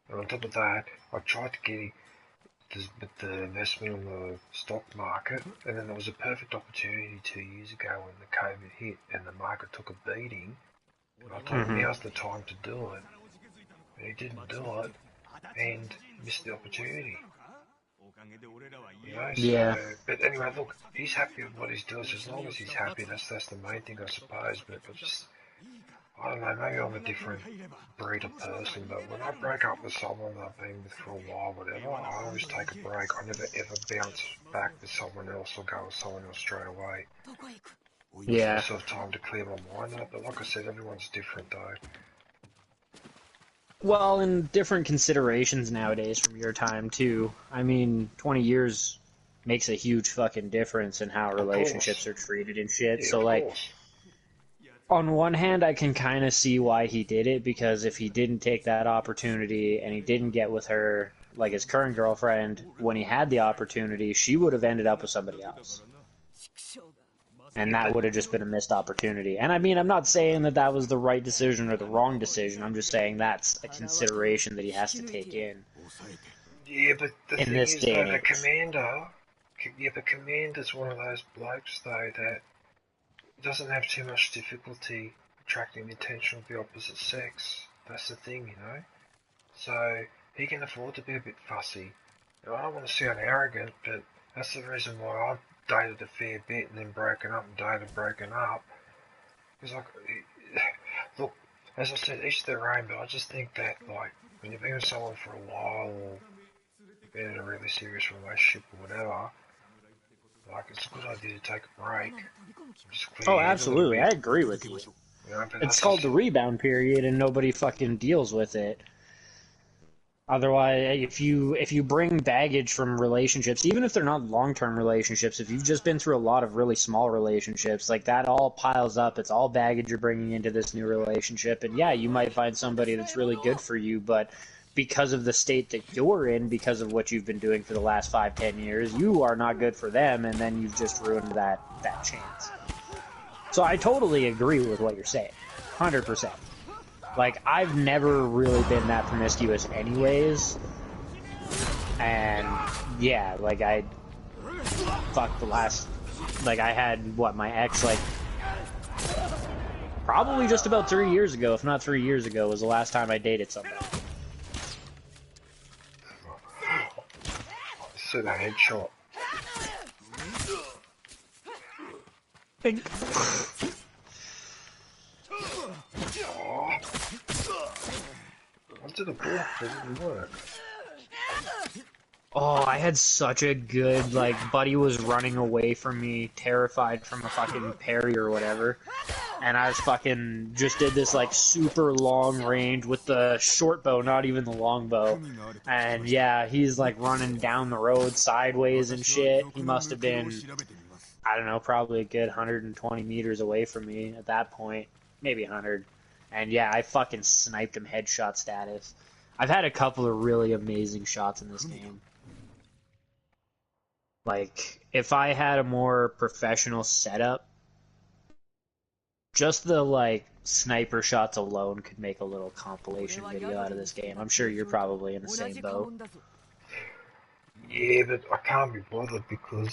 And on top of that, I tried to get him with the investment on the stock market, and then there was a perfect opportunity 2 years ago when the COVID hit and the market took a beating. And I told him now's the time to do it, and he didn't do it, and missed the opportunity. You know, so, yeah. But anyway, look, he's happy with what he's doing. So as long as he's happy, that's the main thing, I suppose. But I don't know, maybe I'm a different breed of person, but when I break up with someone that I've been with for a while, whatever, I always take a break. I never ever bounce back with someone else or go with someone else straight away. Yeah. Give myself time to clear my mind up, but like I said, everyone's different though. Well, and different considerations nowadays from your time too. I mean, 20 years makes a huge fucking difference in how relationships are treated and shit. Yeah, so like, on one hand, I can kind of see why he did it, because if he didn't take that opportunity and he didn't get with her, like his current girlfriend, when he had the opportunity, she would have ended up with somebody else. And that would have just been a missed opportunity. And I mean, I'm not saying that that was the right decision or the wrong decision. I'm just saying that's a consideration that he has to take in. Yeah, but the in thing this is, day though, and the age. commander's one of those blokes, though, that doesn't have too much difficulty attracting the attention of the opposite sex. That's the thing, you know? So, he can afford to be a bit fussy. And I don't want to sound arrogant, but that's the reason why I've dated a fair bit and then broken up and dated broken up. Because, like, look, as I said, each their own, but I just think that, like, when you've been with someone for a while or been in a really serious relationship or whatever, like, it's a good idea to take a break. Oh, absolutely. I agree with you. You know, but It's that's called just- the rebound period, and nobody fucking deals with it. Otherwise, if you bring baggage from relationships, even if they're not long-term relationships, if you've just been through a lot of really small relationships, like that all piles up. It's all baggage you're bringing into this new relationship. And yeah, you might find somebody that's really good for you, but because of the state that you're in, because of what you've been doing for the last 5-10 years, you are not good for them, and then you've just ruined that chance. So I totally agree with what you're saying, 100%. Like, I've never really been that promiscuous anyways, and yeah, like, I had, what, my ex, like, probably just about 3 years ago, if not 3 years ago, was the last time I dated somebody. So that headshot. Onto the block, it didn't work. Oh, I had such a good, like, buddy was running away from me, terrified from a fucking parry or whatever. And I was fucking, just did this, like, super long range with the short bow, not even the long bow. And yeah, he's, like, running down the road sideways and shit. He must have been, I don't know, probably a good 120 meters away from me at that point. Maybe 100. And yeah, I fucking sniped him headshot status. I've had a couple of really amazing shots in this game. Like, if I had a more professional setup, just the, like, sniper shots alone could make a little compilation video out of this game. I'm sure you're probably in the same boat. Yeah, but I can't be bothered because,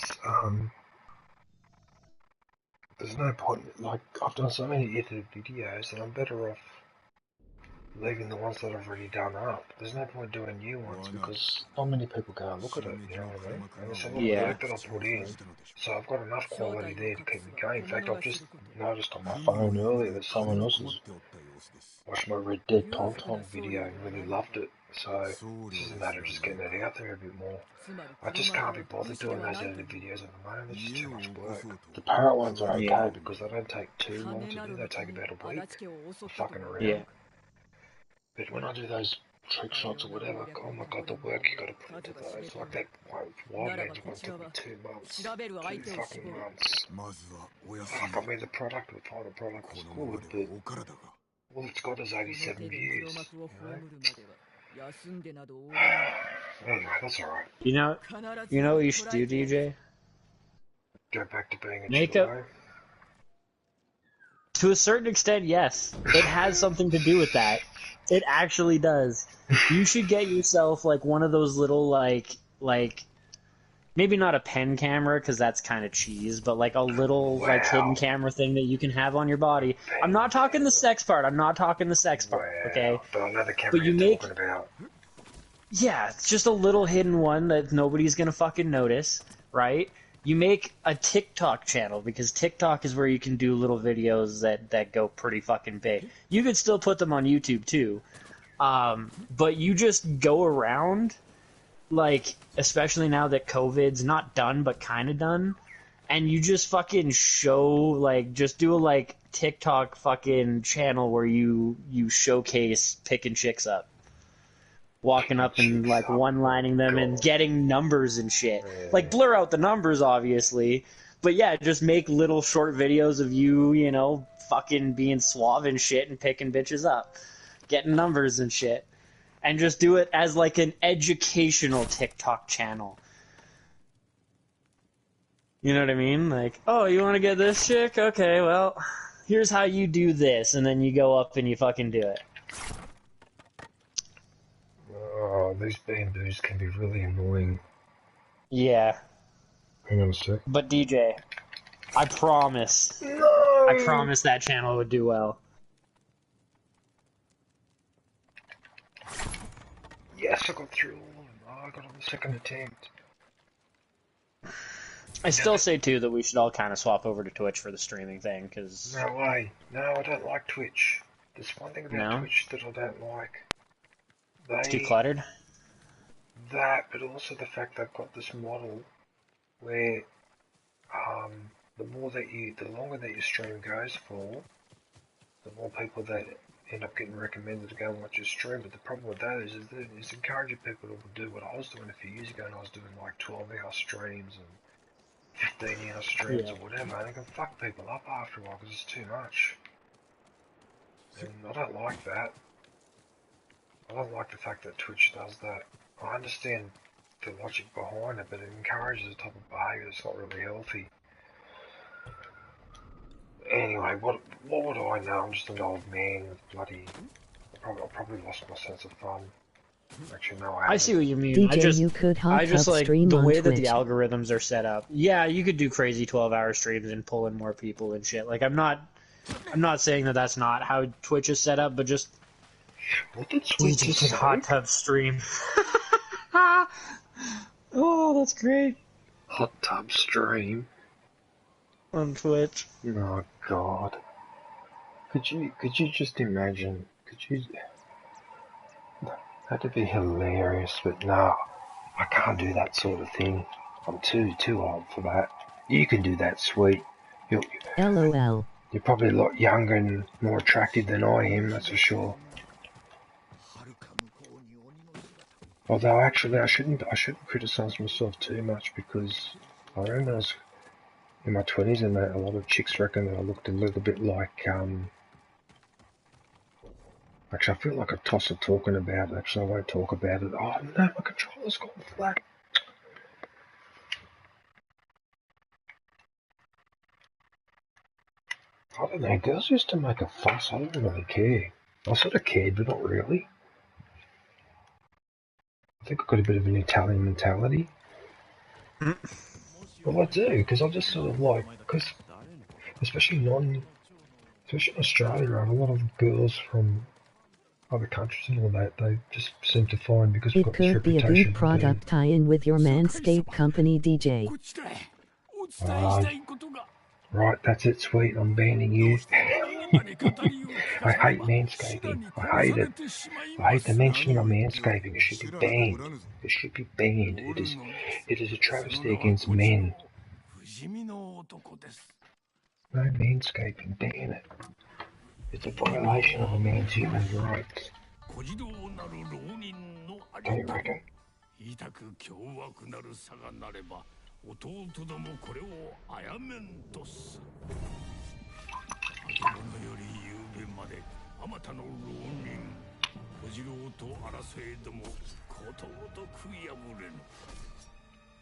there's no point, like, I've done so many edited videos and I'm better off leaving the ones that I've already done up. There's no point doing new ones because not many people go and look at it, you know what I mean? And it's a lot of work that I put in, so I've got enough quality there to keep me going. In fact, I've just noticed on my phone earlier that someone else has watched my Red Dead Tauntaun video and really loved it, so it's just a matter of just getting it out there a bit more. I just can't be bothered doing those edited videos at the moment, it's just too much work. The parrot ones are okay because they don't take too long to do, they take about a week of fucking around. Yeah. But when I do those trick shots or whatever, oh my god, the work you gotta put into those, like that Wildlands one took me 2 months, 2 fucking months. Fuck, I mean the final product was good, but all it's got is 87 views, you know? Anyway, that's alright. You know what you should do, DJ? Go back to being a Makeup. Jedi. To a certain extent, yes. It has something to do with that. It actually does. You should get yourself, like, one of those little, like, maybe not a pen camera, because that's kind of cheese, but, like, a little, like, hidden camera thing that you can have on your body. I'm not talking the sex part, okay? But I know the camera But you you're make... talking about. Yeah, it's just a little hidden one that nobody's gonna fucking notice, right? You make a TikTok channel, because TikTok is where you can do little videos that go pretty fucking big. You could still put them on YouTube, too. But you just go around, like, especially now that COVID's not done, but kind of done, and you just fucking show, like, just do a, like, TikTok fucking channel where you showcase picking chicks up. Walking up and, like, one-lining them and getting numbers and shit. Like, blur out the numbers, obviously. But, yeah, just make little short videos of you, you know, fucking being suave and shit and picking bitches up. Getting numbers and shit. And just do it as, like, an educational TikTok channel. You know what I mean? Like, oh, you want to get this chick? Okay, well, here's how you do this. And then you go up and you fucking do it. Oh, these bamboos can be really annoying. Yeah. Hang on a sec. But DJ, I promise. No! I promise that channel would do well. Yes, I got through all of them. Oh, I got on the second attempt. I still say, too, that we should all kind of swap over to Twitch for the streaming thing, because... No way. No, I don't like Twitch. There's one thing about Twitch that I don't like. It's too cluttered? That, but also the fact they've got this model where the longer that your stream goes for, the more people that end up getting recommended to go and watch your stream. But the problem with that is that it's encouraging people to do what I was doing a few years ago, and I was doing like 12-hour streams and 15-hour streams or whatever, and it can fuck people up after a while because it's too much. And I don't like that. I don't like the fact that Twitch does that. I understand the logic behind it, but it encourages a type of behaviour that's not really healthy. Anyway, what would I know? I'm just an old man with bloody... I probably lost my sense of fun. Actually, no, I haven't. I see what you mean. DJ, you could I just like stream the on way that Twitch. the algorithms are set up. Yeah, you could do crazy 12-hour streams and pull in more people and shit. Like I'm not saying that that's not how Twitch is set up, but just what did Sweet DJ just can say? hot tub stream. Oh, that's great. Hot tub stream on Twitch. Oh God. Could you just imagine? That'd be hilarious, but no, I can't do that sort of thing. I'm too old for that. You can do that, Sweet. LOL. You're probably a lot younger and more attractive than I am, that's for sure. Although actually, I shouldn't criticize myself too much, because I remember I was in my 20s and a lot of chicks reckon that I looked a little bit like Actually, I feel like a tosser talking about it. Actually, I won't talk about it. Oh no, my controller's gone flat. I don't know, girls used to make a fuss. I don't really care. I sort of cared, but not really. I think I've got a bit of an Italian mentality. Well, I do, because I just sort of like, because especially in Australia, I have a lot of girls from other countries and all that. They just seem to find, because we've It got this could be a reputation. good product tie-in with your Manscaped company, DJ. Right, that's it, Sweet. I'm banning you. I hate manscaping. I hate it. I hate the mentioning of manscaping. It should be banned. It should be banned. It is a travesty against men. No manscaping. Ban it. It's a violation of a man's human rights. Don't you reckon? 弟どもこれをあやめんとす。あけぼのより夕べまであまたの浪人小次郎と争えどもことごとく破れぬ。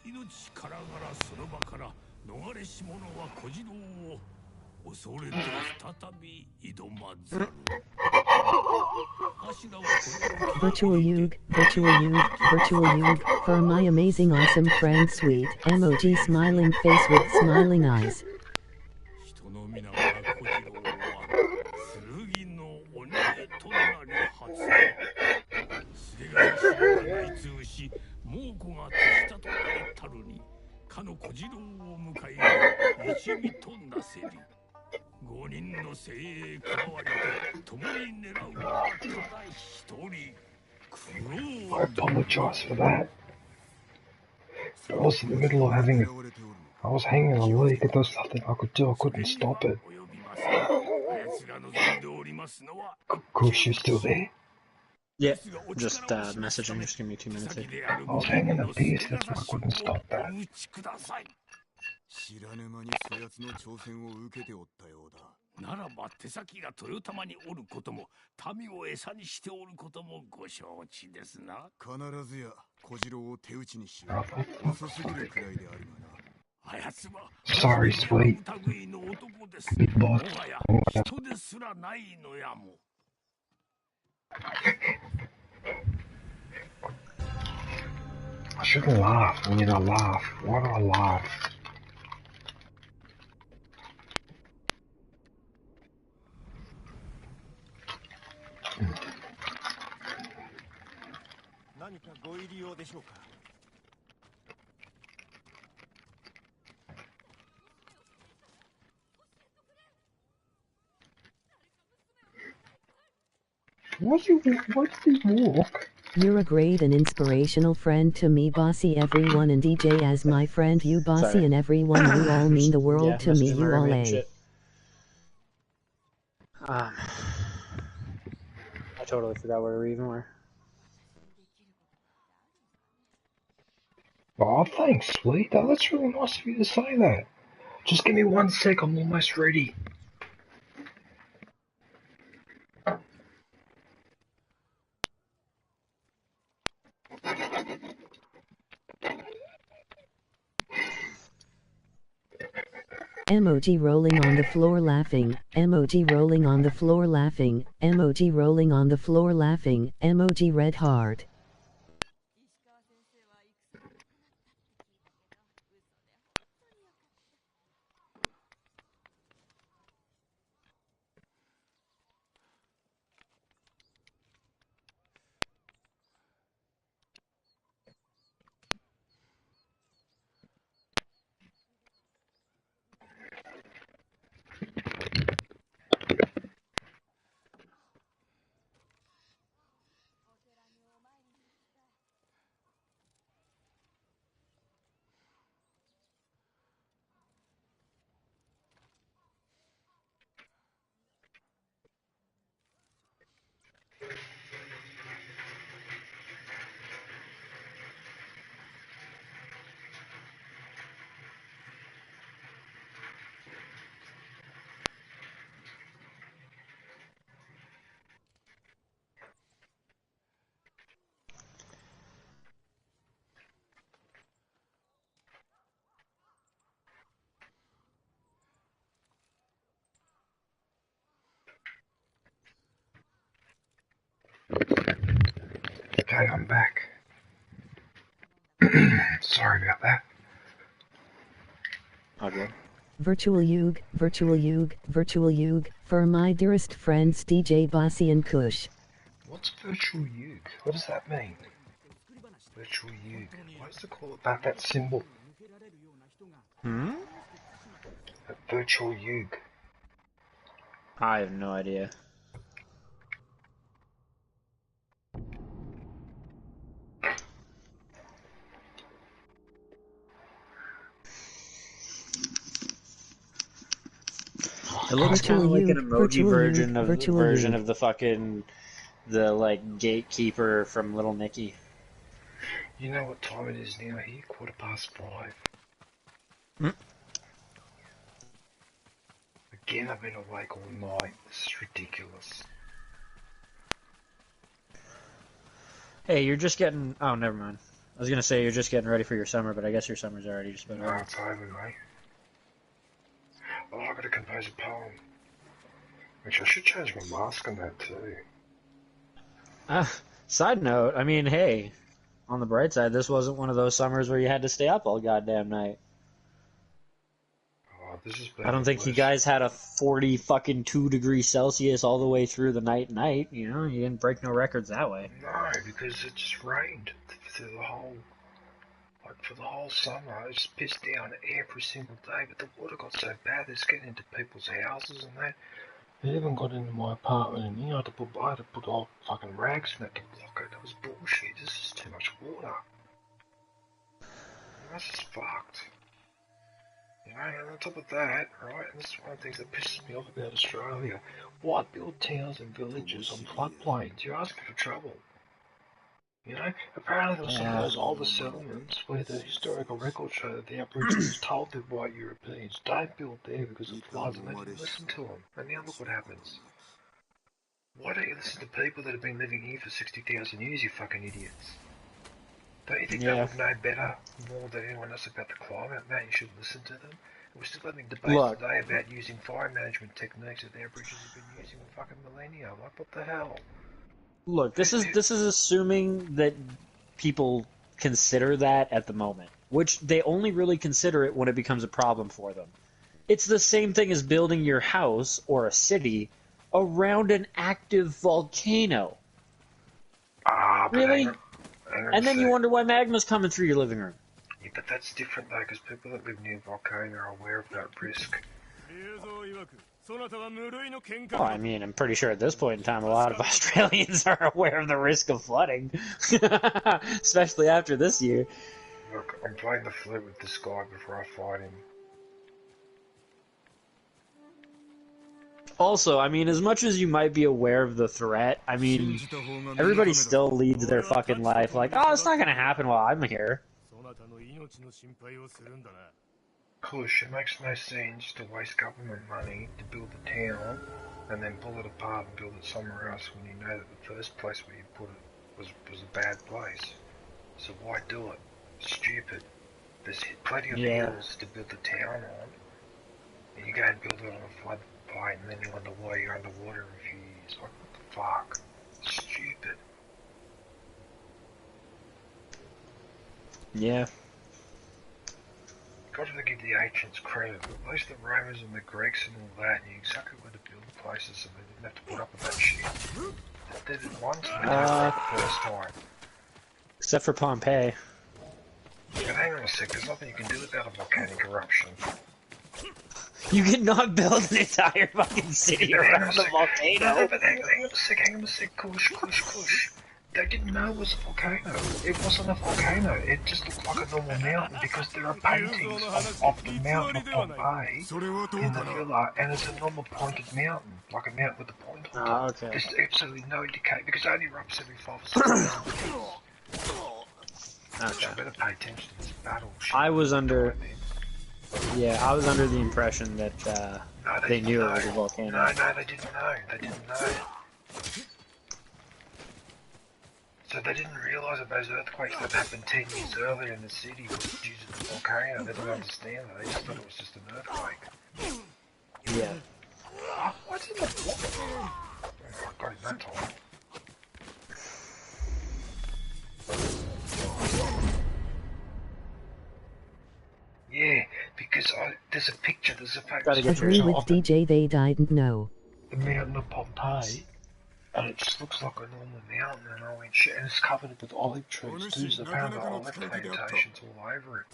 命からがらその場から逃れし者は小次郎を恐れて再び挑まざる。 Virtual Yug, for my amazing awesome friend Sweet, emoji smiling face with smiling eyes. 人の皆は小次郎は剣の鬼となり発すでがしが内通し猛虎が手下となりたるにかの小次郎を迎える一味となせり。 5人の精鋭加わりで共に狙うはただ一人。 I apologize for that. I was in the middle of having I was hanging on a leak and there was nothing I could do. I couldn't stop it. Kush, you still there? Yeah, just messaging. Just give me 2 minutes here. I was hanging a piece, that's why I couldn't stop that. 知らぬ間にそやつの挑戦を受けておったようだ。ならば手先が豊玉におることも民を餌にしておることもご承知ですな。必ずや小次郎を手打ちにしよう。遅すぎるくらいであるがな。あやつは Sorry, Sweet. 類の男です。 Big boss. もはや人ですらないのやも。 I shouldn't laugh. I mean, I laugh. Why do I laugh? Why does he walk? You're a great and inspirational friend to me, Bossy, everyone, and DJ as my friend, you Bossy. Sorry. And everyone, you all mean the world yeah, to me, you all a. I totally forgot where we even were. Oh, thanks, Sweet. Oh, that's really nice of you to say that. Just give me 1 sec, I'm almost ready. Emoji rolling on the floor laughing. Emoji rolling on the floor laughing. Emoji rolling on the floor laughing. Emoji red heart. Okay, I'm back. Sorry about that. Okay. Virtual Yug, for my dearest friends DJ Bossy and Kush. What's virtual Yug? What does that mean? Virtual Yug. Why does it call it that symbol? Hmm? A virtual Yug. I have no idea. It looks kind of like an emoji version of the fucking like gatekeeper from Little Nicky. You know what time it is now here? 5:15. Again, I've been awake all night. This is ridiculous. Hey, you're just getting... Oh, never mind. I was gonna say you're just getting ready for your summer, but I guess your summer's already just about over. No, it's over, mate. Oh, I've got to compose a poem. Which I should change my mask on that too. Side note, I mean, hey, on the bright side, this wasn't one of those summers where you had to stay up all goddamn night. Oh, this is I don't think you guys had a 40 fucking 2 degrees Celsius all the way through the night, you know? You didn't break no records that way. No, because it just rained through the whole... Like, for the whole summer, it just pissed down every single day, but the water got so bad, it's getting into people's houses and that. It even got into my apartment and I had to put all fucking rags in it to block it. That was bullshit. This is too much water. This is fucked. You know, and on top of that, right, and this is one of the things that pisses me off about Australia. Why build towns and villages on floodplains? You're asking for trouble. You know, apparently there were some of those older settlements where the historical records show that the Aborigines told the white Europeans, don't build there because of floods, and they didn't listen to them. And now look what happens. Why don't you listen to people that have been living here for 60,000 years, you fucking idiots? Don't you think they would know better more than anyone else about the climate? Man, you should listen to them. And we're still having debates today about using fire management techniques that the Aborigines have been using for fucking millennia. Like, what the hell? Look, this is assuming that people consider that at the moment, which they only really consider it when it becomes a problem for them. It's the same thing as building your house or a city around an active volcano. Really? And then you wonder why magma's coming through your living room. Yeah, but that's different though, because people that live near a volcano are aware of that risk. Well, I mean, I'm pretty sure at this point in time a lot of Australians are aware of the risk of flooding. Especially after this year. Look, I'm playing the flute with this guy before I fight him. Also, I mean, as much as you might be aware of the threat, I mean, everybody still leads their fucking life like, oh, it's not gonna happen while I'm here. Kush, it makes no sense to waste government money to build a town and then pull it apart and build it somewhere else when you know that the first place where you put it was a bad place. So why do it? Stupid. There's plenty of hills to build a town on. And you go and build it on a floodplain, and then you're underwater in a few years. Like, what the fuck? Stupid. Yeah. Got to give the ancients credit. At least the Romans and the Greeks and all that knew exactly where to build places, so they didn't have to put up with that shit. They did it once, and they did it the first time. Except for Pompeii. But hang on a sec, there's nothing you can do about a volcanic eruption. You cannot build an entire fucking city around a volcano. No, but hang on a sec, Kush. They didn't know it was a volcano. It wasn't a volcano. It just looked like a normal mountain because there are paintings of the mountain of Pompeii in the villa, and it's a normal pointed mountain, like a mountain with a point on top. Okay. There's absolutely no indication because it only erupts every 5 or 6 years. Okay. I better pay attention to this battle. I was under the impression that they knew it was a volcano. No, they didn't know. So they didn't realise that those earthquakes that happened 10 years earlier in the city was due to the volcano. They didn't understand that. They just thought it was just an earthquake. Yeah. Oh, what's in the book? Oh, I got him that time. Yeah, because there's a picture, there's a photo. Agree with DJ, they didn't know. The mountain of Pompeii, and it just looks like a normal mountain, and I went shit, and it's covered with olive trees too, so apparently olive plantations all over it.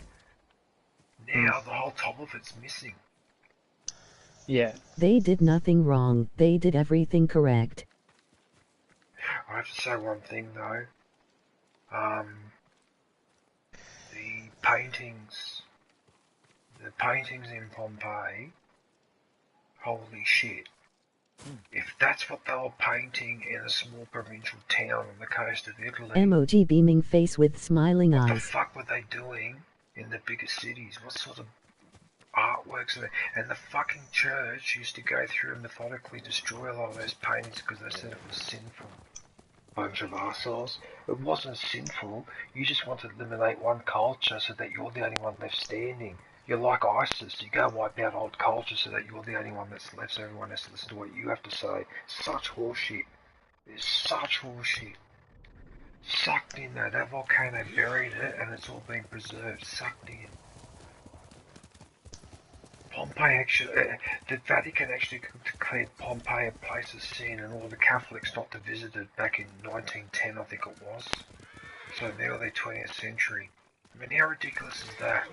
Now the whole top of it's missing. Yeah. They did nothing wrong, they did everything correct. I have to say one thing though. The paintings in Pompeii, holy shit. If that's what they were painting in a small provincial town on the coast of Italy, Emoji beaming face with smiling what the eyes. fuck were they doing in the bigger cities? What sort of artworks are there? And the fucking church used to go through and methodically destroy a lot of those paintings because they said it was sinful. Bunch of arseholes. It wasn't sinful. You just want to eliminate one culture so that you're the only one left standing. You're like ISIS. You go wipe out old culture so that you're the only one that's left, so everyone has to listen to what you have to say. Such horseshit. It's such horseshit. Sucked in though. That volcano buried it and it's all been preserved. Sucked in. Pompeii actually, the Vatican actually declared Pompeii a place of sin and all the Catholics not to visit it back in 1910, I think it was. So in the early 20th century. I mean, how ridiculous is that?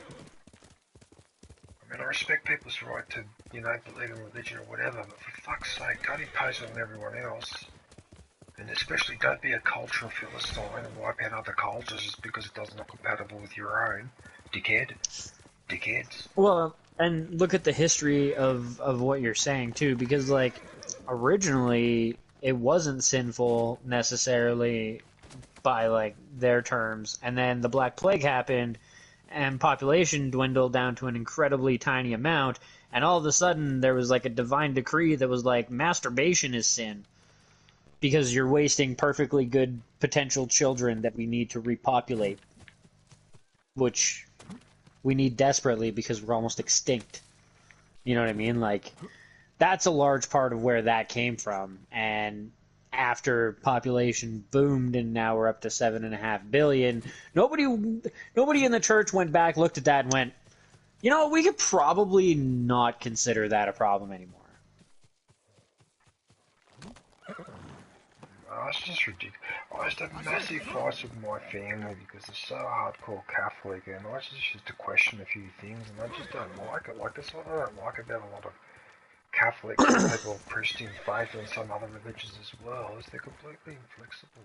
I mean, I respect people's right to, believe in religion or whatever, but for fuck's sake, don't impose it on everyone else. And especially don't be a cultural philistine and wipe out other cultures just because it doesn't look compatible with your own. Dickheads. Well, and look at the history of what you're saying, too, because, originally, it wasn't sinful, necessarily, by, their terms, and then the Black Plague happened, and population dwindled down to an incredibly tiny amount, and all of a sudden, there was, a divine decree that was masturbation is sin, because you're wasting perfectly good potential children that we need to repopulate, which we need desperately because we're almost extinct. You know what I mean? That's a large part of where that came from. And after population boomed and now we're up to 7.5 billion, nobody in the church went back, looked at that and went, we could probably not consider that a problem anymore. It's just ridiculous. I used to have massive fights with my family because they're so hardcore Catholic, and I just used to question a few things, and I just don't like it. That's what I don't like about a lot of Catholics and people of Christian faith and some other religions as well, is they're completely inflexible.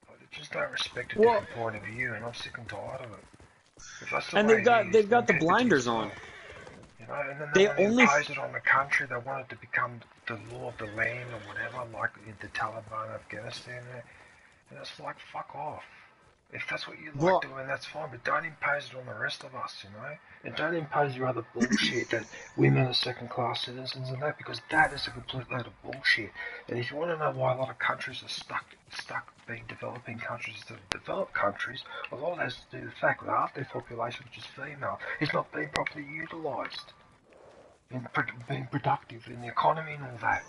They just don't respect a different point of view, and I'm sick and tired of it. If that's the and way they've got the blinders on. And then they only impose it on the country. They want it to become the law of the land or whatever, like in the Taliban Afghanistan there. And it's like, fuck off. If that's what you like doing, that's fine, but don't impose it on the rest of us, And don't impose your other bullshit that women are second-class citizens and that, because that is a complete load of bullshit. And if you want to know why a lot of countries are stuck being developing countries instead of developed countries, a lot of that has to do with the fact that half their population, which is female, is not being properly utilised. in being productive in the economy and all that.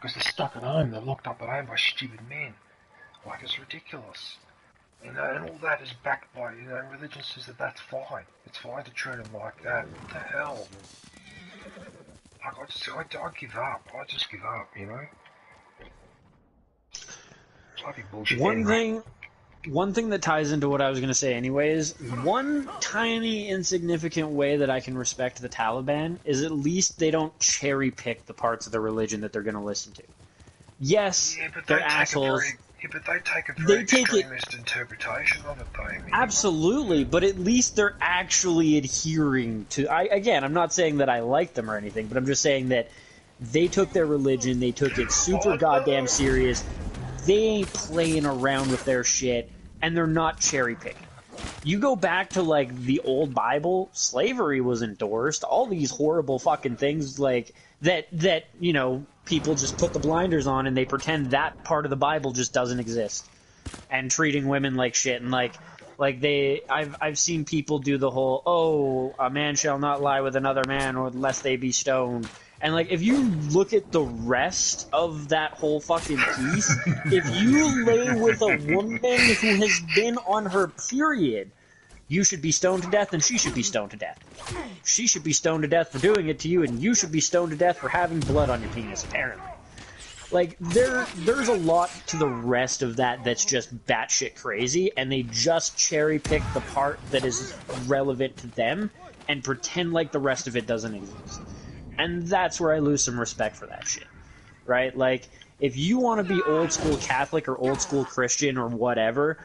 Because they're stuck at home, they're locked up at home by stupid men. Like, it's ridiculous. You know, and all that is backed by, you know, religion says that that's fine. It's fine to treat them like that. What the hell? Like, I give up. I just give up, you know? Bloody bullshit. One thing that ties into what I was going to say anyways, one tiny insignificant way that I can respect the Taliban is at least they don't cherry pick the parts of the religion that they're going to listen to. Yes, they're assholes. But they take a very extremist interpretation of it, though. I mean, absolutely, but at least they're actually adhering to... I'm not saying that I like them or anything, but I'm just saying that they took their religion, they took it super goddamn serious, they ain't playing around with their shit, and they're not cherry-picking. You go back to, like, the old Bible, slavery was endorsed, all these horrible fucking things, like, that you know, people just put the blinders on and they pretend that part of the Bible just doesn't exist. And treating women like shit, and I've seen people do the whole, oh, a man shall not lie with another man or lest they be stoned. And, like, if you look at the rest of that whole fucking piece, if you lay with a woman who has been on her period, you should be stoned to death and she should be stoned to death. She should be stoned to death for doing it to you, and you should be stoned to death for having blood on your penis, apparently. Like, there's a lot to the rest of that that's just batshit crazy, and they just cherry-pick the part that is relevant to them and pretend like the rest of it doesn't exist. And that's where I lose some respect for that shit, right? Like, if you want to be old school Catholic or old school Christian or whatever,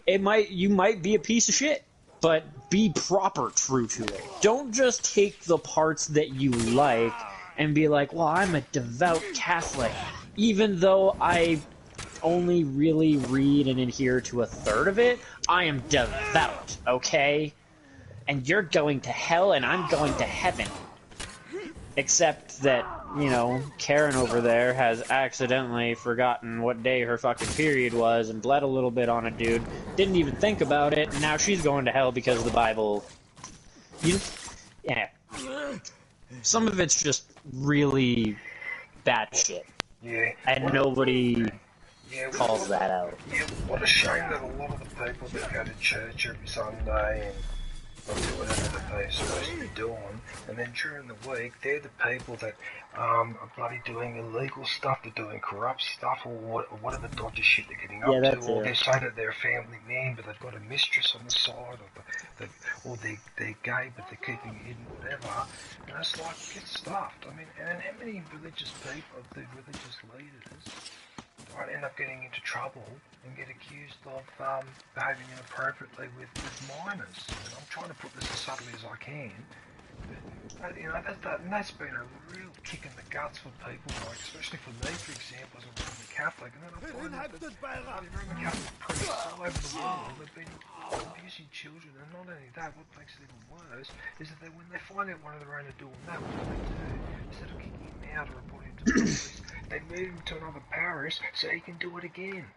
you might be a piece of shit, but be proper true to it. Don't just take the parts that you like and be like, well, I'm a devout Catholic, even though I only really read and adhere to a third of it. I am devout, okay? And you're going to hell and I'm going to heaven. Except that, you know, Karen over there has accidentally forgotten what day her fucking period was and bled a little bit on a dude, didn't even think about it, and now she's going to hell because of the Bible. Yeah. Some of it's just really bad shit. Yeah. And nobody calls that out. Yeah, what a shame that a lot of the people that go to church every Sunday and do whatever that they're supposed to be doing, and then during the week, they're the people that are bloody doing illegal stuff, they're doing corrupt stuff, or whatever dodgy shit they're getting up to, or they're saying that they're a family man, but they've got a mistress on the side, or they're gay, but they're keeping it hidden, whatever, and it's like, get stuffed. I mean, and how many religious people, the religious leaders, end up getting into trouble and get accused of behaving inappropriately with minors. And I'm trying to put this as subtly as I can. But, you know, that's been a real kick in the guts for people, like, especially for me, for example, as a Roman Catholic. And then I find that the Roman Catholic priests all over the world have been abusing children. And not only that, what makes it even worse is that when they find out one of their own are doing that, what do? Instead of kicking him out or reporting him to the police, they move him to another parish so he can do it again.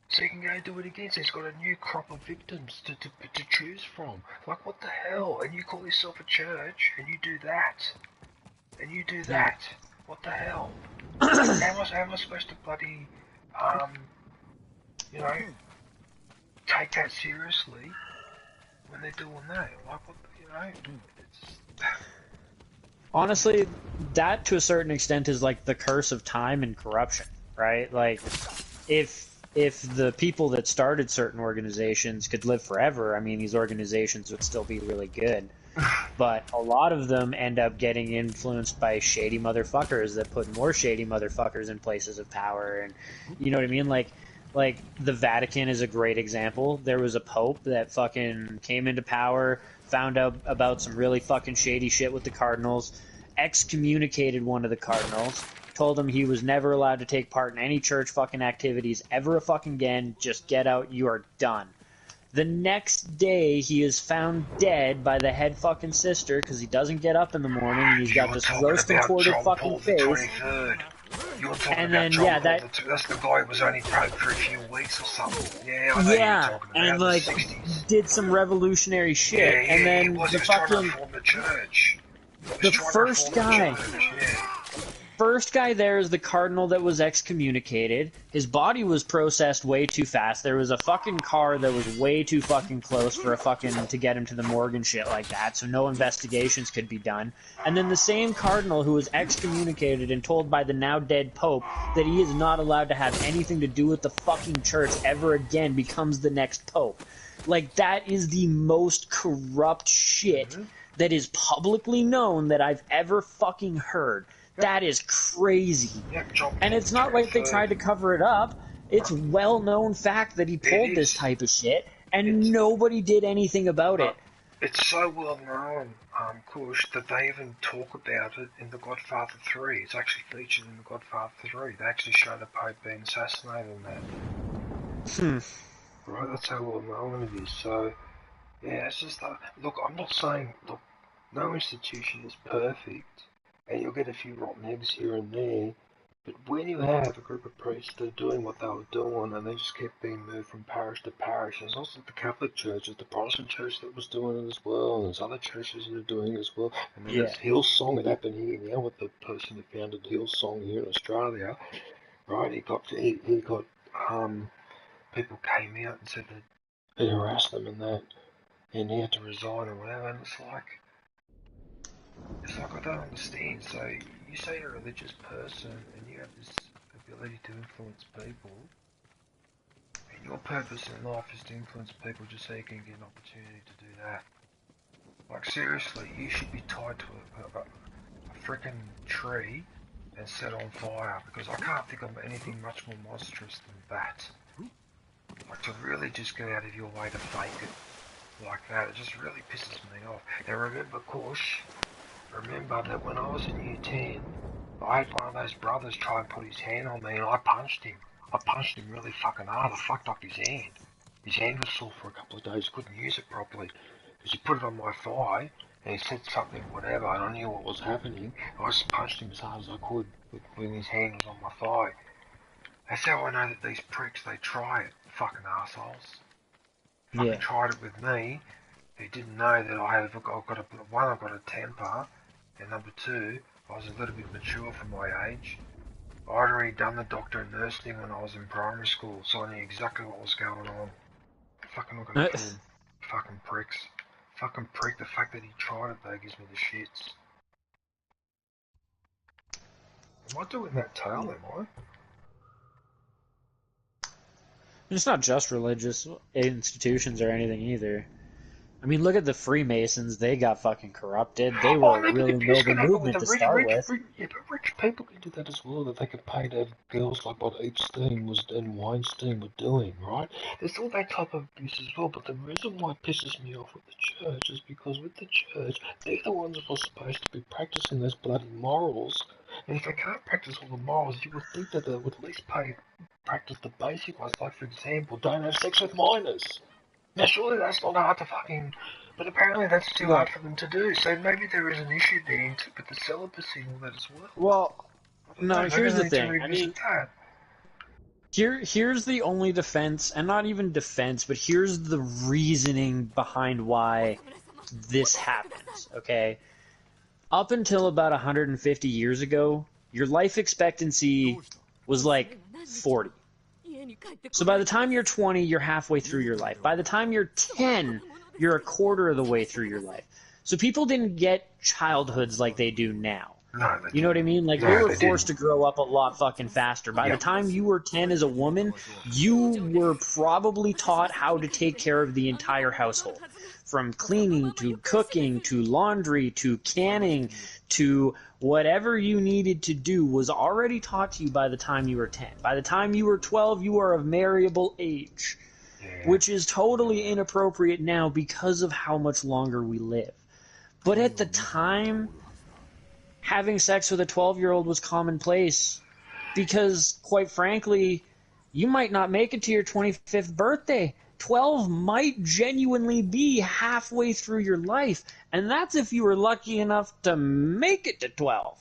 So he can go do it again. So he's got a new crop of victims to choose from. Like, what the hell? And you call yourself a church, and you do that. And you do that. What the hell? how am I supposed to bloody, you know, take that seriously when they're doing that? Like, what, you know, it's... Honestly, that to a certain extent is like the curse of time and corruption, right? Like, if the people that started certain organizations could live forever, I mean, these organizations would still be really good. But a lot of them end up getting influenced by shady motherfuckers that put more shady motherfuckers in places of power, and you know what I mean? Like the Vatican is a great example. There was a pope that fucking came into power, found out about some really fucking shady shit with the cardinals, excommunicated one of the cardinals, told him he was never allowed to take part in any church fucking activities ever fucking again, just get out, you are done. The next day, he is found dead by the head fucking sister because he doesn't get up in the morning and he's got this rose contorted fucking face. And then, that's the guy who was only pope for a few weeks or something. Yeah, I know you're talking about, and like did some revolutionary shit, and then the fucking reform the church. The first guy there is the cardinal that was excommunicated. His body was processed way too fast. There was a fucking car that was way too fucking close for to get him to the morgue and shit like that, so no investigations could be done. And then the same cardinal who was excommunicated and told by the now dead pope that he is not allowed to have anything to do with the fucking church ever again becomes the next pope. Like, that is the most corrupt shit that is publicly known that I've ever fucking heard. That is crazy. And it's not like they tried to cover it up. It's well-known fact that he pulled this type of shit, and nobody did anything about it. It's so well-known, Kush, that they even talk about it in The Godfather 3. It's actually featured in The Godfather 3. They actually show the Pope being assassinated in that. Right, that's how well-known it is. So, yeah, it's just that... Look, I'm not saying... Look, no institution is perfect. And you'll get a few rotten eggs here and there, but when you have a group of priests that are doing what they were doing, and they just kept being moved from parish to parish, and it's also the Catholic Church, it's the Protestant Church that was doing it as well, and there's other churches that are doing it as well, and then there's Hillsong, it happened here now with the person who founded Hillsong here in Australia, right, he got people came out and said that he harassed them and that, and he had to resign or whatever, and it's like, I don't understand. So, you say you're a religious person, and you have this ability to influence people, and your purpose in life is to influence people just so you can get an opportunity to do that. Like, seriously, you should be tied to a frickin' tree and set on fire, because I can't think of anything much more monstrous than that. Like, to really just get out of your way to fake it like that, it just really pisses me off. Now remember, Kush, remember that when I was in year 10, I had one of those brothers try and put his hand on me, and I punched him. I punched him really fucking hard. I fucked up his hand. His hand was sore for a couple of days. Couldn't use it properly. Because he put it on my thigh, and he said something, whatever, and I knew what was happening. I just punched him as hard as I could when his hand was on my thigh. That's how I know that these pricks, they try it. Fucking assholes. Fucking tried it with me. They didn't know that I've got a temper, and number two, I was a little bit mature for my age. I'd already done the doctor and nurse thing when I was in primary school, so I knew exactly what was going on. Fucking look at them. Fucking pricks. Fucking prick. The fact that he tried it, though, gives me the shits. Am I doing that tail, am I? It's not just religious institutions or anything either. I mean, look at the Freemasons. They got fucking corrupted. They were a really noble movement to start with. Yeah, but rich people can do that as well, that they could pay to have girls like what Epstein and Weinstein were doing, right? There's all that type of abuse as well, but the reason why it pisses me off with the church is because with the church, they're the ones that are supposed to be practicing those bloody morals, and if they can't practice all the morals, you would think that they would at least practice the basic ones, like, for example, don't have sex with minors. Now, surely that's not hard to fucking... But apparently that's too hard for them to do, so maybe there is an issue there with the celibacy and all that as well. Well, no, here's the thing. I mean, here's the only defense, and not even defense, but here's the reasoning behind why this happens, okay? Up until about 150 years ago, your life expectancy was like 40. So by the time you're 20, you're halfway through your life. By the time you're 10, you're a quarter of the way through your life. So people didn't get childhoods like they do now. You know what I mean? Like, they were forced to grow up a lot fucking faster. By the time you were 10 as a woman, you were probably taught how to take care of the entire household. From cleaning, to cooking, to laundry, to canning, to whatever you needed to do was already taught to you by the time you were 10. By the time you were 12, you are of marriable age, which is totally inappropriate now because of how much longer we live. But at the time, having sex with a 12-year-old was commonplace because, quite frankly, you might not make it to your 25th birthday. 12 might genuinely be halfway through your life, and that's if you were lucky enough to make it to 12.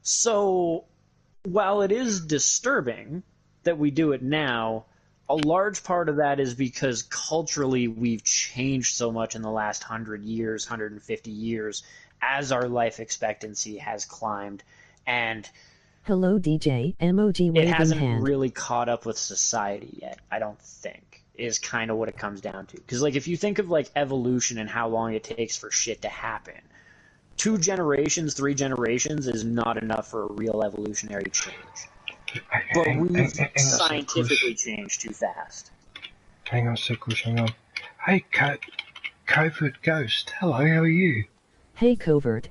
So, while it is disturbing that we do it now, a large part of that is because culturally we've changed so much in the last 100 years, 150 years, as our life expectancy has climbed, and Hello DJ, emoji it waving hasn't hand. really caught up with society yet, I don't think, is kind of what it comes down to. Because, like, if you think of, like, evolution and how long it takes for shit to happen, 2 generations, 3 generations is not enough for a real evolutionary change. But we've scientifically changed too fast. Hang on a sec, Kush, hang on. Hey, Covert Ghost. Hello, how are you? Hey Covert.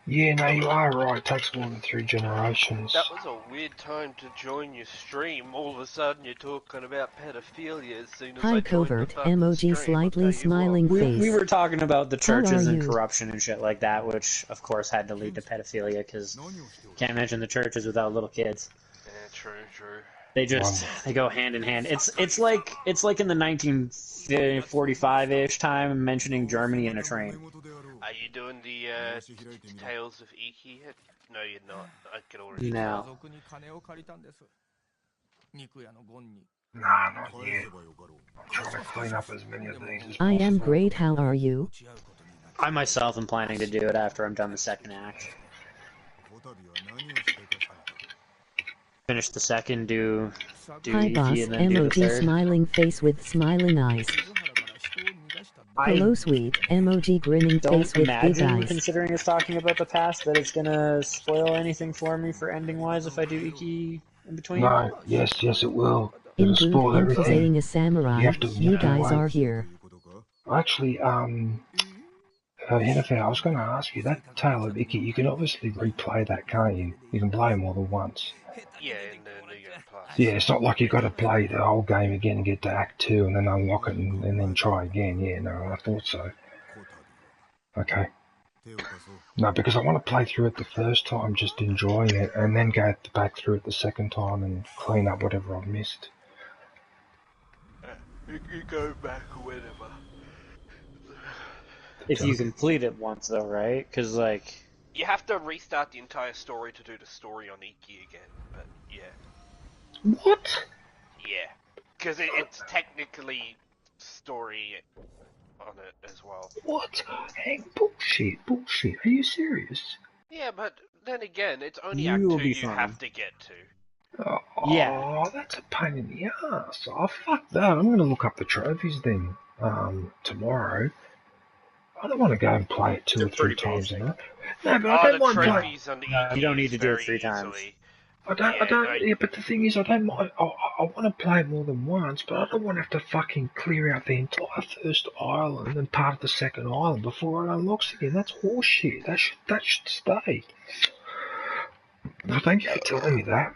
Yeah, no, you are right. It takes more than 3 generations. That was a weird time to join your stream. All of a sudden you're talking about pedophilia as soon as Hi I joined Covert, the fucking emoji stream. slightly smiling face. We were talking about the How churches are and you? corruption and shit like that, which, of course, had to lead to pedophilia, because can't mention the churches without little kids. Yeah, true. They go hand in hand. It's like in the 1945-ish time mentioning Germany in a train. Are you doing the Tales of Iki yet? No, you're not. I can already No. tell. Nah, not yet. I'm trying to clean up as many of these as possible. I am great, how are you? I myself am planning to do it after I'm done the second act. Finish the second, do Hi boss, Iki, and then do the emoji third. smiling face with smiling eyes. Hello sweet, emoji grinning Don't face with big imagine, eyes. considering it's talking about the past, that it's gonna spoil anything for me for ending-wise if I do Iki in between. No, yes, it will. In It'll spoil good everything. saying a samurai, You have to guys wait. are here. Actually, Jennifer, I was going to ask you, that Tale of Iki, you can obviously replay that, can't you? You can play more than once. Yeah, in the New Game Plus. Yeah, it's not like you got to play the whole game again and get to Act 2 and then unlock it and then try again. Yeah, no, I thought so. Okay. No, because I want to play through it the first time, just enjoying it, and then go back through it the second time and clean up whatever I've missed. You go back whenever. If you complete it once, though, right? Because, like... You have to restart the entire story to do the story on Iki again, but yeah. What? Yeah. Because it's technically story on it as well. What? Hey, bullshit. Are you serious? Yeah, but then again, it's only You Act will 2 be you fine. have to get to. Oh, Yeah. That's a pain in the ass. Oh, fuck that. I'm going to look up the trophies then, tomorrow. I don't want to go and play it 2 or 3 times a night. No, but I don't mind playing. You don't need to do it 3 times. I don't. Yeah, but the thing is, I don't mind. I want to play it more than once, but I don't want to have to fucking clear out the entire first island and part of the second island before it unlocks again. That's horseshit. That should stay. Well, thank you for telling me that.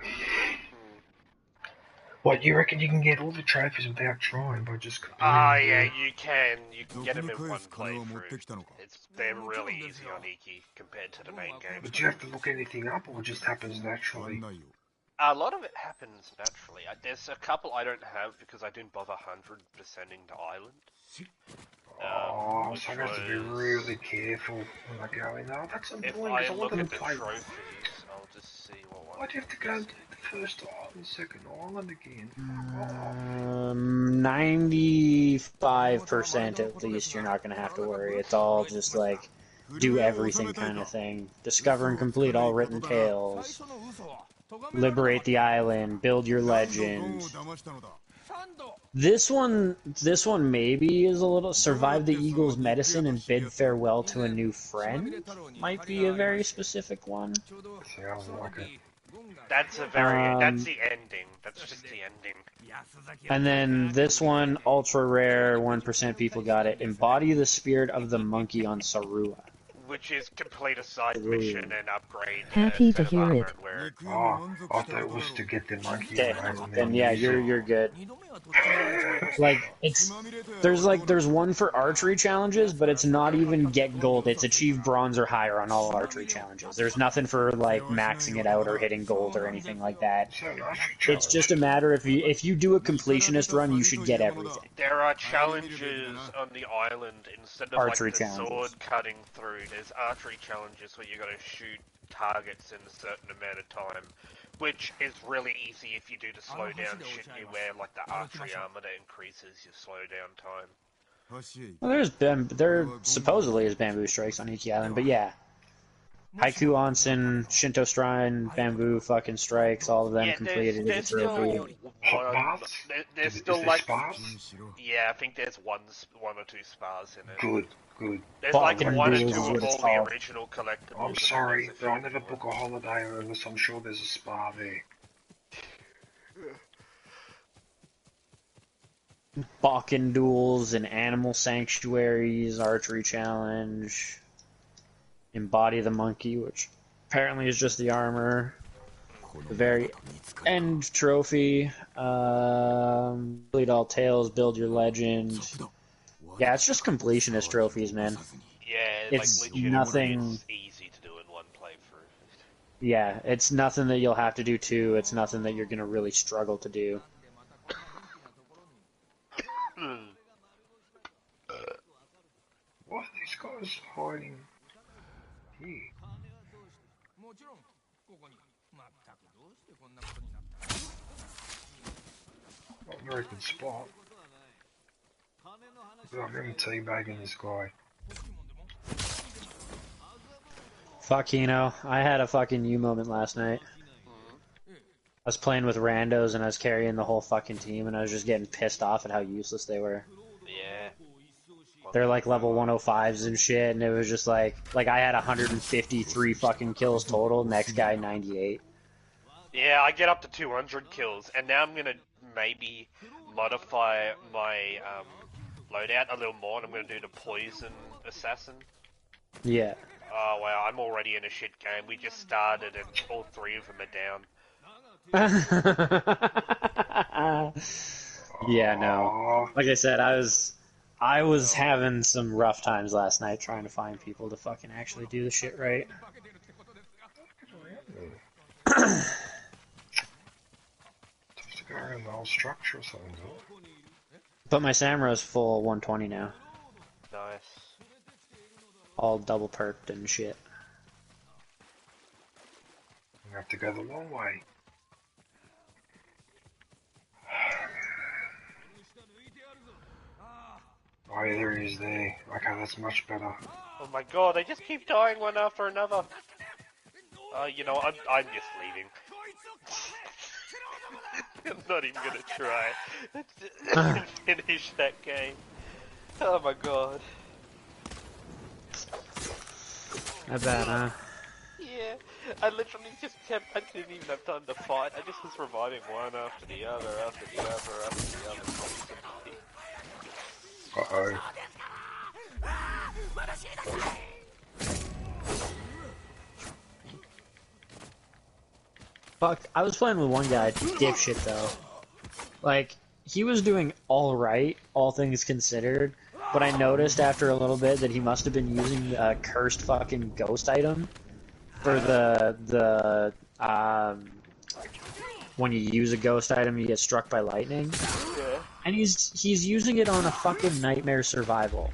What, you reckon you can get all the trophies without trying by just completing Yeah, you can. You can get them in one playthrough. They're really easy on Iki compared to the main game. But do you have to look anything up, or it just happens naturally? A lot of it happens naturally. There's a couple I don't have because I didn't bother 100%ing the island. So I have to be really careful when I go in. Oh, that's annoying, If because I I look wanted at to the play. trophies, I'll just see what one. Why do you have to go and do the first island, second island again? 95% at least you're not going to have to worry. It's all just like do everything kind of thing. Discover and complete all written tales. Liberate the island. Build your legend. This one maybe is a little... Survive the eagle's medicine and bid farewell to a new friend might be a very specific one. Sounds like it. That's a very... that's the ending. That's just the ending. And then this one, ultra rare, 1% people got it. Embody the spirit of the monkey on Sarua. Which is complete a side mission and upgrade. Happy to hear it. Oh, I thought it was to get the monkey. Then yeah, you're good. Like there's one for archery challenges, but it's not even get gold. It's achieve bronze or higher on all archery challenges. There's nothing for like maxing it out or hitting gold or anything like that. It's just a matter if you do a completionist run, you should get everything. There are challenges on the island instead of Archery like the challenges. sword cutting through. There's archery challenges where you got to shoot targets in a certain amount of time, which is really easy if you do the slow down shit you wear, like the archery armor that increases your slow down time. Well, there supposedly is bamboo strikes on Iki Island, but yeah. Haiku Onsen, Shinto Shrine, bamboo fucking strikes, all of them completed as a trophy. There's still like yeah, I think there's one or two spas in it. Good. There's like Fucking one or duels two is what of it's all the called. original collectibles. I'm sorry, but I never book a holiday unless I'm sure there's a spa there. Balkan duels and animal sanctuaries, archery challenge, embody the monkey, which apparently is just the armor. The very end trophy, complete all tales, build your legend. Yeah, it's just completionist trophies, man. Yeah, It's like legitimately nothing. it's easy to do in one playthrough. Yeah, it's nothing that you'll have to do two. It's nothing that you're gonna really struggle to do. What are these guys hiding here? Not a very good spot. But I'm really teabagging this guy. Fuck, I had a fucking you moment last night. I was playing with randos and I was carrying the whole fucking team and I was just getting pissed off at how useless they were. Yeah. They're like level 105s and shit, and it was just like I had 153 fucking kills total, next guy 98. Yeah, I get up to 200 kills, and now I'm gonna maybe modify my loadout a little more, and I'm gonna do the poison assassin. Yeah. Oh wow, I'm already in a shit game. We just started, and all three of them are down. Yeah, no. Like I said, I was having some rough times last night trying to find people to fucking actually do the shit right. Just to go around the whole structure or something. But my Samura's full 120 now. Nice. All double perked and shit. We have to go the long way. Oh yeah, there he is there. Okay, that's much better. Oh my god, they just keep dying one after another. You know, I'm just leaving. I'm not even gonna try to finish that game. Oh my god. Not bad, huh? Yeah, I literally just kept, I didn't even have time to fight, I just was reviving one after the other, after the other, after the other. Uh-oh. Fuck, I was playing with one guy, dipshit though. Like, he was doing alright, all things considered, but I noticed after a little bit that he must have been using a cursed fucking ghost item for the when you use a ghost item you get struck by lightning. Yeah. And he's using it on a fucking Nightmare Survival.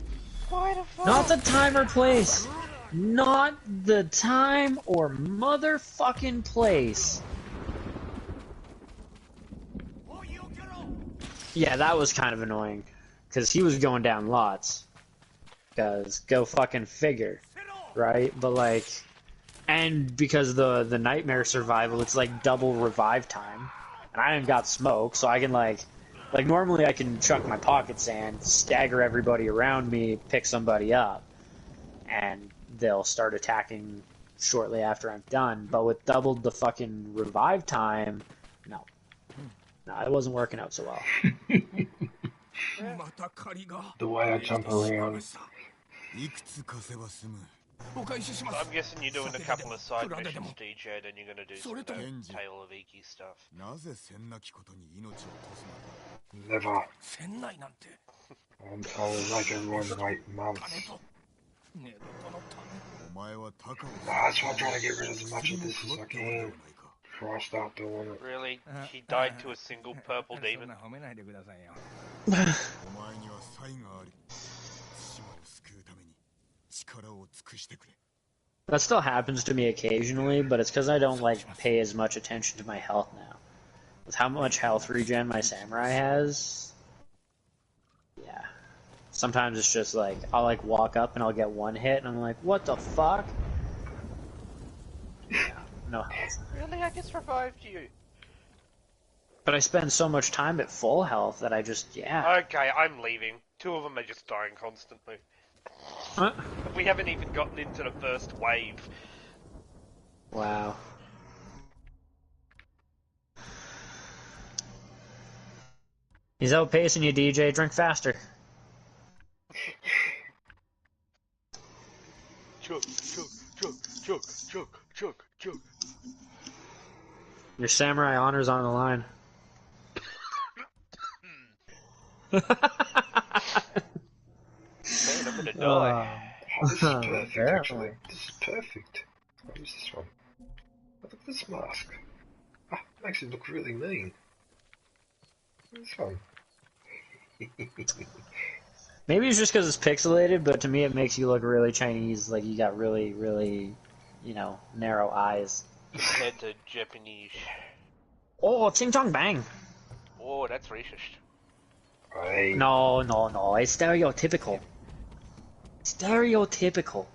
Why the fuck? Not the time or place! Not the time or motherfucking place! Yeah, that was kind of annoying. Because he was going down lots. Because, go fucking figure. Right? But like... And because the Nightmare Survival, it's like double revive time. And I ain't got smoke, so I can like normally I can chuck my pocket sand, stagger everybody around me, pick somebody up. And they'll start attacking shortly after I'm done. But with doubled the fucking revive time, no. No, it wasn't working out so well. The way I jump around. I'm guessing you're doing a couple of side missions, DJ, then you're gonna do some of the Tale of Iki stuff. Never. I'll make everyone wait months. That's why I'm trying to get rid of as much of this as I can before I start doing it. Really? He died to a single purple demon? That still happens to me occasionally, but it's because I don't like pay as much attention to my health now. With how much health regen my samurai has, yeah, Sometimes it's just like, I'll like walk up and I'll get one hit and I'm like, what the fuck? Yeah, no health. Really? I just revived you. But I spend so much time at full health that I just, yeah. Okay, I'm leaving. 2 of them are just dying constantly. Huh? We haven't even gotten into the first wave. Wow. He's outpacing you, DJ. Drink faster. Chug, chug, chug, chug, chug, chug, chug. Your samurai honor's on the line. Man, I'm gonna die. Oh, this is perfect, actually. This is perfect. What is this one? Look at this mask. Ah, makes it look really mean. This one. Maybe it's just because it's pixelated, but to me it makes you look really Chinese, like you got really, really, you know, narrow eyes. Compared to Japanese. Oh, Ching Chong Bang! Oh, that's racist. Right. No, it's stereotypical. Stereotypical.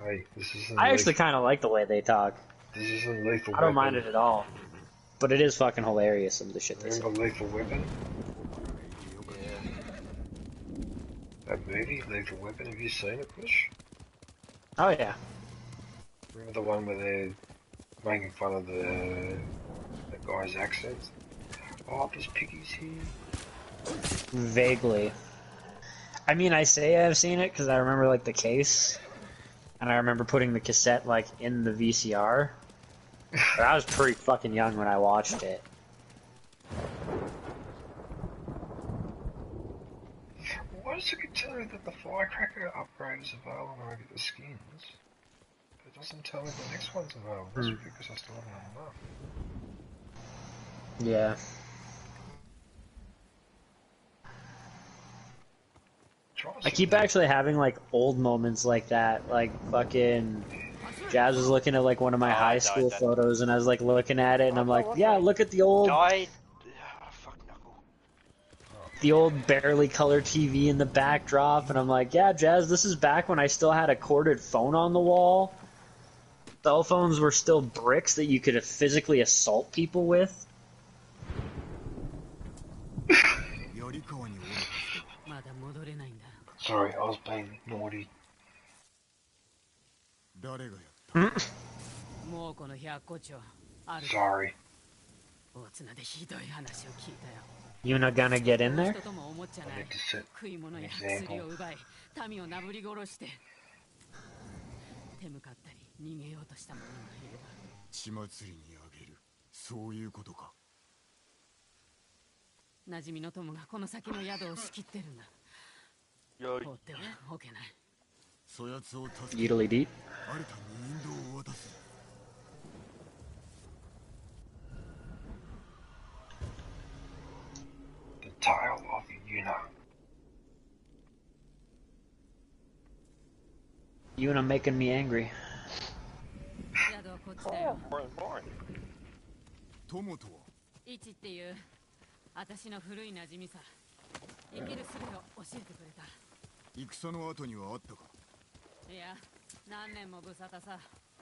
Hey, this isn't I actually kind of like the way they talk. This isn't Lethal Weapon. I don't mind it at all. But it is fucking hilarious, some of the shit they say. Remember Lethal Weapon? That movie, Lethal Weapon, have you seen it, Push? Oh yeah. Remember the one where they're making fun of the guy's accent? Oh, there's piggies here. Vaguely. I mean, I say I've seen it because I remember like the case, and I remember putting the cassette like in the VCR. But I was pretty fucking young when I watched it. Why does it tell me that the Firecracker upgrade is available when I get the skins? It doesn't tell me the next one's available. That's because I still haven't had enough. Yeah. I keep actually having like old moments like that, like fucking Jazz was looking at like one of my high school photos and I was like looking at it and I'm like, yeah, look at the old the old barely color TV in the backdrop and I'm like, yeah, Jazz, this is back when I still had a corded phone on the wall. Cell phones were still bricks that you could physically assault people with. Sorry, I was being naughty. Sorry. You not gonna get in there? I need to set an example. Yeedly deep. The tile of Yuna. Yuna making me angry.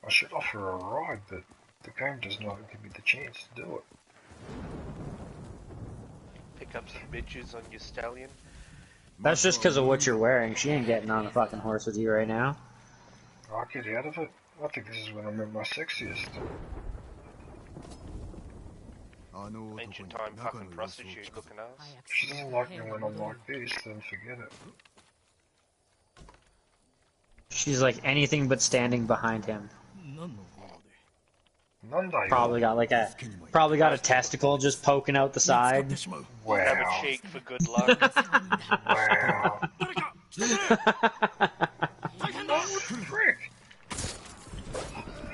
I should offer a ride, but the game does not give me the chance to do it. Pick up some bitches on your stallion. That's just because of what you're wearing. She ain't getting on a fucking horse with you right now. I'll get out of it. I think this is when I'm at my sexiest. Ancient time fucking prostitute looking ass. If she doesn't like me when I'm like this, then forget it. She's like anything but standing behind him. Probably got a testicle just poking out the side. Wow. Grab a cheek for good luck. Wow. Frick.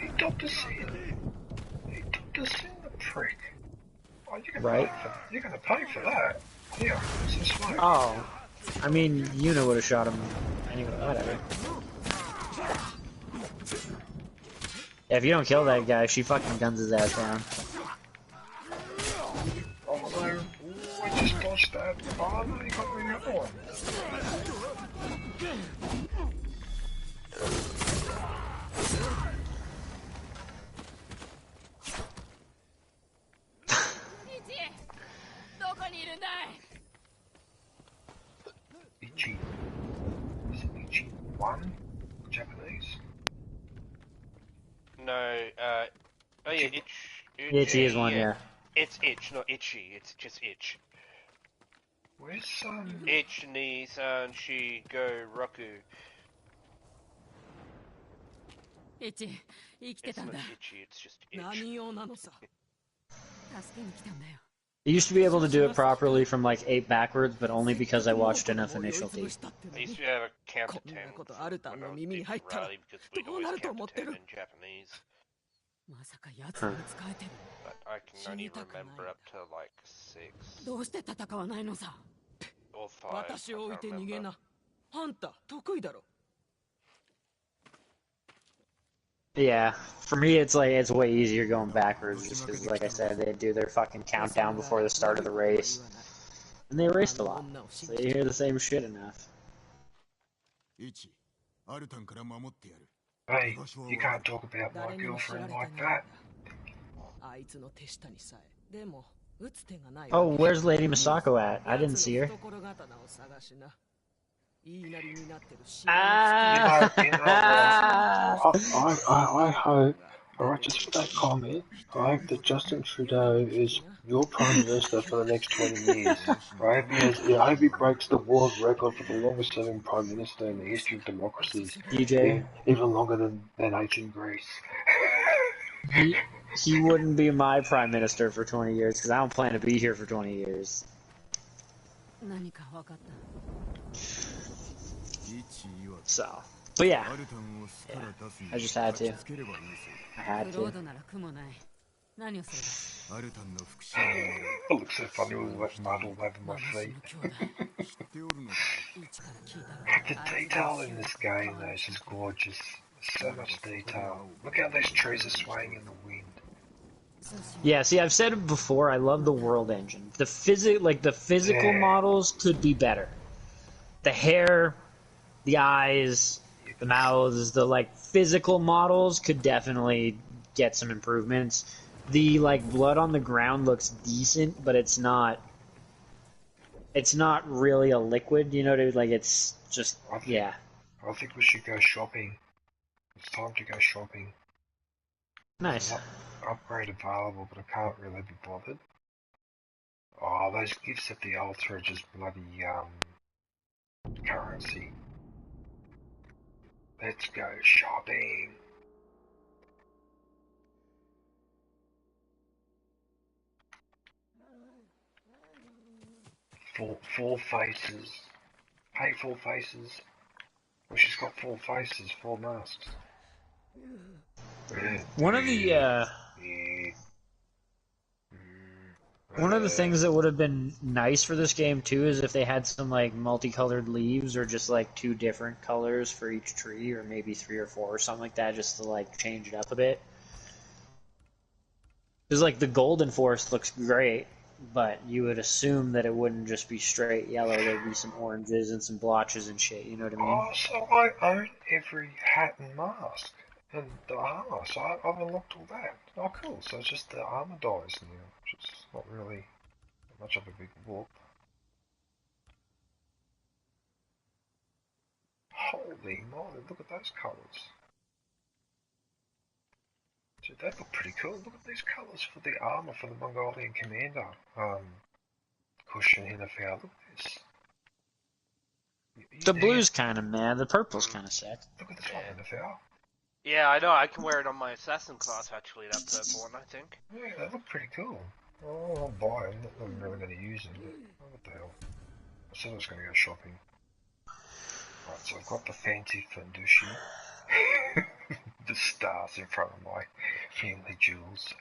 He Dr. Sin. He Dr. Sin the prick. Oh, you're gonna pay for that. Here, some smoke. Oh. I mean, Yuna would have shot him anyway, whatever. Yeah, if you don't kill that guy, she fucking guns his ass down. Oh no, I just dodged that. Oh no, you got me another one. Ichi. Is it Ichi 1? Japanese? No, oh yeah, Ichi is one, yeah. It's itch, not itchy. It's just itch. Where's Ich ni san shi go roku. イチ、生きてたんだ。 Itchy, it's just itch. 何用なのさ。助けに来たんだよ。 I used to be able to do it properly from like 8 backwards, but only because I watched enough initiality. I used to have a count to 10 when I was doing karate because we'd always count to 10 in Japanese. まさか奴が使えてる。 But I can only remember up to like 6. どうして戦わないのさ。 Or 5. 私を置いて逃げな。あんた得意だろ。 Yeah, for me it's like it's way easier going backwards just because, like I said, they do their fucking countdown before the start of the race, and they raced a lot, so you hear the same shit enough. Hey, you can't talk about my girlfriend like that. Oh, where's Lady Misako at? I didn't see her. I hope, alright, just for that comment, I hope that Justin Trudeau is your Prime Minister for the next 20 years. Right? Because I hope he breaks the world record for the longest serving Prime Minister in the history of democracies. DJ. Even longer than ancient Greece. He wouldn't be my Prime Minister for 20 years because I don't plan to be here for 20 years. So, but yeah, I just had to. I had to. I look so funny with that mud all over my feet. The detail in this game though is just gorgeous. So much detail. Look how those trees are swaying in the wind. Yeah, see, I've said it before, I love the world engine. The physical models could be better. The hair, the eyes, the mouths, the like physical models could definitely get some improvements. The like blood on the ground looks decent, but it's not really a liquid, you know what I mean? Like it's just yeah. I think we should go shopping. It's time to go shopping. Nice. Upgrade available, but I can't really be bothered. Oh, those gifts at the altar are just bloody currency. Let's go shopping. Four faces. Hey, 4 faces. Well, she's got 4 faces, 4 masks. One of the things that would have been nice for this game too is if they had some like multicolored leaves or just like 2 different colors for each tree, or maybe 3 or 4 or something like that, just to like change it up a bit. Because like the Golden Forest looks great, but you would assume that it wouldn't just be straight yellow. There'd be some oranges and some blotches and shit. You know what I mean? Oh, so I own every hat and mask. And the armor, so I've unlocked all that. Oh, cool. So it's just the armor dies now, which is not really much of a big whoop. Holy moly, look at those colours. Dude, they look pretty cool. Look at these colours for the armor for the Mongolian commander. Cushion Hinafel, look at this. The blue's kind of mad. The purple's kind of sick. Look at this one, Hinafel. Yeah, I know. I can wear it on my assassin class actually. That purple one, I think. Yeah, they look pretty cool. Oh, I'll buy them. Not that I'm really going to use them. But what the hell? I said I was going to go shopping. Right, so I've got the fancy fundushi. The stars in front of my family jewels.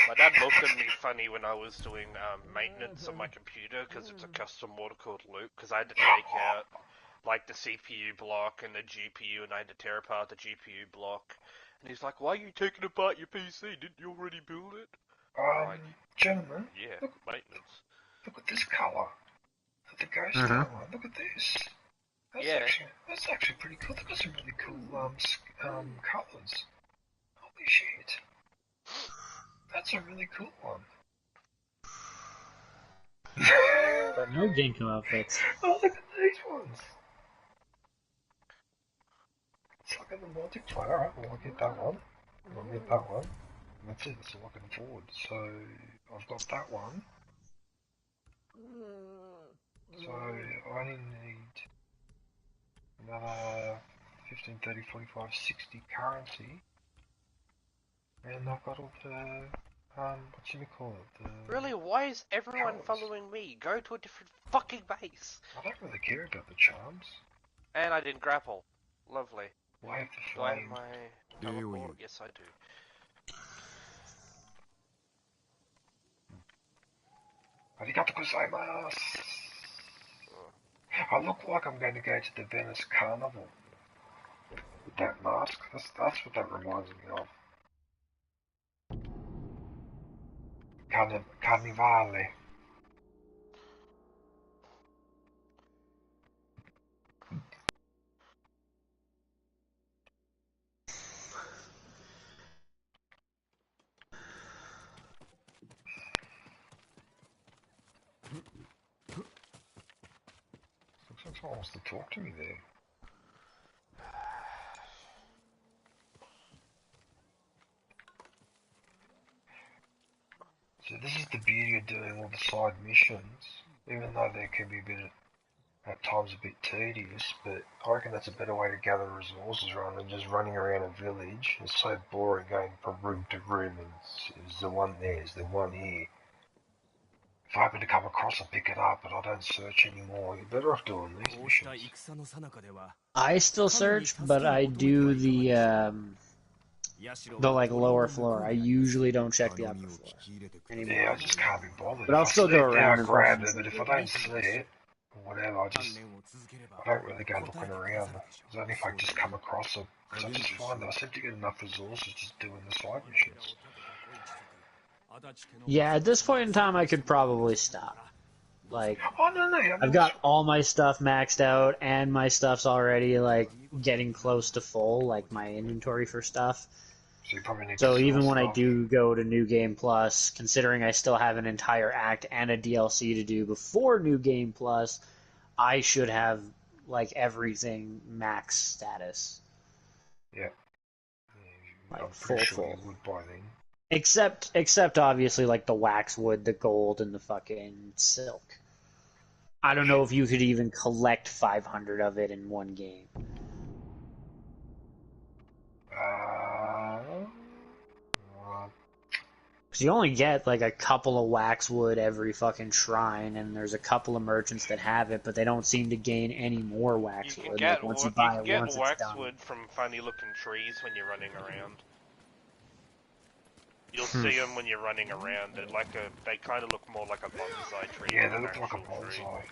My dad looked at me funny when I was doing maintenance on my computer because it's a custom water cooled loop. Because I had to take out like the CPU block and the GPU, and I had to tear apart the GPU block. And he's like, "Why are you taking apart your PC? Didn't you already build it?" Gentlemen. Yeah, maintenance. Look at this colour. The ghost colour. Look at this. That's actually pretty cool. They've got some really cool colours. Holy shit. That's a really cool one. But no Genko outfits. Oh, look at ones. It's like in the multiplayer, alright, well I'll get that one. I'll get that one. And that's it, that's all I can afford. So, I've got that one. So, I only need another 15, 30, 45, 60 currency. And I've got all the, Really, why is everyone following me? Go to a different fucking base. I don't really care about the charms. And I didn't grapple. Lovely. Wave the Do I have flame. my teleport? Yes, I do. Arigato gozaimasu. I look like I'm going to go to the Venice Carnival. With that mask. That's what that reminds me of. Carnivale. Looks like someone wants to talk to me there. So this is the beauty of doing all the side missions, even though they can be a bit, at times a bit tedious, but I reckon that's a better way to gather resources rather than just running around a village. It's so boring going from room to room, and it's the one there, it's the one here. If I happen to come across and pick it up, but I don't search anymore, you're better off doing these missions. I still search, but I do the like lower floor. I usually don't check the upper floor anymore. Yeah, I just can't be bothered. But I'll still go around and grab find it, but if I don't see it, or whatever, I don't really go looking around. It's only if I just come across it, because I just find that I seem to get enough resources just doing the side missions. Yeah, at this point in time, I could probably stop. Like, oh, no, I've got all my stuff maxed out, and my stuff's already, like, getting close to full, like, my inventory for stuff. So you probably need So to even sell when I stuff. do go to New Game Plus, considering I still have an entire act and a DLC to do before New Game Plus, I should have, like, everything max status. Yeah. Like, I'm pretty sure full. you would by then. Except obviously like the waxwood, the gold, and the fucking silk. I don't know if you could even collect 500 of it in one game. Because you only get like a couple of waxwood every fucking shrine, and there's a couple of merchants that have it, but they don't seem to gain any more waxwood. You can get, like, once you buy you it can once, get it's done. waxwood from funny looking trees when you're running around. You'll see them when you're running around. They kind of look more like a bonsai tree. Yeah, than they an look like a actual tree. bonsai.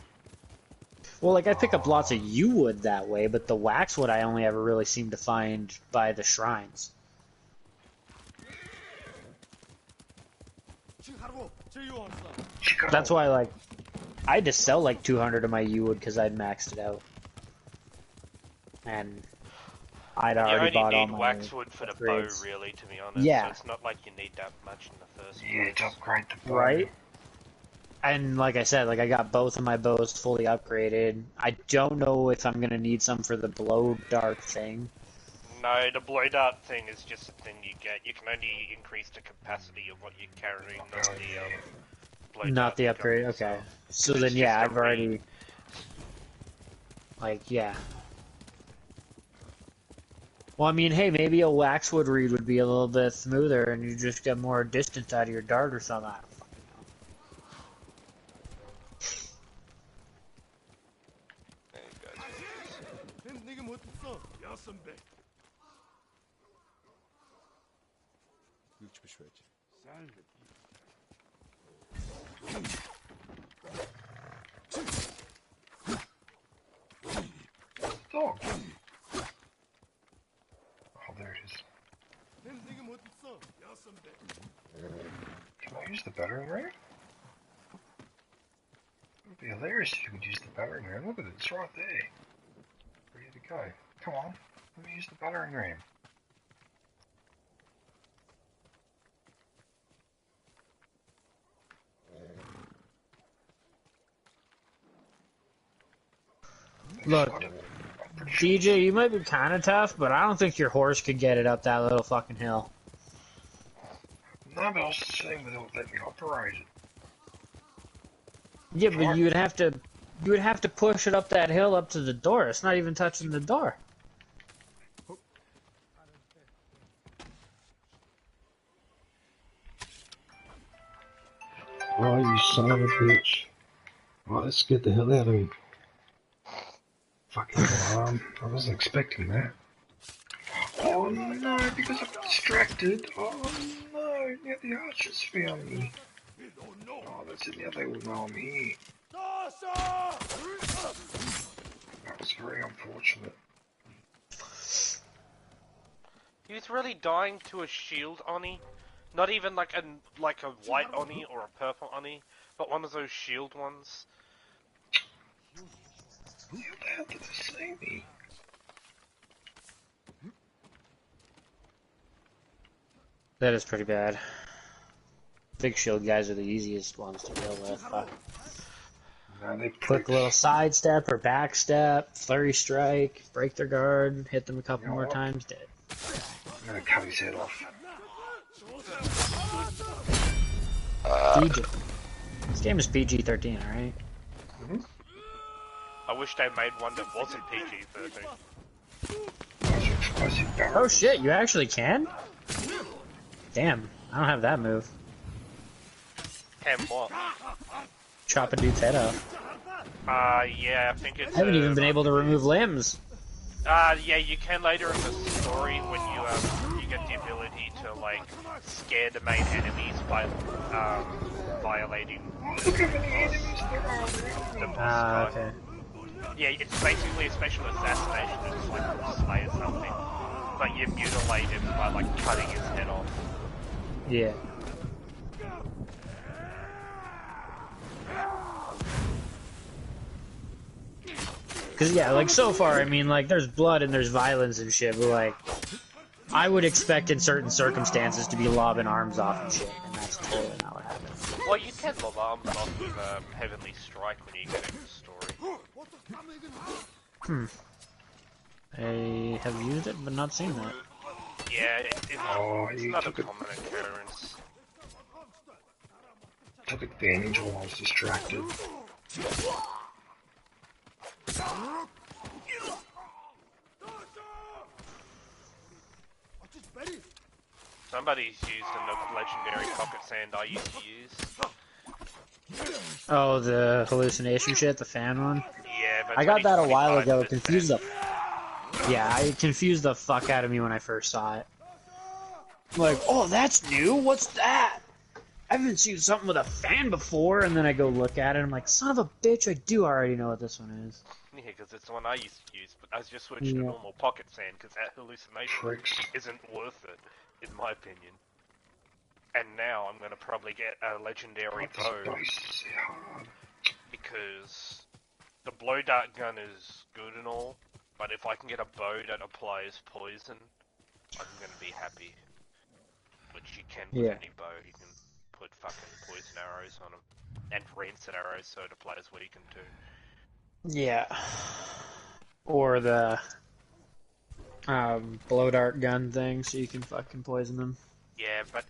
Well, like, I pick up lots of yew wood that way, but the waxwood I only ever really seem to find by the shrines. That's why, like, I had to sell like 200 of my yew wood because I'd maxed it out. And I'd already bought all my you only need waxwood for the bow, upgrades. really, to be honest. Yeah. So it's not like you need that much in the first place. Yeah, to upgrade the bow. Right? And like I said, like, I got both of my bows fully upgraded. I don't know if I'm gonna need some for the blow dart thing. No, the blow dart thing is just a thing you get. You can only increase the capacity of what you're carrying, not the blow Not dart the upgrade, okay. So then, yeah, I've already... Like, yeah. Well, I mean, hey, maybe a waxwood reed would be a little bit smoother, and you just get more distance out of your dart or something. I don't fucking know. Dog. Oh, there it is. Can I use the battering ram? It would be hilarious if you could use the battering ram. Look at it, it's right there. Ready to go. Come on, let me use the battering ram. Look, DJ, you might be kind of tough, but I don't think your horse could get it up that little fucking hill. No, but I was saying whether it would let me operate it. Yeah, but you would have to push it up that hill up to the door. It's not even touching the door. Oh, you son of a bitch. Oh, that scared the hell out of me. Fucking alarm. I wasn't expecting that. Oh no, because I'm distracted. Oh no, now the archers found me. Oh, that's it, now they will know I'm here. That was very unfortunate. He was really dying to a shield Oni. Not even like a white Oni or a purple Oni, but one of those shield ones. How did they see me? That is pretty bad. Big shield guys are the easiest ones to deal with. Quick little sidestep or backstep, flurry strike, break their guard, hit them a couple more times, dead. I'm gonna cut his head off. PG. This game is PG-13, alright? Mm-hmm. I wish they made one that wasn't PG-13. Oh shit, you actually can? Damn, I don't have that move. Can what? Chop a dude's head off. Yeah, I think it's... I haven't even been able to remove limbs. Yeah, you can later in the story when you get the ability to, like, scare the main enemies by, violating the boss okay. Yeah, it's basically a special assassination, it's like a slay or something. But you mutilate him by, like, cutting his head off. Yeah. Cause yeah, like so far, I mean, like there's blood and there's violence and shit, but like, I would expect in certain circumstances to be lobbing arms off and shit, and that's totally not what happens. Well, you can lob arms off with Heavenly Strike when you get into the story. I have used it, but not seen that. Yeah, it's not a common occurrence. Took advantage while I was distracted. Somebody's used the legendary pocket sand I used to use. Oh, the hallucination shit, the fan one? Yeah, but I got that a while ago, confused the... Yeah, I confused the fuck out of me when I first saw it. I'm like, oh, that's new? What's that? I haven't seen something with a fan before, and then I go look at it, and I'm like, son of a bitch, I do already know what this one is. Yeah, because it's the one I used to use, but I just switched to normal pocket sand, because that hallucination isn't worth it, in my opinion. And now I'm going to probably get a legendary bow, because the blow dart gun is good and all, but if I can get a bow that applies poison, I'm going to be happy. Which you can with any bow, you can put fucking poison arrows on them, and rancid arrows so it applies weaken too. Yeah. Or the blow dart gun thing, so you can fucking poison them. Yeah, but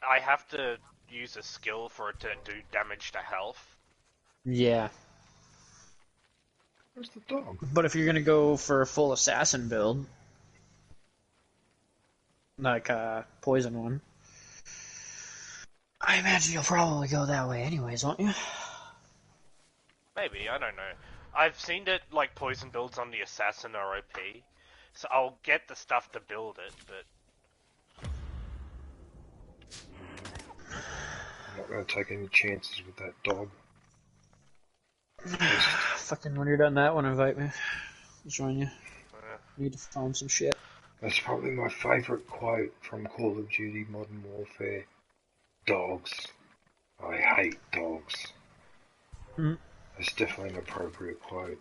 I have to use a skill for it to do damage to health. Yeah. Where's the dog? But if you're gonna go for a full assassin build, like a poison one, I imagine you'll probably go that way anyways, won't you? Maybe, I don't know. I've seen it, like, poison builds on the assassin are OP, so I'll get the stuff to build it, but... I'm not going to take any chances with that dog. Fucking when you're done that one, invite me. I'll join you. Need to find some shit. That's probably my favourite quote from Call of Duty Modern Warfare. Dogs. I hate dogs. That's definitely an appropriate quote.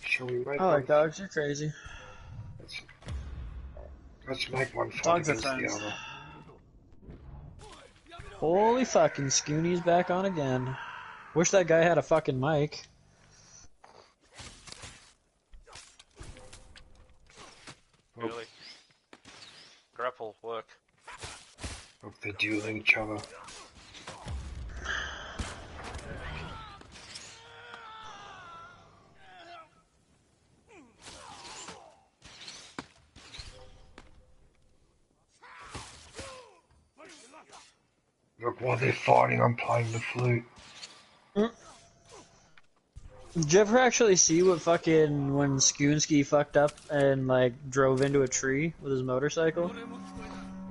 Shall we make I like dogs, you're crazy. Let's make one fight Dogs are against the friends. other. Holy fucking Scooney's back on again. Wish that guy had a fucking mic. Really? Grapple work. Hope they're dueling each other. Look, while they're fighting, I'm playing the flute. Did you ever actually see what fucking when Skunsky fucked up and like drove into a tree with his motorcycle?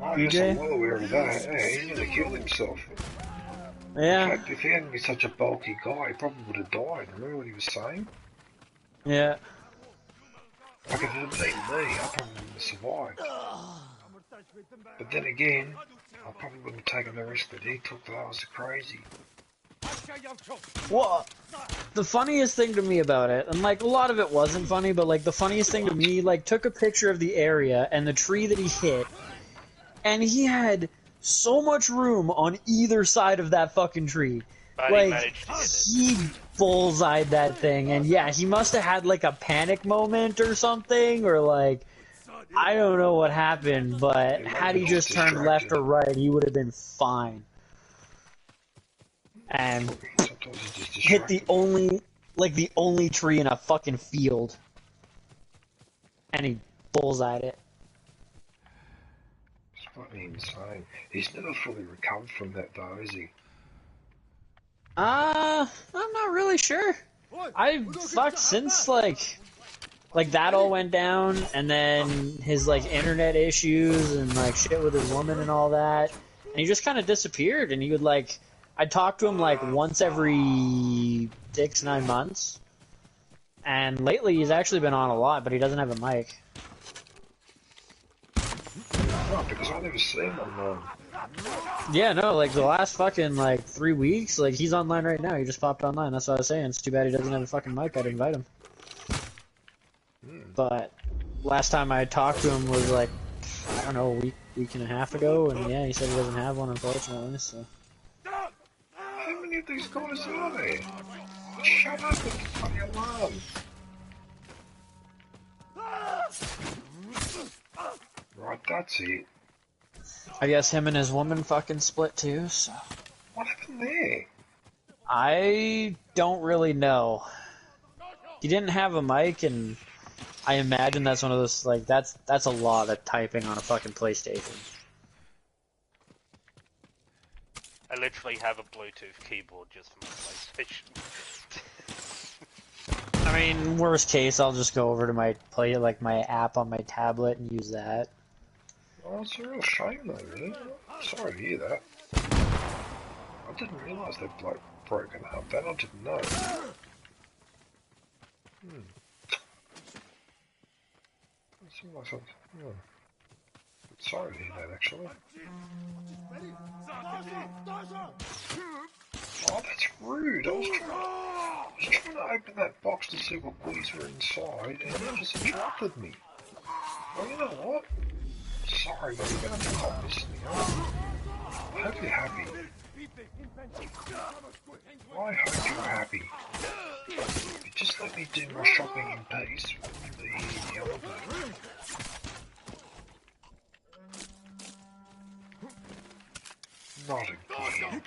Oh, yes, I'm well aware of that. Hey, he nearly killed himself. Yeah. In fact, if he hadn't been such a bulky guy, he probably would have died. Remember what he was saying? Yeah. Like, if it had been me, I probably wouldn't have survived. But then again, I probably wouldn't have taken the risk that he took, that I was crazy. Well, the funniest thing to me about it, and like a lot of it wasn't funny, but like the funniest thing to me, like took a picture of the area and the tree that he hit, and he had so much room on either side of that fucking tree. But like, he bullseyed that thing, and yeah, he must have had like a panic moment or something, or like, I don't know what happened, but had he just turned left or right, he would have been fine. And hit the only tree in a fucking field. And he bullseyed it. It's fucking insane. He's never fully recovered from that though, is he? I'm not really sure. I fucked since like that all went down, and then his like internet issues and like shit with his woman and all that, and he just kind of disappeared. And he would like, I'd talk to him like once every 6-9 months, and lately he's actually been on a lot, but he doesn't have a mic. Oh, because I never seen him online. Yeah, no, like the last fucking like 3 weeks, like he's online right now. He just popped online. That's what I was saying. It's too bad he doesn't have a fucking mic. I'd invite him. But last time I talked to him was like, I don't know, a week and a half ago, and yeah, he said he doesn't have one, unfortunately. So. How many of these guys are there? Shut up with the fucking alarm. Right, that's it. I guess him and his woman fucking split too, so. What happened there? I don't really know. He didn't have a mic, and I imagine that's one of those, like, that's a lot of typing on a fucking PlayStation. I literally have a Bluetooth keyboard just for my PlayStation. I mean, worst case, I'll just go over to my my app on my tablet and use that. Oh, it's a real shame though, really. Sorry to hear that. I didn't realise they'd like broken up. That I didn't know. That's like something. Sorry to hear that, actually. Oh, that's rude. I was trying to open that box to see what goodies were inside, and you just interrupted me. Well, you know what? Sorry, but you're going to stop this thing up. I hope you're happy. I hope you're happy. You just let me do my shopping in peace with the elevator. Not again.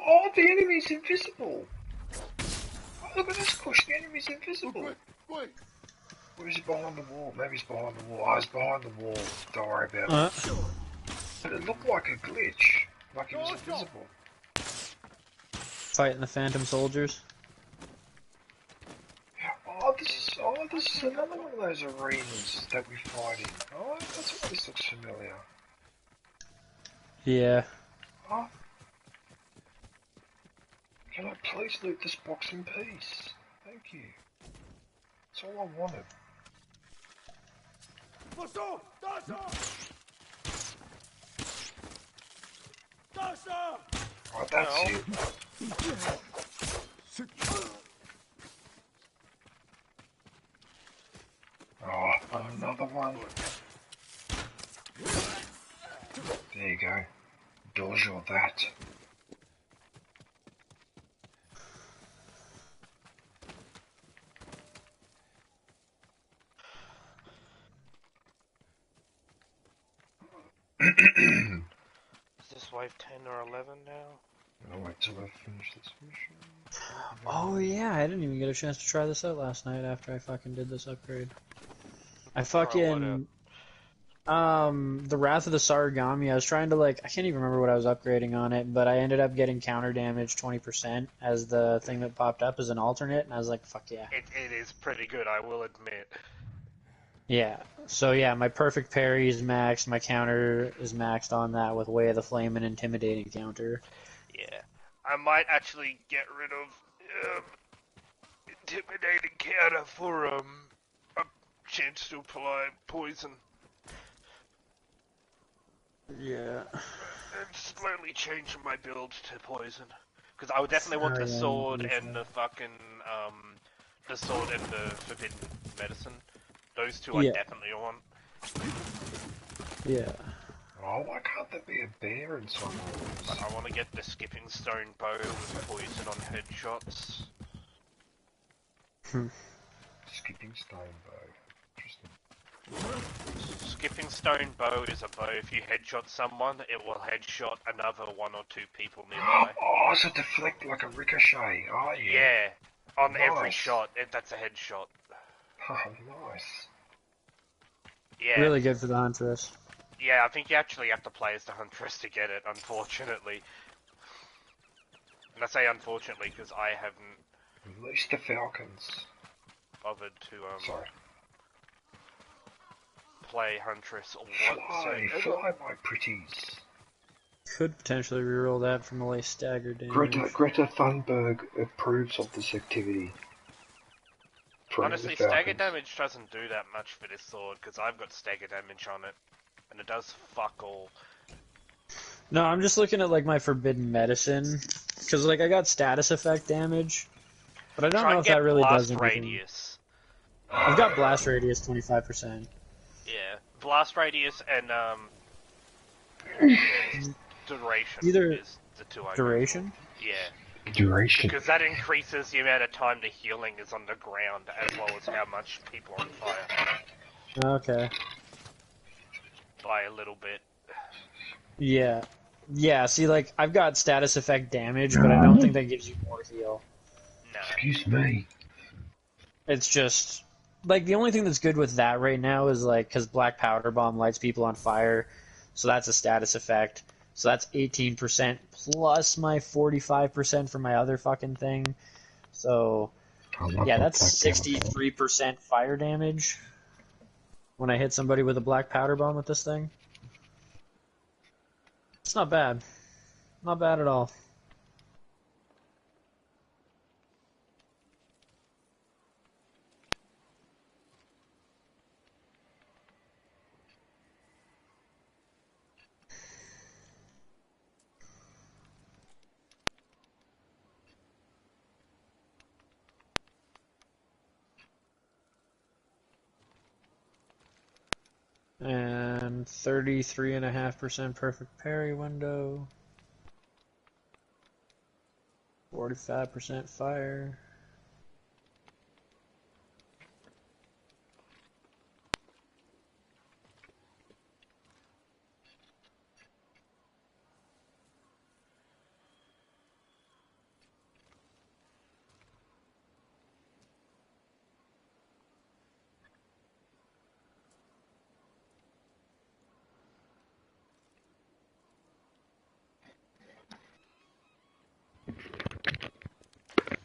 Oh, the enemy's invisible! Oh, look at this push, the enemy's invisible! Where is he behind the wall? Maybe he's behind the wall. Oh, he's behind the wall. Don't worry about it. But it looked like a glitch. Like he was invisible. Fighting the Phantom Soldiers. Oh, this is another one of those arenas that we fight in. Oh, that's why this looks familiar. Yeah. Oh. Can I please loot this box in peace? Thank you. That's all I wanted. Right, that's it. Oh, another one. There you go. Dodge or that. Is this wave 10 or 11 now? I'll wait till I finish this mission. Oh yeah, I didn't even get a chance to try this out last night after I fucking did this upgrade. I fucking the Wrath of the Sarigami, I was trying to I can't even remember what I was upgrading on it, but I ended up getting counter damage 20% as the thing that popped up as an alternate, and I was like, fuck yeah. It is pretty good, I will admit. Yeah, so yeah, my perfect parry is maxed, my counter is maxed on that with Way of the Flame and Intimidating counter. Yeah. I might actually get rid of Intimidating counter for a chance to apply poison. Yeah. And slowly change my build to poison. Because I would definitely want the sword and the fucking, the sword and the forbidden medicine. Those two I definitely want. Yeah. Oh, why can't there be a bear in some of these? I want to get the skipping stone bow with poison on headshots. Skipping stone bow. Interesting. Skipping stone bow is a bow. If you headshot someone, it will headshot another 1 or 2 people nearby. Oh, so deflect like a ricochet. Oh, yeah. Yeah. On every Nice. shot, that's a headshot. Oh, nice. Yeah. Really good for the Huntress. Yeah, I think you actually have to play as the Huntress to get it, unfortunately. And I say unfortunately because I haven't Release the Falcons. bothered to Sorry. play Huntress Fly, my pretties. Could potentially reroll that from Melee Stagger damage. Greta Thunberg approves of this activity. Honestly, stagger damage doesn't do that much for this sword, because I've got stagger damage on it, and it does fuck all. No, I'm just looking at my Forbidden Medicine, because I got status effect damage, but I don't know if that really does anything. Radius. I've got Blast Radius 25%. Yeah, Blast Radius and Duration is the two I Duration? go for. Yeah. Duration. Because that increases the amount of time the healing is on the ground, as well as how much people are on fire. Okay. By a little bit. Yeah. Yeah, see, I've got status effect damage, but I don't think that gives you more heal. No. Excuse me. It's just... the only thing that's good with that right now is, because Black Powder Bomb lights people on fire, so that's a status effect. So that's 18% plus my 45% for my other fucking thing. So, yeah, that's 63% fire damage when I hit somebody with a Black Powder Bomb with this thing. It's not bad. Not bad at all. And 33.5% perfect parry window. 45% fire.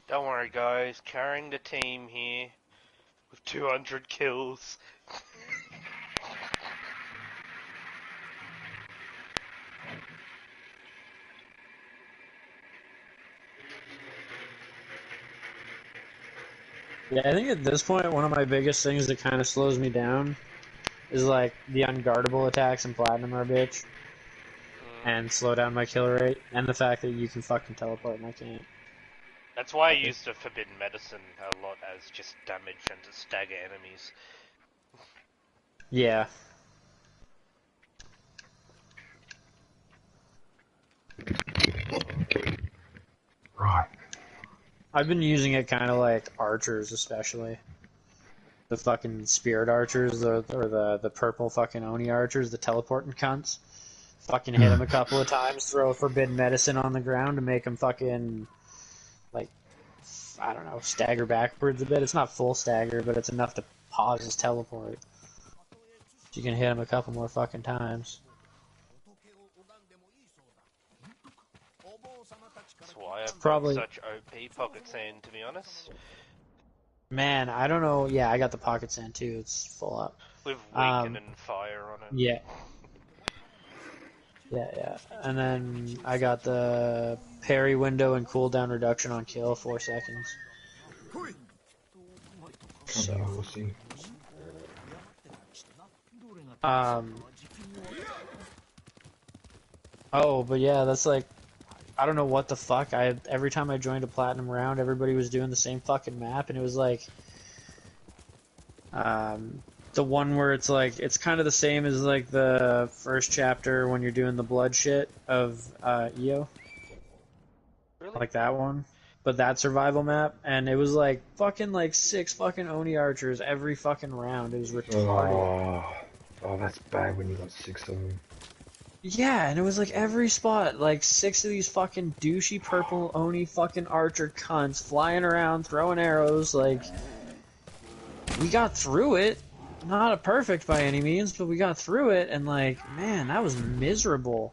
Don't worry, guys. Carrying the team here with 200 kills. Yeah, I think at this point, one of my biggest things that kind of slows me down is the unguardable attacks in Platinum are a bitch. And slow down my kill rate, and the fact that you can fucking teleport and I can't. That's why I use the Forbidden Medicine a lot as just damage and to stagger enemies. Yeah. Right. I've been using it kind of like archers, especially. The fucking spirit archers, or the purple fucking Oni archers, the teleporting cunts. Fucking hit him a couple of times, throw a forbidden medicine on the ground to make him fucking, like, I don't know, stagger backwards a bit. It's not full stagger, but it's enough to pause his teleport. You can hit him a couple more fucking times. That's why I've Probably got such OP pocket sand, to be honest. Man, I don't know. Yeah, I got the pocket sand too. It's full up. With weaken and fire on it. Yeah. Yeah. And then I got the parry window and cooldown reduction on kill, 4 seconds. So. Oh, but yeah, that's like, I don't know what the fuck. Every time I joined a platinum round, everybody was doing the same fucking map, and it was like, the one where it's like, it's kind of the same as like the first chapter when you're doing the blood shit of EO. Really? Like that one. But that survival map, and it was like fucking like 6 fucking Oni archers every fucking round. It was retarded. Oh, that's bad when you got 6 of them. Yeah, and it was like every spot, like 6 of these fucking douchey purple Oni fucking archer cunts flying around, throwing arrows, like, we got through it. Not a perfect by any means, but we got through it, and like, man, that was miserable.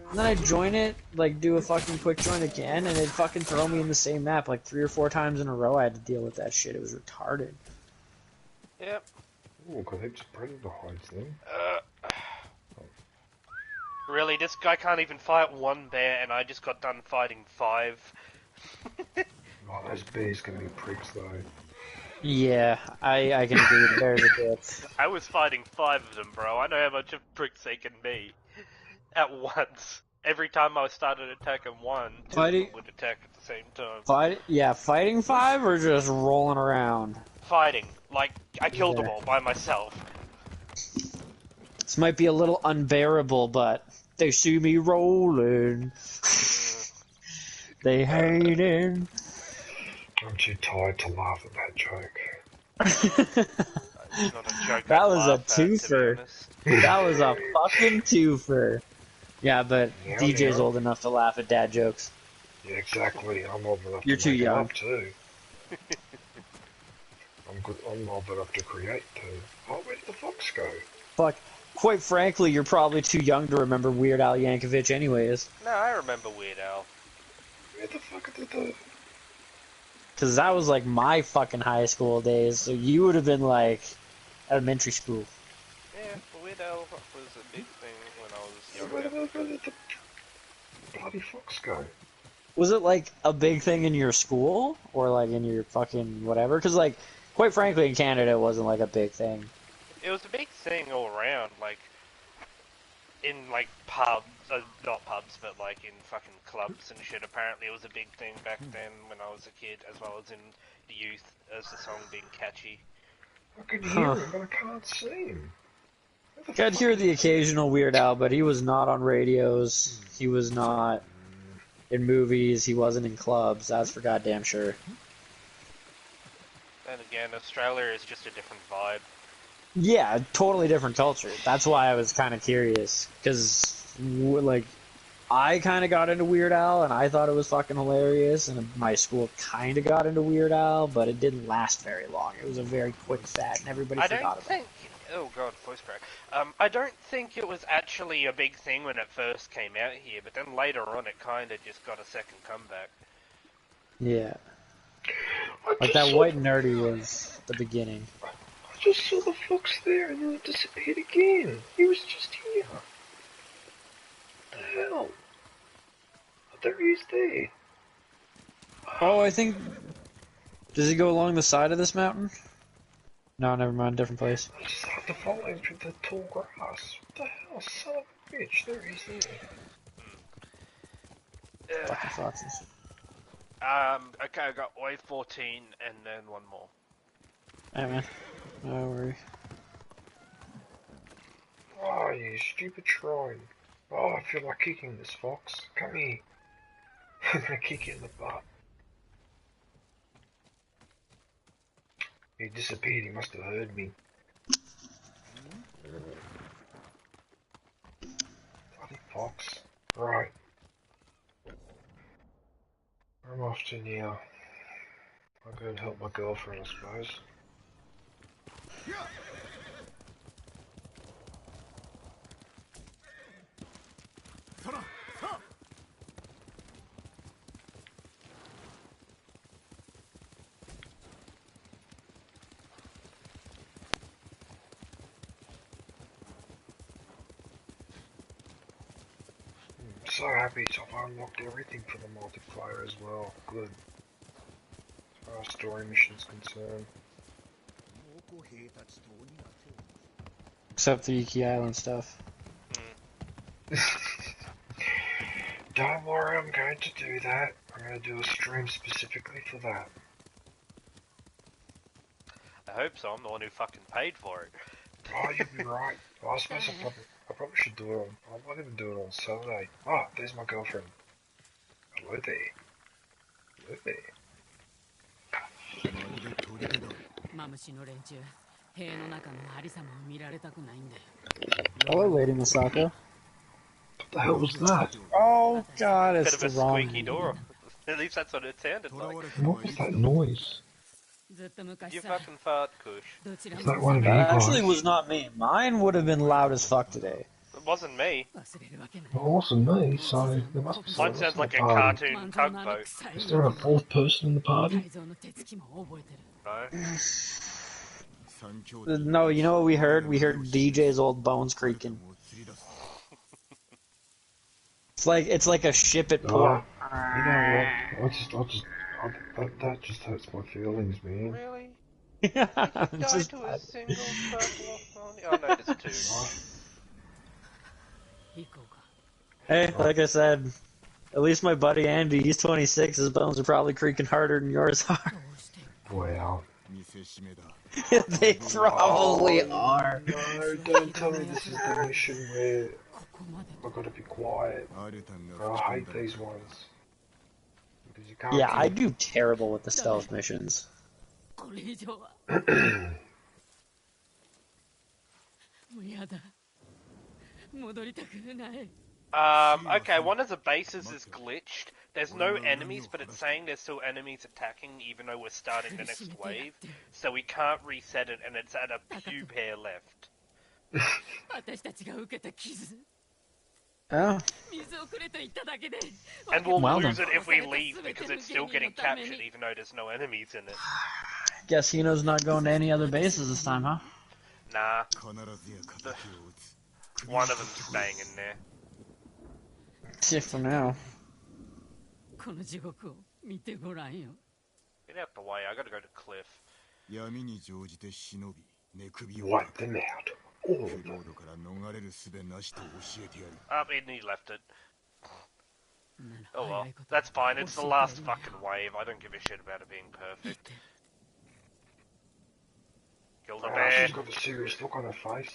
And then I'd join it, like, do a fucking quick join again, and it'd fucking throw me in the same map, like 3 or 4 times in a row. I had to deal with that shit. It was retarded. Yep. Oh, got heaps of predator hides then. Really, this guy can't even fight 1 bear, and I just got done fighting 5. Oh, those bears can be pricks though. Yeah, I can agree with bears a bit. I was fighting 5 of them, bro. I know how much of pricks they can be. At once. Every time I started attacking 1, 2 of them would attack at the same time. Fighting 5 or just rolling around? Fighting. Like, I killed them all by myself. This might be a little unbearable, but they see me rolling. They hate it. I'm too tired to laugh at that joke. That was a twofer. That was a fucking twofer. Yeah, but Yeah, DJ's yeah. old enough to laugh at dad jokes. Yeah, exactly. I'm old enough You're to too make young. it up too. I'm old enough to create too. Oh, where did the fox go? Fuck. Quite frankly, you're probably too young to remember Weird Al Yankovic anyways. No, I remember Weird Al. Where the fuck did the... Because that was like my fucking high school days, so you would have been like elementary school. Yeah, Weird Al was a big thing when I was Where younger. did the bloody fox go? Was it like a big thing in your school? Or like in your fucking whatever? Because like, quite frankly, in Canada it wasn't like a big thing. It was a big thing all around, like, in, like, pubs, not pubs, but, like, in fucking clubs and shit. Apparently it was a big thing back then when I was a kid, as well as in the youth, as the song being catchy. I can hear him, but I can't see him. I'd hear the occasional Weird Al, but he was not on radios, he was not in movies, he wasn't in clubs, that's for goddamn sure. And again, Australia is just a different vibe. Yeah, totally different culture. That's why I was kind of curious, because, like, I kind of got into Weird Al, and I thought it was fucking hilarious, and my school kind of got into Weird Al, but it didn't last very long. It was a very quick fad, and everybody forgot about it. Oh god, voice crack. I don't think it was actually a big thing when it first came out here, but then later on it kinda just got a second comeback. Yeah. Like that white nerdy was the beginning. I just saw the fox there and then it disappeared again. He was just here. What the hell? Oh, there he is there. Oh, I think... Does he go along the side of this mountain? No, never mind, different place. I just have to follow him through the tall grass. What the hell, son of a bitch? There he is there. Fucking foxes. Okay, I got wave 14 and then one more. Hey man, no worry. Oh, you stupid shrine. Oh, I feel like kicking this fox. Come here. I'm gonna kick you in the butt. He disappeared, he must have heard me. Bloody fox. Right. I'm off to now. I'll go and help my girlfriend, I suppose. I'm so happy I've unlocked everything for the multiplayer as well. Good. As far as story missions concerned. Except the Iki Island stuff. Don't worry, I'm going to do that. I'm going to do a stream specifically for that. I hope so. I'm the one who fucking paid for it. Oh, you'll be right. Well, I suppose I probably should do it on. I might even do it on Saturday. Ah, there's my girlfriend. Hello there. Hello there. マムシの連中、塀の中のありさまを見られたくないんだよ。 Hello, Lady Masako. What the hell was that? Oh god, Bit it's of the a wrong squeaky door. At least that's what it sounded like. What was that noise? You fucking fart, Kush. Is that one of you That guys? actually was not me. Mine would have been loud as fuck today. It wasn't me. Well, it wasn't me, so there must be Mine someone sounds else in like the a party. cartoon tugboat. Is there a fourth person in the party? No. No, you know what we heard? We heard DJ's old bones creaking. It's like a ship at port. You know what? That just hurts my feelings, man. Really? Yeah, Died to a single circle of... Oh no, there's two. Hey, like I said, at least my buddy Andy, he's 26, his bones are probably creaking harder than yours are. Well. They probably are. No, don't tell me this is the mission where I've got to be quiet. I hate these ones. Because you can't Yeah, I talk. do terrible with the stealth missions. Okay, one of the bases is glitched. There's no enemies, but it's saying there's still enemies attacking even though we're starting the next wave. So we can't reset it, and it's at a pube hair left. Oh. And we'll Well lose done. it if we leave, because it's still getting captured even though there's no enemies in it. Guess Hino's not going to any other bases this time, huh? Nah. One of them's staying in there. See for now. Get out the way, I gotta go to Cliff. Wipe them out. All of them. And he left it. Oh well, that's fine, it's the last fucking wave, I don't give a shit about it being perfect. Kill the bear. She's got a serious look on her face.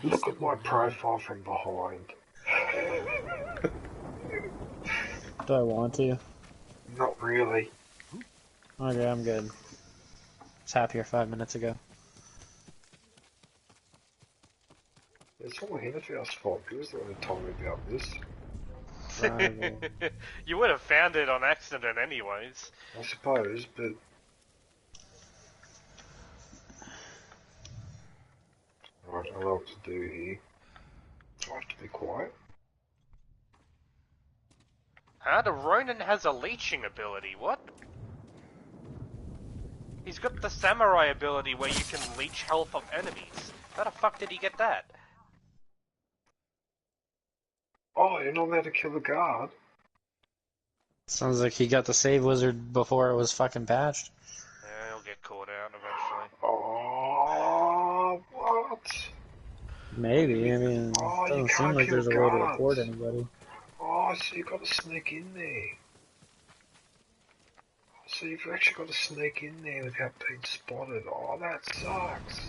Look at my profile from behind. Do I want to? Not really. Okay, I'm good. I was happier 5 minutes ago. It's all Hennefeld's fault. He was the one who told me about this. You would have found it on accident anyways. I suppose, but... Right, I know what to do here. Do I have to be quiet? Huh? The Ronin has a leeching ability, what? He's got the samurai ability where you can leech health off enemies. How the fuck did he get that? Oh, you're not allowed to kill the guard? Sounds like he got the save wizard before it was fucking patched. Yeah, he'll get caught out eventually. Oh, what? Maybe, I mean, it Oh, you doesn't seem can't like kill there's a way to guards. report anybody. Oh, so you've got to sneak in there. So you've actually got to sneak in there without being spotted. Oh, that sucks.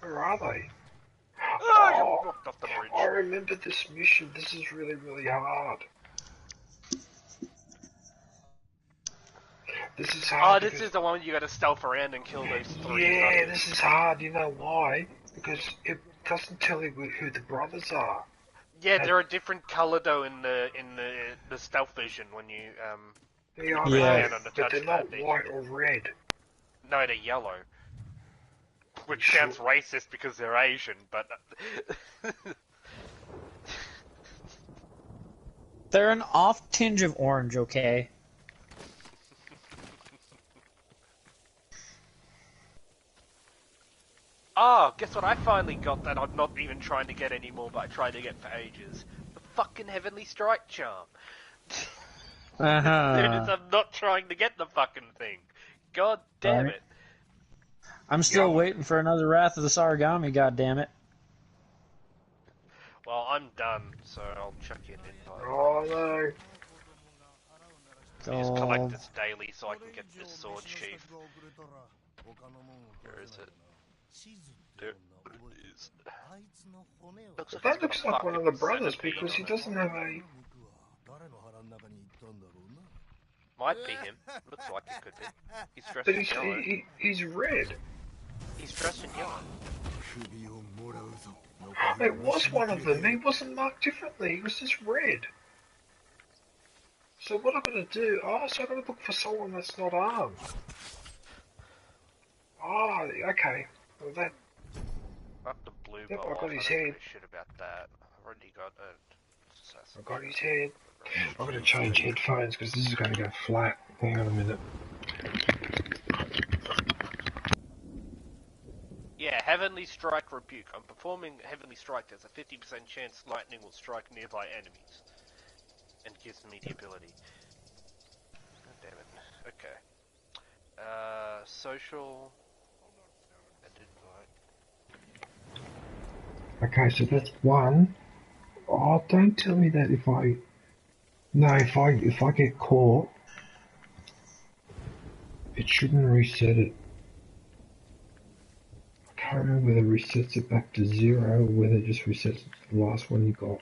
Where are they? Oh, fucked off the bridge. I remember this mission. This is really, really hard. This is hard. Oh, this is the one where you gotta stealth around and kill those three. Yeah, this is hard. You know why? Because it doesn't tell you who the brothers are. Yeah, they're a different colour though in the stealth vision when you Yeah, press down on the but they're not touchpad. white or red. No, they're yellow. Which sounds racist because they're Asian, but They're an off tinge of orange, okay? oh, guess what I finally got that I'm not even trying to get anymore, but I tried to get for ages. The fucking Heavenly Strike Charm. Uh-huh. Dude, I'm not trying to get the fucking thing. God damn it. I'm still waiting for another Wrath of the Sarigami, goddammit. Well, I'm done, so I'll chuck you an invite. Oh no. I just collect this daily so I can get this sword sheath. Where is it? There it is. That looks like one of the brothers because he doesn't have a... Might be him. Looks like it could be. He's dressed But in yellow. he's red. He's dressed in yellow. It was one of them. He wasn't marked differently. He was just red. So what I'm gonna do? Oh, so I'm gonna look for someone that's not armed. Oh, okay. Well, that. Up the blue Yep, bow I got off. his I don't head. give a shit about that. I've already got a... I got his head. I'm gonna change headphones because this is gonna go flat. Hang on a minute. Yeah, Heavenly Strike Rebuke. I'm performing Heavenly Strike. There's a 50% chance lightning will strike nearby enemies. And gives me the ability. God damn it. Okay. Social... Okay, so that's one. Oh, don't tell me that if I... No, if I get caught, it shouldn't reset it. I can't remember whether it resets it back to 0 or whether it just resets it to the last one you got.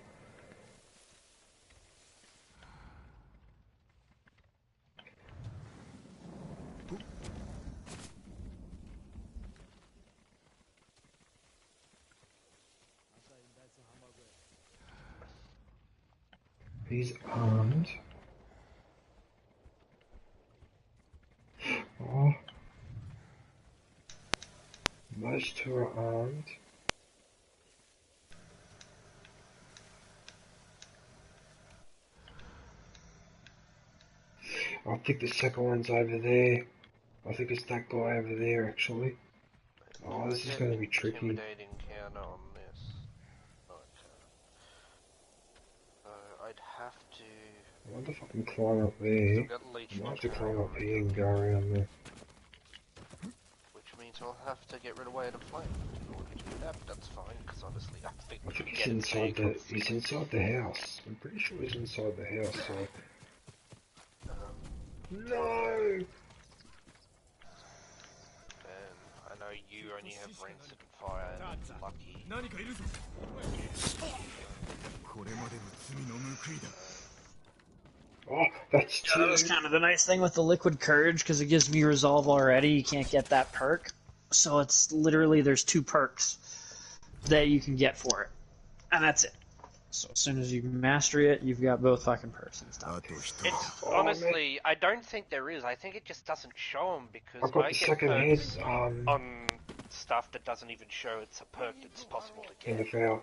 He's armed. Oh. Most two are armed. I think the second one's over there. I think it's that guy over there actually. Oh, this is going to be tricky. Intimidating counter on this. Okay. I'd have to... I wonder if I can climb up there. I might have to climb up here and go around there. Which means I'll have to get rid of Weight of Flame in order to do that, but that's fine, because honestly I think I think he's inside the house. I'm pretty sure he's inside the house, so... No! And I know you only have Rancid and Fire and Lucky. Oh, that's two. That was kind of the nice thing with the Liquid Courage, because it gives me Resolve already. You can't get that perk. So it's literally, there's 2 perks that you can get for it. And that's it. So as soon as you master it, you've got both fucking perks and stuff. It's honestly, I don't think there is. I think it just doesn't show them because I've got I the get second perks head, on stuff that doesn't even show it's a perk that's possible to get. NFL.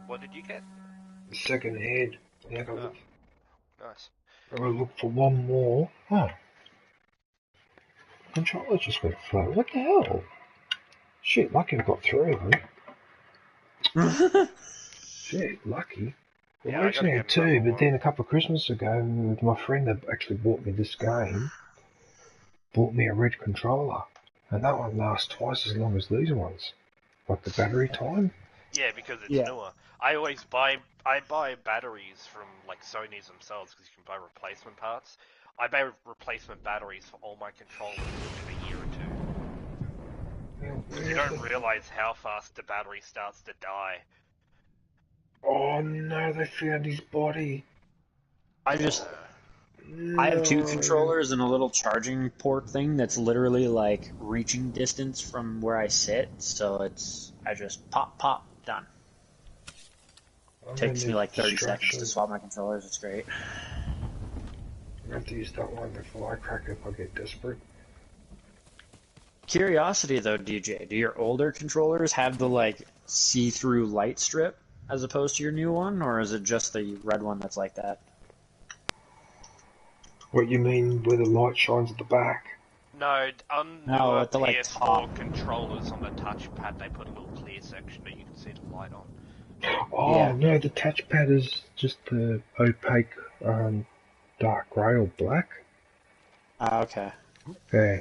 What did you get? The second head. Yeah, I gotta look. Nice. I gotta look for one more. Huh. Controller just went flat. What the hell? Shit, lucky I got 3 of them. Shit, lucky. Well, I actually had 2, but then a couple of Christmases ago, my friend that actually bought me this game bought me a red controller, and that one lasts twice as long as these ones. Like the battery time. Yeah, because it's newer. I buy batteries from like Sony's themselves because you can buy replacement parts. I buy replacement batteries for all my controllers within a year or 2. Yeah, You don't realise how fast the battery starts to die. Oh no, they found his body. I have two controllers and a little charging port thing that's literally like reaching distance from where I sit, so I just pop, done. Takes me like 30 seconds to swap my controllers, it's great. I have to use that one before I crack if I get desperate. Curiosity though, DJ, do your older controllers have the like see-through light strip as opposed to your new one, or is it just the red one that's like that? What you mean where the light shines at the back? No, on No, at the PS4 top. controllers on the touchpad, they put a little clear section that you can see the light on. Oh Yeah. no, the touchpad is just the opaque dark grey or black. Okay. Yeah.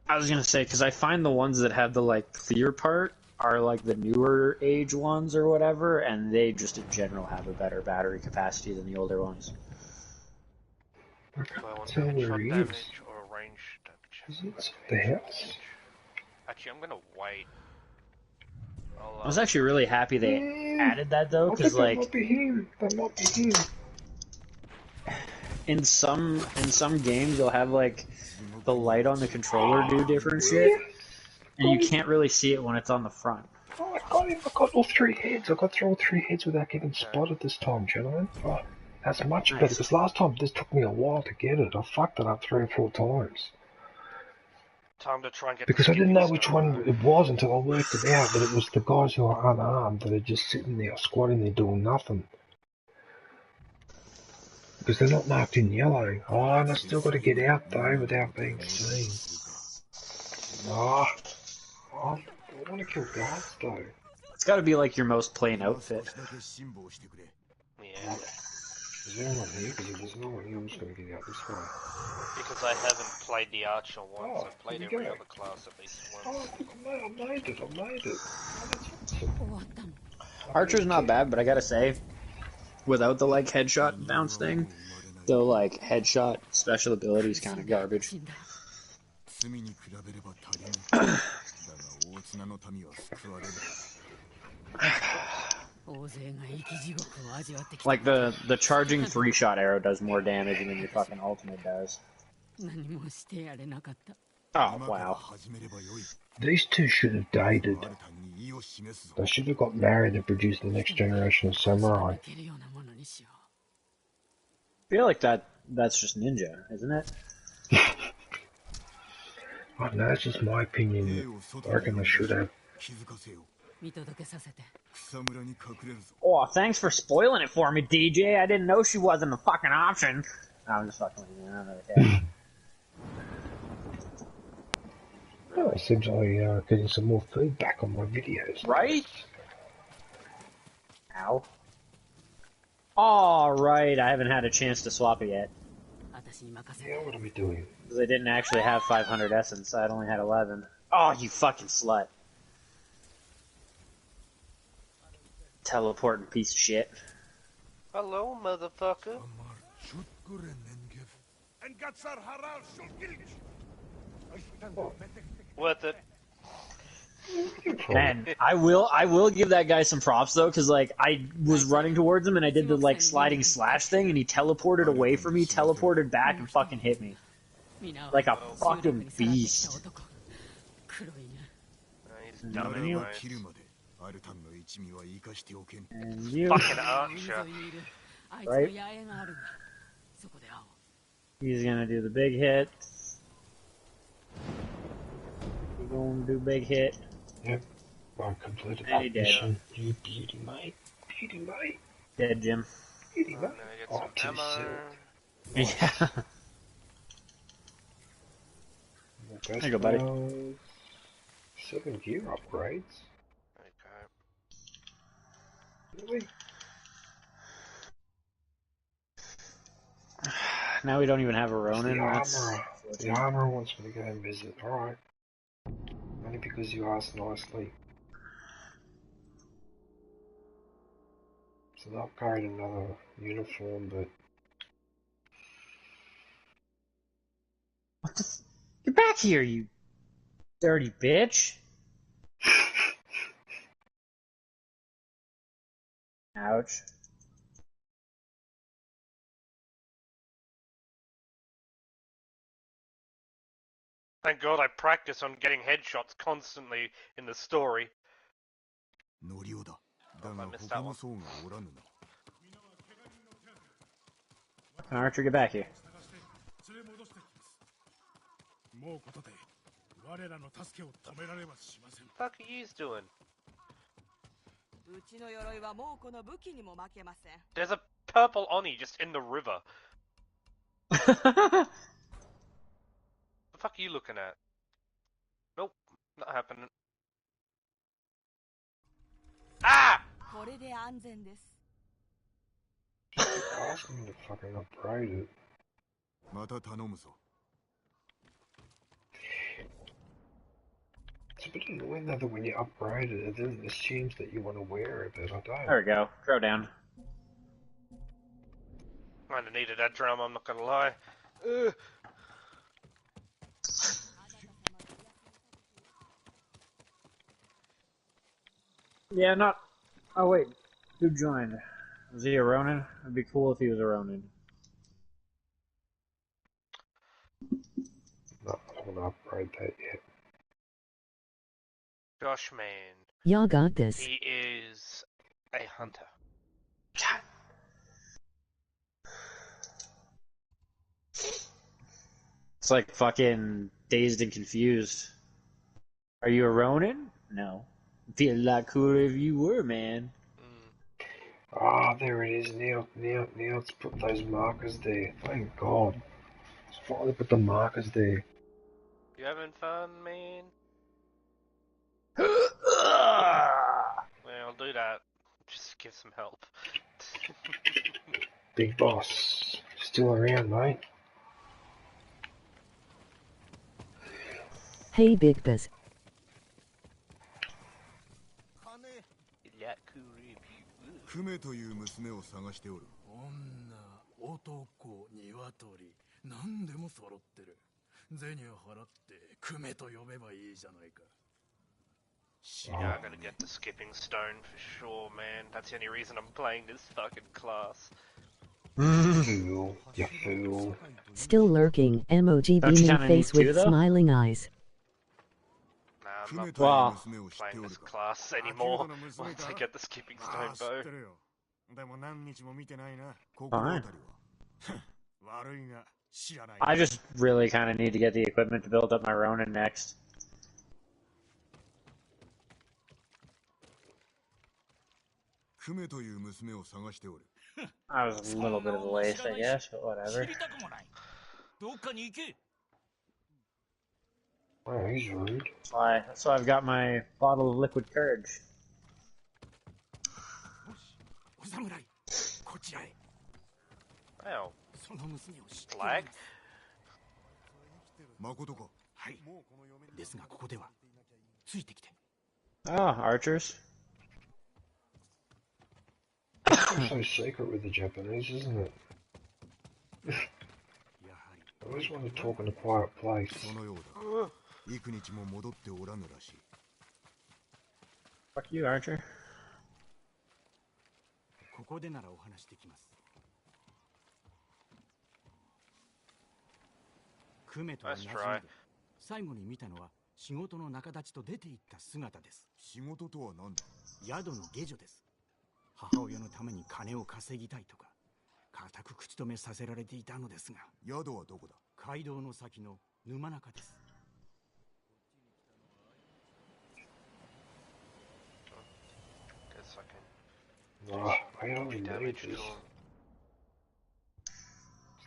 I was gonna say, because I find the ones that have the like clear part are like the newer age ones or whatever, and they just in general have a better battery capacity than the older ones. I can't tell where he is. Or range damage. Is it the house? Actually, I'm gonna wait. I was actually really happy they added that though, because that like might be him. That might be him. in some games you'll have like the light on the controller do different shit, and you can't really see it when it's on the front. Oh, I got him. I got all three heads. I got through all three heads without getting spotted this time, gentlemen. Oh, that's much better, because last time this took me a while to get it. I fucked it up 3 or 4 times. Time to try and get Because I didn't know which one it was until I worked it out, that it was the guys who are unarmed that are just sitting there, squatting there doing nothing. Because they're not marked in yellow. Oh, and I still got to get out though without being seen. Oh, I want to kill guards though. It's got to be like your most plain outfit. Yeah. Is there anyone here? Because if there's no one here, I'm just going to get out this way. Because I haven't played the Archer once, I've played here we every go. other class at least once. Oh, look, I made it. Oh, that's awesome. Archer's not bad, but I gotta say, without the like headshot bounce thing, the like headshot special ability is kind of garbage. Like the charging 3-shot arrow does more damage than your fucking ultimate does. Oh wow. These two should have dated. They should have got married and produced the next generation of samurai. I feel like that's just ninja, isn't it? I don't know, that's just my opinion. I reckon they should have. Oh, thanks for spoiling it for me, DJ. I didn't know she wasn't a fucking option. No, I'm just fucking with you. I don't really care. Well, it seems like getting some more feedback on my videos. Right? Ow. Alright, I haven't had a chance to swap it yet. Yeah, what are we doing? Because I didn't actually have 500 essence, I'd only had 11. Oh, you fucking slut. Teleporting piece of shit. Hello, motherfucker. Worth it. Man, I will give that guy some props though, because like I was running towards him and I did the like sliding slash thing and he teleported away from me, teleported back and fucking hit me. Like a fucking beast. And you. And you. Fucking Archer. Right? He's gonna do the big hit. He's gonna do big hit. Yep. I completed And he that dead. mission. You beauty, mate. Beauty, mate. Dead, Jim. Beauty, mate. Oh, too soon. Yeah. There you go, buddy. 7 gear upgrades. Really? Now we don't even have a Ronin. The armorer wants me to go and visit. Alright. Only because you asked nicely. It's an upgrade, another uniform, but... What the Get back here, you... Dirty bitch. Ouch. Thank God I practice on getting headshots constantly in the story. I missed that one. Archer, get back here. What the fuck are you doing? There's a purple Oni just in the river. The fuck are you looking at? Nope, not happening. Ah! Ask him to fucking upgrade it. It's a bit annoying though that when you upgrade it, then it assumes that you want to wear it, but I don't. There we go. Throw down. Kinda needed that drum, I'm not gonna lie. Yeah, not. Oh wait, who joined? Was he a Ronin? It'd be cool if he was a Ronin. No, I don't want to upgrade that yet. Gosh, man. Y'all got this. He is a hunter. It's like fucking Dazed and Confused. Are you a Ronin? No. Feel a lot cooler if you were, man. Ah, there it is. Now it's put those markers there. Thank God. It's finally put the markers there. You having fun, man? Well, do that. Just give some help. Big boss. Still around, mate. Hey, Big Biz. クメという娘を探しておる。女、男、鶏、何でも揃ってる。銭を払ってクメと呼べばいいじゃないか。Yeah, I'm gonna get the skipping stone for sure, man. That's the only reason I'm playing this fucking class. Fool, you fool. Still lurking, emoji beaming face with smiling eyes. Nah, I'm not playing this class anymore once I get the skipping stone bow. Fine. I just really kind of need to get the equipment to build up my Ronin next. I was a little bit of a waste, I guess, but whatever. Oh, he's rude. That's why I've got my bottle of liquid courage. Wow. Flag? Oh, archers. It's so secret with the Japanese, isn't it? I always want to talk in a quiet place. Fuck you, Archer. Let's try. 最後に見たのは仕事の仲立ちと出て行った姿です。仕事とは何だ？宿の下女です。母親のために金を稼ぎたいとか固く口止めさせられていたのですが。宿はどこだ？街道の先の沼中です。Oh, I only need this. Is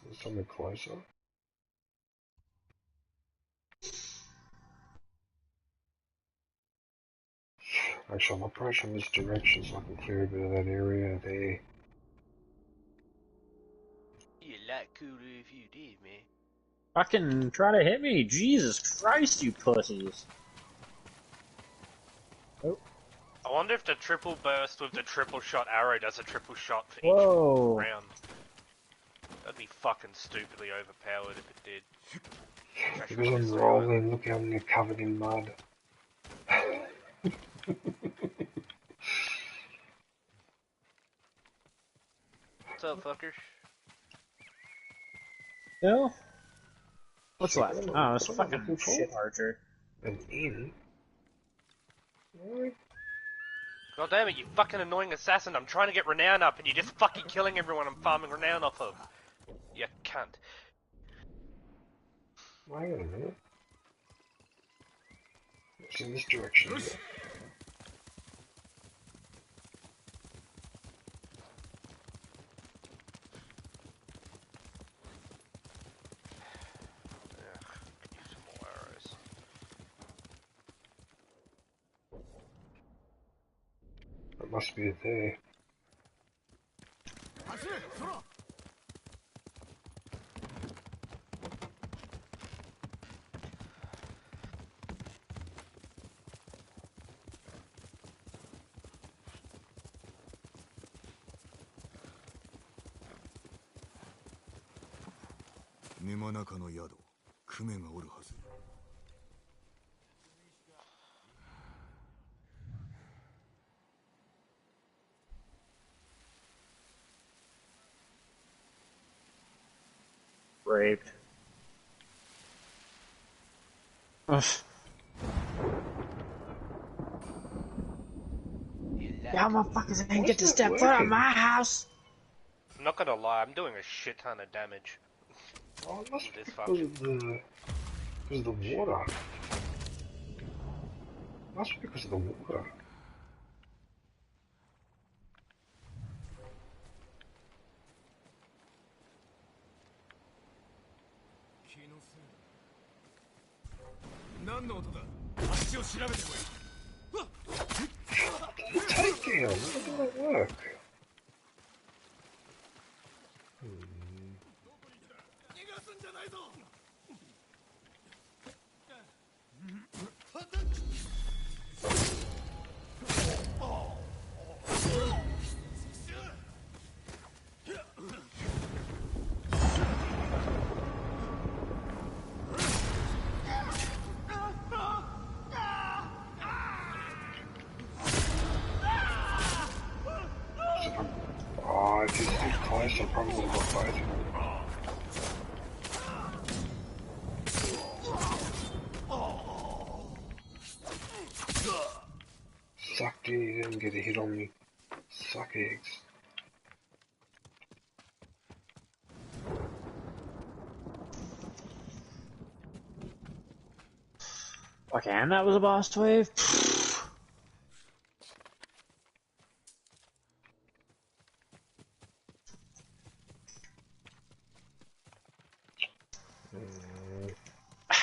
there something closer? Actually, I'm approaching this direction so I can clear a bit of that area there. You're a lot cooler if you did, man. Fucking try to hit me. Jesus Christ, you pussies. Oh. I wonder if the triple burst with the triple shot arrow does a triple shot for Whoa. each round. That'd be fucking stupidly overpowered if it did. Because I'm rolling, look how they're covered in mud. What's up, fuckers? No? What's So left? what am Oh, it's what am I fucking looking for? shit archer. An inn? God damn it, you fucking annoying assassin. I'm trying to get renown up and you're just fucking killing everyone I'm farming renown off of. You cunt. Wait a minute. It's in this direction. Yeah. It must be there. Raped. Ugh. Y'all motherfuckers ain't get to step foot on my house. I'm not gonna lie, I'm doing a shit ton of damage. Oh, it must be This because of the water. Must be because of the water. Takedown, how did that work? Oh, if he's too close, I probably would have got both of them. Sucked in, he didn't get a hit on me. Suck eggs. Okay, and that was a boss wave?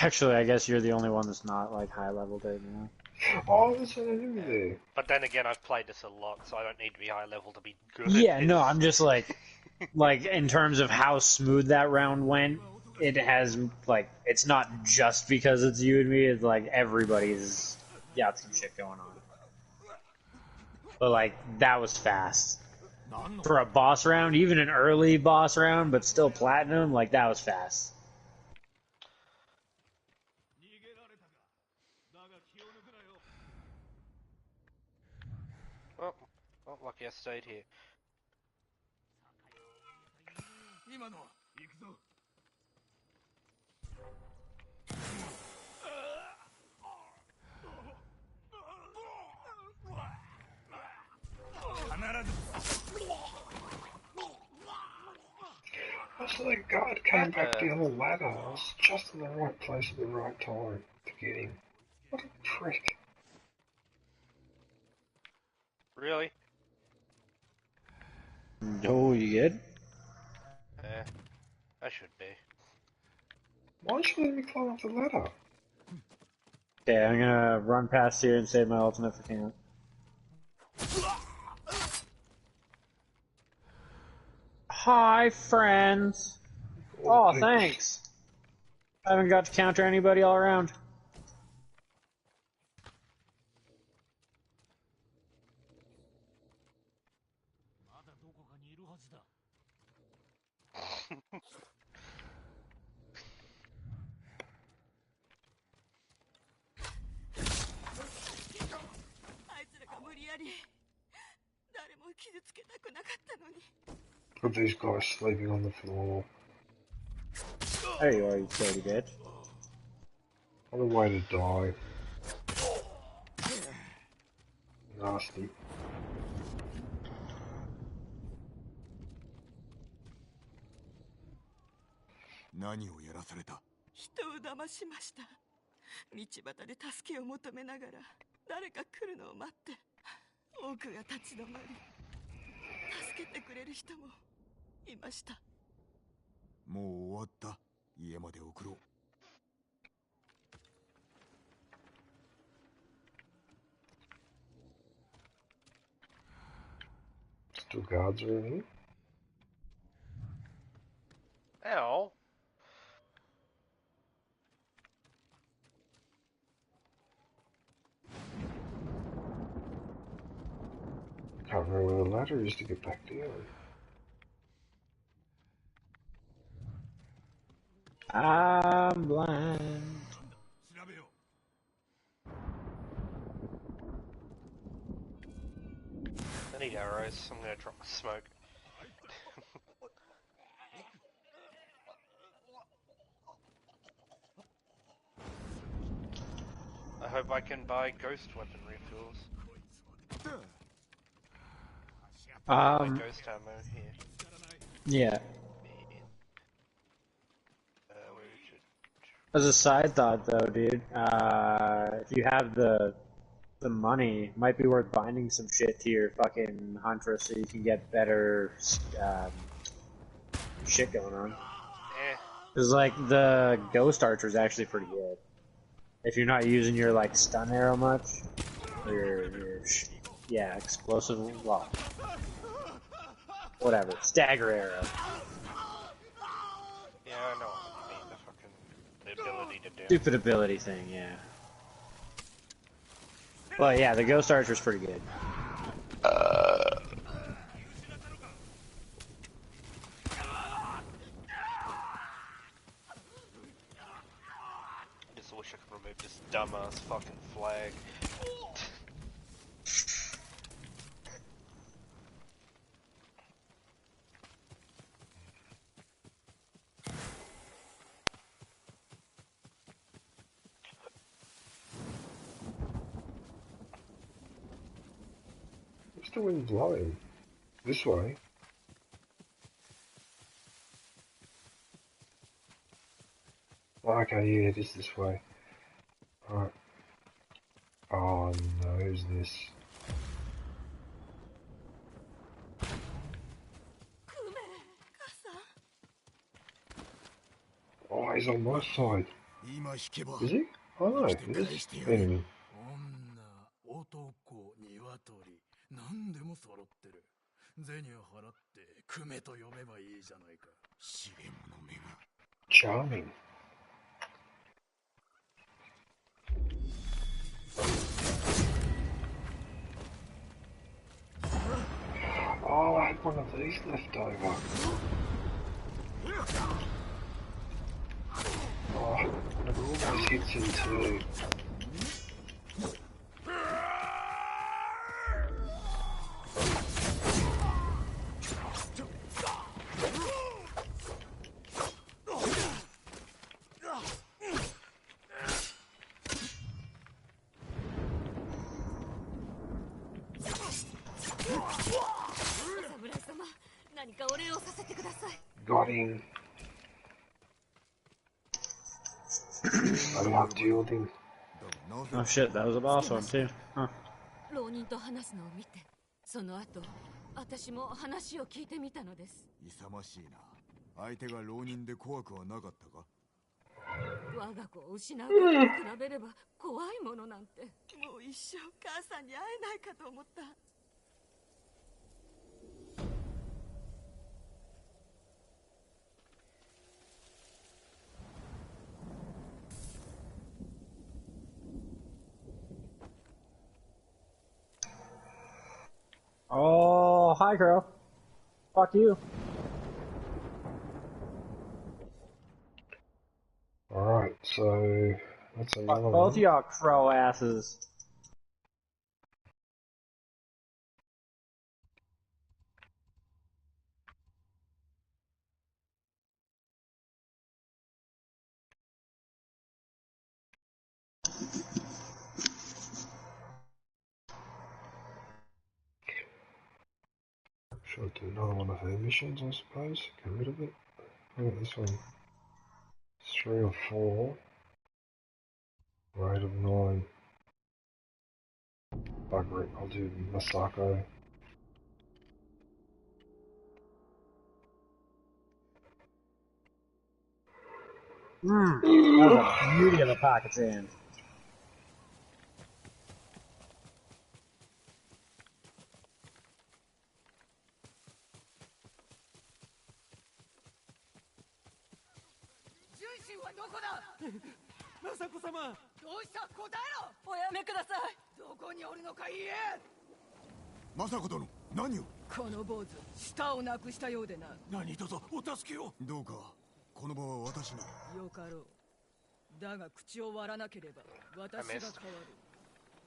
Actually, I guess you're the only one that's not, like, high leveled right now. Oh, there's an enemy there. But then again, I've played this a lot, so I don't need to be high level to be good Yeah, at this. no, I'm just like, in terms of how smooth that round went, it has, like, it's not just because it's you and me, it's like everybody's got some shit going on. But, like, that was fast. For a boss round, even an early boss round, but still platinum, like, that was fast. Oh, lucky I stayed here. Also, that guard came back down the ladder. I was just in the right place at the right time to get him. What a prick. Really? Oh, you good? Yeah, I should be. Why don't you let me climb up the ladder? Okay, I'm gonna run past here and save my ultimate for camp. Hi, friends. Oh, thanks. I haven't got to counter anybody all around. Got these guys sleeping on the floor. There you are, you dirty bitch. On the way to die. Nasty. Naniをやらされた？人を騙しました。道端で助けを求めながら誰か来るのを待って多くが立ち止まり助けてくれる人もいました。もう終わった。家まで送ろう。Still guards are in here? Ow. Can't remember where the ladder is to get back down. I'm blind. I need arrows. I'm gonna drop my smoke. I hope I can buy ghost weapon refills. Ghost ammo here. Yeah. As a side thought, though, dude, if you have the money, it might be worth binding some shit to your fucking Huntress so you can get better shit going on. Cause like the Ghost Archer is actually pretty good if you're not using your like stun arrow much, or your explosive, well, whatever, stagger arrow. Yeah, I know what you mean, the ability to do. Stupid ability thing, yeah. Well, yeah, the Ghost Archer's pretty good. I just wish I could remove this dumbass fucking flag. What's the wind blowing? This way? Okay, yeah, it is this way. Alright. Oh no, who's this? Oh, he's on my side. Is he? Oh no, it is enemy. 何でも揃ってる。銭を払ってクメと呼べばいいじゃないか。試練の目が。Charming. Oh, I had one of these left over. Oh, it almost hits him too. Got him. I outdealed him. Oh shit, that was a boss one too. Huh. 浪人と話すのを見て、その後、私も話を聞いてみたのです。勇ましいな。相手が浪人で怖くはなかったか？我が子を失うことに比べれば怖いものなんて、もう一生母さんに会えないかと思った。Oh, hi, Crow. Fuck you. Alright, so that's another one. Both y'all crow asses. Should do another one of her missions, I suppose. Get rid of it. I got this one. 3 or 4. Rate of 9. Bugger it, I'll do Masako. That was a beauty of a pocket sand. Masako殿、何を。この坊主、舌をなくしたようでな。何卒お助けを。どうかこの場は私の。よかろう。だが口を割らなければ私が変わる。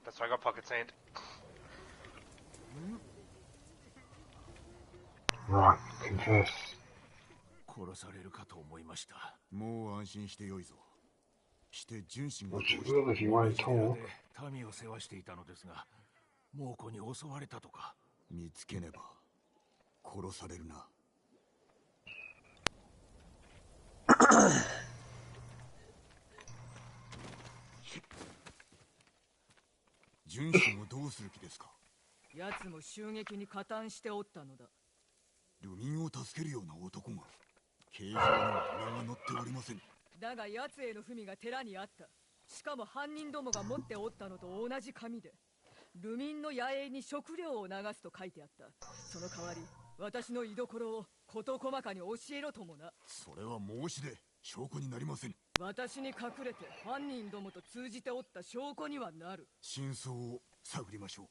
That's why I got pocket sand. Right, confess. 殺されるかと思いました。もう安心してよいぞ。して純真が Which will if you won't talk. 民を世話していたのですが、猛虎に襲われたとか。見つけねば殺されるな。純真をどうする気ですか。奴も襲撃に加担しておったのだ。流民を助けるような男が形状には名が載っておりません。だが奴への文が寺にあった。しかも犯人どもが持っておったのと同じ紙で、流民の野営に食料を流すと書いてあった。その代わり私の居所を事細かに教えろともな。それは申し出、証拠になりません。私に隠れて犯人どもと通じておった証拠にはなる。真相を探りましょう。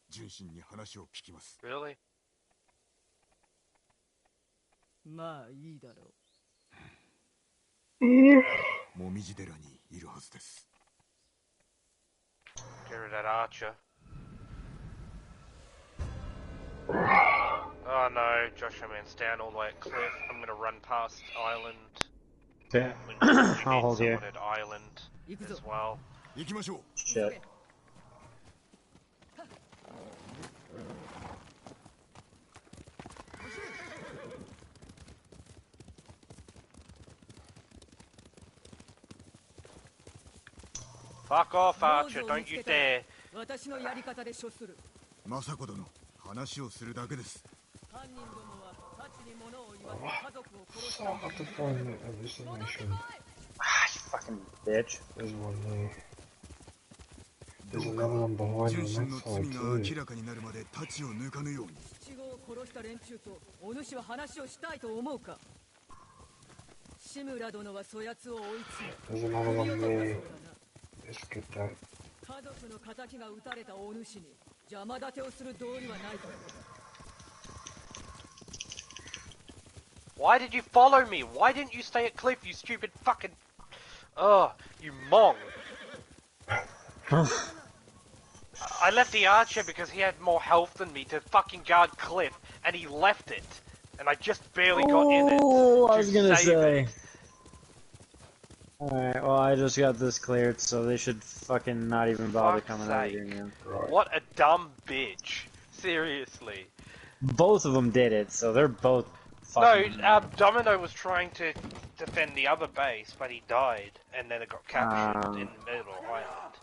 純真に話を聞きます。 Really? まあいいだろう。もみじ寺にいるはずです。Get rid of that archer. Oh no, Joshua man's down all the way at cliff. I'm gonna run past island. Okay. I'll hold here. At island as well. 行きましょう。Shit. Fuck off, Archer, don't you dare. 私のやり方で処する。政子殿、話をするだけです。犯人どもは太刀に物を言わせ家族を殺した。 I'll have to find the hallucination. Ah, you fucking bitch. There's one there. There's another one behind you on that side too. 明らかになるまで太刀を抜かぬように。七五を殺した連中とお主は話をしたいと思うか。志村殿はそやつを追い詰め。 There's another one there. Let's get that. 家族の仇が撃たれたお主に邪魔立てをする道理はないと。 Why did you follow me? Why didn't you stay at cliff, you stupid fucking... Oh, you mong. I left the archer because he had more health than me to fucking guard cliff, and he left it. And I just barely got in it. Oh, I was gonna say. Alright, well I just got this cleared, so they should fucking not even bother coming out here, man. What a dumb bitch. Seriously. Both of them did it, so they're both No, fucking... Domino was trying to defend the other base, but he died, and then it got captured in Middle Island.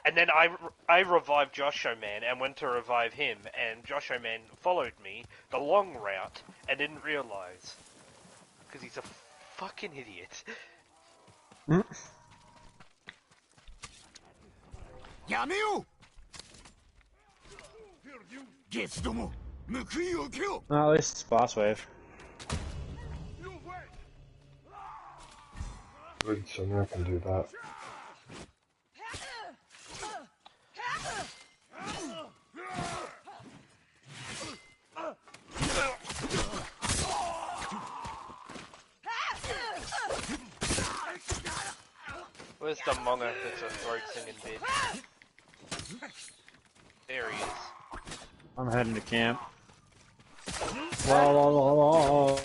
And then I revived Joshua Man and went to revive him, and Joshua Man followed me the long route and didn't realize. Because he's a fucking idiot. やめよう。ゲスども、報いを受けよう。 Well, at least it's boss wave. Good, so now I can do that. Where's the monger that's a throat singing bitch? There he is. I'm heading to camp. Whoa.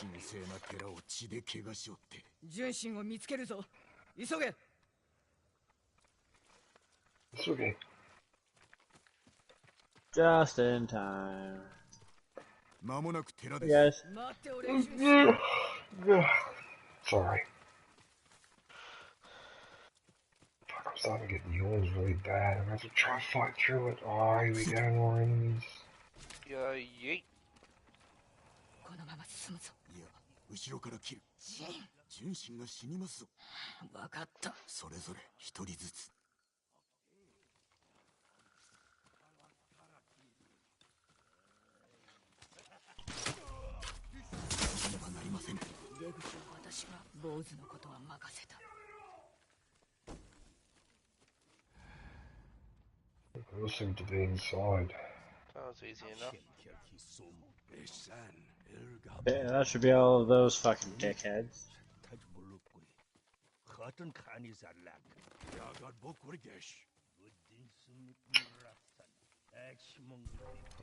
神聖な寺を血で汚しおって。純真を見つけるぞ。急げ。急げ。Just in time. 間もなく寺 Hey です guys. Sorry. Fuck, I'm starting to get yawns really bad. I'm going to try to fight through it. Oh, here we go, more enemies. Yeah, yeet. このまま進むぞ。いや、後ろから切る。純真が死にますぞ。わかった。それぞれ一人ずつ。なばなりません。出口は私が坊主のことは任せた。They all seem to be inside. That was easy enough. Yeah, that should be all of those fucking dickheads.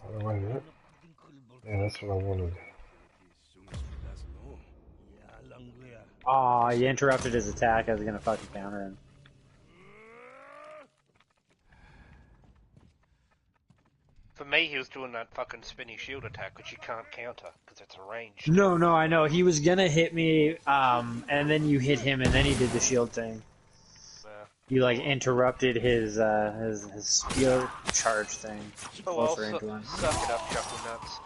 Oh, wait a minute. Yeah, that's what I wanted. Aw, you interrupted his attack. I was gonna fucking counter him. For me, he was doing that fucking spinny shield attack, which you can't counter, because it's a range. No, I know. He was gonna hit me, and then you hit him, and then he did the shield thing. You, like, interrupted his spear charge thing. Oh well, suck it up, chuckle nuts.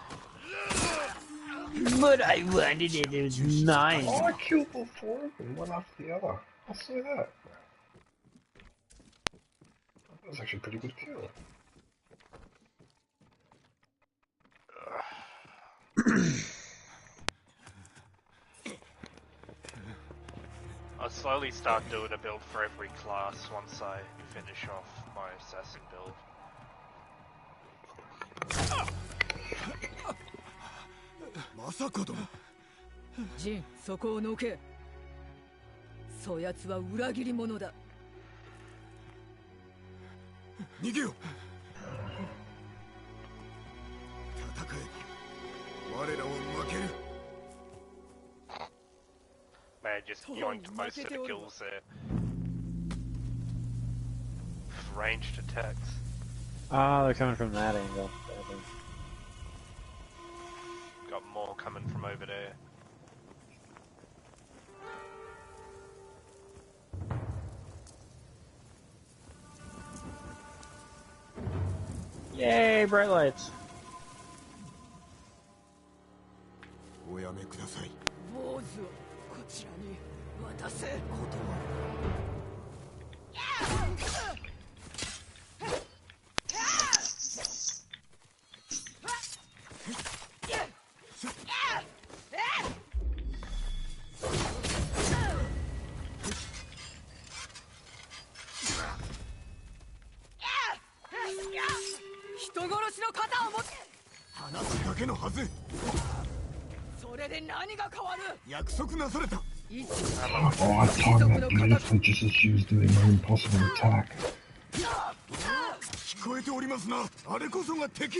But I wanted it, it was mine. Oh, I killed all four of them, one after the other. I'll say that. That was actually a pretty good kill. I'll slowly start doing a build for every class once I finish off my assassin build.ジン、そこをのけ。そやつは裏切り者だ。逃げよ。戦え。我らを負ける。 Man, just yoinked most of the kills there. Ranged attacks. Ah, they're coming from that angle. Got more coming from over there. Yay, bright lights. おやめください。坊主をこちらに渡せ。人殺しの肩を持って話すだけのはず。それで何が変わる。約束なされた。Oh, I timed that beautifully just as she was doing her impossible attack. 聞こえておりますな。あれこそが敵。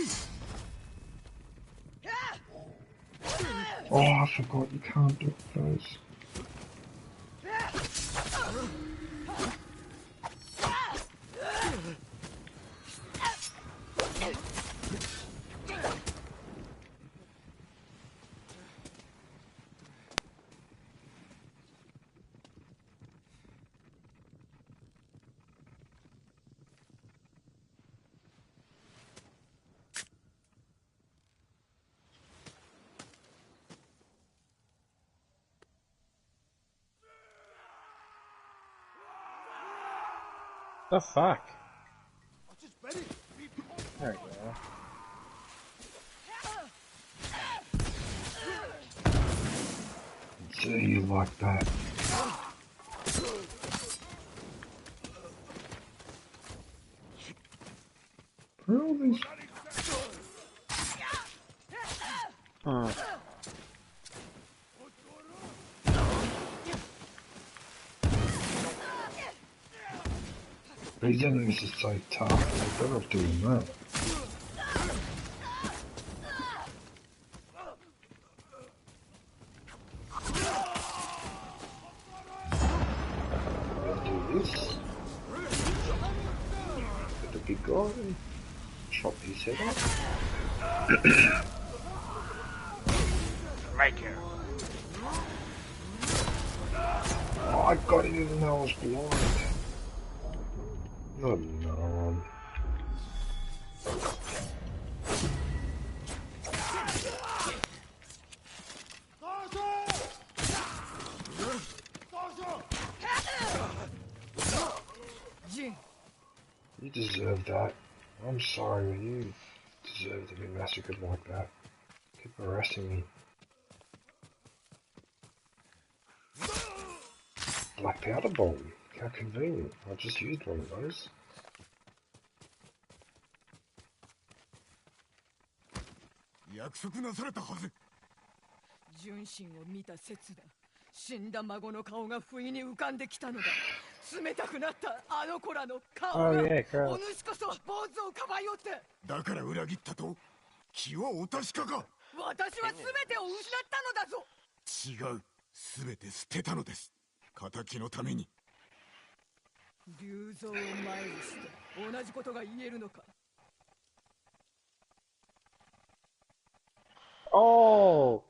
Oh, I forgot you can't do those. The fuck? There we go. So you like that? Where are all these? Huh. These enemies are so tough, they're better off doing that. I'll do this. Get the big guy. swap these setup. Make it. Oh, I got it even though I was blind. Oh no. You deserve that. I'm sorry, but you deserve to be massacred like that. Keep arresting me. Black powder bomb. How convenient. I just used one of those. Oh yeah, crap. だから裏切ったと気はお確かか。私は全てを失ったのだぞ。違う。全て捨てたのです。仇のために。竜像を前にして同じことが言えるのか。Oh!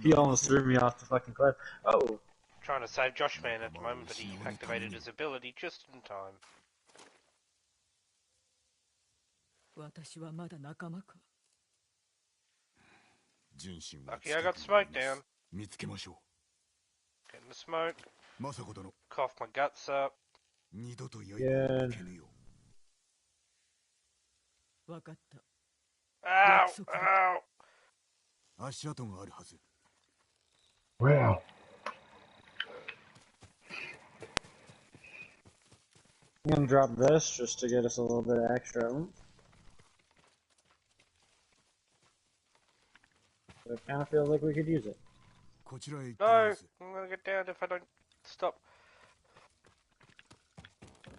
He almost threw me off the fucking cliff. Oh! Trying to save Josh Man at the moment, but he activated his ability just in time. 私はまだ仲間か。Lucky I got smoke down. 見つけましょう。 Getting the smoke. まさこ殿。 Cough my guts up. 二度と刃を向けぬよ。わかった。 Ow! Ow! 足跡があるはず。 Wow. I'm gonna drop this just to get us a little bit of extra. It kind of feels like we could use it. No! I'm gonna get down if I don't stop.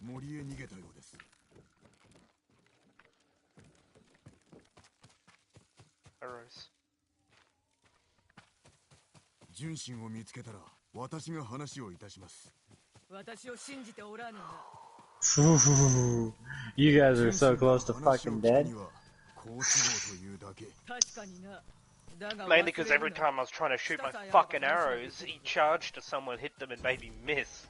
森へ逃げたようです。 Arrows. 純真を見つけたら私が話をいたします。私を信じておらぬな。 You guys are so close to fucking dead. Mainly because every time I was trying to shoot my fucking arrows, he charged to someone, hit them, and made me miss.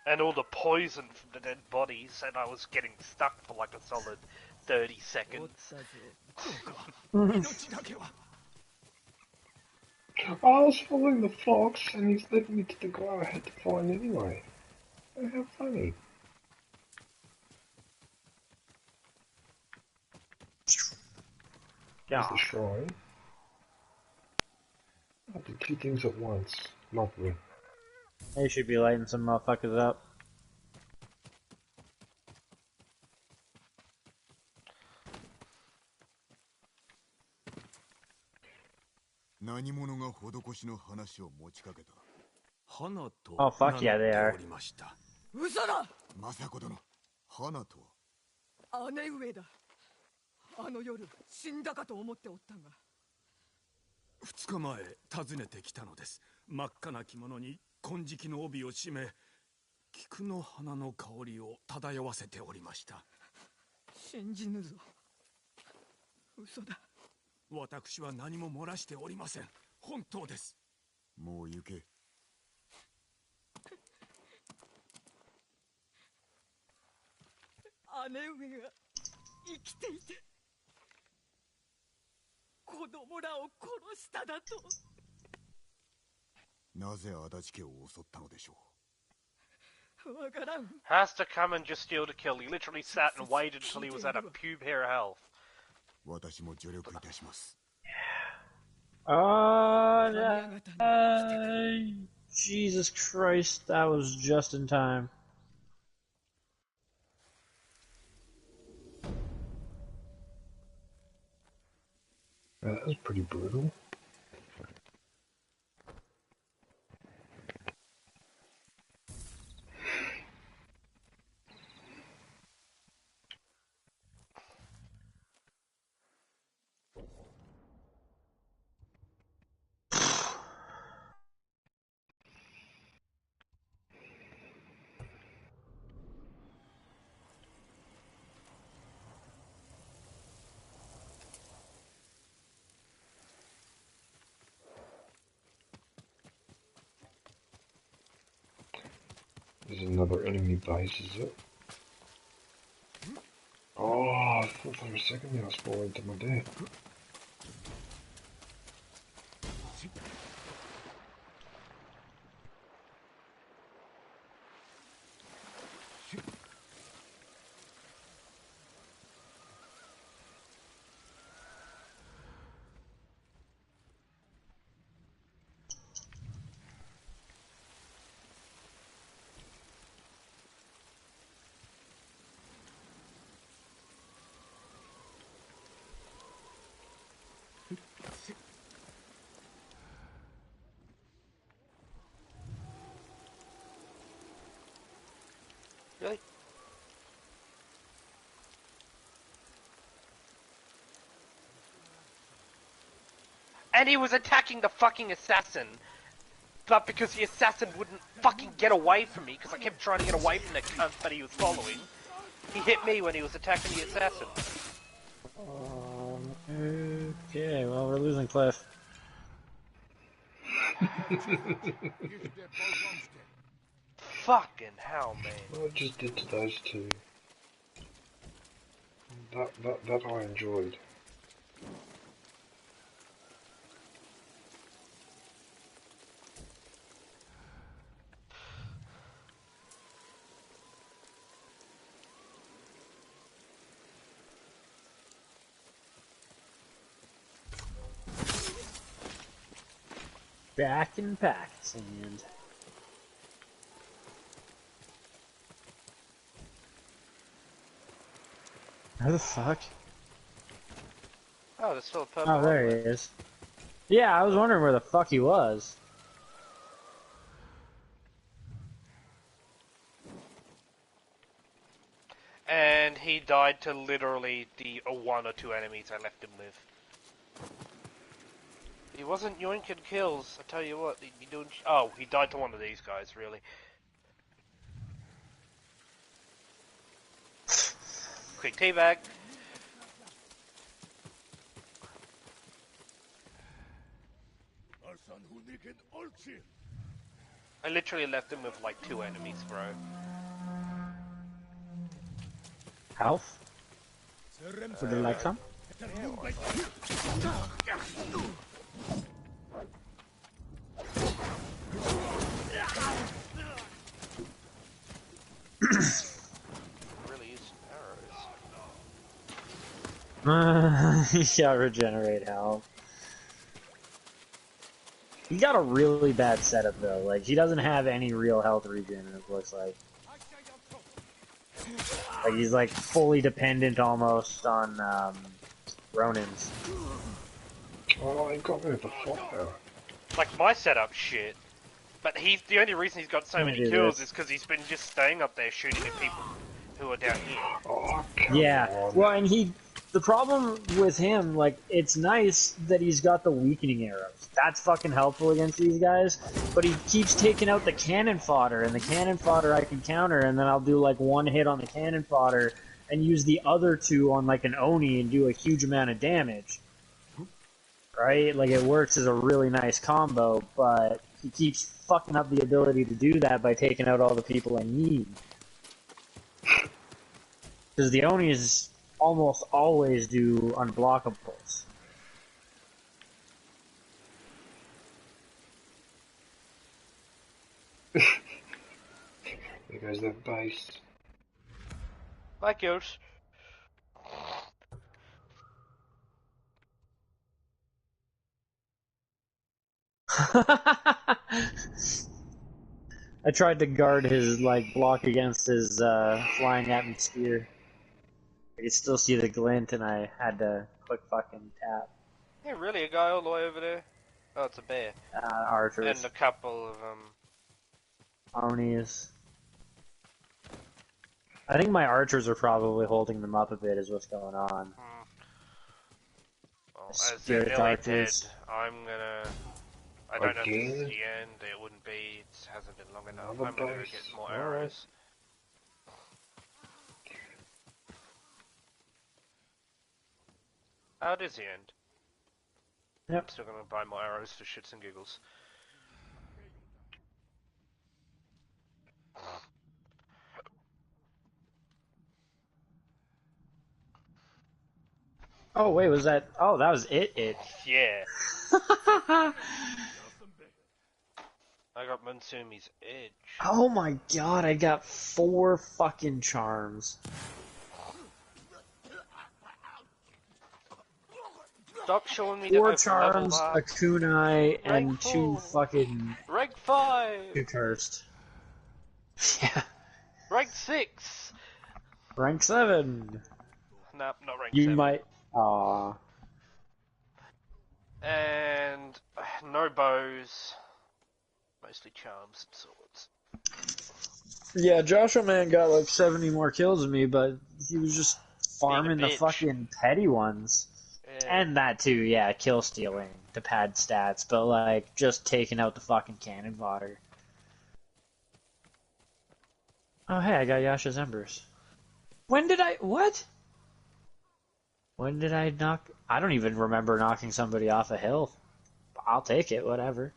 And all the poison from the dead bodies, and I was getting stuck for like a solid 30 seconds. I was following the fox, and he's led me to the guy I had to find anyway. Oh, how funny. There's the shrine. I did two things at once. Lovely. They should be lighting some motherfuckers up. Oh fuck yeah, they are. 嘘だ。政子殿、花とは。姉上だ。あの夜死んだかと思っておったが。2日前訪ねてきたのです。真っ赤な着物に金色の帯を締め、菊の花の香りを漂わせておりました。信じぬぞ。嘘だ。私は何も漏らしておりません。本当です。もう行け。姉上が生きていて子供らを殺しただと。なぜ足立家を襲ったのでしょう。わからん。 Has to come and just steal the kill. He literally sat and waited until he was at a pube hair health. 私も助力いたします。Jesus Christ, that was just in time. That was pretty brutal. another enemy base, is it? Oh, I thought for a second there I was falling to my death. Really? And he was attacking the fucking assassin. But because the assassin wouldn't fucking get away from me, because I kept trying to get away from the cunt that he was following, he hit me when he was attacking the assassin. Okay, well, we're losing Cliff. Fucking hell, man. What I just did to those two. That I enjoyed. Back in Pakistan. How the fuck? Oh, there's still a purple. Oh, there he is. Yeah, I was wondering where the fuck he was. And he died to literally the one or two enemies I left him with. He wasn't yoinking kills, I tell you what, he'd be doing oh, he died to one of these guys, really. Quick teabag. I literally left him with like 2 enemies, bro. Health? Would you like some? Really use arrows. Yeah, regenerate health. He got a really bad setup though. Like, he doesn't have any real health regen, it looks like. Like, he's like fully dependent almost on Ronins. Oh, he got rid of the fire. Like my setup shit. But he's the only reason he's got so many kills is because he's been just staying up there shooting at people who are down here. Oh, yeah, well, and the problem with him, like, it's nice that he's got the weakening arrows. That's fucking helpful against these guys. But he keeps taking out the cannon fodder, and the cannon fodder I can counter, and then I'll do like 1 hit on the cannon fodder and use the other 2 on like an Oni and do a huge amount of damage. Right? Like, it works as a really nice combo, but he keeps fucking up the ability to do that by taking out all the people I need. Because the Onis almost always do unblockables. There goes that base. Like yours. I tried to guard his, like, block against his flying at me spear. I could still see the glint and I had to quick fucking tap. Yeah, really, a guy all the way over there? Oh, it's a bear. Archers. And a couple of, Onis. I think my archers are probably holding them up a bit is what's going on. Well, as they're nearly archers. dead, I'm gonna... I don't know if this is the end, it wouldn't be, it hasn't been long enough. I'm gonna go get some more arrows. Oh, it is the end. Yep. I'm still gonna buy more arrows for shits and giggles. Oh wait, was that? Oh, that was it. Yeah. I got Mansumi's Edge. Oh my god, I got 4 fucking charms. Stop showing me 4 that charms, a kunai, and Rank 2 4. fucking... Rank 5! 2 cursed. Yeah. Rank 6! Rank 7! Nah, not rank You 7. might... Aww. And no bows. Mostly charms and swords. Yeah, Joshua Man got like 70 more kills than me, but he was just farming the fucking petty ones. Yeah. And that too, yeah, kill stealing to pad stats, but like just taking out the fucking cannon fodder. Oh hey, I got Yasha's Embers. When did I... What? When did I knock... I don't even remember knocking somebody off a hill. I'll take it, whatever.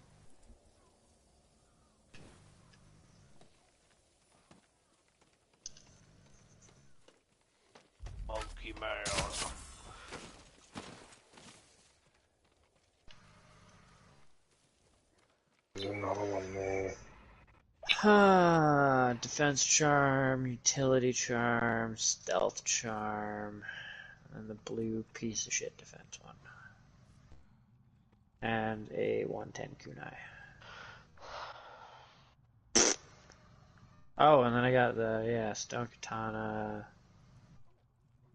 Monkey man. There's another one there. Defense charm, utility charm, stealth charm, and the blue piece of shit defense one. And a 110 kunai. Oh, and then I got the, yeah, stone katana.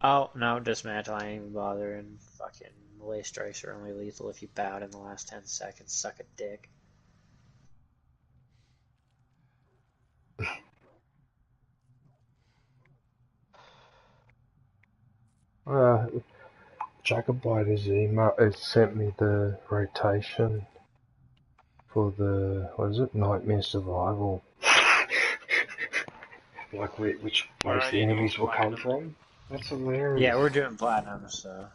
Oh, no, dismantle, I ain't even bother, and fucking melee strikes are only lethal if you bowed in the last 10 seconds. Suck a dick. Jacobite has sent me the rotation for the, what is it, Nightmare Survival. Like which place the enemies will come from. That's hilarious. Yeah, we're doing platinum, so.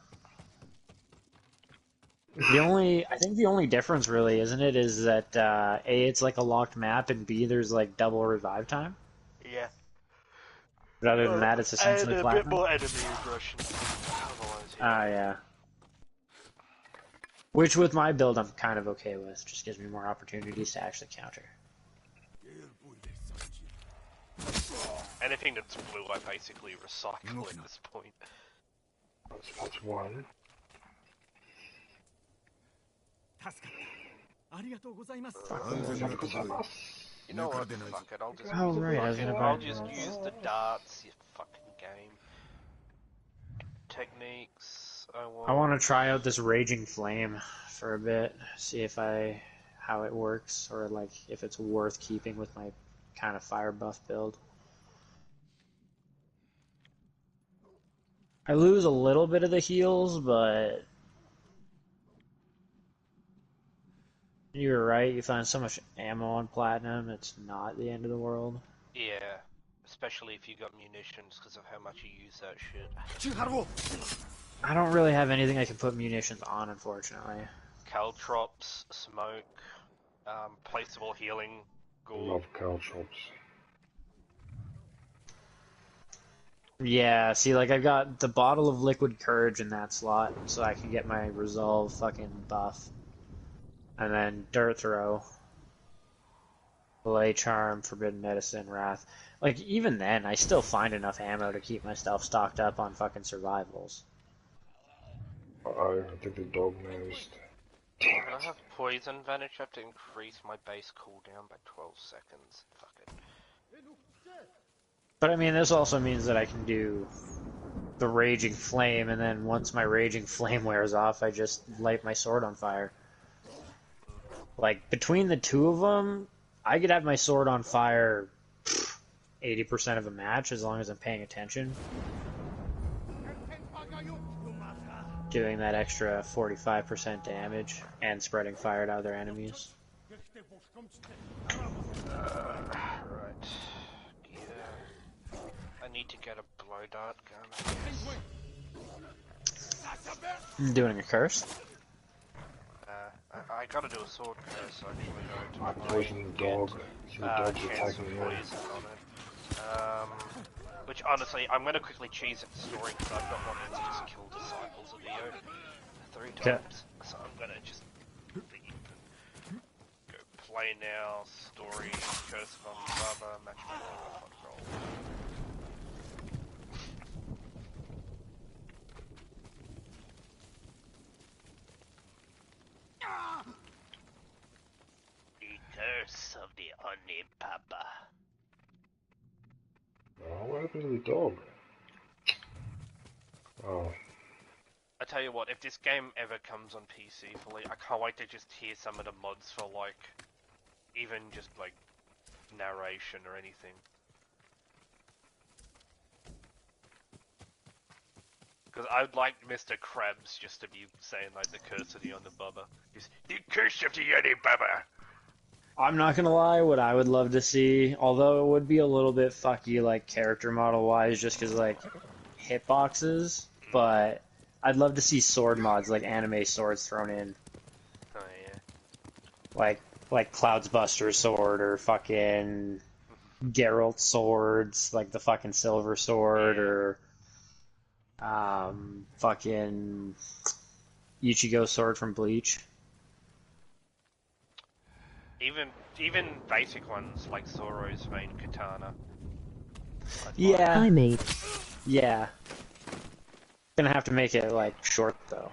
I think the only difference really, isn't it, is that A, it's like a locked map, and B, there's like double revive time. Yeah. But other than that, it's essentially and a platinum. bit more enemy aggression. Yeah. Which with my build I'm kind of okay with. Just gives me more opportunities to actually counter. Anything that's blue I basically recycle at this point. That's one. You know what? Fuck it, I'll just I'll just use the darts, you fucking game. Techniques, I want to try out this Raging Flame for a bit, see if how it works, or like if it's worth keeping with my kind of fire buff build. I lose a little bit of the heals, but you're right, you find so much ammo on platinum, it's not the end of the world. Yeah, especially if you got munitions because of how much you use that shit. I don't really have anything I can put munitions on, unfortunately. Caltrops, smoke, placeable healing, ghoul. Love caltrops. Yeah, see, like, I've got the bottle of liquid courage in that slot, so I can get my resolve fucking buff. And then dirt throw. Lay charm, forbidden medicine, wrath. Like, even then, I still find enough ammo to keep myself stocked up on fucking survivals. Uh-oh, I think the dog nosed. Damn When I have poison vanish, I have to increase my base cooldown by 12 seconds. Fuck it. But I mean, this also means that I can do the Raging Flame, and then once my Raging Flame wears off, I just light my sword on fire. Like, between the two of them, I could have my sword on fire 80% of a match, as long as I'm paying attention. Doing that extra 45% damage, and spreading fire to other enemies. Right. Yeah. I need to get a blow dart gun. I'm doing a curse. I gotta do a sword curse actually. I poisoned the dog. So the dog's attacking me. Poison on it. Which honestly, I'm gonna quickly cheese at the story because I've got one that's just killed disciples of Eo 3 times. So I'm gonna just go play now, story, curse of Baba, matchmaking, fuck roll. The curse of the Onipapa. Oh, what happened to the dog? Oh. I tell you what, if this game ever comes on PC fully, I can't wait to just hear some of the mods for like, even just like narration or anything. Because I'd like Mr. Krabs just to be saying like the curse of the Onibaba. Just, the curse of the Onibaba! I'm not gonna lie, what I would love to see, although it would be a little bit fucky, like, character model-wise, just because, like, hitboxes, but I'd love to see sword mods, like anime swords thrown in. Oh, yeah. Like Cloud's Buster sword, or fucking Geralt swords, like the fucking silver sword, or, fucking Ichigo sword from Bleach. Even basic ones like Zoro's main katana. Yeah. Hi, mate. Yeah. Gonna have to make it, like, short, though,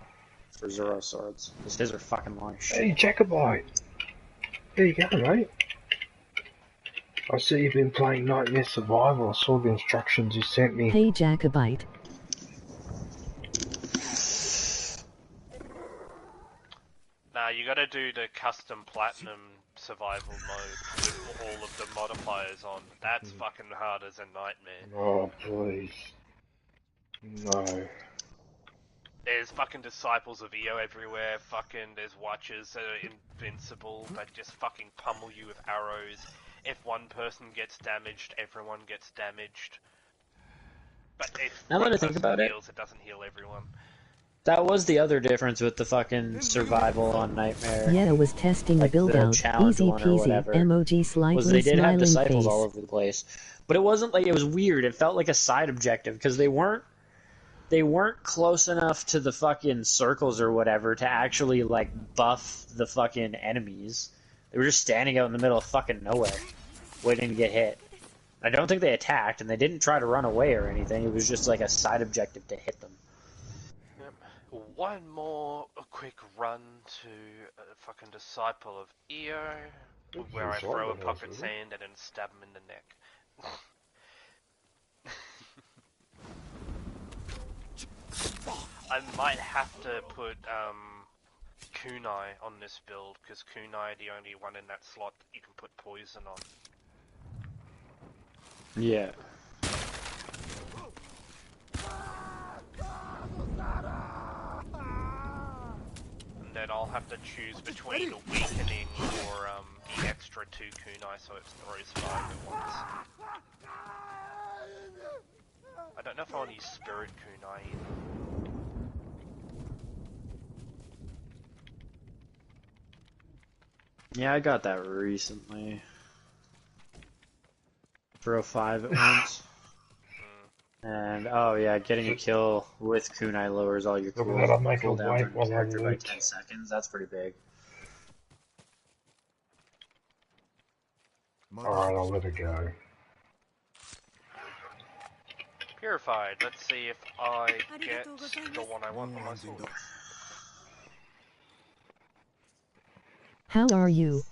for Zoro swords, because his are fucking long as shit. Hey, Jacobite! There you go, mate. I see you've been playing Nightmare Survival. I saw the instructions you sent me. Hey, Jacobite. Nah, you gotta do the custom platinum survival mode with all of the modifiers on. That's fucking hard as a nightmare. Oh, please. No. There's fucking disciples of Eo everywhere, there's watchers that are invincible, that just fucking pummel you with arrows. If one person gets damaged, everyone gets damaged. But if Now one that I think person about it, heals, it doesn't heal everyone. that was the other difference with the fucking survival on Nightmare. Yeah, was testing like the build out. challenge Easy one or peasy. whatever, Emoji slightly was they did have smiling disciples face. all over the place. But it wasn't like, it was weird. It felt like a side objective, because they weren't close enough to the fucking circles or whatever to actually, like, buff the fucking enemies. They were just standing out in the middle of fucking nowhere, waiting to get hit. I don't think they attacked, and they didn't try to run away or anything. It was just like a side objective to hit them. Yep. One more quick run to a fucking disciple of Eo, where I throw a pocket sand and then stab him in the neck. I might have to put kunai on this build, because kunai the only one in that slot that you can put poison on. Yeah. And then I'll have to choose between weakening or the extra 2 kunai so it throws 5 at once. I don't know if I want to use spirit kunai either. Yeah, I got that recently. Throw 5 at once. And, oh yeah, getting a kill with kunai lowers all your cooldowns on your character by 10 seconds. That's pretty big. Alright, I'll let it go. Purified. Let's see if I get the one I want on my sword. How are you?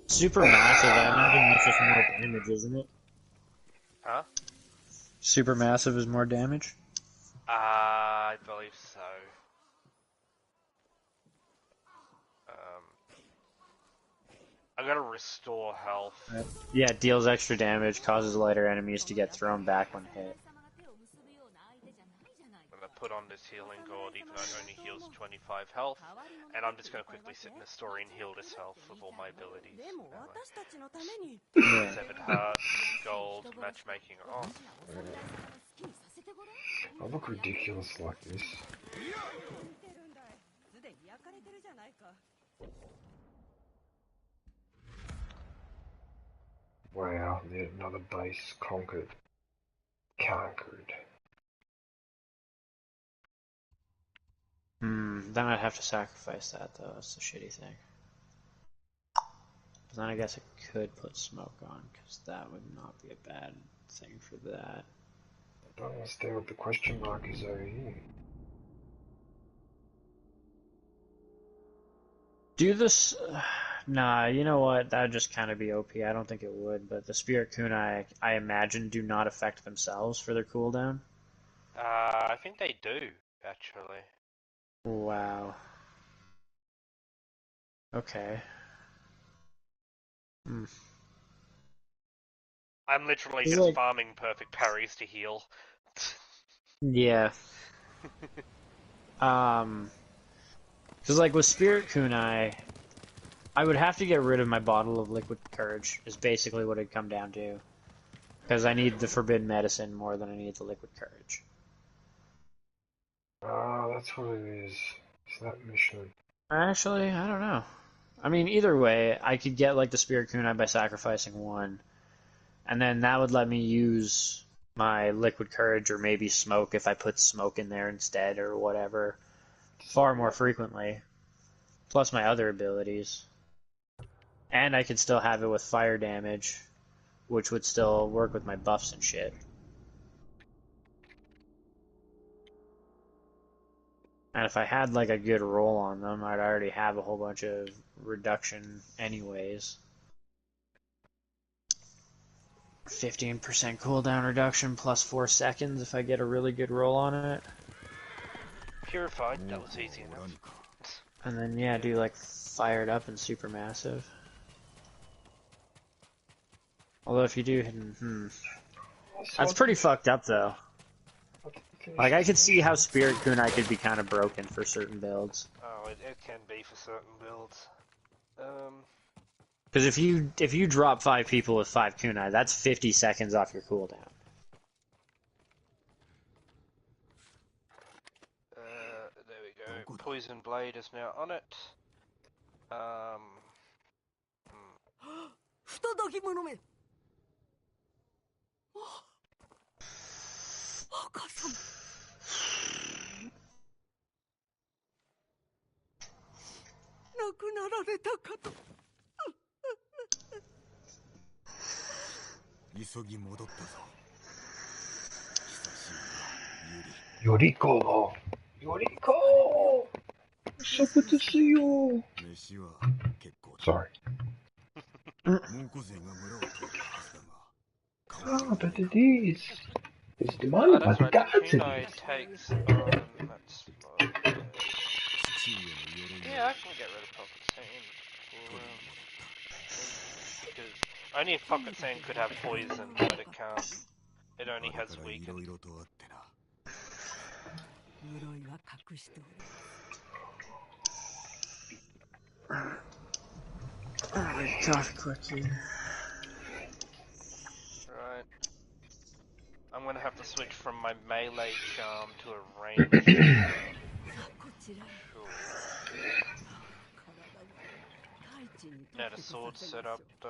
Super massive, I imagine that's just more damage, isn't it? Huh? Super massive is more damage? I believe so. I'm gonna restore health. Yeah, it deals extra damage, causes lighter enemies to get thrown back when hit. I'm gonna put on this healing gourd even though it only heals 25 health, and I'm just gonna quickly sit in the story and heal this health with all my abilities. 7 hearts, gold, matchmaking off. I look ridiculous like this. Wow, another base conquered. Then I'd have to sacrifice that, though. That's the shitty thing. Then I guess I could put smoke on, because that would not be a bad thing for that. I don't understand what the question mark is over here. Do this... Nah, you know what? That would just kind of be OP. I don't think it would, but the Spirit Kunai, I imagine, do not affect themselves for their cooldown. I think they do, actually. Wow. Okay. I'm literally just farming perfect parries to heal. Yeah. Because like with Spirit Kunai, I would have to get rid of my bottle of liquid courage, is basically what it'd come down to. Because I need the forbidden medicine more than I need the liquid courage. Oh, that's what it is. It's that mission. Actually, I don't know. I mean, either way, I could get like the Spirit Kunai by sacrificing one. And then that would let me use my liquid courage or maybe smoke if I put smoke in there instead or whatever far more frequently. Plus my other abilities. And I could still have it with fire damage, which would still work with my buffs and shit. And if I had like a good roll on them, I'd already have a whole bunch of reduction anyways. 15% cooldown reduction plus 4 seconds if I get a really good roll on it. Purified, that was easy enough. And then yeah, do like fired up and supermassive. Although if you do hidden, that's pretty fucked up though. Like I could see how Spirit Kunai could be kind of broken for certain builds. Oh, it can be for certain builds. Because if you drop 5 people with 5 kunai, that's 50 seconds off your cooldown. There we go. Poison Blade is now on it. Yoriko! Yoriko! So good to see you! Sorry. Ah, but it is. It's demanded by the gods. Kunai takes on... That's... yeah, I can get rid of Pocket Sand. Because only if Pocket Sand could have poison, but it can't. It only has weakened. Alright, coffee quickly. Right. I'm gonna have to switch from my melee charm to a range. Now the sword set up though,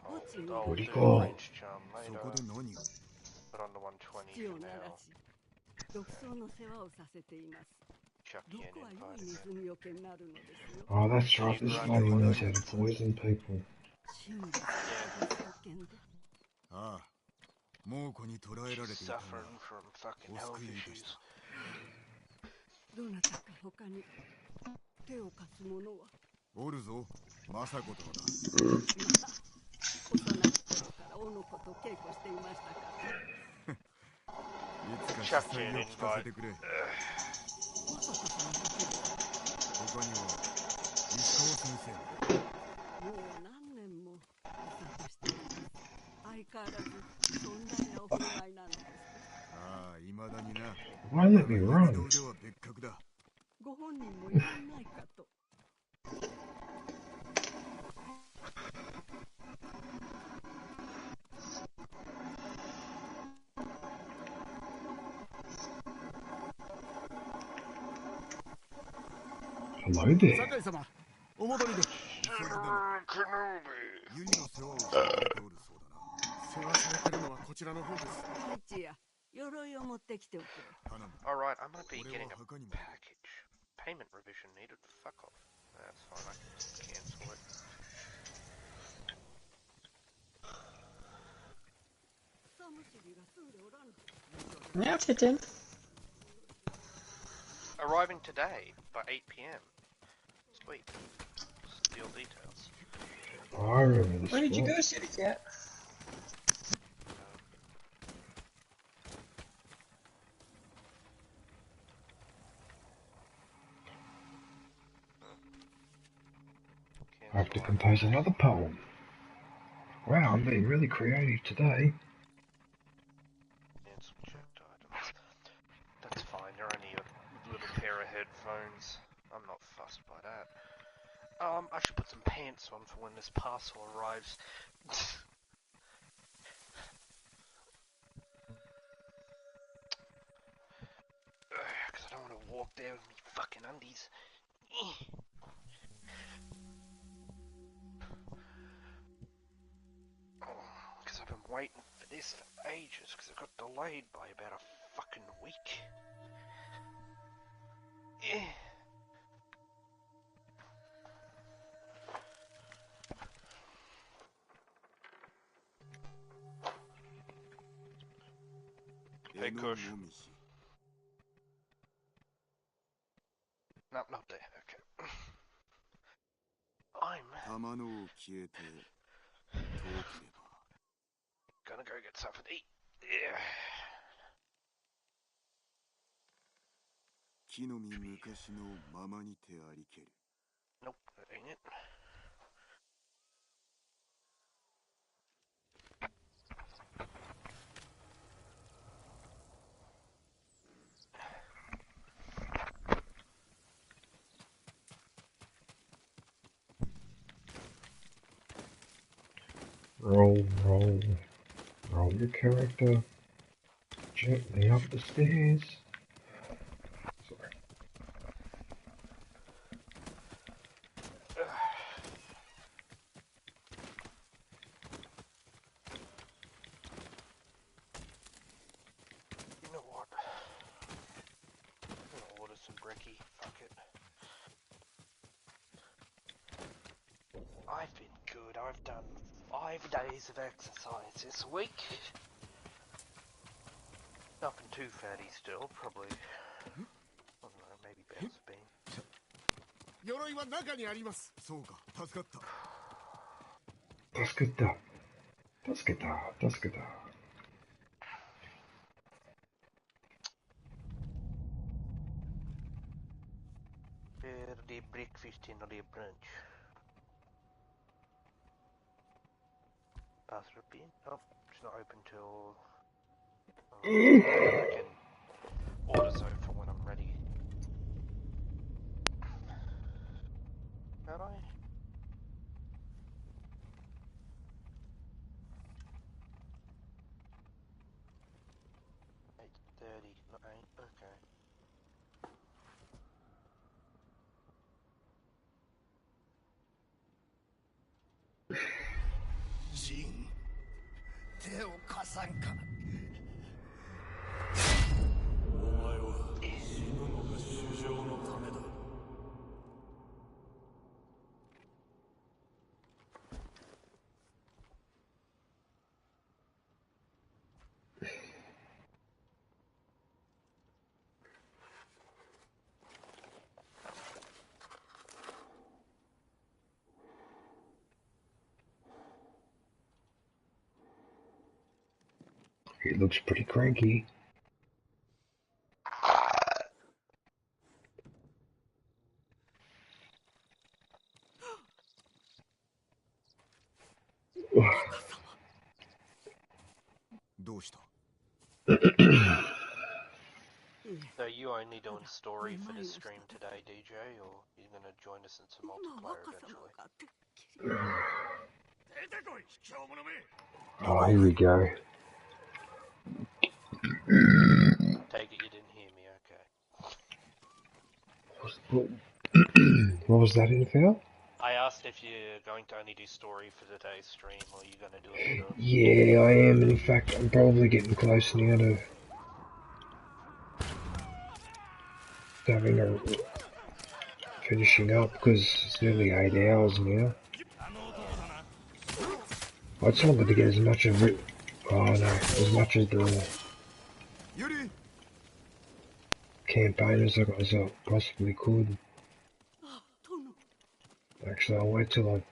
I'll do a range charm later. But on the 120 for now. Chucky and invite. Oh, that's right, this lady knows how to poison people. Suffering from fucking health issues. Chucky and invite. Why let me run? Hello there. Alright, I'm gonna be getting a package. Payment revision needed. Fuck off. That's fine, I can cancel it. Yeah, fit in. Arriving today by 8 PM. Sweet. Deal details. Oh, I remember this. Where did you go, City Cat? I have to compose another poem. Wow, I'm being really creative today. Cancel checked items. That's fine, they're only a little pair of headphones. I'm not fussed by that. I should put some pants on for when this parcel arrives. Because I don't want to walk there with me fucking undies. Because I've been waiting for this for ages, because it got delayed by about a fucking week. Hey, Kush. No, not there. Okay. I'm gonna go get something to eat. Yeah. Nope, that ain't it. Roll, roll, roll your character gently up the stairs. Sorry. You know what? I'm gonna order some brekkie. Fuck it. I've been good. I've done 5 days of exercise this week. Nothing too fatty still, probably. I don't know, maybe bounce a bean. 鎧は中にあります。そうか、助かった。助けた。助けた。助けた。Early breakfast and early brunch. Password bean? Oh, it's not open till... I can order zone for when I'm ready. Can I? $8:30, not 8, okay. Jin, 手を貸さんか。お前は死ぬのが主情のためだ。He looks pretty cranky. So you only doing story for this stream today, DJ, or you gonna join us in some multiplayer eventually? Oh, here we go. Take it you didn't hear me, okay. What was that, Infel? I asked if you're going to only do story for today's stream, or you're going to do a bit of... Yeah, I am. In fact, I'm probably getting close now to having a finishing up because it's nearly 8 hours now. I just wanted to get as much of it. Oh no, as much of the campaign as I possibly could. Actually, I'll wait till I've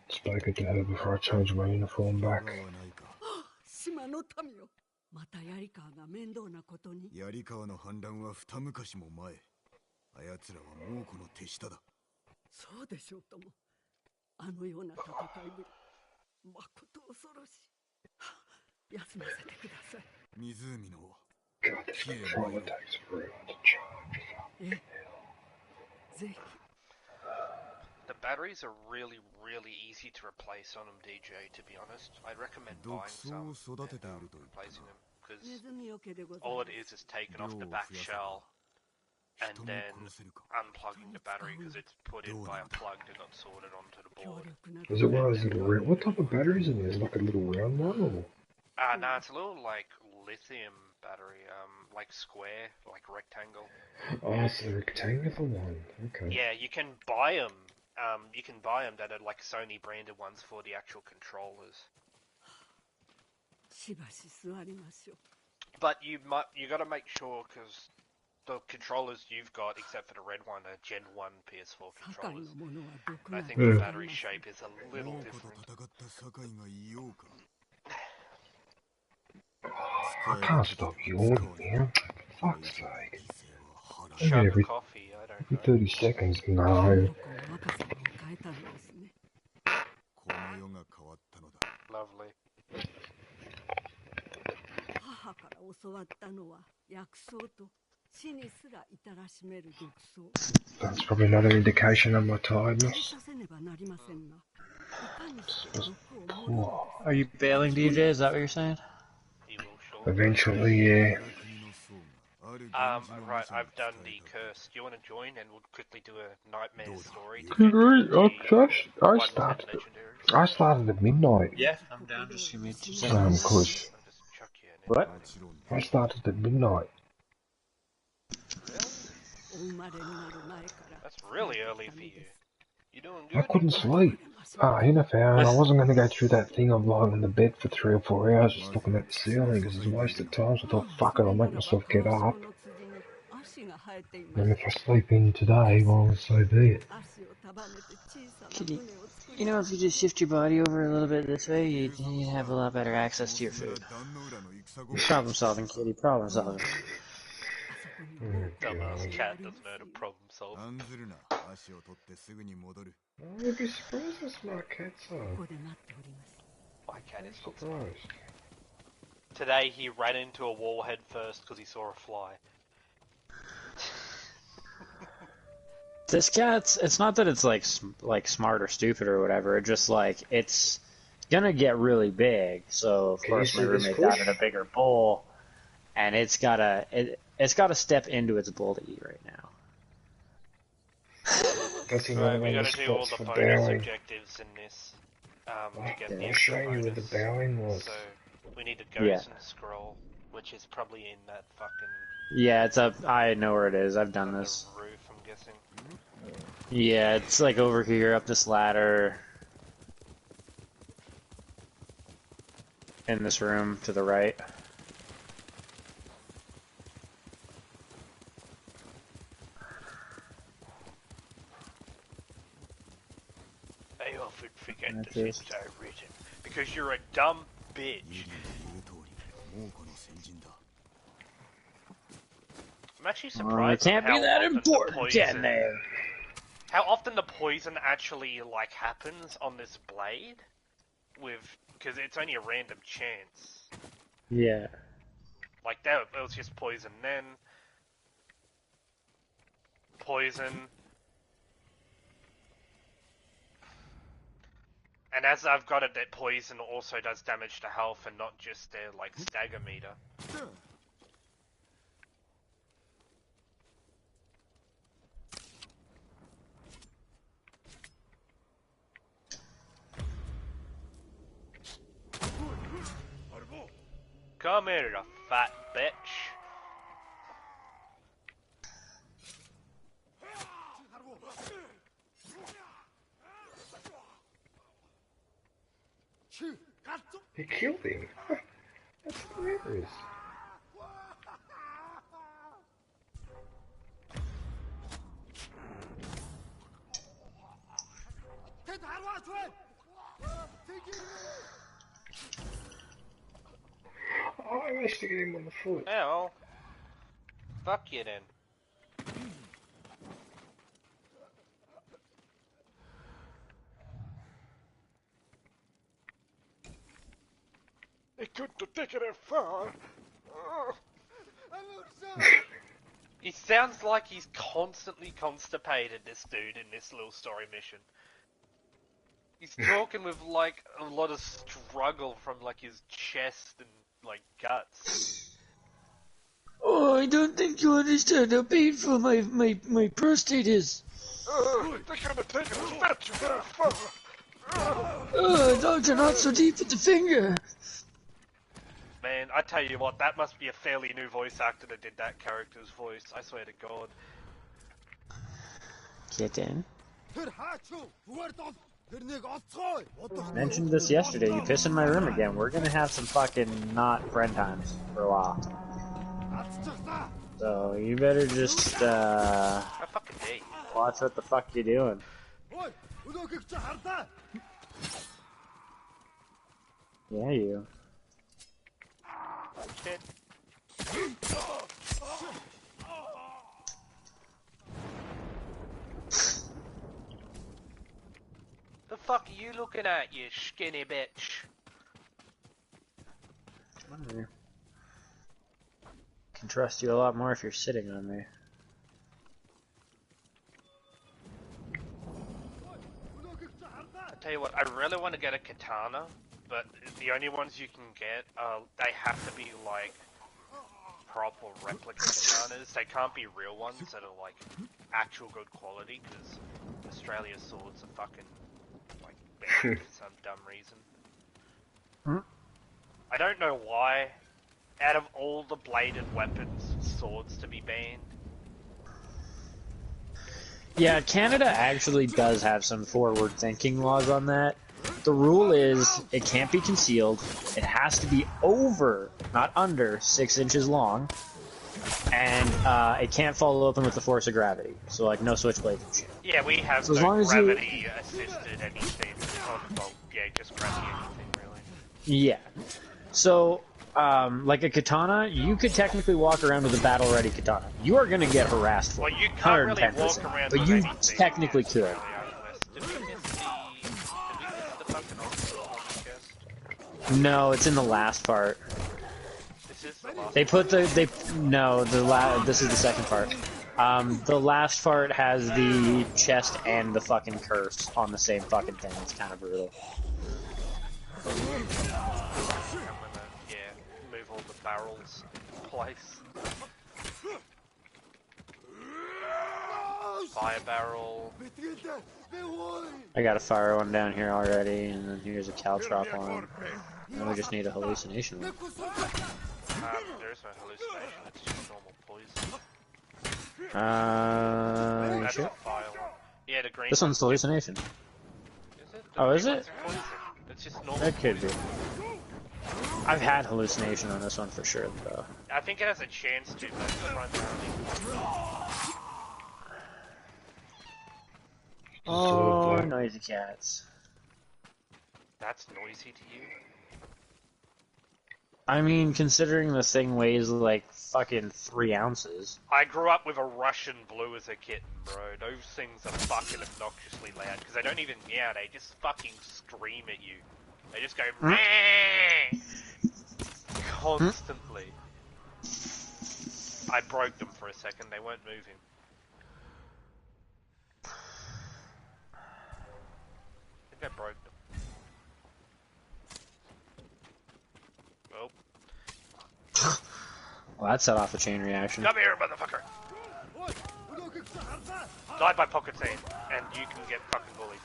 spoken to her before I change my uniform back. 島の民よ、また槍川が面倒なことに。槍川の反乱は二昔も前。あやつらは猛虎の手下だ。そうでしょうとも。あのような戦いぶり、まこと恐ろしい。休ませてください。湖の God, this controller takes forever to charge. ぜひ。 The batteries are really easy to replace on them, DJ, to be honest. I'd recommend buying some and replacing them, because all it is taken off the back shell and then unplugging the battery because it's put in by a plug and not sorted onto the board. Is it one of those little round? What type of batteries is it? Is it like a little round one or? No, it's a little like lithium battery, like square, like rectangle. Oh, it's the rectangular one. Okay. Yeah, you can buy them. You can buy them that are like Sony branded ones for the actual controllers. But you gotta make sure, because the controllers you've got, except for the red one, are Gen 1 PS4 controllers. I think the battery shape is a little different. I can't stop yawning, man. Fuck's sake. Shut Every, the coffee, I don't every know. 30 seconds, no. Lovely. That's probably another indication of my tiredness. Are you bailing, DJ? Is that what you're saying? Eventually, yeah. Right, I've done the curse. Do you want to join and we'll quickly do a nightmare story? I started at midnight. Yeah, I'm down. Just give me 2 seconds. Cause what? I started at midnight. That's really early for you. You doing good? I couldn't sleep. In a found, I wasn't going to go through that thing of lying on the bed for 3 or 4 hours just looking at the ceiling because it's a waste of time. So I thought, fuck it, I'll make myself get up. And if I sleep in today, well, so be it. You know, if you just shift your body over a little bit this way, you'd have a lot better access to your food. Problem solving, kitty. Problem solving. Dumbass cat doesn't know the problem solve. You'd be surprised how smart cats are. My cat is surprised. Today he ran into a wall head first because he saw a fly. This cat's, it's not that it's like smart or stupid or whatever, it's just like, it's gonna get really big, so of course my roommate got it a bigger bowl, and it's gotta step into its bowl to eat right now. Right, we gotta do all the bonus objectives in this, to get the I'll show you where the bowing was. So, we need to go and scroll, which is probably in that fucking... Yeah, it's up, I know where it is, I've done this. Roof, I'm guessing. Yeah, it's like over here, up this ladder. In this room, to the right. I often forget the things I've written, because you're a dumb bitch. I'm actually surprised it can't be that important, can they? How often the poison actually, like, happens on this blade? Because it's only a random chance. Yeah. Like, that it was just poison then. Poison. And as I've got it, that poison also does damage to health and not just their, like, stagger meter. Come here, you fat bitch. He killed him. That's hilarious. Oh, I managed to get him on the foot. Hell. Fuck you then. He couldn't have taken it far. He sounds like he's constantly constipated, this dude, in this little story mission. He's talking with, like, a lot of struggle from, like, his chest and, like, guts. Oh, I don't think you understand how painful my prostate is. They could have taken his fat too far. Doctor, not so deep with the finger. Man, I tell you what, that must be a fairly new voice actor that did that character's voice, I swear to God. Kitten. Mentioned this yesterday, you piss in my room again. We're gonna have some fucking not friend times for a while. So, you better just, watch what the fuck you're doing. Yeah, you. Shit. The fuck are you looking at, you skinny bitch? I can trust you a lot more if you're sitting on me. I tell you what, I really want to get a katana, but the only ones you can get, they have to be like proper replica katanas. They can't be real ones that are like actual good quality, because Australia's swords are fucking like banned for some dumb reason. I don't know why. Out of all the bladed weapons, swords to be banned. Yeah, Canada actually does have some forward-thinking laws on that. The rule is, it can't be concealed, it has to be over, not under, 6 inches long, and it can't fall open with the force of gravity, so like no switchblades and shit. Yeah, we have So as no long as gravity-assisted anything. Well, yeah, just gravity anything, really. Yeah. So, like a katana, you could technically walk around with a battle-ready katana. You are gonna get harassed for Well, it, you can't really 110%, walk around but with you anything technically could. No, it's in the last part. This is the last They put this is the second part. The last part has the chest and the fucking curse on the same fucking thing. It's kind of brutal. Move all the barrels in place. Fire barrel. I got a fire one down here already, and then here's a caltrop one. And we just need a hallucination one. There's no hallucination, it's just normal poison. That's Sure. a fire one. Yeah, the green This one's the hallucination. Is it? Oh, is it? Poison. It's just normal That could be. poison. I've had hallucination on this one for sure, though. I think it has a chance to, but primarily. Oh, noisy cats. That's noisy to you? I mean, considering the thing weighs like fucking 3 ounces. I grew up with a Russian blue as a kitten, bro. Those things are fucking obnoxiously loud, because they don't even meow, they just fucking scream at you. They just go meh constantly. I broke them for a second, they weren't moving. I think I broke them. Oh. Well, that set off a chain reaction. Come here, motherfucker! Die by pocket sand, and you can get fucking bullied.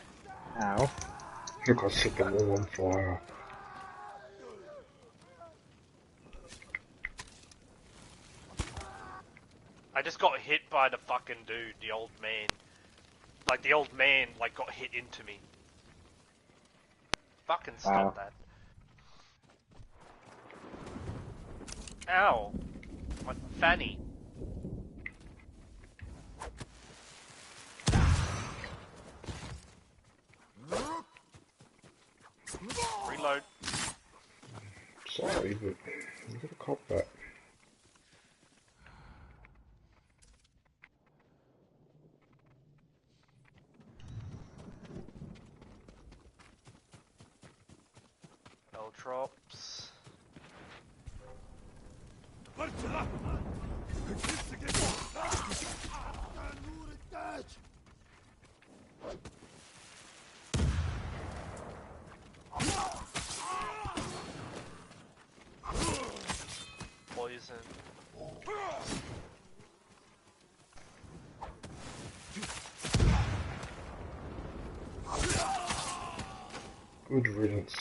Ow. Look, I set them all on fire. I just got hit by the fucking dude, the old man. Like, the old man, like, got hit into me. Fucking stop that. Ow. My fanny. Reload. Sorry, but you gotta cop that. L drops. Poison. Good riddance.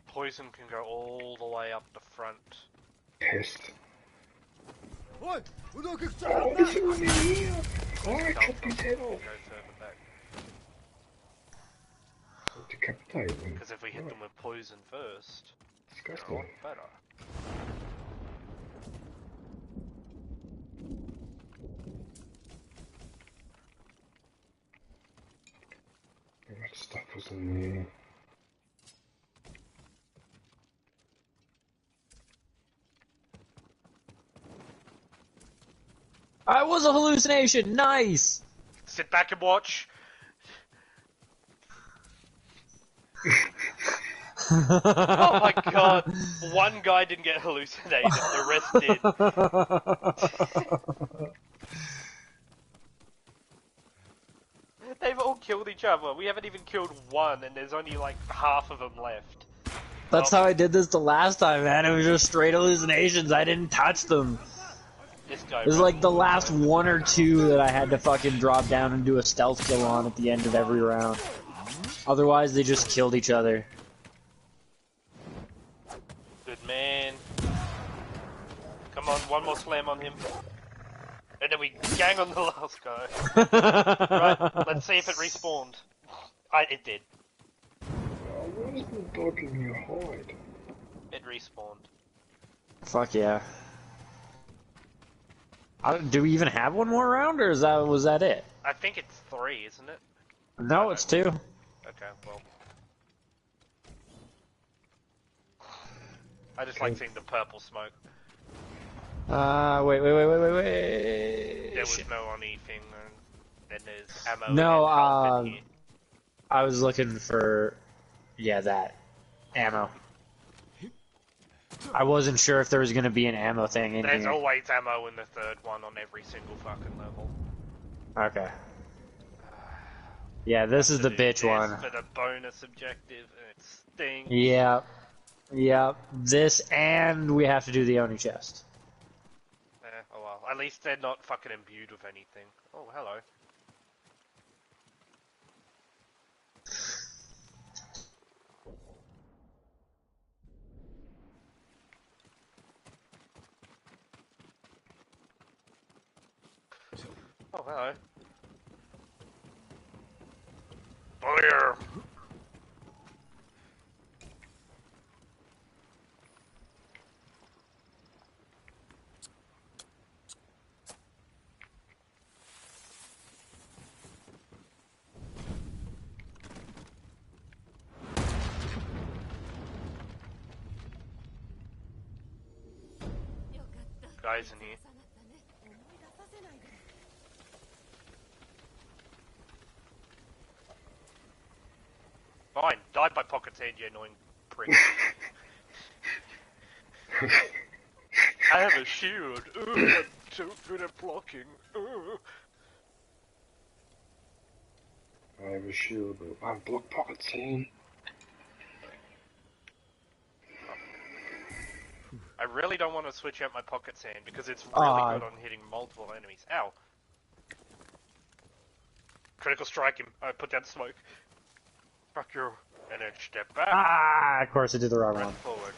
Poison can go all the way up the front. Test. What? Oh, there's someone in here! Oh, I chopped his head off. Go further back. Decapitate him. Because if we hit them with poison first, they're a Disgusting. lot better. That stuff was in there. It was a hallucination. Nice. Sit back and watch. Oh my god! One guy didn't get hallucinated, the rest did. They've all killed each other. We haven't even killed one, and there's only like half of them left. That's how I did this the last time, man. It was just straight hallucinations. I didn't touch them. This guy. It was like the last one or two that I had to fucking drop down and do a stealth kill on at the end of every round. Otherwise, they just killed each other. Good man. Come on, one more slam on him. And then we gang on the last guy. Right, let's see if it respawned. It did. Oh, why isn't it dodging your hide? It respawned. Fuck yeah. Do we even have one more round, or was that it? I think it's 3, isn't it? No, it's 2. Okay, well. I just like seeing the purple smoke. Wait. There was no anything, and then there's ammo No, and health in here. I was looking for, that, ammo. I wasn't sure if there was gonna be an ammo thing in There's here. always ammo in the third one on every single fucking level. Okay. Yeah, this is the bitch one. For the bonus objective, and it stinks. Yeah. This, and we have to do the Oni chest. Oh well, at least they're not fucking imbued with anything. Oh, hello. Oh, hello. Fire! Guys in here. Fine, die by pocket sand, you annoying prick. I have a shield. Ooh, I'm so good at blocking. Ooh. I have a shield, but I'm block pocket team. I really don't want to switch out my pocket sand because it's really good on hitting multiple enemies. Ow. Critical strike him. I put down smoke. Fuck you. And then step back. Ah, of course I did the wrong Run one. forward.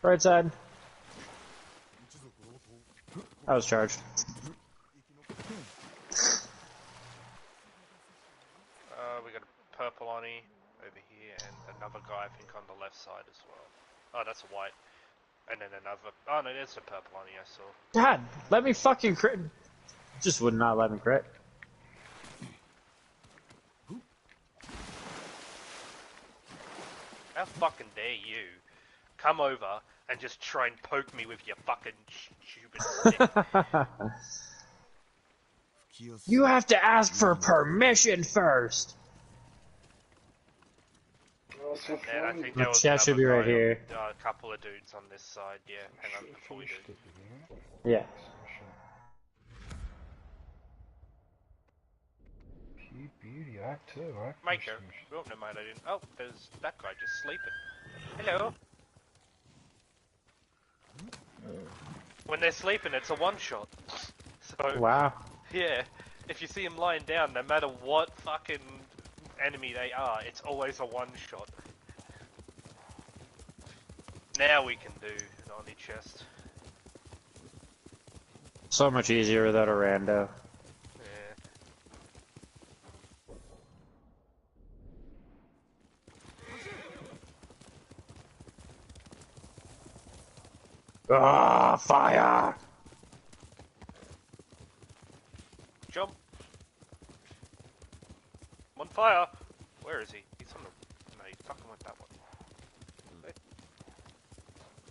Right side. I was charged. We got a purple Oni over here, and another guy, I think, on the left side as well. Oh, that's a white. And then another... Oh, no, there's a purple Oni I saw. God, let me fucking crit. Just would not let me crit. How fucking dare you come over and just try and poke me with your fucking stupid stick. You have to ask for permission first. And I think there was Chat should be another right guy here. on, a couple of dudes on this side. Yeah, hang on before we do. Yeah. Beauty, Act 2, Act Maker. Oh, no mind, I didn't. Oh, there's that guy just sleeping. Hello. When they're sleeping, it's a one-shot. So, wow. Yeah, if you see them lying down, no matter what fucking enemy they are, it's always a one-shot. Now we can do an Oni chest. So much easier without a rando. Ah, fire! Jump! I'm on fire! Where is he? He's on the... No, he's fucking with that one. Wait.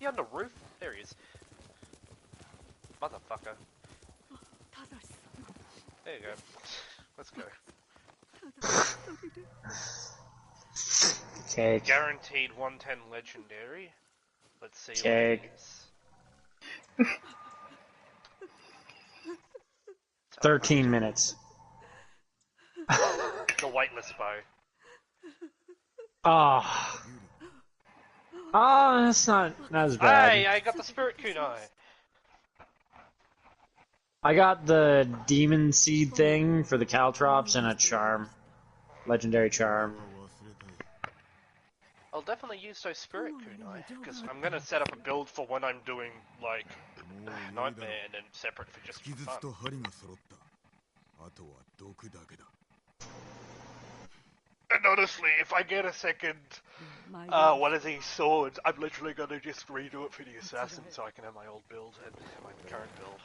He on the roof? There he is. Motherfucker. There you go. Let's go. Cake. Guaranteed 110 legendary. Let's see Cake. what it is. 13 minutes. The weightless bow. Ah. Oh, that's not as bad. Hey, I got the spirit kunai. I got the demon seed thing for the caltrops and a charm. Legendary charm. I'll definitely use those spirit kunai, because I'm going to set up a build for when I'm doing, like, Nightmare and then separate for just fun. And honestly, if I get a second, one of these swords, I'm literally going to just redo it for the assassin so I can have my old build and my current build.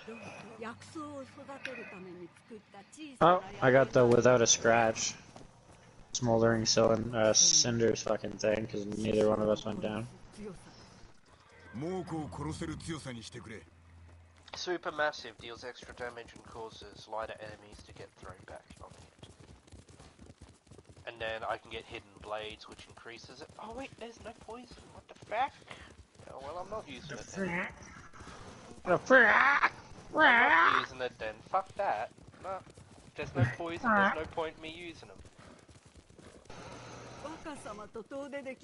Oh, I got the without a scratch. Smoldering cinders fucking thing, because neither one of us went down. Supermassive deals extra damage and causes lighter enemies to get thrown back on hit. And then I can get hidden blades, which increases it. Oh wait, there's no poison. What the fuck? Oh well, I'm not using it then. I'm not using it then. Fuck that. No, there's no poison. There's no point in me using them.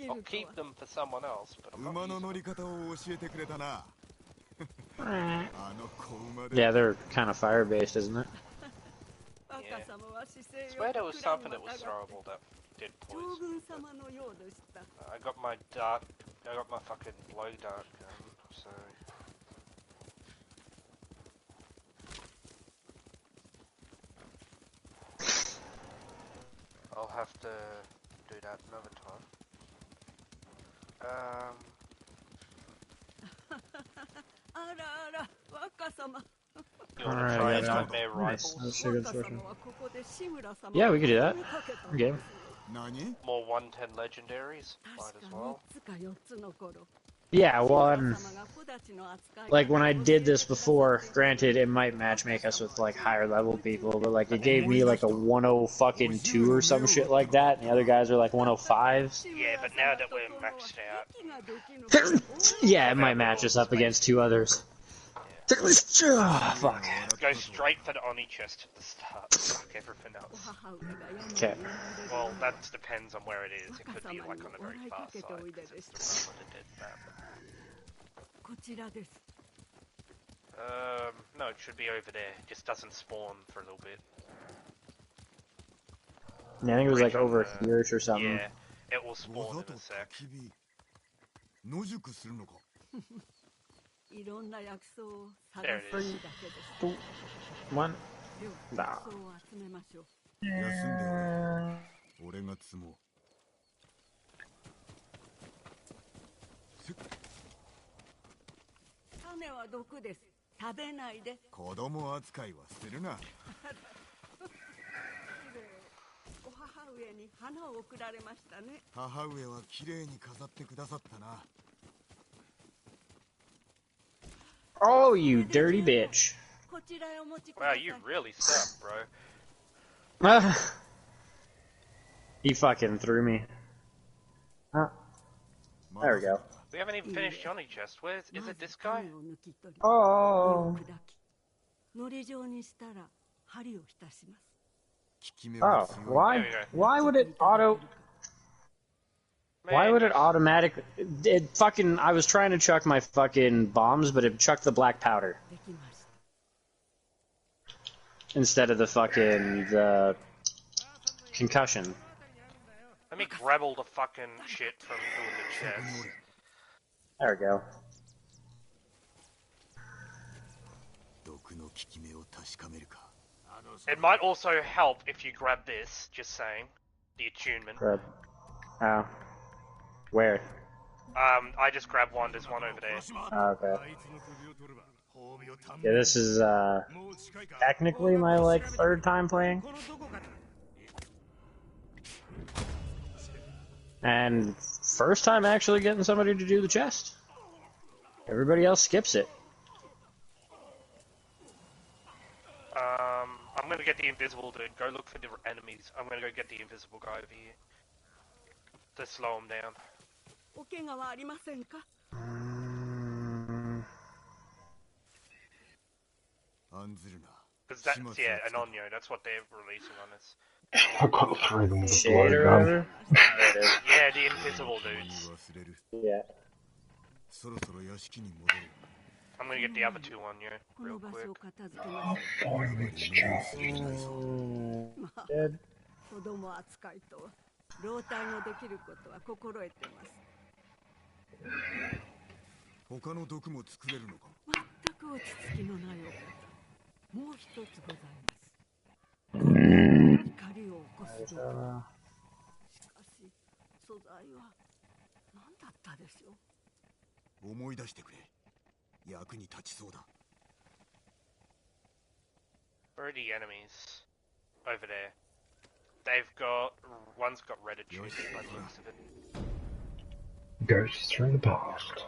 I'll keep them for someone else, but I'm not using them. Yeah, they're kind of fire-based, isn't it? Yeah. I swear there was something that was throwable that did poison. I got my fucking blow dart gun, so... I'll have to do that another time. You wanna try a Nightmare Rifles? Yeah, we could do that. Okay. More 110 legendaries? Might as well. Yeah, well, like when I did this before, granted it might matchmake us with like higher level people, but like it gave me like a 102 or some shit like that, and the other guys are like 105s. Yeah, but now that we're maxed out... Yeah, it might match us up against two others. Oh, fuck. Go straight for the Oni chest at the start. Fuck everything else. Okay. Well, that depends on where it is. It could be like on the very far side, because it's the one with the dead map. No, it should be over there. It just doesn't spawn for a little bit. Yeah, I think it was like over here or something. Yeah, it will spawn in a sec. いろんな薬草を探 There す it is. だけです。 One. では Nah. 薬草を集めましょう。休んでおれ。俺が積もう。種は毒です。食べないで。子供扱いはするな。お母上に花を贈られましたね。母上は綺麗に飾ってくださったな。Oh, you dirty bitch. こちらへお持ちくださ Wow, い。 you really suck, bro. He fucking threw me. There we go. We haven't even finished Johnny Chest. Where is it? This guy? Oh. のり状にしたら針を浸します。 Oh, why would it auto? Why would it automatic? It fucking. I was trying to chuck my fucking bombs, but it chucked the black powder instead of the fucking the concussion. Let me grab all the fucking shit from doing the chest. There we go. It might also help if you grab this, just saying. The attunement. Grab. Oh. Where? I just grabbed one, there's one over there. Oh, okay. Yeah, this is, technically my, like, third time playing. And first time actually getting somebody to do the chest. Everybody else skips it. I'm gonna get the invisible dude. Go look for the enemies. I'm gonna go get the invisible guy over here. To slow him down. お怪我はありませんか? Because that's, yeah, an Onyo, that's what they're releasing on us. I got through them with a blow gun. Yeah, the invisible dudes. Yeah. I'm gonna get the other two Onyo real quick. Finally, it's charged. Dead. 子供扱いと老体のできることは心得てます。他の毒も作れるのか。全く落ち着きのないお方。もう一つございます。怒りを起こす毒。しかし素材は何だったでしょう。思い出してくれ。役に立ちそうだ。Where are the enemies? Over there. They've got... One's got red attunement by the looks of it. Ghosts through the past.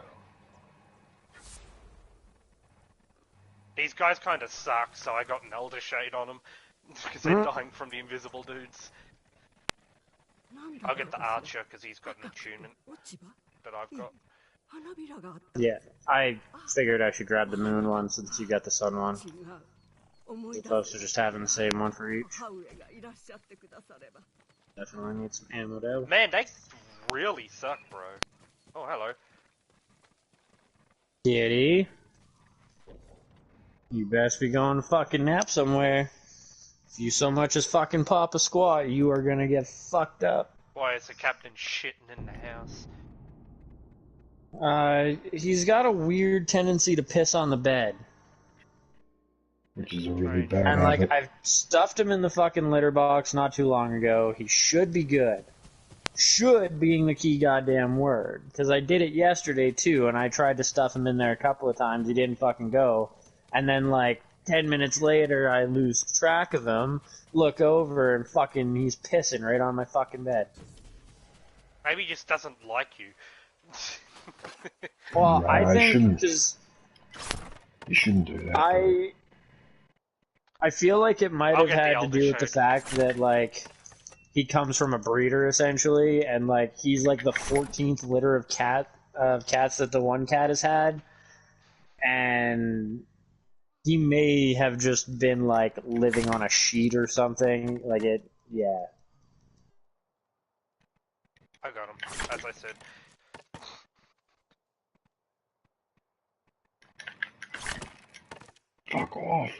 These guys kind of suck, so I got an Elder Shade on them. Because they're dying from the invisible dudes. I'll get the Archer, because he's got an attunement that I've got. Yeah, I figured I should grab the moon one since you got the sun one. As opposed to just having the same one for each. Definitely need some ammo though. Man, they really suck, bro. Oh, hello. Kitty. You best be going to fucking nap somewhere. If you so much as fucking pop a squat, you are gonna get fucked up. Why, is the captain shitting in the house? He's got a weird tendency to piss on the bed. Which is a really bad And, like, habit. I've stuffed him in the fucking litter box not too long ago. He should be good. Should being the key goddamn word. Because I did it yesterday, too, and I tried to stuff him in there a couple of times. He didn't fucking go. And then, like, 10 minutes later, I lose track of him, look over, and fucking he's pissing right on my fucking bed. Maybe he just doesn't like you. Well, Nah, I think shouldn't. because You shouldn't do that. I feel like it might I'll have get the had to Elder do with the Shade. fact that, like, he comes from a breeder, essentially, and, like, he's, like, the 14th litter of cats that the one cat has had, and he may have just been, like, living on a sheet or something, like, yeah. I got him, as I said. Fuck off.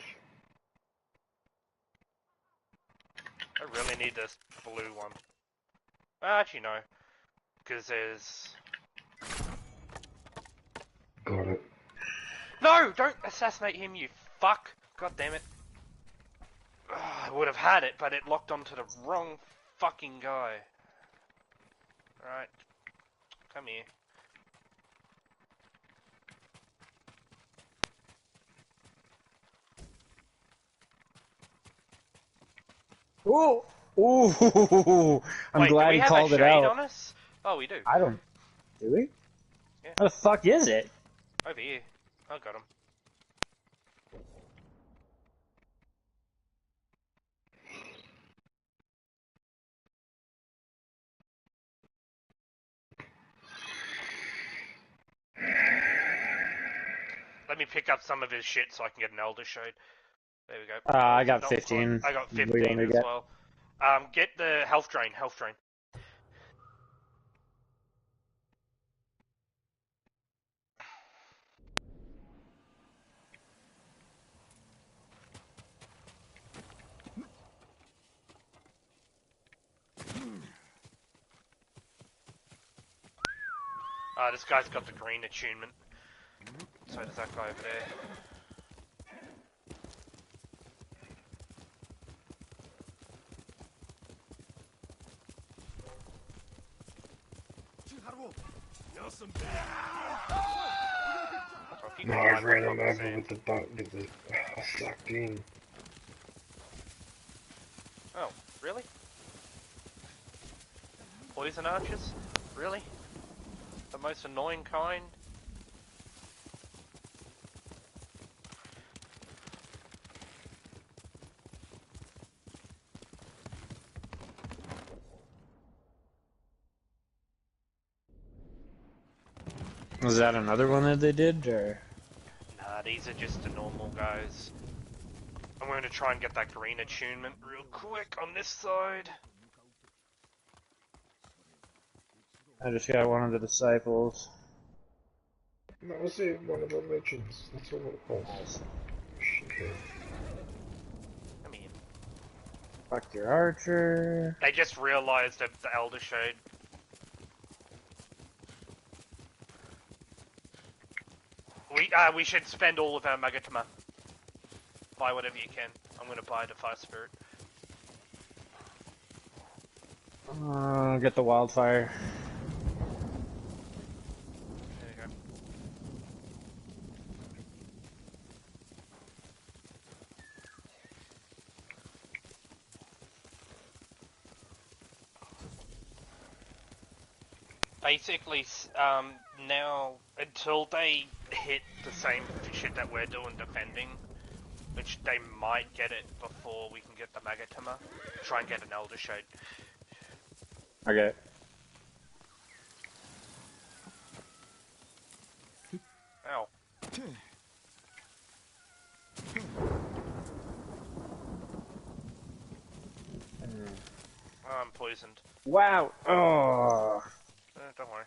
I really need this blue one. Actually, no. Because there's... Got it. No! Don't assassinate him, you fuck! God damn it. I would have had it, but it locked onto the wrong fucking guy. Alright. Come here. Ooh! Ooh! I'm glad he called it out. Do we have a shade on us? Oh, we do. I don't... Do we? Yeah. What the fuck is it? Over here. I got him. Let me pick up some of his shit so I can get an Elder Shade. There we go. I got Not 15. quite. I got What do you 15 want me as to get? well. Get the health drain, health drain. This guy's got the green attunement. So does that guy over there. No, I ran him over with the I sucked in. Oh, really? Poison archers? Really? The most annoying kind? Was that another one that they did, or? Nah, these are just the normal guys. I'm going to try and get that green attunement real quick on this side. I just got one of the disciples. That was it, one of the legends. That's all it was. Shit. Come here. Fuck your archer. They just realised that the Elder Shade. We should spend all of our Magatama. Buy whatever you can. I'm gonna buy the Fire Spirit. Get the wildfire. There you go. Basically, now, until they hit the same shit that we're doing defending, which they might get it before we can get the Magatama, try and get an Elder Shade. Okay. Ow. Oh, I'm poisoned. Wow. Oh. Don't worry.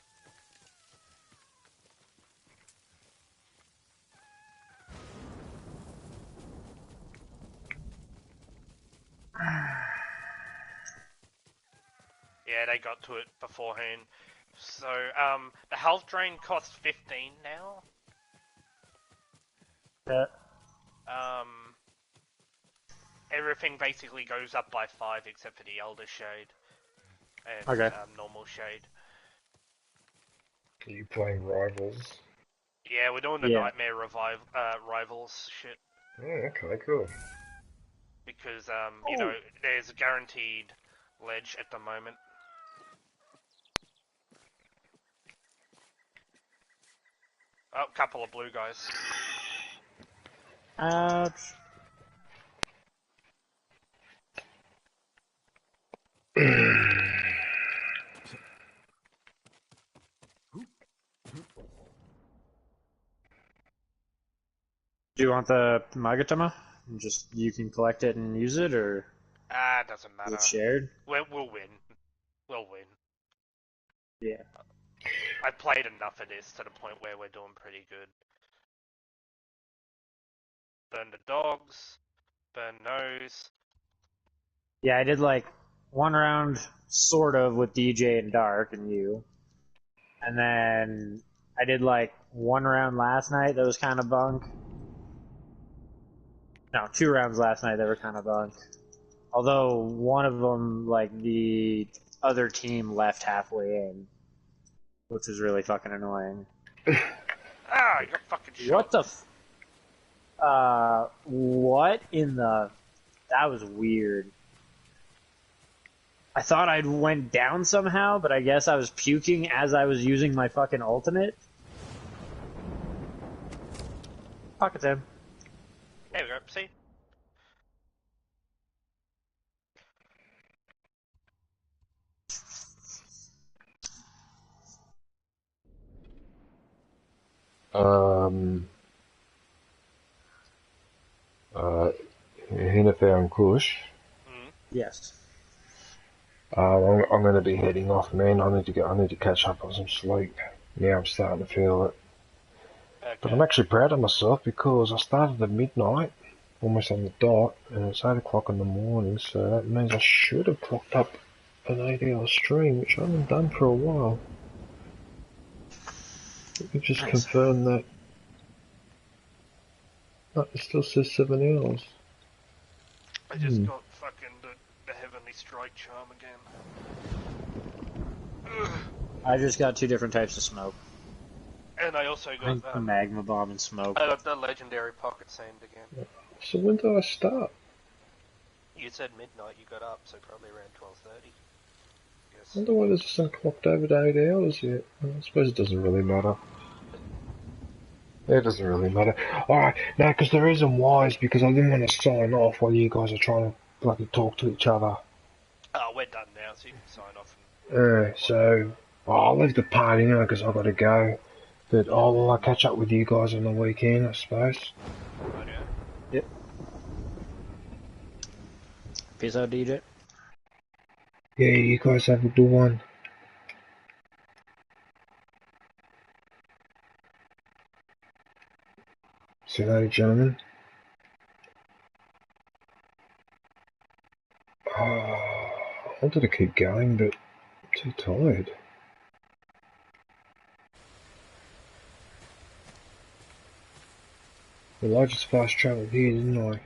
Yeah, they got to it beforehand. So, the health drain costs 15 now. Yeah. Everything basically goes up by 5 except for the Elder Shade and normal Shade. Are you playing Rivals? Yeah, we're doing the Nightmare Rivals shit. Oh, okay, cool. Because, you know, there's a guaranteed ledge at the moment. Oh, couple of blue guys. Ouch. Do you want the Magatama? Just you can collect it and use it, or? Doesn't matter. Is it shared? We'll win. We'll win. Yeah. I've played enough of this to the point where we're doing pretty good. Burn the dogs. Burn nose. Yeah, I did like one round, sort of, with DJ and Dark and you. And then I did like one round last night that was kind of bunk. No, 2 rounds last night that were kind of bugged. Although one of them, like, the other team left halfway in, which was really fucking annoying. I got fucking shot. What the what in the... That was weird. I thought I'd went down somehow, but I guess I was puking as I was using my fucking ultimate. Pockets him. There we go, see? Hinafar and Kush. Yes. I'm going to be heading off, man. I need to catch up on some sleep. Now I'm starting to feel it. Okay. But I'm actually proud of myself because I started at midnight, almost on the dot, and it's 8 o'clock in the morning, so that means I should have clocked up an 8-hour stream, which I haven't done for a while. Let me just confirm that. No, it still says 7 hours. I just got fucking the Heavenly Strike charm again. I just got 2 different types of smoke. And I also got The magma bomb and smoke. I got the legendary pocket sand again. So when did I start? You said midnight you got up, so probably around 12:30. I wonder why this hasn't clocked over to 8 hours yet. I suppose it doesn't really matter. It doesn't really matter. Alright, now, because the reason why is because I didn't want to sign off while you guys are trying to bloody talk to each other. Oh, we're done now, so you can sign off. So, I'll leave the party now because I've got to go. But I'll catch up with you guys on the weekend, I suppose. Yep. Peace out, DJ. Yeah, you guys have a good one. See you later, gentlemen. I wanted to keep going, but I'm too tired. Well, I just fast travelled here, didn't I?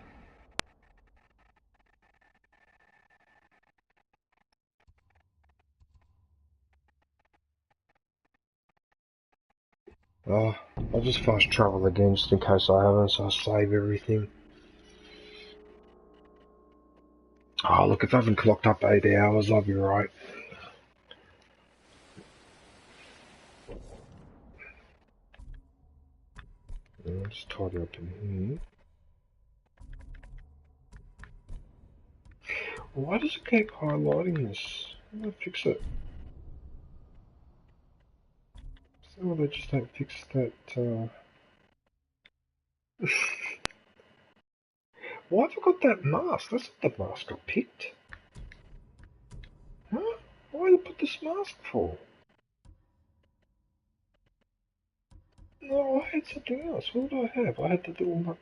I'll just fast travel again just in case I haven't, so I'll save everything. Look, if I haven't clocked up 8 hours, I'll be right. Let's tidy up in here. Why does it keep highlighting this? How do I fix it? So they just don't fix that, Why have I got that mask? That's not the mask I picked. Huh? Why did I put this mask for? No, I had something else. What did I have? I had the little...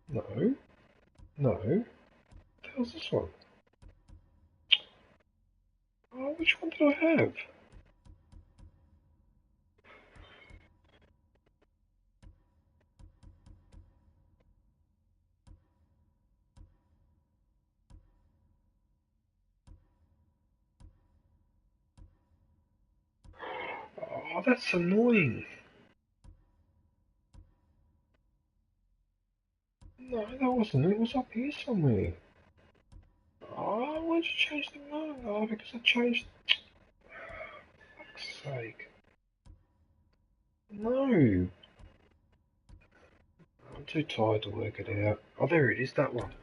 No. No. What the hell's this one? Oh, which one did I have? Oh, that's annoying. No, that wasn't it. It was up here somewhere. Oh, why'd you change the mark? Oh, because I changed... Fuck's sake. No. I'm too tired to work it out. Oh, there it is, that one.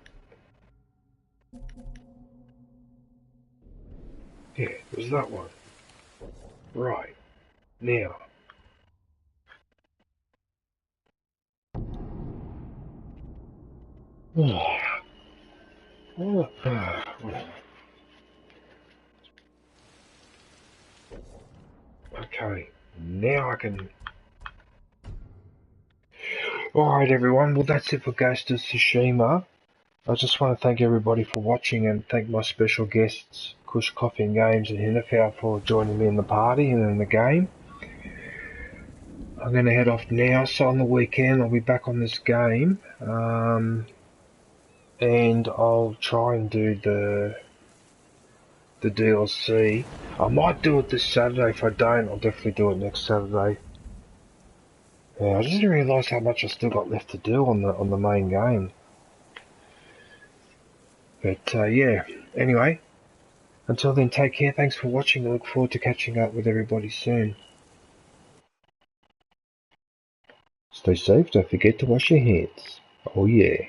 Yeah, it was that one. Right. Now. Okay, now I can... Alright everyone, well that's it for Ghost of Tsushima. I just want to thank everybody for watching and thank my special guests, ChewieCookiesGames and Hinafar, for joining me in the party and in the game. I'm going to head off now, so on the weekend I'll be back on this game, and I'll try and do the DLC. I might do it this Saturday. If I don't, I'll definitely do it next Saturday. Yeah, I just didn't realise how much I still got left to do on the main game. But yeah, anyway, until then, take care. Thanks for watching. I look forward to catching up with everybody soon. Stay safe. Don't forget to wash your hands. Oh yeah.